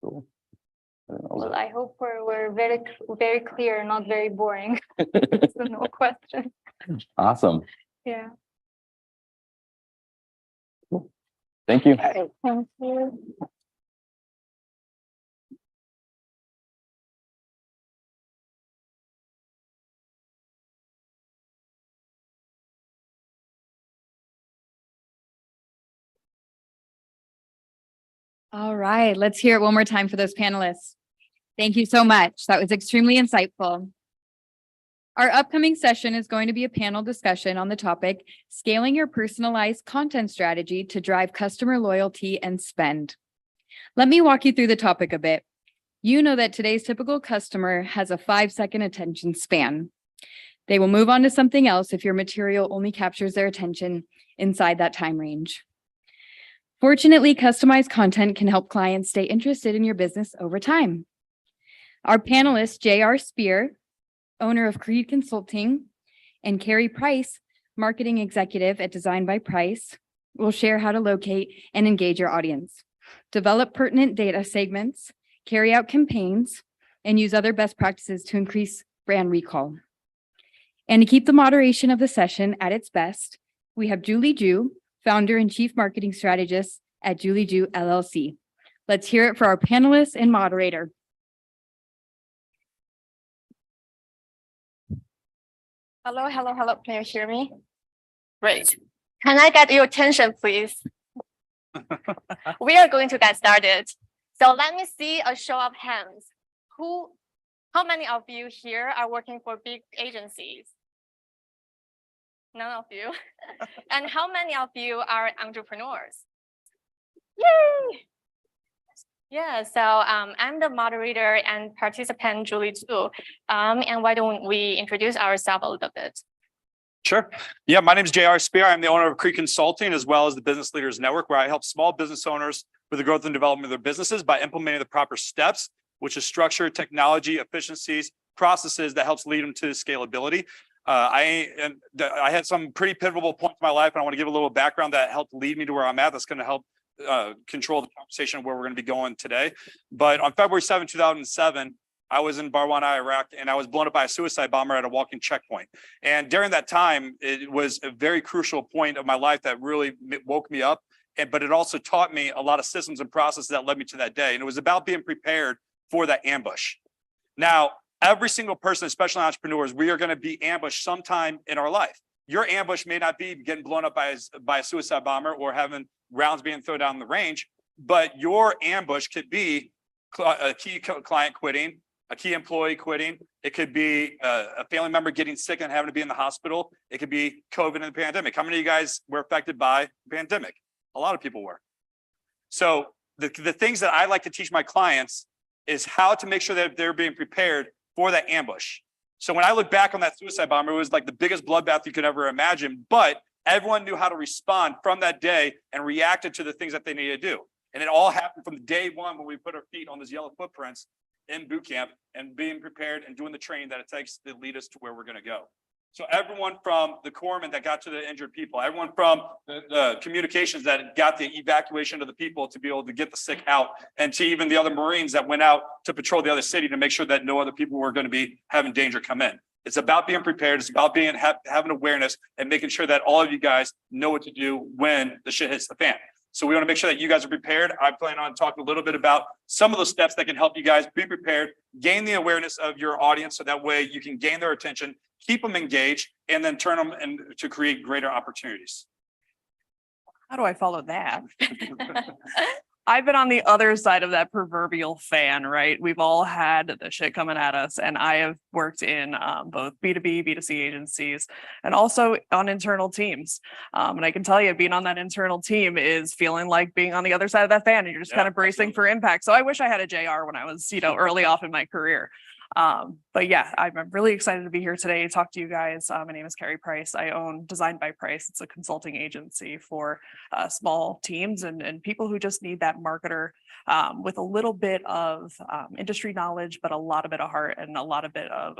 Cool. Well, I hope we're very clear, not very boring. So no question. Awesome. Yeah. Thank you. Thank you. All right, let's hear it one more time for those panelists. Thank you so much. That was extremely insightful. Our upcoming session is going to be a panel discussion on the topic, scaling your personalized content strategy to drive customer loyalty and spend. Let me walk you through the topic a bit. You know that today's typical customer has a 5-second attention span. They will move on to something else if your material only captures their attention inside that time range. Fortunately, customized content can help clients stay interested in your business over time. Our panelists, J.R. Spear, owner of Creed Consulting, and Carrie Price, marketing executive at Design by Price, will share how to locate and engage your audience, develop pertinent data segments, carry out campaigns, and use other best practices to increase brand recall. And to keep the moderation of the session at its best, we have Julie Ju, founder and chief marketing strategist at Julie Ju LLC. Let's hear it for our panelists and moderator. Hello. Can you hear me? Great. Can I get your attention, please? We are going to get started. So let me see a show of hands. How many of you here are working for big agencies? None of you. And how many of you are entrepreneurs? Yay! Yeah, so I'm the moderator and participant, Julie Chu. And why don't we introduce ourselves a little bit? Sure. Yeah, my name is JR Spear. I'm the owner of Creek Consulting, as well as the Business Leaders Network, where I help small business owners with the growth and development of their businesses by implementing the proper steps, which is structure, technology, efficiencies, processes that helps lead them to scalability. I had some pretty pivotal points in my life, and I want to give a little background that helped lead me to where I'm at. That's going to help control the conversation of where we're going to be going today. But on February 7, 2007, I was in Barwana, Iraq, and I was blown up by a suicide bomber at a walking checkpoint. And during that time, it was a very crucial point of my life that really woke me up. But it also taught me a lot of systems and processes that led me to that day. And it was about being prepared for that ambush. Now, every single person, especially entrepreneurs, we are going to be ambushed sometime in our life. Your ambush may not be getting blown up by a suicide bomber or having rounds being thrown down the range, but your ambush could be a key client quitting, a key employee quitting. It could be a family member getting sick and having to be in the hospital. It could be COVID and the pandemic. How many of you guys were affected by the pandemic? A lot of people were. So the things that I like to teach my clients is how to make sure that they're being prepared for that ambush. So when I look back on that suicide bomber, it was like the biggest bloodbath you could ever imagine, but everyone knew how to respond from that day and reacted to the things that they needed to do. And it all happened from day one when we put our feet on those yellow footprints in boot camp and being prepared and doing the training that it takes to lead us to where we're going to go. So everyone from the corpsman that got to the injured people, everyone from the communications that got the evacuation of the people to be able to get the sick out, and to even the other Marines that went out to patrol the other city to make sure that no other people were going to be having danger come in. It's about being prepared. It's about being having awareness and making sure that all of you guys know what to do when the shit hits the fan. So we want to make sure that you guys are prepared. I plan on talking a little bit about some of those steps that can help you guys be prepared, gain the awareness of your audience, so that way you can gain their attention, keep them engaged, and then turn them to create greater opportunities. How do I follow that? I've been on the other side of that proverbial fan, right? We've all had the shit coming at us, and I have worked in both B2B, B2C agencies, and also on internal teams. And I can tell you, being on that internal team is feeling like being on the other side of that fan, and you're just kind of bracing for impact. So I wish I had a JR when I was, early off in my career. But yeah, I'm really excited to be here today to talk to you guys. My name is Carrie Price. I own Design by Price. It's a consulting agency for small teams and people who just need that marketer with a little bit of industry knowledge, but a lot of bit of heart and a lot of bit of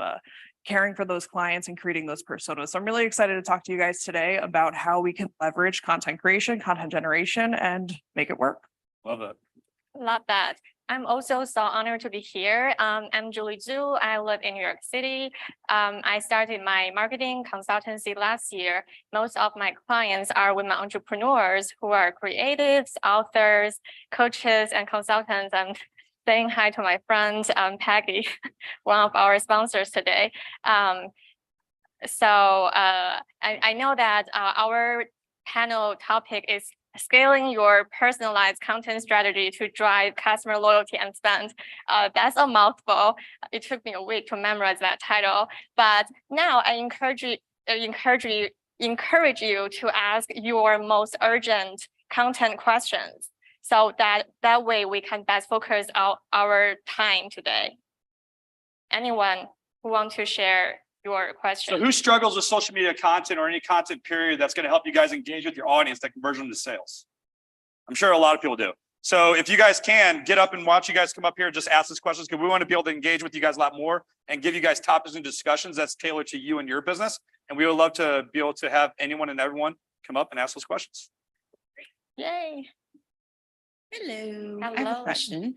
caring for those clients and creating those personas. So I'm really excited to talk to you guys today about how we can leverage content creation, content generation, and make it work. Love it. Love that. I'm also so honored to be here. I'm Julie Zhu. I live in New York City. I started my marketing consultancy last year. Most of my clients are women entrepreneurs who are creatives, authors, coaches, and consultants. I'm saying hi to my friend, Peggy, one of our sponsors today. I know that our panel topic is scaling your personalized content strategy to drive customer loyalty and spend. That's a mouthful. It took me a week to memorize that title. But now I encourage you to ask your most urgent content questions, so that way we can best focus our time today. Anyone who wants to share your question? So who struggles with social media content or any content period that's going to help you guys engage with your audience that converts them to sales? I'm sure a lot of people do. So if you guys can get up and watch you guys come up here and just ask us questions, because we want to be able to engage with you guys a lot more and give you guys topics and discussions that's tailored to you and your business. And we would love to be able to have anyone and everyone come up and ask those questions. Yay. Hello. I have a question.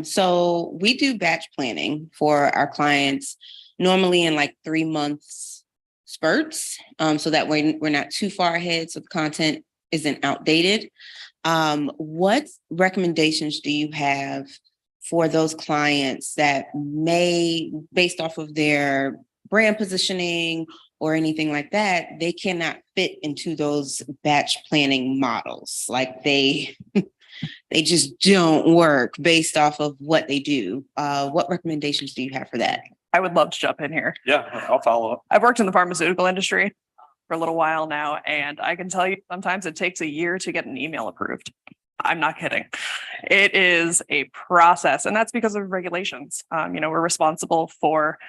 So we do batch planning for our clients, normally in like 3 months spurts, so that way we're not too far ahead, so the content isn't outdated. What recommendations do you have for those clients that may, based off of their brand positioning or anything like that, they cannot fit into those batch planning models? Like they just don't work based off of what they do. What recommendations do you have for that? I would love to jump in here. Yeah, I'll follow up. I've worked in the pharmaceutical industry for a little while now, and I can tell you sometimes it takes a year to get an email approved. I'm not kidding. It is a process, and that's because of regulations. We're responsible for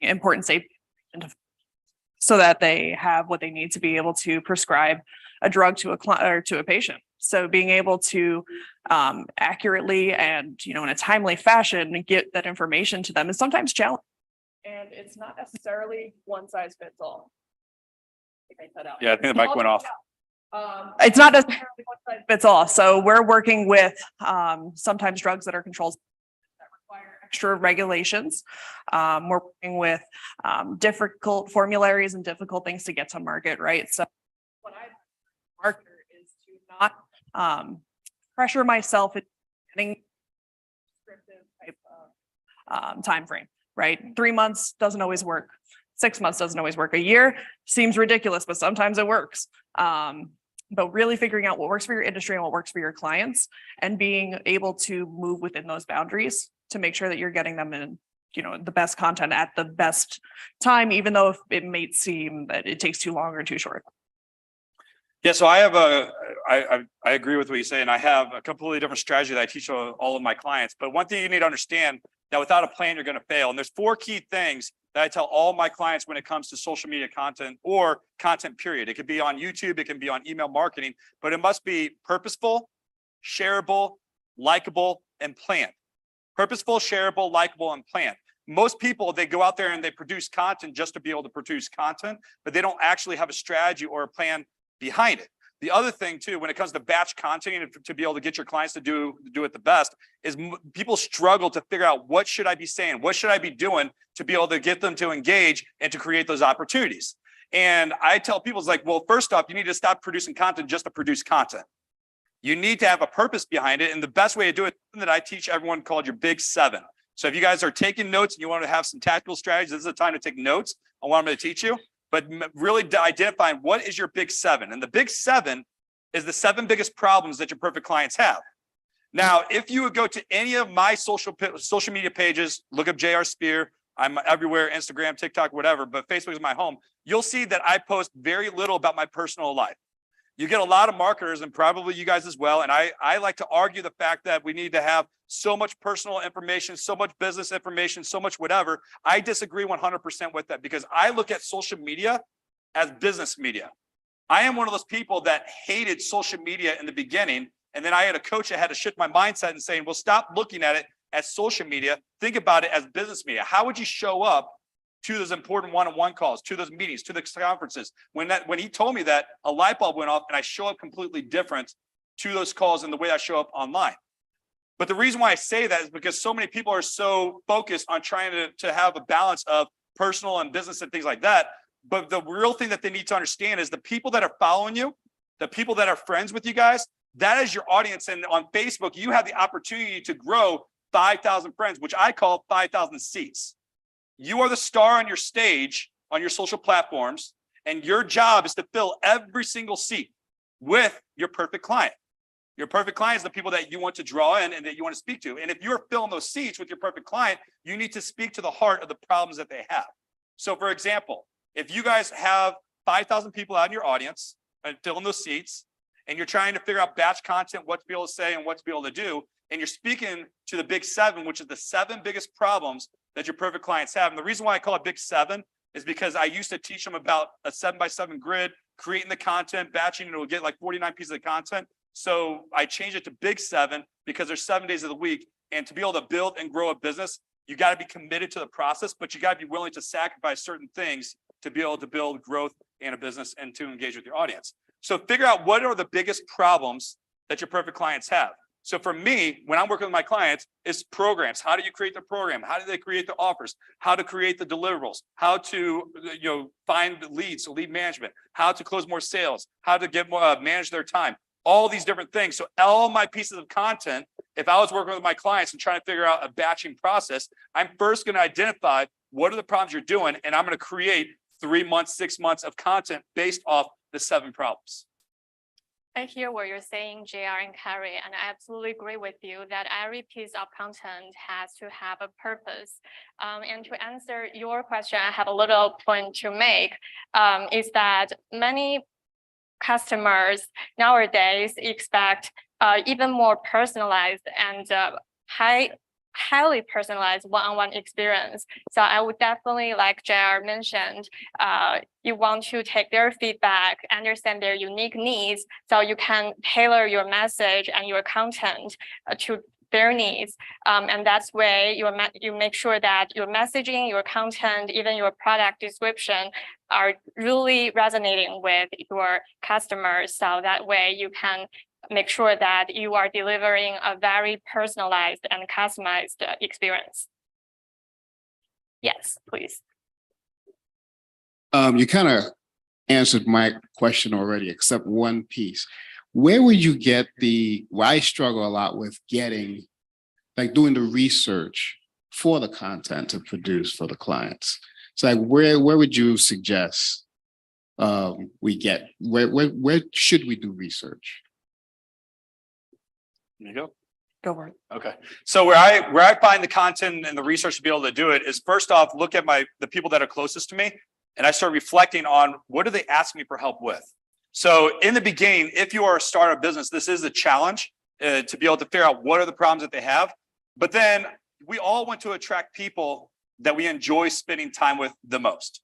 important safety. so that they have what they need to be able to prescribe a drug to a client or to a patient. So being able to accurately and, you know, in a timely fashion get that information to them is sometimes challenging. And it's not necessarily one size fits all. Yeah, I think the mic went off. It's not necessarily one size fits all. So we're working with sometimes drugs that are controlled that require extra regulations. We're working with difficult formularies and difficult things to get to market, right? So what I market is to not pressure myself into getting descriptive type of time frame, right? 3 months doesn't always work. 6 months doesn't always work. A year seems ridiculous, but sometimes it works. But really figuring out what works for your industry and what works for your clients and being able to move within those boundaries to make sure that you're getting them in, you know, the best content at the best time, even though it may seem that it takes too long or too short. Yeah, so I agree with what you say, and I have a completely different strategy that I teach all of my clients. But one thing you need to understand that without a plan, you're going to fail. And there's 4 key things that I tell all my clients when it comes to social media content or content period. It could be on YouTube, it can be on email marketing, but it must be purposeful, shareable, likable, and planned. Purposeful, shareable, likable, and planned. Most people, they go out there and they produce content just to be able to produce content, but they don't actually have a strategy or a plan behind it. The other thing too, when it comes to batch content and to be able to get your clients to do it the best, is people struggle to figure out what should I be saying, what should I be doing to be able to get them to engage and to create those opportunities. And I tell people, it's like, well, first off, you need to stop producing content just to produce content. You need to have a purpose behind it. And the best way to do it that I teach everyone called your big 7. So if you guys are taking notes and you want to have some tactical strategies, this is the time to take notes on what I'm going to teach you. But really identifying what is your big 7. And the big 7 is the 7 biggest problems that your perfect clients have. Now, if you would go to any of my social media pages, look up JR Spear, I'm everywhere, Instagram, TikTok, whatever, but Facebook is my home. You'll see that I post very little about my personal life. You get a lot of marketers, and probably you guys as well. And I like to argue the fact that we need to have so much personal information, so much business information, so much whatever. I disagree 100% with that, because I look at social media as business media. I am one of those people that hated social media in the beginning. And then I had a coach that had to shift my mindset and saying, well, stop looking at it as social media. Think about it as business media. How would you show up to those important one-on-one calls, to those meetings, to the conferences? When he told me that, a light bulb went off and I show up completely different to those calls and the way I show up online. But the reason why I say that is because so many people are so focused on trying to have a balance of personal and business and things like that. But the real thing that they need to understand is the people that are following you, the people that are friends with you guys, that is your audience. And on Facebook, you have the opportunity to grow 5,000 friends, which I call 5,000 seats. You are the star on your stage, on your social platforms, and your job is to fill every single seat with your perfect client. Your perfect client is the people that you want to draw in and that you want to speak to. And if you're filling those seats with your perfect client, you need to speak to the heart of the problems that they have. So for example, if you guys have 5,000 people out in your audience and filling those seats, and you're trying to figure out batch content, what to be able to say and what to be able to do, and you're speaking to the big 7, which is the 7 biggest problems that your perfect clients have. And the reason why I call it big 7 is because I used to teach them about a 7x7 grid, creating the content, batching, and it will get like 49 pieces of content. So I changed it to big 7 because there's 7 days of the week. And to be able to build and grow a business, you got to be committed to the process, but you got to be willing to sacrifice certain things to be able to build growth in a business and to engage with your audience. So figure out what are the biggest problems that your perfect clients have. So for me, when I'm working with my clients, it's programs. How do you create the program? How do they create the offers? How to create the deliverables? How to find leads, so lead management? How to close more sales? How to get more manage their time? All these different things. So all my pieces of content, if I was working with my clients and trying to figure out a batching process, I'm first going to identify what are the problems you're doing, and I'm going to create 3 months, 6 months of content based off the 7 problems. I hear what you're saying, JR and Carrie, and I absolutely agree with you that every piece of content has to have a purpose. And to answer your question, I have a little point to make, is that many customers nowadays expect even more personalized and highly personalized one-on-one experience. So I would definitely, like JR mentioned, you want to take their feedback, understand their unique needs, so you can tailor your message and your content to their needs. And that's where you make sure that your messaging, your content, even your product description are really resonating with your customers. So that way you can make sure that you are delivering a very personalized and customized experience. Yes, please. You kind of answered my question already, except one piece. Where would you get well, I struggle a lot with getting, like doing the research for the content to produce for the clients. So like where would you suggest we get, where should we do research? There you go. Go for it. Okay. So where I find the content and the research to be able to do it is, first off, look at the people that are closest to me, and I start reflecting on what do they ask me for help with. So in the beginning, if you are a startup business, this is a challenge to be able to figure out what are the problems that they have. But then we all want to attract people that we enjoy spending time with the most.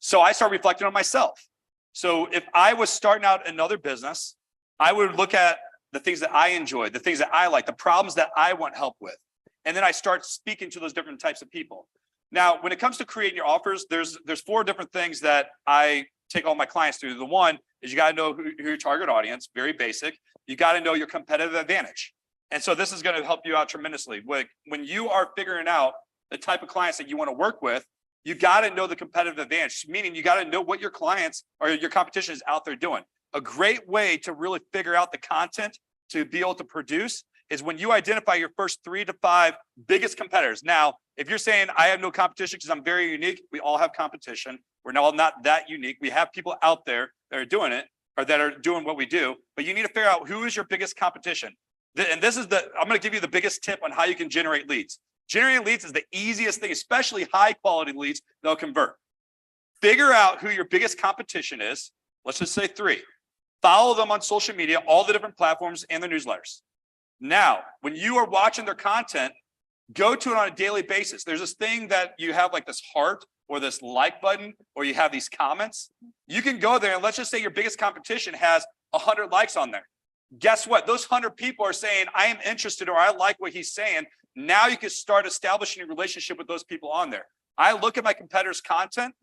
So I start reflecting on myself. So if I was starting out another business, I would look at the things that I enjoy, the things that I like, the problems that I want help with. And then I start speaking to those different types of people. Now, when it comes to creating your offers, there's 4 different things that I take all my clients through. The one is you got to know who your target audience, very basic. You got to know your competitive advantage. And so this is going to help you out tremendously. When you are figuring out the type of clients that you want to work with, you got to know the competitive advantage, meaning you got to know what your clients or your competition is out there doing. A great way to really figure out the content to be able to produce is when you identify your first 3 to 5 biggest competitors. Now, if you're saying I have no competition because I'm very unique, we all have competition. We're all not that unique. We have people out there that are doing it or that are doing what we do, but you need to figure out who is your biggest competition. And this is I'm going to give you the biggest tip on how you can generate leads. Generating leads is the easiest thing, especially high quality leads they'll convert. Figure out who your biggest competition is. Let's just say 3. Follow them on social media, all the different platforms and their newsletters. Now, when you are watching their content, go to it on a daily basis. There's this thing that you have like this heart or this like button, or you have these comments. You can go there and let's just say your biggest competition has 100 likes on there. Guess what? Those 100 people are saying, I am interested or I like what he's saying. Now you can start establishing a relationship with those people on there. I look at my competitors' content,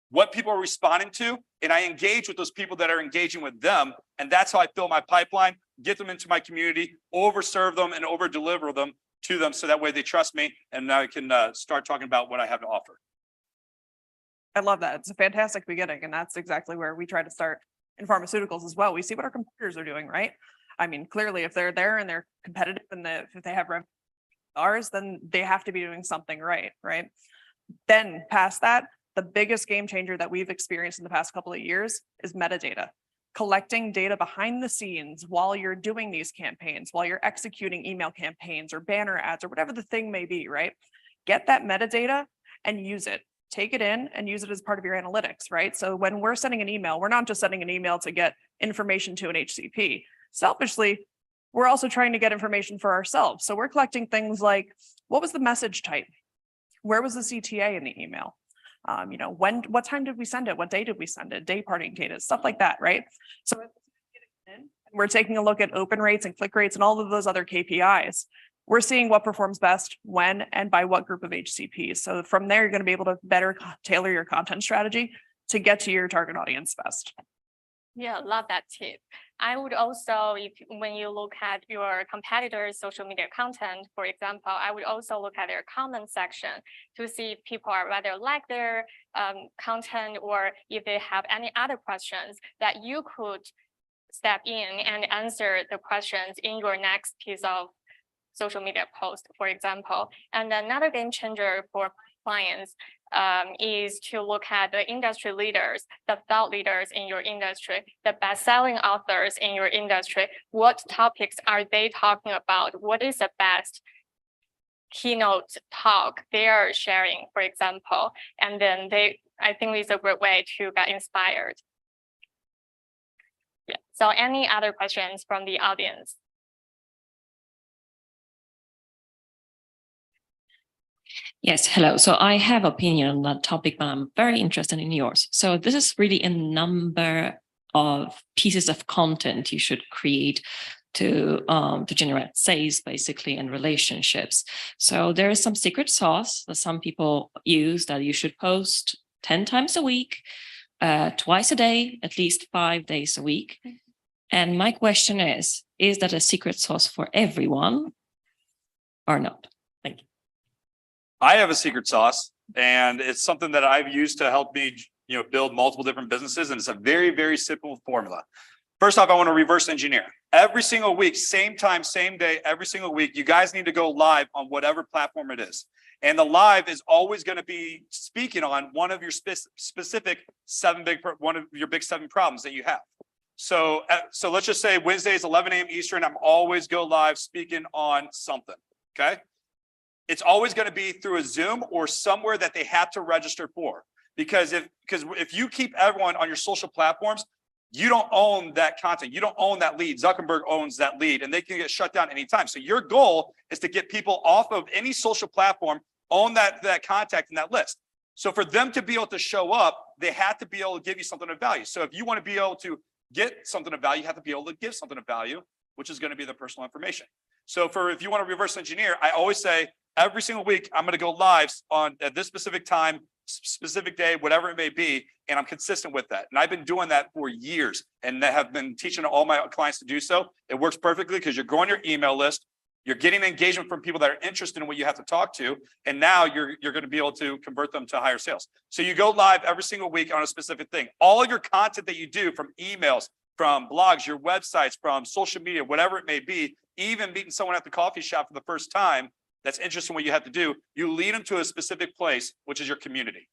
what people are responding to, and I engage with those people that are engaging with them. And that's how I fill my pipeline, get them into my community, overserve them and over deliver them to them. So that way they trust me. And now I can start talking about what I have to offer. I love that. It's a fantastic beginning. And that's exactly where we try to start in pharmaceuticals as well. We see what our competitors are doing, right? I mean, clearly, if they're there and they're competitive and if they have revenue ours, then they have to be doing something right, right? Then past that, the biggest game changer that we've experienced in the past couple of years is metadata. Collecting data behind the scenes while you're doing these campaigns, while you're executing email campaigns or banner ads or whatever the thing may be, right? Get that metadata and use it. Take it in and use it as part of your analytics, right? So when we're sending an email, we're not just sending an email to get information to an HCP. Selfishly, we're also trying to get information for ourselves. So we're collecting things like, what was the message type? Where was the CTA in the email? What time did we send it? What day did we send it? Day parting cadence, stuff like that, right? So we're taking a look at open rates and click rates and all of those other KPIs. We're seeing what performs best when and by what group of HCPs. So from there, you're going to be able to better tailor your content strategy to get to your target audience best. Yeah, love that tip. I would also, when you look at your competitors' social media content, for example, I would also look at their comment section to see if people are rather like their content or if they have any other questions that you could step in and answer the questions in your next piece of social media post, for example. And another game changer for clients is to look at the industry leaders, the thought leaders in your industry, the best-selling authors in your industry. What topics are they talking about? What is the best keynote talk they are sharing, for example? And then I think it's a great way to get inspired. Yeah. So any other questions from the audience? Yes, hello. So I have opinion on that topic, but I'm very interested in yours. So this is really a number of pieces of content you should create to generate sales, basically, and relationships. So there is some secret sauce that some people use that you should post 10 times a week, twice a day, at least 5 days a week. And my question is that a secret sauce for everyone or not? Thank you. I have a secret sauce, and it's something that I've used to help me, build multiple different businesses. And it's a very, very simple formula. First off, I want to reverse engineer. Every single week, same time, same day, every single week, you guys need to go live on whatever platform it is. And the live is always going to be speaking on one of your specific one of your big 7 problems that you have. So let's just say Wednesdays, 11 a.m. Eastern, I'm always go live speaking on something, okay? It's always going to be through a Zoom or somewhere that they have to register for. Because if you keep everyone on your social platforms, you don't own that content. You don't own that lead. Zuckerberg owns that lead, and they can get shut down anytime. So your goal is to get people off of any social platform, own that contact in that list. So for them to be able to show up, they have to be able to give you something of value. So if you want to be able to get something of value, you have to be able to give something of value, which is going to be the personal information. So if you want to reverse engineer, I always say every single week, I'm going to go live at this specific time, specific day, whatever it may be, and I'm consistent with that. And I've been doing that for years, and I have been teaching all my clients to do so. It works perfectly because you're growing your email list, you're getting engagement from people that are interested in what you have to talk to, and now you're going to be able to convert them to higher sales. So you go live every single week on a specific thing. All of your content that you do, from emails, from blogs, your websites, from social media, whatever it may be, even meeting someone at the coffee shop for the first time that's interested in what you have to do, you lead them to a specific place, which is your community.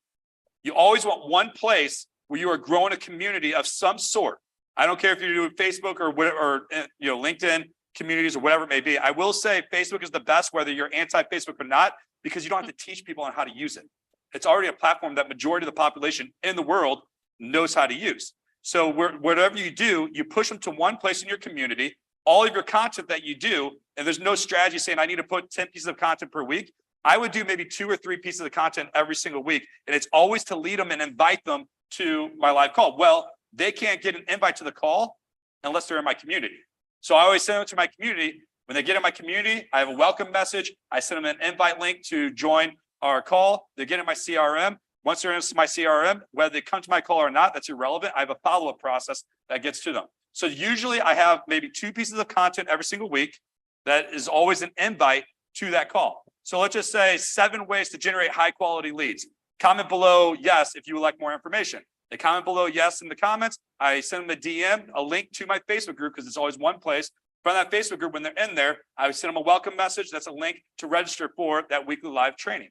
You always want one place where you are growing a community of some sort. I don't care if you're doing Facebook or whatever, or LinkedIn communities or whatever it may be. I will say Facebook is the best, whether you're anti-Facebook or not, because you don't have to teach people on how to use it. It's already a platform that majority of the population in the world knows how to use. So whatever you do, you push them to one place in your community. All of your content that you do, and there's no strategy saying I need to put 10 pieces of content per week. I would do maybe 2 or 3 pieces of content every single week. And it's always to lead them and invite them to my live call. Well, they can't get an invite to the call unless they're in my community. So I always send them to my community. When they get in my community, I have a welcome message. I send them an invite link to join our call. They get in my CRM. Once they're in my CRM, whether they come to my call or not, that's irrelevant. I have a follow-up process that gets to them. So usually I have maybe 2 pieces of content every single week that is always an invite to that call. So let's just say 7 ways to generate high quality leads. Comment below yes if you would like more information. They comment below yes in the comments. I send them a DM, a link to my Facebook group, because it's always one place. From that Facebook group, when they're in there, I send them a welcome message. That's a link to register for that weekly live training.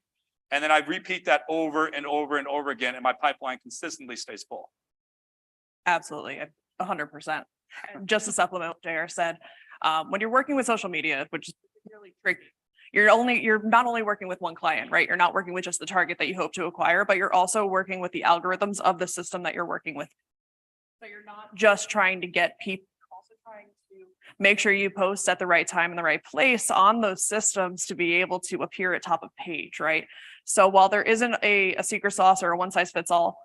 And then I repeat that over and over and over again, and my pipeline consistently stays full. Absolutely, 100%. Just to supplement what JR said, when you're working with social media, which is really tricky, you're not only working with one client, right? You're not working with just the target that you hope to acquire, but you're also working with the algorithms of the system that you're working with. So you're not just trying to get people, you're also trying to make sure you post at the right time in the right place on those systems to be able to appear at top of page, right? So while there isn't a secret sauce or a one size fits all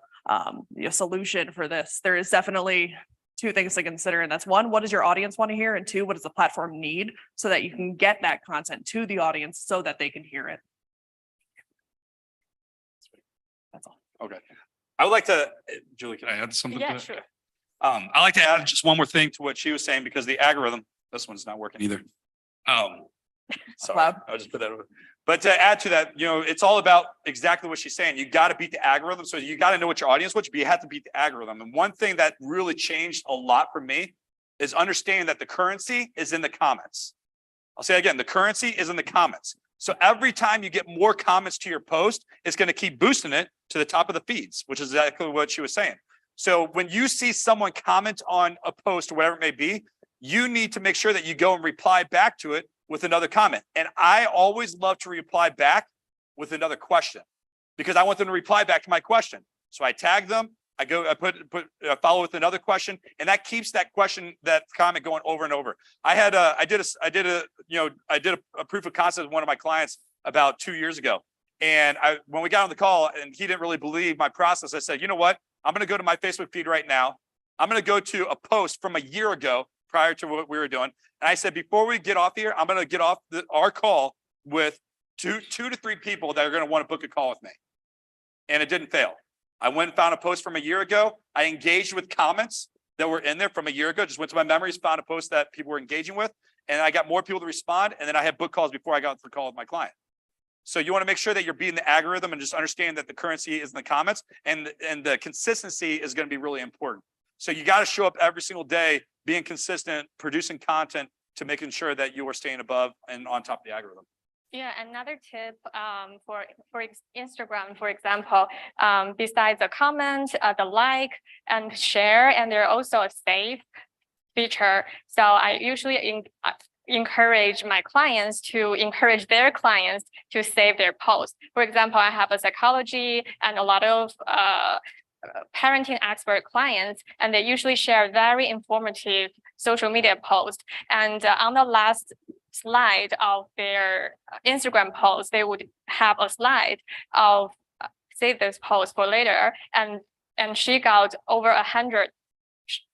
solution for this, there is definitely 2 things to consider. And that's 1, what does your audience want to hear? And 2, what does the platform need so that you can get that content to the audience so that they can hear it? That's all. Okay. I would like to, Julie, can I add something? Yeah, to sure. I like to add just one more thing to what she was saying, because the algorithm, this one's not working either. Sorry, I'll just put that over. But to add to that, it's all about exactly what she's saying. You got to beat the algorithm. So you got to know what your audience wants, but you have to beat the algorithm. And one thing that really changed a lot for me is understanding that the currency is in the comments. I'll say it again, the currency is in the comments. So every time you get more comments to your post, it's going to keep boosting it to the top of the feeds, which is exactly what she was saying. So when you see someone comment on a post or whatever it may be, you need to make sure that you go and reply back to it with another comment. And I always love to reply back with another question, because I want them to reply back to my question. So I tag them, I follow with another question, and that keeps that comment going over and over. I did a proof of concept with one of my clients about 2 years ago. And when we got on the call and he didn't really believe my process, I said, you know what? I'm going to go to my Facebook feed right now. I'm going to go to a post from a year ago prior to what we were doing. And I said, before we get off here, I'm going to get off our call with two to three people that are going to want to book a call with me. And it didn't fail. I went and found a post from a year ago. I engaged with comments that were in there from a year ago, just went to my memories, found a post that people were engaging with, and I got more people to respond. And then I had book calls before I got the call with my client. So you want to make sure that you're beating the algorithm and just understand that the currency is in the comments, and the consistency is going to be really important. So you got to show up every single day, being consistent, producing content to making sure that you are staying above and on top of the algorithm. Yeah, another tip for Instagram, for example, besides the comment, the like and share, and there's also a save feature. So I usually encourage my clients to encourage their clients to save their posts. For example, I have a psychology and a lot of parenting expert clients, and they usually share very informative social media posts. And on the last slide of their Instagram post, they would have a slide of save this post for later, and she got over 100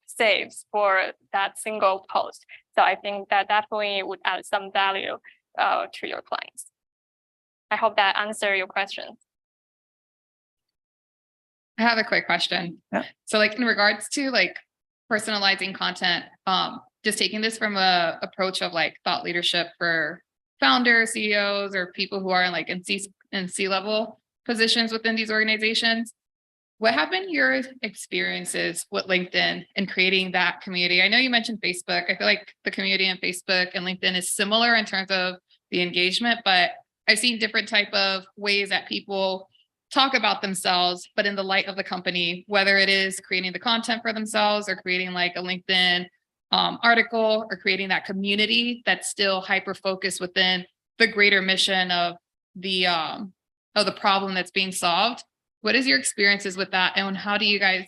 saves for that single post. So I think that definitely would add some value to your clients. I hope that answers your question. I have a quick question. Yeah. So like in regards to like personalizing content, just taking this from a approach of like thought leadership for founders, CEOs, or people who are in like in C-level positions within these organizations, what have been your experiences with LinkedIn and creating that community? I know you mentioned Facebook. I feel like the community on Facebook and LinkedIn is similar in terms of the engagement, but I've seen different type of ways that people talk about themselves, but in the light of the company, whether it is creating the content for themselves or creating like a LinkedIn article or creating that community that's still hyper-focused within the greater mission of the problem that's being solved. What is your experiences with that? And how do you guys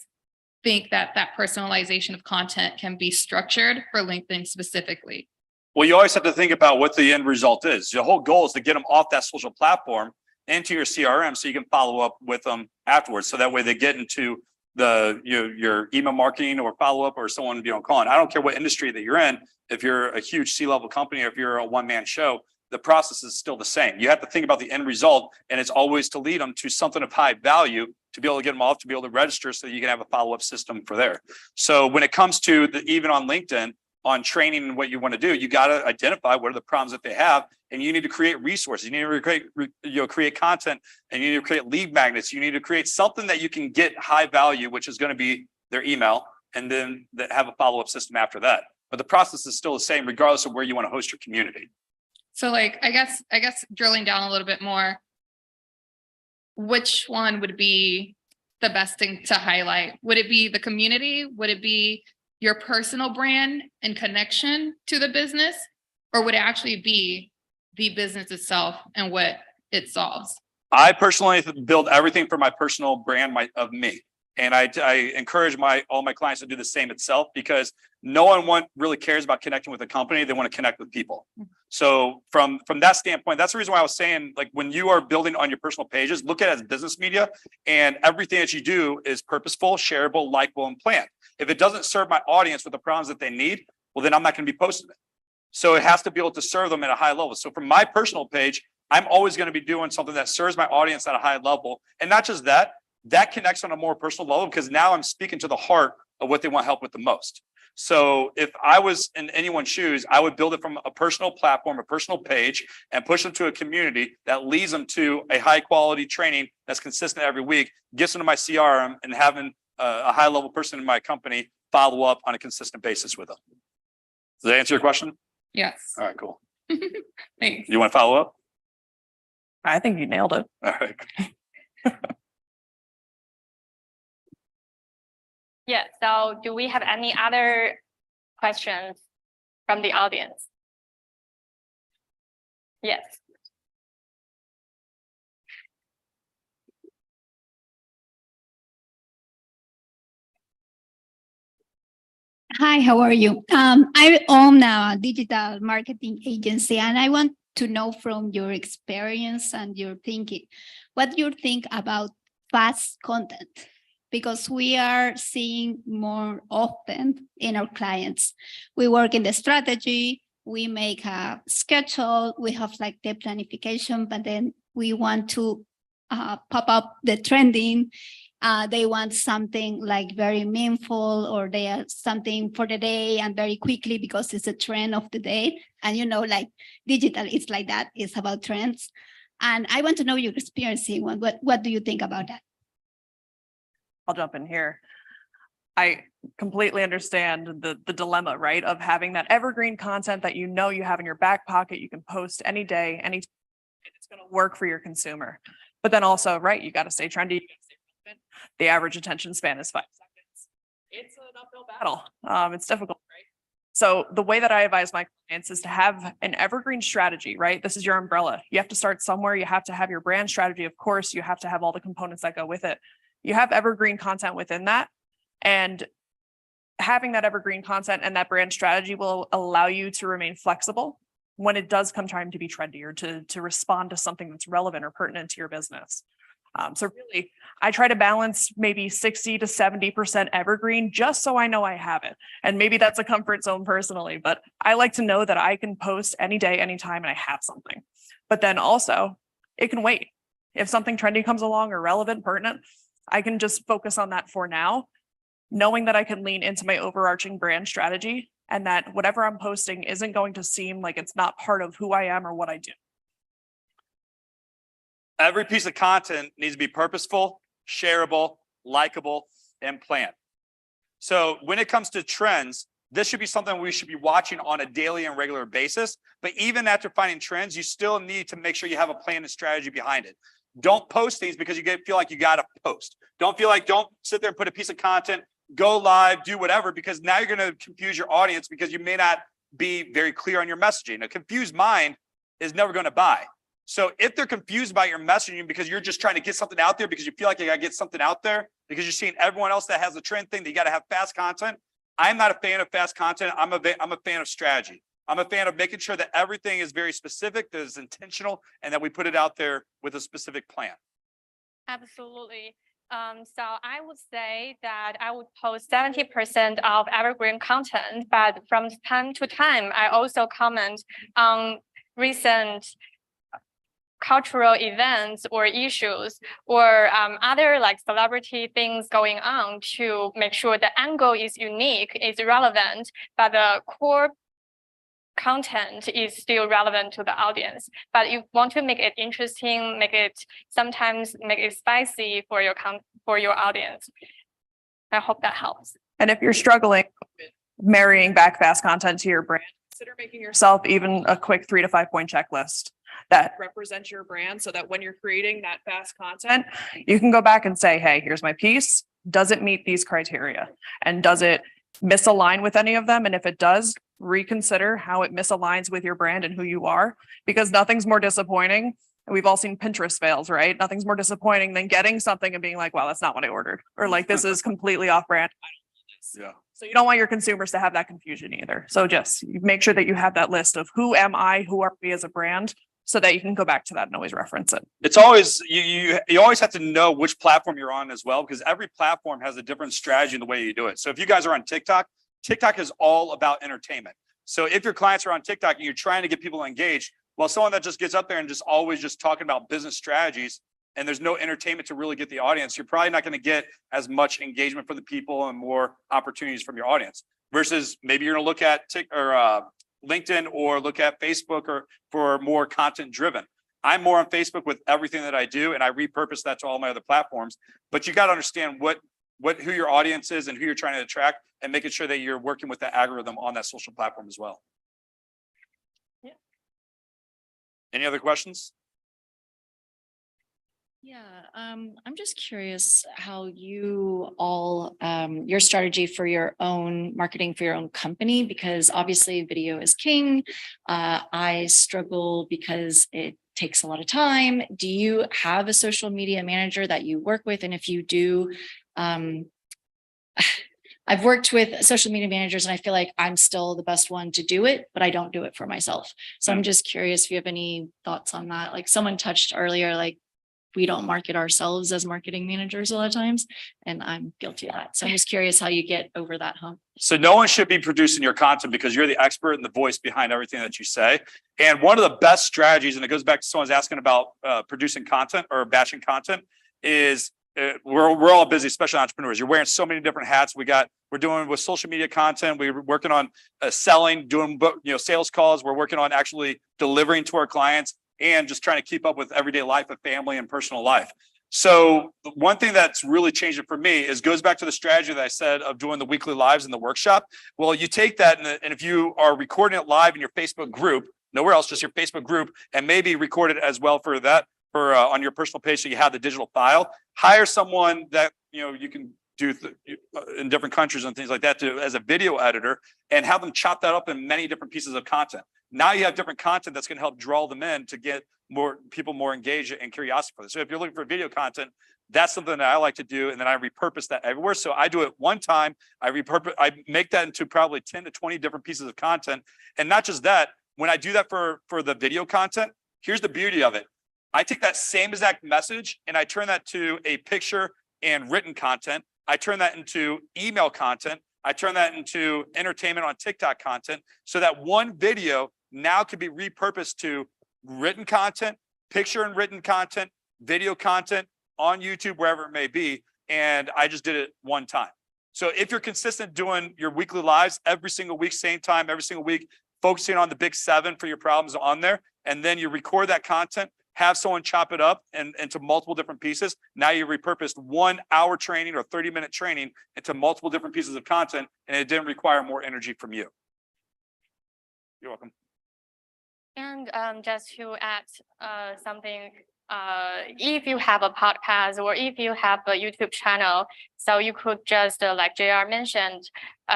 think that that personalization of content can be structured for LinkedIn specifically? Well, you always have to think about what the end result is. The whole goal is to get them off that social platform into your CRM so you can follow up with them afterwards. So that way they get into your email marketing or follow up or someone calling. I don't care what industry that you're in. If you're a huge C-level company or if you're a one-man show, the process is still the same. You have to think about the end result, and it's always to lead them to something of high value to be able to get them off, to be able to register so that you can have a follow-up system for there. So when it comes to even on LinkedIn, on training and what you want to do, you got to identify what are the problems that they have, and you need to create resources. You need to create content, and you need to create lead magnets. You need to create something that you can get high value, which is going to be their email, and then have a follow-up system after that. But the process is still the same, regardless of where you want to host your community. So like, I guess drilling down a little bit more, which one would be the best thing to highlight? Would it be the community? Would it be your personal brand and connection to the business? Or would it actually be the business itself and what it solves? I personally build everything for my personal brand of me. And I encourage all my clients to do the same itself, because no one really cares about connecting with a company. They want to connect with people. So from that standpoint, that's the reason why I was saying, like, when you are building on your personal pages, look at it as business media, and everything that you do is purposeful, shareable, likable, and planned. If it doesn't serve my audience with the problems that they need, well, then I'm not going to be posting it. So it has to be able to serve them at a high level. So from my personal page, I'm always going to be doing something that serves my audience at a high level. And not just that, that connects on a more personal level, because now I'm speaking to the heart of what they want help with the most. So if I was in anyone's shoes, I would build it from a personal platform, a personal page, and push them to a community that leads them to a high quality training that's consistent every week, gets them to my CRM, and having a high level person in my company follow up on a consistent basis with them. Does that answer your question? Yes. All right, cool. Thanks. You want to follow up? I think you nailed it. All right. Yeah, so do we have any other questions from the audience? Yes. Hi, how are you? I own a digital marketing agency, and I want to know from your experience and your thinking, what you think about fast content, because we are seeing more often in our clients. We work in the strategy, we make a schedule, we have like the planification, but then we want to pop up the trending. They want something like very meaningful, or they are something for the day and very quickly because it's a trend of the day. And you know, like digital, it's like that. It's about trends. And I want to know your experiencing one. What do you think about that? I'll jump in here. I completely understand the dilemma, right, of having that evergreen content that you know you have in your back pocket, you can post any day, any time, it's going to work for your consumer. But then also, right, you got to stay trendy, you gotta stay relevant. The average attention span is 5 seconds. It's an uphill battle. It's difficult, right? So the way that I advise my clients is to have an evergreen strategy, right? This is your umbrella. You have to start somewhere. You have to have your brand strategy. Of course, you have to have all the components that go with it. You have evergreen content within that, and having that evergreen content and that brand strategy will allow you to remain flexible when it does come time to be trendy or to respond to something that's relevant or pertinent to your business. So really, I try to balance maybe 60 to 70% evergreen just so I know I have it. And maybe that's a comfort zone personally, but I like to know that I can post any day, anytime, and I have something. But then also, it can wait. If something trendy comes along or relevant, pertinent, I can just focus on that for now, knowing that I can lean into my overarching brand strategy and that whatever I'm posting isn't going to seem like it's not part of who I am or what I do. Every piece of content needs to be purposeful, shareable, likable, and planned. So when it comes to trends, this should be something we should be watching on a daily and regular basis. But even after finding trends, you still need to make sure you have a plan and strategy behind it. Don't post things because you feel like you got to post. Don't sit there and put a piece of content, go live, do whatever, because now you're going to confuse your audience because you may not be very clear on your messaging. A confused mind is never going to buy. So if they're confused by your messaging because you're just trying to get something out there because you feel like you got to get something out there because you're seeing everyone else that has a trend thing that you got to have fast content. I'm not a fan of fast content. I'm a fan of strategy. I'm a fan of making sure that everything is very specific, that is intentional, and that we put it out there with a specific plan. Absolutely. So I would say that I would post 70% of evergreen content, but from time to time, I also comment on recent cultural events or issues or other like celebrity things going on to make sure the angle is unique, is relevant, but the core content is still relevant to the audience. But you want to make it interesting, sometimes make it spicy for your audience. I hope that helps. And if you're struggling with marrying back fast content to your brand, consider making yourself even a quick 3 to 5 point checklist that represents your brand so that when you're creating that fast content, you can go back and say, hey, here's my piece. Does it meet these criteria? And does it misalign with any of them? And if it does, reconsider how it misaligns with your brand and who you are, because nothing's more disappointing. We've all seen Pinterest fails, right? Nothing's more disappointing than getting something and being like, wow, that's not what I ordered. Or like, this is completely off brand. I don't want this. Yeah. So you don't want your consumers to have that confusion either. So just make sure that you have that list of who am I, who are we as a brand, so that you can go back to that and always reference it. It's always, you always have to know which platform you're on as well, because every platform has a different strategy in the way you do it. So if you guys are on TikTok, TikTok is all about entertainment. So if your clients are on TikTok and you're trying to get people engaged, well, someone that just gets up there and just always just talking about business strategies and there's no entertainment to really get the audience, you're probably not going to get as much engagement from the people and more opportunities from your audience. Versus maybe you're going to look at LinkedIn or look at Facebook or for more content driven. I'm more on Facebook with everything that I do, and I repurpose that to all my other platforms. But you got to understand who your audience is and who you're trying to attract, and making sure that you're working with that algorithm on that social platform as well. Yeah. Any other questions? Yeah, I'm just curious how you all, your strategy for your own marketing for your own company, because obviously video is king. I struggle because it takes a lot of time. Do you have a social media manager that you work with? And if you do, I I've worked with social media managers and I feel like I'm still the best one to do it, but I don't do it for myself. So I'm just curious if you have any thoughts on that. Like someone touched earlier, like we don't market ourselves as marketing managers a lot of times, and I'm guilty of that. So I'm just curious how you get over that hump. So no one should be producing your content because you're the expert and the voice behind everything that you say. And one of the best strategies, and it goes back to someone's asking about producing content or batching content, is we're all busy, especially entrepreneurs. You're wearing so many different hats. We're doing with social media content. We're working on selling, doing sales calls. We're working on actually delivering to our clients and just trying to keep up with everyday life of family and personal life. So one thing that's really changed it for me is goes back to the strategy that I said of doing the weekly lives in the workshop. Well, you take that and if you are recording it live in your Facebook group, nowhere else, just your Facebook group, and maybe record it as well for on your personal page so you have the digital file, hire someone that you can do in different countries and things like that as a video editor and have them chop that up in many different pieces of content. Now you have different content that's going to help draw them in to get more people more engaged and curiosity for this. So if you're looking for video content, that's something that I like to do. And then I repurpose that everywhere. So I do it one time. I make that into probably 10 to 20 different pieces of content. And not just that, when I do that for the video content, here's the beauty of it. I take that same exact message and I turn that to a picture and written content. I turn that into email content. I turn that into entertainment on TikTok content so that one video now can be repurposed to written content, picture and written content, video content on YouTube, wherever it may be. And I just did it one time. So if you're consistent doing your weekly lives every single week, same time, every single week, focusing on the big 7 for your problems on there, and then you record that content, have someone chop it up into multiple different pieces. Now you repurposed 1 hour training or 30-minute training into multiple different pieces of content, and it didn't require more energy from you. You're welcome. And just to add something, if you have a podcast or if you have a YouTube channel, so you could just, like JR mentioned,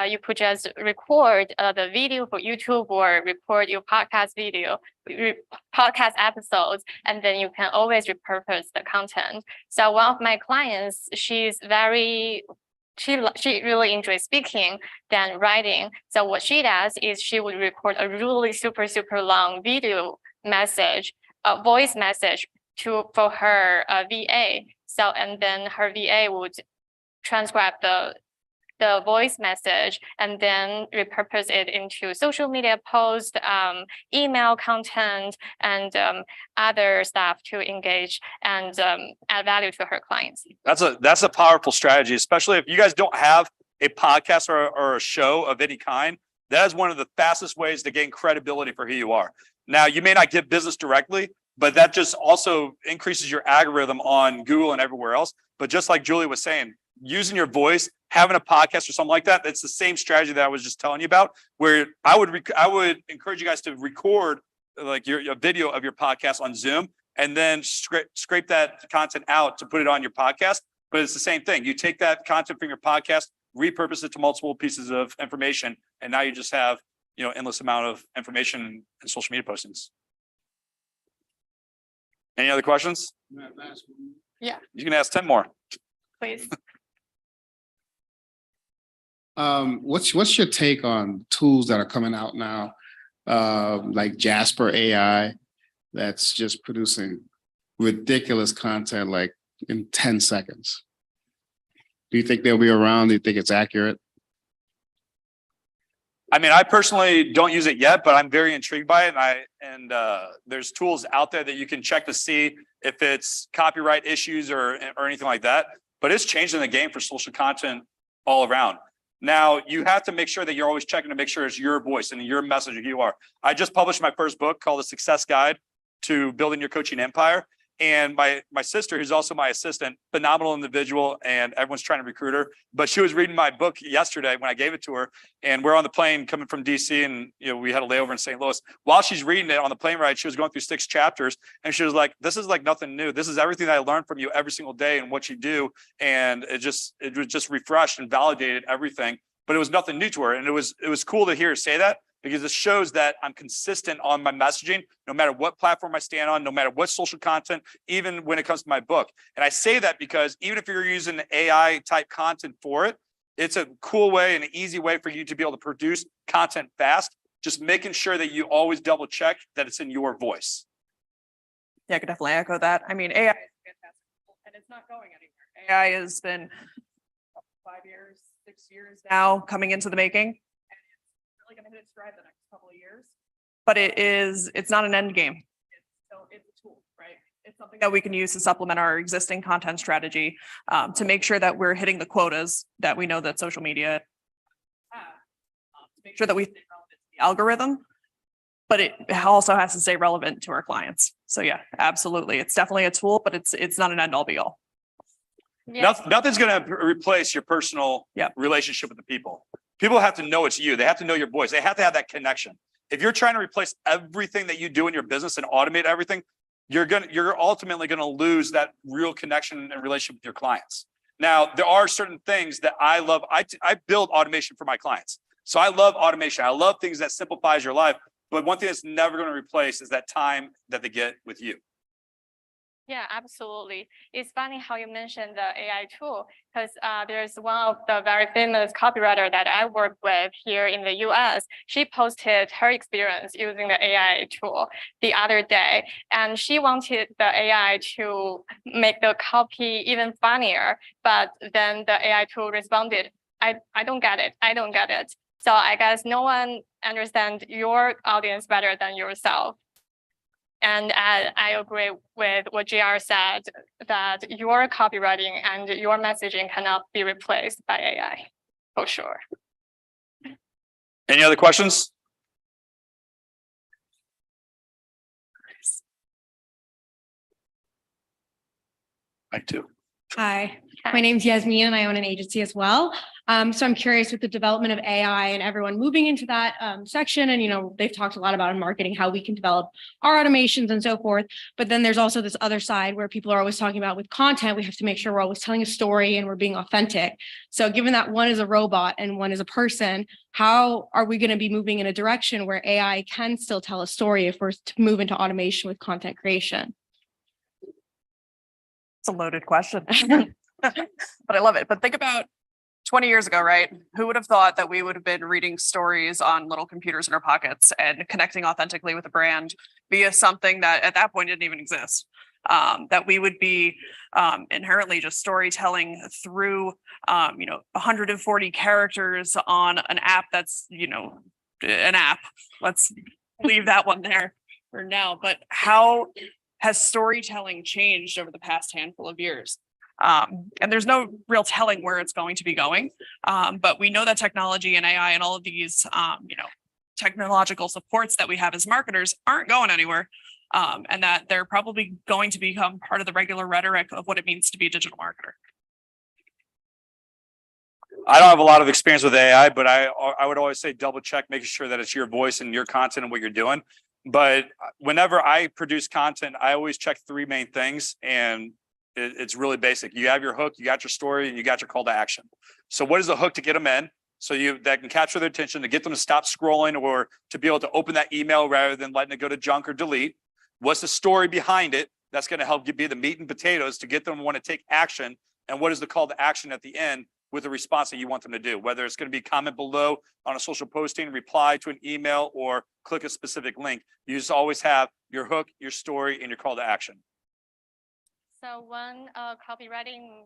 you could just record the video for YouTube or record your podcast video, podcast episodes, and then you can always repurpose the content. So one of my clients, she really enjoys speaking than writing. So what she does is she would record a really super long video message, a voice message for her VA. So and then her VA would transcribe the voice message and then repurpose it into social media posts, email content, and other stuff to engage and add value to her clients. That's a powerful strategy, especially if you guys don't have a podcast or a show of any kind. That is one of the fastest ways to gain credibility for who you are. Now, you may not get business directly, but that just also increases your algorithm on Google and everywhere else. But just like Julie was saying, using your voice, having a podcast or something like that, it's the same strategy that I was just telling you about, where I would encourage you guys to record like your video of your podcast on Zoom and then scrape that content out to put it on your podcast. But it's the same thing. You take that content from your podcast, repurpose it to multiple pieces of information, and now you just have endless amount of information and social media postings. Any other questions? Yeah. You can ask 10 more. Please. What's your take on tools that are coming out now, like Jasper AI, that's just producing ridiculous content like in 10 seconds? Do you think they'll be around? Do you think it's accurate? I mean, I personally don't use it yet, but I'm very intrigued by it. And there's tools out there that you can check to see if it's copyright issues or anything like that. But it's changing the game for social content all around. Now, you have to make sure that you're always checking to make sure it's your voice and your message, who you are. I just published my first book called The Success Guide to Building Your Coaching Empire. And my sister, who's also my assistant, phenomenal individual, and everyone's trying to recruit her. But she was reading my book yesterday when I gave it to her, and we're on the plane coming from DC, and we had a layover in St. Louis. While she's reading it on the plane ride, she was going through 6 chapters, and she was like, "This is like nothing new. This is everything that I learned from you every single day and what you do." And it was just refreshed and validated everything. But it was nothing new to her, and it was cool to hear her say that, because it shows that I'm consistent on my messaging, no matter what platform I stand on, no matter what social content, even when it comes to my book. And I say that because even if you're using AI type content for it, It's a cool way and an easy way for you to be able to produce content fast, just making sure that you always double check that it's in your voice. Yeah, I could definitely echo that. I mean, AI is fantastic and it's not going anywhere. AI has been 5 years, 6 years now coming into the making. And it's really going to hit its stride the next couple of years. But it's not an end game. It's a tool, right? It's something that we can use to supplement our existing content strategy to make sure that we're hitting the quotas that we know that social media have, to make sure that we stay relevant to the algorithm, but it also has to stay relevant to our clients. So yeah, absolutely. It's definitely a tool, but it's not an end all be all. Nothing's going to replace your personal relationship with the people. People have to know it's you. They have to know your voice. They have to have that connection. If you're trying to replace everything that you do in your business and automate everything, you're ultimately going to lose that real connection and relationship with your clients. Now, there are certain things that I love. I build automation for my clients. So I love automation. I love things that simplifies your life. But one thing that's never going to replace is that time that they get with you. Yeah, absolutely. It's funny how you mentioned the AI tool, because there's one of the very famous copywriter that I work with here in the US. She posted her experience using the AI tool the other day, and she wanted the AI to make the copy even funnier. But then the AI tool responded, I don't get it. I don't get it. So I guess no one understands your audience better than yourself. And I agree with what JR said, that your copywriting and your messaging cannot be replaced by AI, for sure. Any other questions? I do. Hi, my name's Yasmin and I own an agency as well. So I'm curious with the development of AI and everyone moving into that section. And, they've talked a lot about in marketing, how we can develop our automations and so forth. But then there's also this other side where people are always talking about with content, we have to make sure we're always telling a story and we're being authentic. So given that one is a robot and one is a person, how are we going to be moving in a direction where AI can still tell a story if we're to move into automation with content creation? It's a loaded question, but I love it. But think about 20 years ago, right? Who would have thought that we would have been reading stories on little computers in our pockets and connecting authentically with a brand via something that at that point didn't even exist? That we would be inherently just storytelling through, 140 characters on an app that's, an app. Let's leave that one there for now. But how has storytelling changed over the past handful of years? And there's no real telling where it's going to be going. But we know that technology and AI and all of these, technological supports that we have as marketers aren't going anywhere. And that they're probably going to become part of the regular rhetoric of what it means to be a digital marketer. I don't have a lot of experience with AI, but I would always say double check, making sure that it's your voice and your content and what you're doing. But whenever I produce content, I always check three main things, and it's really basic. You have your hook, you got your story, and you got your call to action. So what is the hook to get them in? So that can capture their attention, to get them to stop scrolling or to be able to open that email rather than letting it go to junk or delete. What's the story behind it? That's going to help you be the meat and potatoes to get them to want to take action. And what is the call to action at the end with the response that you want them to do? Whether it's going to be comment below on a social posting, reply to an email, or click a specific link. You just always have your hook, your story, and your call to action. So one copywriting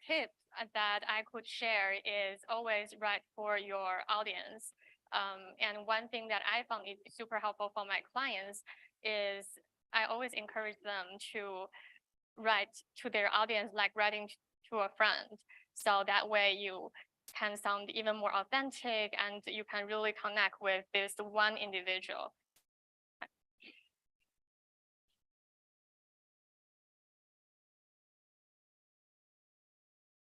tip that I could share is always write for your audience. And one thing that I found is super helpful for my clients is I always encourage them to write to their audience like writing to a friend. So that way you can sound even more authentic and you can really connect with this one individual.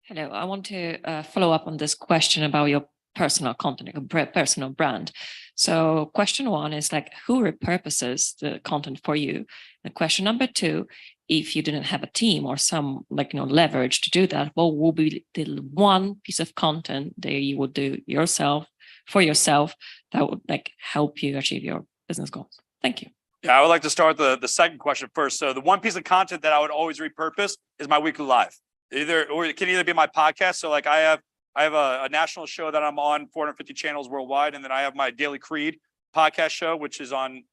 Hello, I want to follow up on this question about your personal content, your personal brand. So question one is like, who repurposes the content for you? And question number two, if you didn't have a team or some leverage to do that, what will be the one piece of content that you would do for yourself that would help you achieve your business goals? Thank you. Yeah, I would like to start the second question first. So the one piece of content that I would always repurpose is my weekly live. Or it can either be my podcast. So I have I have a national show that I'm on 450 channels worldwide. And then I have my Daily Creed podcast show, which is on,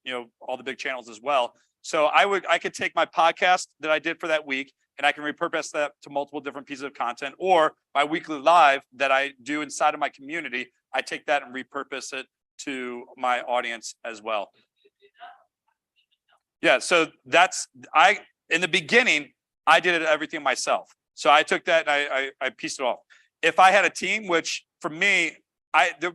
all the big channels as well. So I could take my podcast that I did for that week and I can repurpose that to multiple different pieces of content, or my weekly live that I do inside of my community. I take that and repurpose it to my audience as well. Yeah. So in the beginning, I did everything myself. So I took that and I pieced it off. If I had a team, which for me,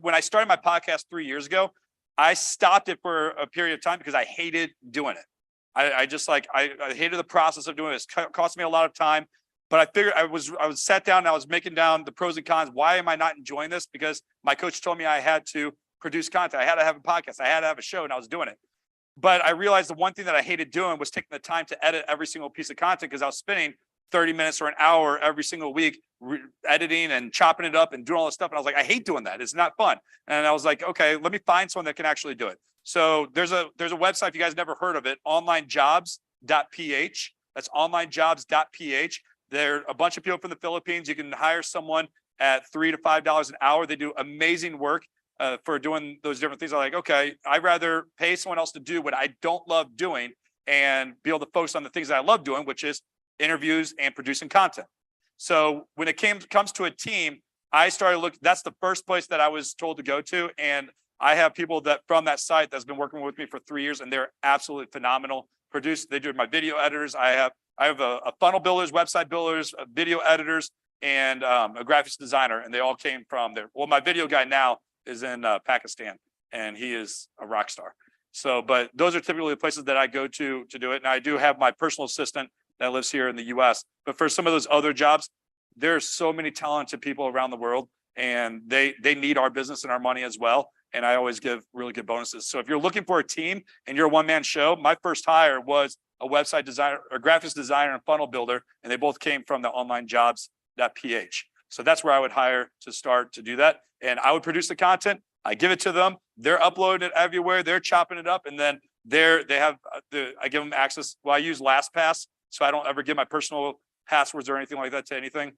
when I started my podcast 3 years ago, I stopped it for a period of time because I hated doing it. I hated the process of doing it. It cost me a lot of time, but I figured I was sat down and I was making down the pros and cons. Why am I not enjoying this? Because my coach told me I had to produce content. I had to have a podcast. I had to have a show, and I was doing it. But I realized the one thing that I hated doing was taking the time to edit every single piece of content, because I was spending 30 minutes or an hour every single week editing and chopping it up and doing all this stuff. And I was like, I hate doing that. It's not fun. And I was like, okay, let me find someone that can actually do it. So there's a website, if you guys never heard of it, onlinejobs.ph. That's onlinejobs.ph. There are a bunch of people from the Philippines. You can hire someone at $3 to $5 an hour. They do amazing work for doing those different things. I'm like, okay, I'd rather pay someone else to do what I don't love doing and be able to focus on the things that I love doing, which is interviews and producing content. So when it comes to a team, I started looking. That's the first place that I was told to go to, and I have people that from that site that's been working with me for 3 years, and they're absolutely phenomenal. They do my video editors. I have a funnel builders, website builders, video editors, and a graphics designer, and they all came from there. Well, my video guy now is in Pakistan, and he is a rock star. So, but those are typically the places that I go to do it. And I do have my personal assistant that lives here in the US. But for some of those other jobs, there's so many talented people around the world, and they need our business and our money as well. And I always give really good bonuses. So if you're looking for a team and you're a one-man show, my first hire was a website designer, or graphics designer, and funnel builder, and they both came from the onlinejobs.ph. So that's where I would hire to start to do that. And I would produce the content. I give it to them. They're uploading it everywhere. They're chopping it up, and then I give them access. Well, I use LastPass, so I don't ever give my personal passwords or anything like that to anything.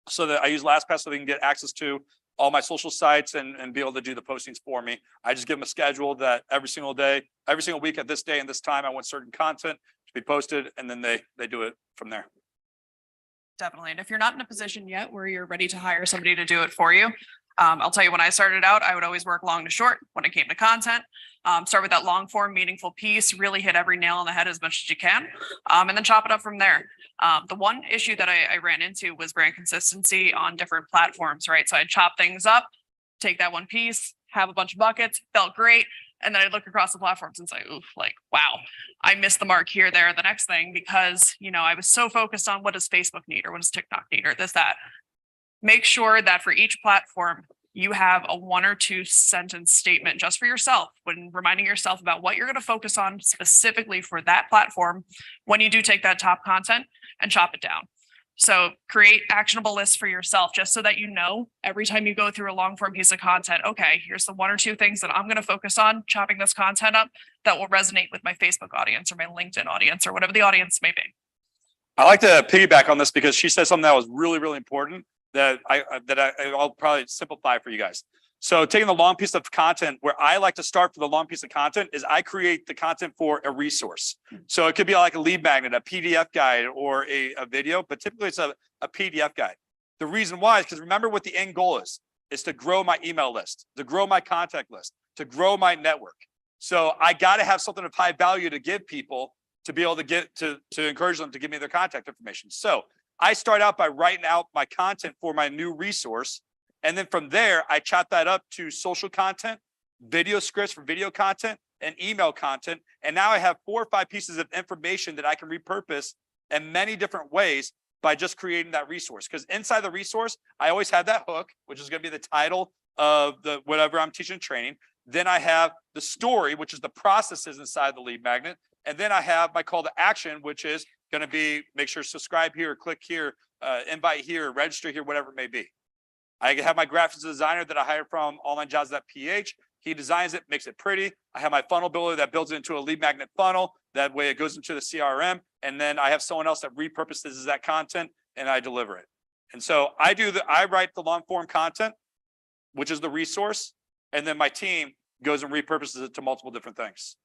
So that I use LastPass so they can get access to all my social sites and be able to do the postings for me. I just give them a schedule that every single day, every single week at this day and this time, I want certain content to be posted, and then they do it from there. Definitely. And if you're not in a position yet where you're ready to hire somebody to do it for you, I'll tell you, when I started out, I would always work long to short when it came to content. Start with that long form, meaningful piece, really hit every nail on the head as much as you can, and then chop it up from there. The one issue that I ran into was brand consistency on different platforms, right? So I'd chop things up, take that one piece, have a bunch of buckets, felt great. And then I'd look across the platforms and say, oof, like, wow, I missed the mark here, there, the next thing, because, I was so focused on what does Facebook need, or what does TikTok need, or this, that. Make sure that for each platform, you have a 1 or 2 sentence statement just for yourself, when reminding yourself about what you're going to focus on specifically for that platform when you do take that top content and chop it down. So create actionable lists for yourself, just so that every time you go through a long form piece of content, okay, here's the 1 or 2 things that I'm going to focus on chopping this content up that will resonate with my Facebook audience or my LinkedIn audience or whatever the audience may be. I like to piggyback on this because she said something that was really, really important that I'll probably simplify for you guys. So taking the long piece of content, where I like to start for the long piece of content is I create the content for a resource. So it could be like a lead magnet, a PDF guide, or a video, but typically it's a PDF guide. The reason why is because remember what the end goal is to grow my email list, to grow my contact list, to grow my network. So I got to have something of high value to give people to be able to get to encourage them to give me their contact information. So I start out by writing out my content for my new resource. And then from there, I chop that up to social content, video scripts for video content, and email content. And now I have 4 or 5 pieces of information that I can repurpose in many different ways by just creating that resource. Because inside the resource, I always have that hook, which is going to be the title of the whatever I'm teaching and training. Then I have the story, which is the processes inside the lead magnet. And then I have my call to action, which is going to be make sure to subscribe here, click here, invite here, register here, whatever it may be. I have my graphics designer that I hired from onlinejobs.ph. He designs it, makes it pretty. I have my funnel builder that builds it into a lead magnet funnel. That way it goes into the CRM. And then I have someone else that repurposes that content and I deliver it. And so I write the long form content, which is the resource, and then my team goes and repurposes it to multiple different things.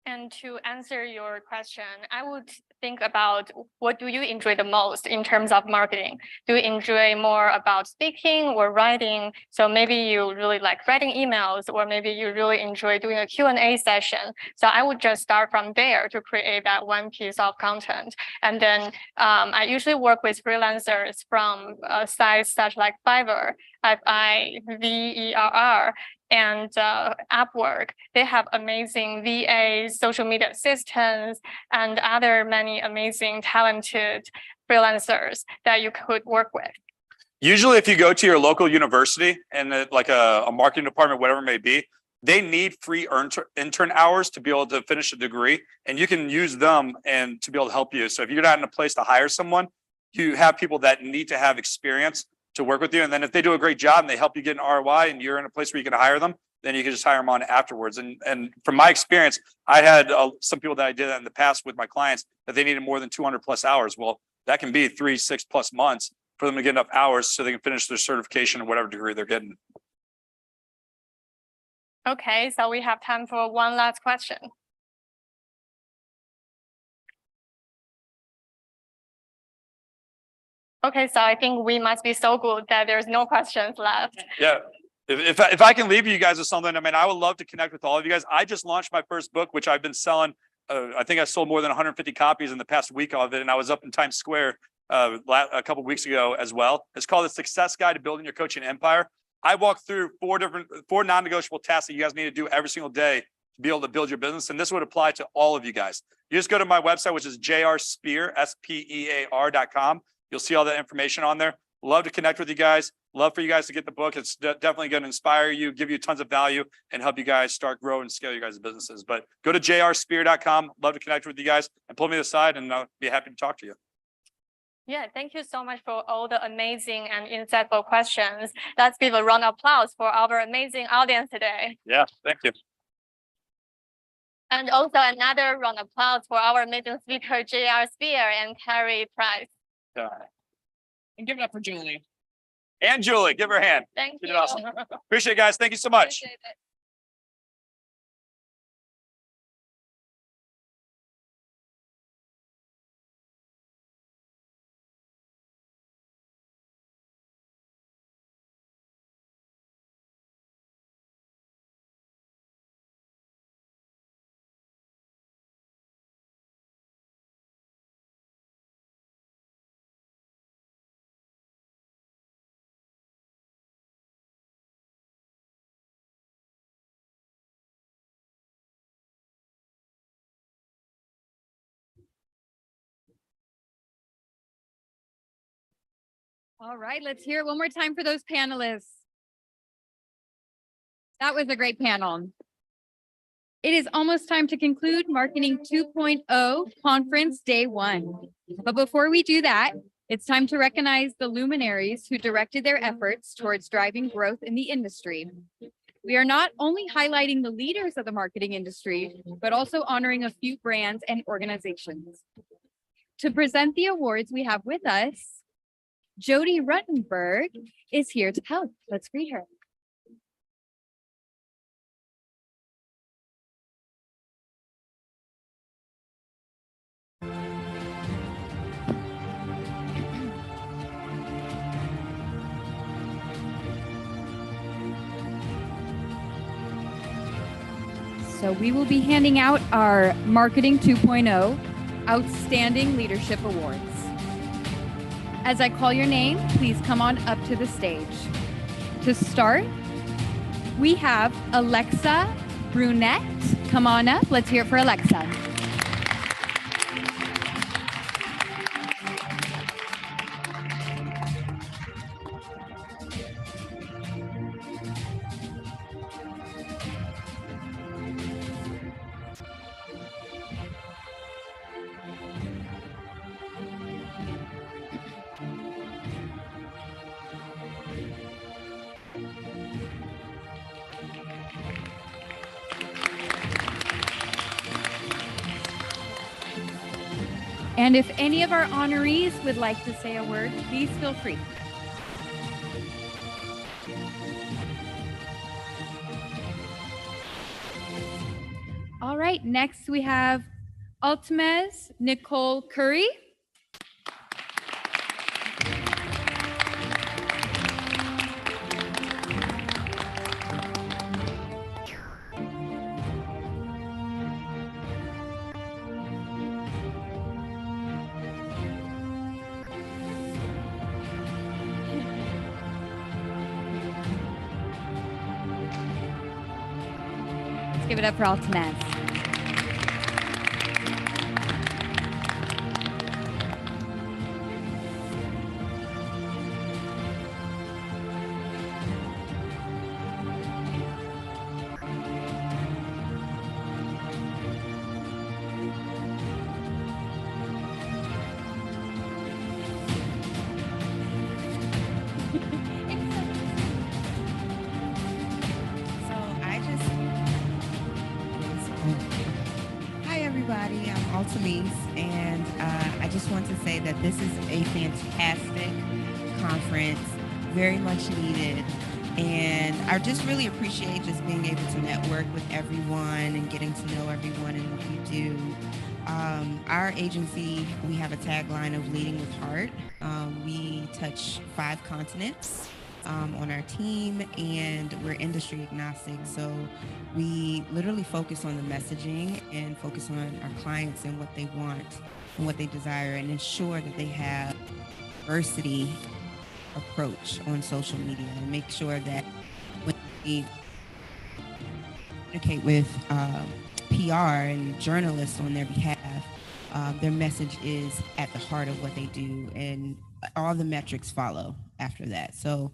And to answer your question, I would think about what do you enjoy the most in terms of marketing? Do you enjoy more about speaking or writing? So maybe you really like writing emails, or maybe you really enjoy doing a Q&A session. So I would just start from there to create that one piece of content. And then I usually work with freelancers from sites such like Fiverr, Fiverr, and Upwork. They have amazing VAs, social media assistants, and other many amazing talented freelancers that you could work with. Usually if you go to your local university and like a marketing department, whatever it may be, they need free intern hours to be able to finish a degree, and you can use them and to be able to help you. So if you're not in a place to hire someone, you have people that need to have experience to work with you. And then if they do a great job and they help you get an ROI and you're in a place where you can hire them, then you can just hire them on afterwards. And from my experience, I had some people that I did that in the past with my clients that they needed more than 200 plus hours. Well, that can be 3, 6 plus months for them to get enough hours so they can finish their certification or whatever degree they're getting. Okay, so we have time for one last question. Okay, so I think we must be so good that there's no questions left. Yeah. If I can leave you guys with something, I mean, I would love to connect with all of you guys. I just launched my first book, which I've been selling. I think I sold more than 150 copies in the past week of it. And I was up in Times Square a couple of weeks ago as well. It's called The Success Guide to Building Your Coaching Empire. I walked through 4 non-negotiable tasks that you guys need to do every single day to be able to build your business. And this would apply to all of you guys. You just go to my website, which is jrspear, SPEAR.com. You'll see all that information on there. Love to connect with you guys. Love for you guys to get the book. It's definitely going to inspire you, give you tons of value, and help you guys start, grow, and scale your guys' businesses. But go to jrspear.com. Love to connect with you guys and pull me aside, and I'll be happy to talk to you. Yeah, thank you so much for all the amazing and insightful questions. Let's give a round of applause for our amazing audience today. Yeah, thank you. And also another round of applause for our amazing speaker, J.R. Spear and Carrie Price. Yeah. And give it up for Julie. And Julie, give her a hand. Thank you. Awesome. Appreciate it, guys. Thank you so much. Appreciate it. All right, let's hear it one more time for those panelists. That was a great panel. It is almost time to conclude Marketing 2.0 Conference Day 1. But before we do that, it's time to recognize the luminaries who directed their efforts towards driving growth in the industry. We are not only highlighting the leaders of the marketing industry, but also honoring a few brands and organizations. To present the awards, we have with us Jody Ruttenberg is here to help. Let's greet her. So we will be handing out our Marketing 2.0 Outstanding Leadership Awards. As I call your name, please come on up to the stage. To start, we have Alexa Brunette. Come on up. Let's hear it for Alexa. And if any of our honorees would like to say a word, please feel free. All right, next we have Ultimez Nicole Curry. Let's give it up for Ultimez. Hi, everybody. I'm Altamise, and I just want to say that this is a fantastic conference, very much needed. And I just really appreciate just being able to network with everyone and getting to know everyone and what you do. Our agency, we have a tagline of leading with heart. We touch 5 continents on our team, and we're industry agnostic. So we literally focus on the messaging and focus on our clients and what they want and what they desire, and ensure that they have diversity approach on social media, and make sure that when we communicate with PR and journalists on their behalf, their message is at the heart of what they do, and all the metrics follow after that. So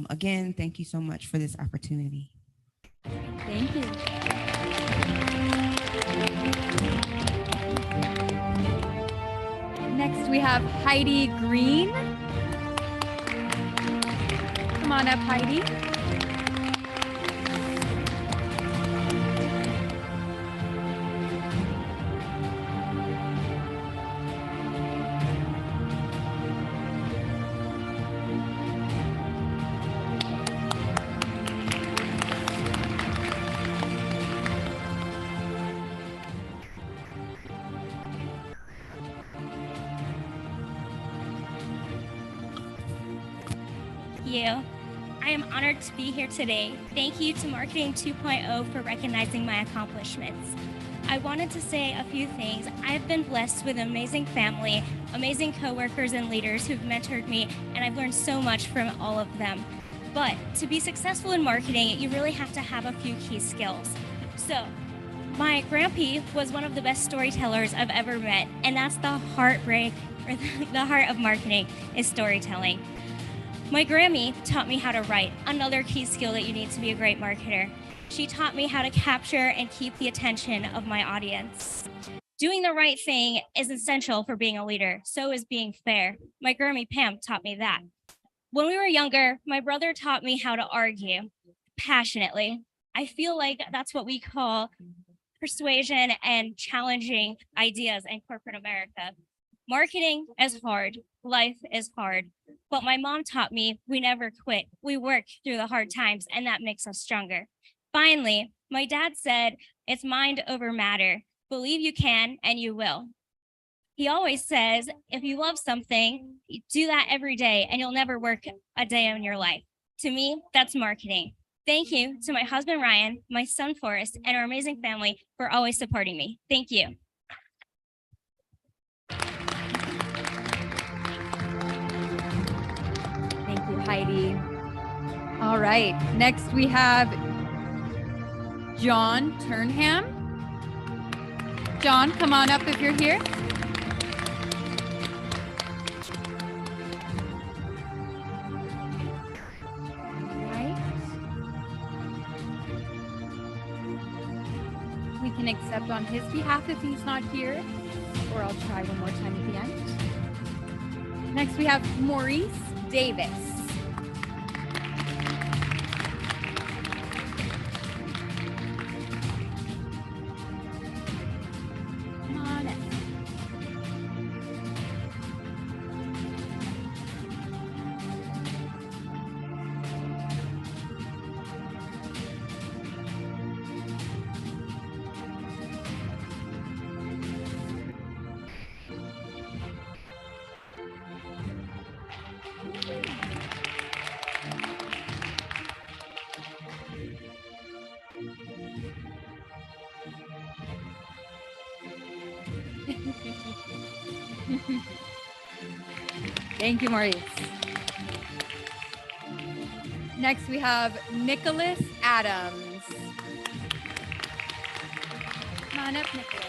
again, thank you so much for this opportunity. Thank you. Next, we have Heidi Green. Come on up, Heidi. You. I am honored to be here today. Thank you to Marketing 2.0 for recognizing my accomplishments. I wanted to say a few things. I've been blessed with an amazing family, amazing coworkers and leaders who've mentored me, and I've learned so much from all of them. But to be successful in marketing, you really have to have a few key skills. So, my grandpa was one of the best storytellers I've ever met, and that's the heartbreak, or the heart of marketing, is storytelling. My Grammy taught me how to write, another key skill that you need to be a great marketer. She taught me how to capture and keep the attention of my audience. Doing the right thing is essential for being a leader, so is being fair. My Grammy Pam taught me that. When we were younger, my brother taught me how to argue passionately. I feel like that's what we call persuasion and challenging ideas in corporate America. Marketing is hard, life is hard, but my mom taught me we never quit. We work through the hard times, and that makes us stronger. Finally, my dad said, it's mind over matter. Believe you can, and you will. He always says, if you love something, you do that every day, and you'll never work a day in your life. To me, that's marketing. Thank you to my husband, Ryan, my son, Forrest, and our amazing family for always supporting me. Thank you. Thank you, Heidi. All right, next we have John Turnham. John, come on up if you're here. We can accept on his behalf if he's not here, or I'll try one more time at the end. Next, we have Maurice Davis. Come on in. Thank you, Maurice. Next, we have Nicholas Adams. Come on up, Nicholas.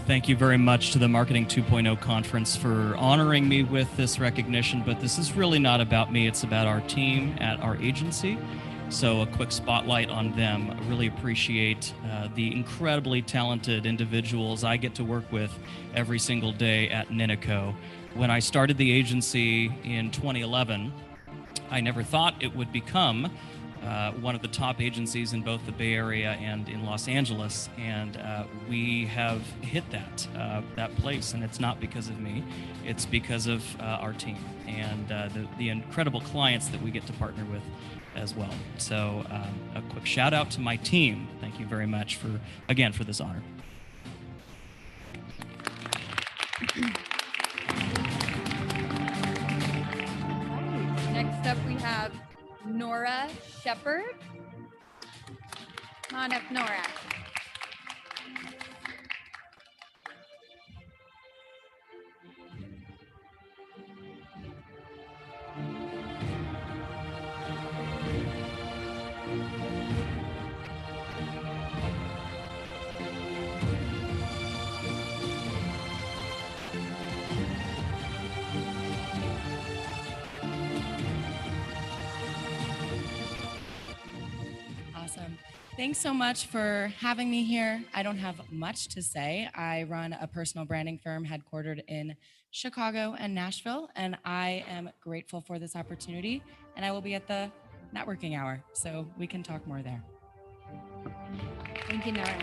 Thank you very much to the Marketing 2.0 conference for honoring me with this recognition, but this is really not about me, it's about our team at our agency. So a quick spotlight on them. I really appreciate the incredibly talented individuals I get to work with every single day at Ninico. When I started the agency in 2011, I never thought it would become one of the top agencies in both the Bay Area and in Los Angeles, and we have hit that place, and it's not because of me, it's because of our team and the incredible clients that we get to partner with as well. So a quick shout out to my team. Thank you very much for this honor. Next up, we have Nora Shepard. Come on up, Nora. Awesome. Thanks so much for having me here. I don't have much to say. I run a personal branding firm headquartered in Chicago and Nashville, and I am grateful for this opportunity, and I will be at the networking hour, so we can talk more there. Thank you, Nora.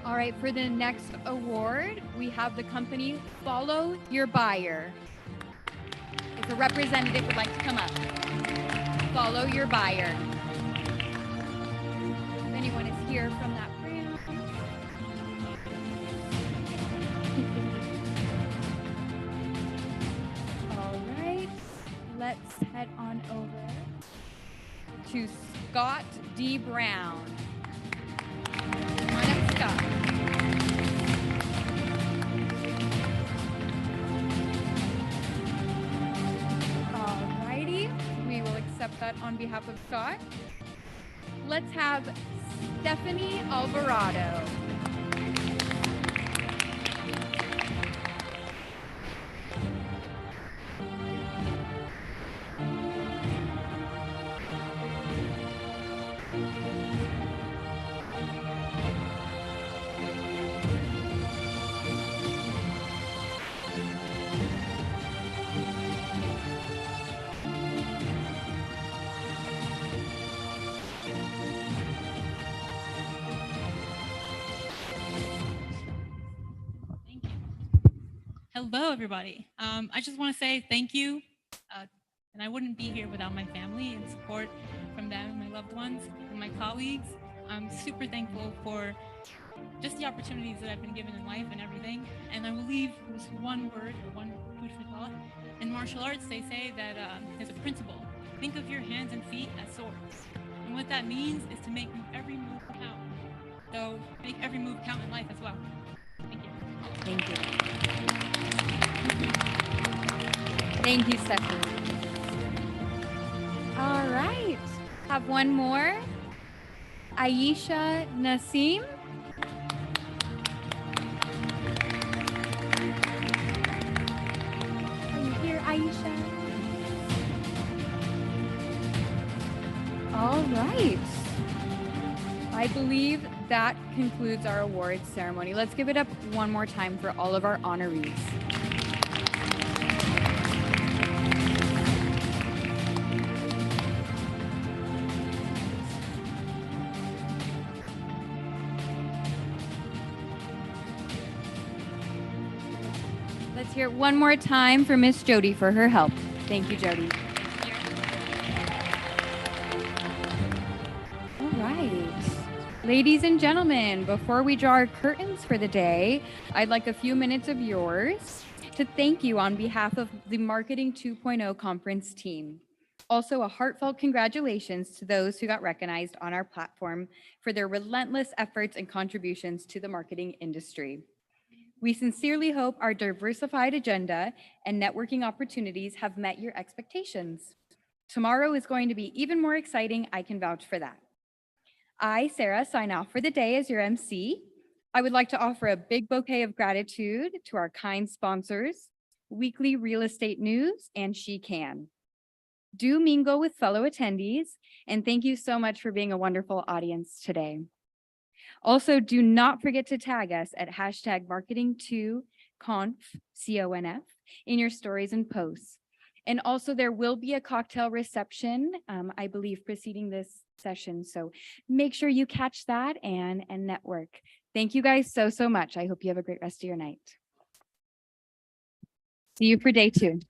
All right, for the next award, we have the company Follow Your Buyer. If a representative would like to come up. Follow Your Buyer. If anyone is here from that brand. All right, let's head on over to Scott D. Brown. Come on up, Scott. Alrighty, we will accept that on behalf of Scott. Let's have Stephanie Alvarado. Hello, everybody. I just want to say thank you. And I wouldn't be here without my family and support from them, my loved ones, and my colleagues. I'm super thankful for just the opportunities that I've been given in life and everything. And I will leave with one word or one food for thought. In martial arts, they say that there's a principle. Think of your hands and feet as swords. And what that means is to make every move count. So make every move count in life as well. Thank you. Thank you. Thank you, Stephanie. All right, have one more. Aisha Nasim. Are you here, Aisha? All right. I believe that concludes our awards ceremony. Let's give it up one more time for all of our honorees. hear it one more time for Miss Jody for her help. Thank you, Jody. All right. Ladies and gentlemen, before we draw our curtains for the day, I'd like a few minutes of yours to thank you on behalf of the Marketing 2.0 conference team. Also, a heartfelt congratulations to those who got recognized on our platform for their relentless efforts and contributions to the marketing industry. We sincerely hope our diversified agenda and networking opportunities have met your expectations. Tomorrow is going to be even more exciting. I can vouch for that. I, Sarah, sign off for the day as your MC. I would like to offer a big bouquet of gratitude to our kind sponsors, Weekly Real Estate News and She Can. Do mingle with fellow attendees, and thank you so much for being a wonderful audience today. Also, do not forget to tag us at #marketing2conf, C-O-N-F, in your stories and posts. And also there will be a cocktail reception, I believe, preceding this session. So make sure you catch that and network. Thank you guys so much. I hope you have a great rest of your night. See you for day 2.